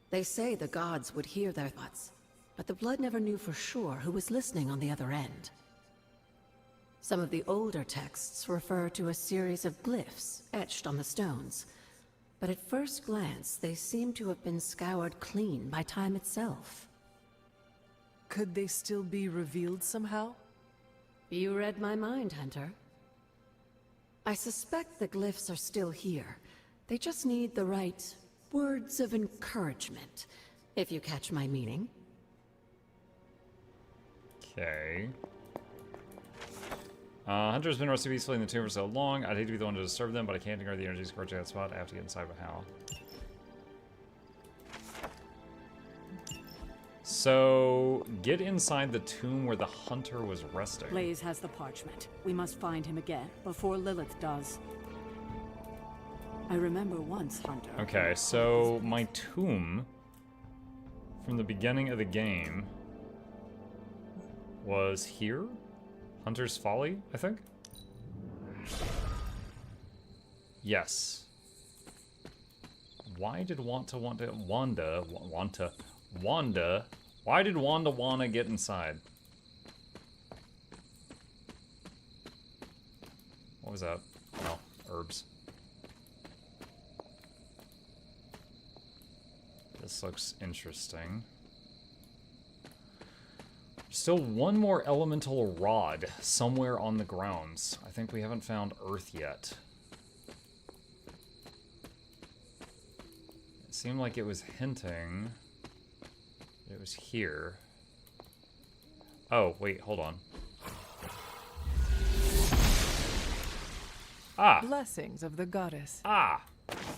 They say the gods would hear their thoughts, but the blood never knew for sure who was listening on the other end. Some of the older texts refer to a series of glyphs etched on the stones. But at first glance, they seem to have been scoured clean by time itself.
Could they still be revealed somehow?
You read my mind, Hunter. I suspect the glyphs are still here. They just need the right words of encouragement, if you catch my meaning.
Okay. Hunter's been rusty peacefully in the tomb for so long. I'd hate to be the one to disturb them, but I can't ignore the energy scorching that spot. I have to get inside, but how? So, get inside the tomb where the hunter was resting.
Blaze has the parchment. We must find him again, before Lilith does. I remember once, Hunter.
Okay, so my tomb from the beginning of the game was here? Hunter's Folly, I think? Yes. Why did Wanda, why did Wanda wanna get inside? What was that? Oh, herbs. This looks interesting. Still one more elemental rod somewhere on the grounds. I think we haven't found Earth yet. It seemed like it was hinting it was here. Oh, wait, hold on. Ah!
Blessings of the goddess.
Ah!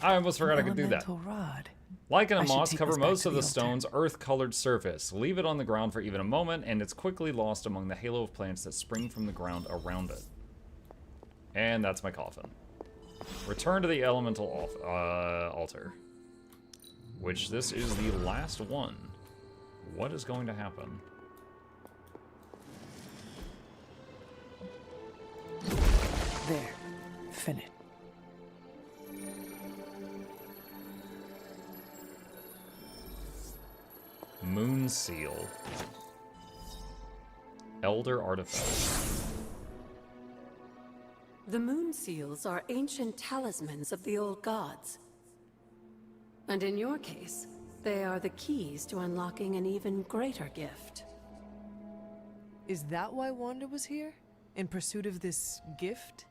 I almost forgot I could do that.
Elemental rod.
Lichen
I
and
should
moss
take
cover
this back
most
to
of
the
the
altar.
stone's earth-colored surface. Leave it on the ground for even a moment, and it's quickly lost among the halo of plants that spring from the ground around it. And that's my coffin. Return to the elemental altar. Which this is the last one. What is going to happen?
There. Finish.
Moon Seal. Elder Artifact.
The moon seals are ancient talismans of the old gods. And in your case, they are the keys to unlocking an even greater gift.
Is that why Wanda was here? In pursuit of this gift?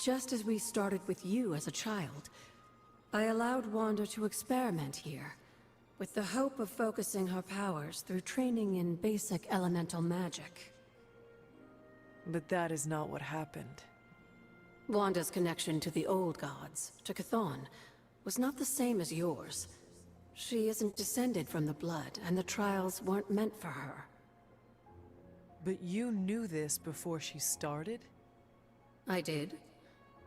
Just as we started with you as a child, I allowed Wanda to experiment here, with the hope of focusing her powers through training in basic elemental magic.
But that is not what happened.
Wanda's connection to the old gods, to Chthon, was not the same as yours. She isn't descended from the blood, and the trials weren't meant for her.
But you knew this before she started?
I did.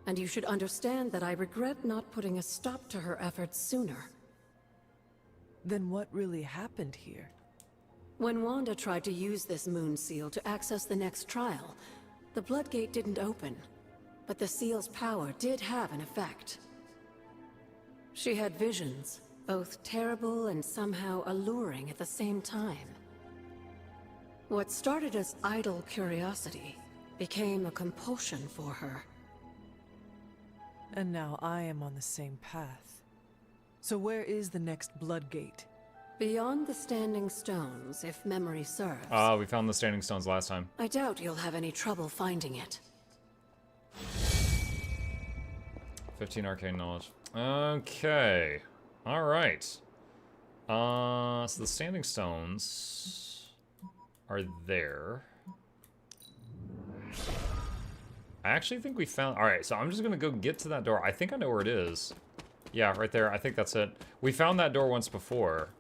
And you should understand that I regret not putting a stop to her efforts sooner.
Then what really happened here?
When Wanda tried to use this moon seal to access the next trial, the Bloodgate didn't open. But the seal's power did have an effect. She had visions, both terrible and somehow alluring at the same time. What started as idle curiosity became a compulsion for her.
And now I am on the same path. So where is the next Bloodgate?
Beyond the Standing Stones, if memory serves.
Ah, we found the Standing Stones last time.
I doubt you'll have any trouble finding it.
15 arcane knowledge. Okay. Alright. So the Standing Stones are there. I actually think we found... Alright, so I'm just gonna go get to that door. I think I know where it is. Yeah, right there. I think that's it. We found that door once before.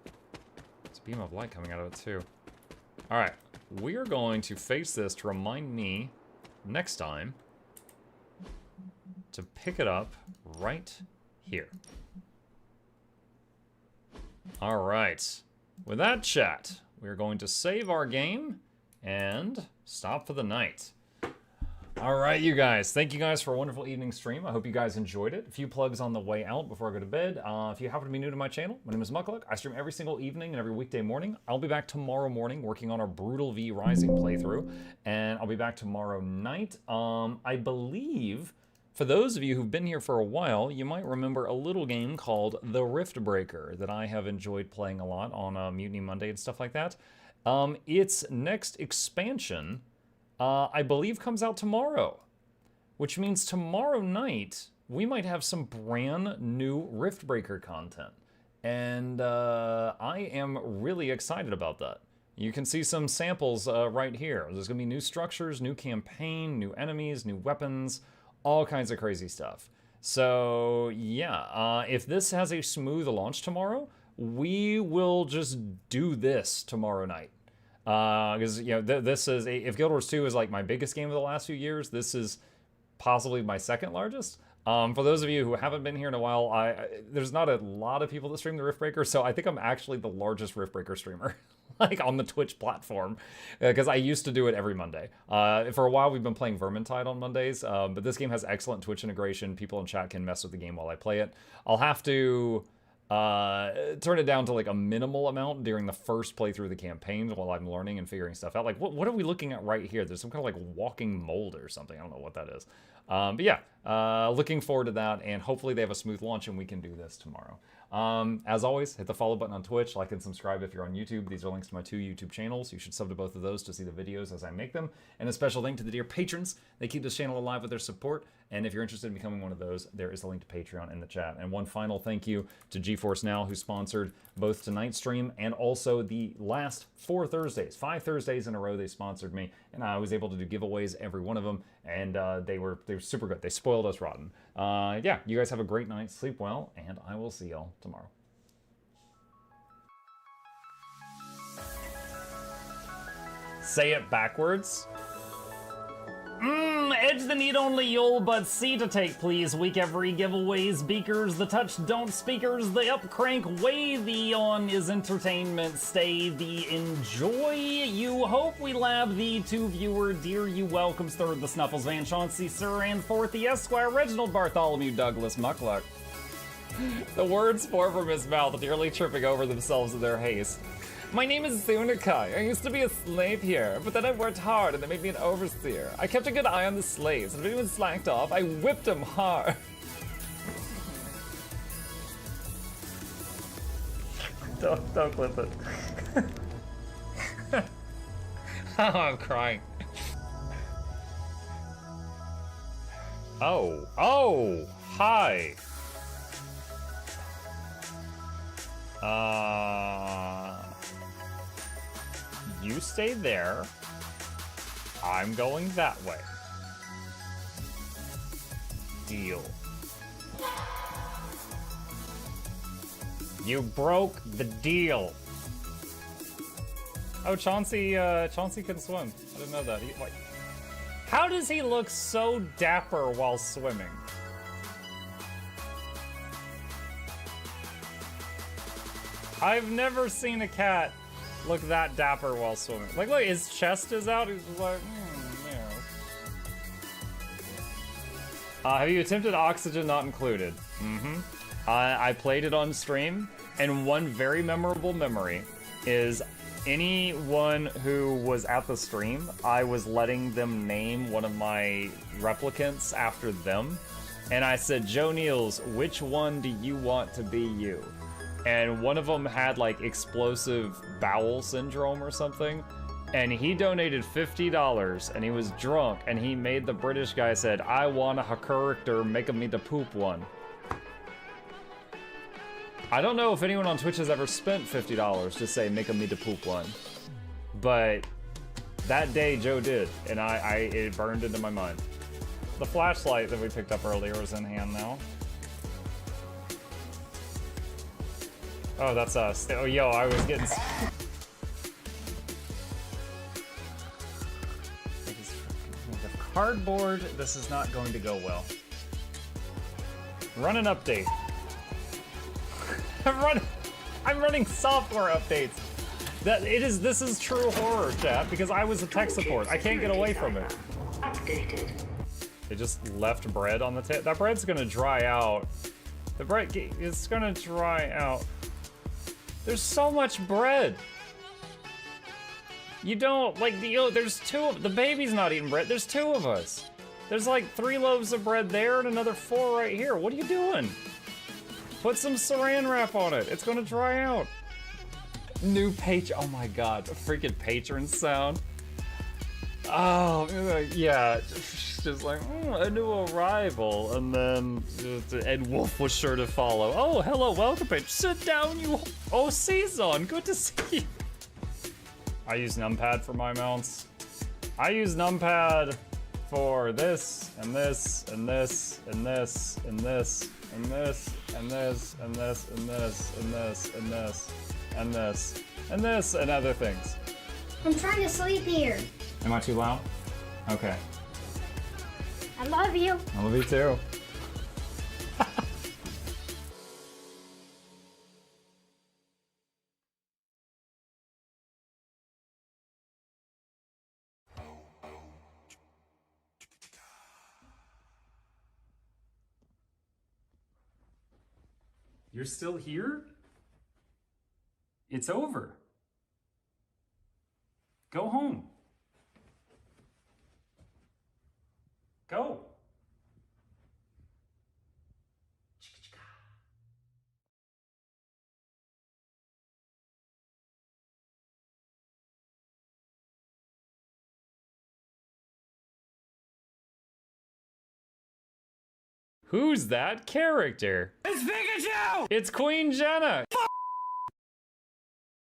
There's a beam of light coming out of it, too. Alright. We are going to face this to remind me next time to pick it up right here. Alright. With that, chat, we are going to save our game and stop for the night. All right, you guys. Thank you guys for a wonderful evening stream. I hope you guys enjoyed it. A few plugs on the way out before I go to bed. If you happen to be new to my channel, my name is Mukluk. I stream every single evening and every weekday morning. I'll be back tomorrow morning working on our Brutal V Rising playthrough, and I'll be back tomorrow night. I believe, for those of you who've been here for a while, you might remember a little game called The Rift Breaker that I have enjoyed playing a lot on Mutiny Monday and stuff like that. Its next expansion, I believe, comes out tomorrow, which means tomorrow night we might have some brand new Riftbreaker content, and I am really excited about that. You can see some samples right here. There's gonna be new structures, new campaign, new enemies, new weapons, all kinds of crazy stuff. So yeah, if this has a smooth launch tomorrow, we will just do this tomorrow night. Because, you know, this is, if Guild Wars 2 is like my biggest game of the last few years, this is possibly my second largest. For those of you who haven't been here in a while, there's not a lot of people that stream the Riftbreaker, so I think I'm actually the largest Riftbreaker streamer, like on the Twitch platform, because I used to do it every Monday. For a while, we've been playing Vermintide on Mondays, but this game has excellent Twitch integration. People in chat can mess with the game while I play it. I'll have to turn it down to like a minimal amount during the first playthrough of the campaign while I'm learning and figuring stuff out. Like, what are we looking at right here? There's some kind of like walking mold or something. I don't know what that is. But yeah, looking forward to that, and hopefully they have a smooth launch and we can do this tomorrow. As always, hit the follow button on Twitch, like and subscribe if you're on YouTube. These are links to my 2 YouTube channels. You should sub to both of those to see the videos as I make them. And a special thank to the dear patrons. They keep this channel alive with their support. And if you're interested in becoming one of those, there is a link to Patreon in the chat. And one final thank you to GeForce Now, who sponsored both tonight's stream and also the last 4 Thursdays. 5 Thursdays in a row they sponsored me, and I was able to do giveaways every one of them, and they were super good. They spoiled us rotten. Yeah, you guys have a great night, sleep well, and I will see y'all tomorrow. Say it backwards. Edge the need only you'll but see to take, please. Week every giveaways, beakers, the touch don't speakers, the up crank way, the on is entertainment, stay the enjoy. You hope we lab the 2 viewer, dear you welcomes, third the Snuffles, Van Chauncey, Sir, and fourth the Esquire, Reginald Bartholomew, Douglas, Mukluk. The words pour from his mouth, nearly tripping over themselves in their haste. My name is Zunikai. I used to be a slave here, but then I worked hard and they made me an overseer. I kept a good eye on the slaves, and if anyone slacked off, I whipped them hard. Don't clip it. Oh, I'm crying. Oh, hi. You stay there. I'm going that way. Deal. You broke the deal. Oh, Chauncey can swim. I didn't know that. Like, how does he look so dapper while swimming? I've never seen a cat look that dapper while swimming. Like, look, his chest is out. He's just like, yeah. Have you attempted Oxygen Not Included? I played it on stream, and one very memorable memory is anyone who was at the stream, I was letting them name one of my replicants after them, and I said, Joe Niels, which one do you want to be you? And one of them had like explosive bowel syndrome or something, and he donated $50, and he was drunk, and he made the British guy said, I want a character making me the poop one. I don't know if anyone on Twitch has ever spent $50 to say make me the poop one, but that day Joe did, and it burned into my mind. The flashlight that we picked up earlier is in hand now. Oh, that's us. Oh, yo, I was getting... Cardboard, this is not going to go well. Run an update. I'm running software updates. This is true horror, chat, because I was a tech support. I can't get away from it.
Updated.
It just left bread on the table. That bread's gonna dry out. The bread, it's gonna dry out. There's so much bread. You don't, like, there's the baby's not eating bread. There's 2 of us. There's like 3 loaves of bread there and another 4 right here. What are you doing? Put some saran wrap on it. It's gonna dry out. New patron, oh my God, a freaking patron sound. Oh, yeah, just like, a new arrival, and then Ed Wolf was sure to follow. Oh, hello, welcome, patron. Sit down, you. Oh, Season, good to see you. I use numpad for my mounts. I use numpad for this, and this, and this, and this, and this, and this, and this, and this, and this, and this, and this, and this, and this, and other things.
I'm trying to sleep here.
Am I too loud? Okay.
I love you.
I love you too. You're still here? It's over. Go home. Go. Who's that character?
It's Pikachu!
It's Queen Jenna!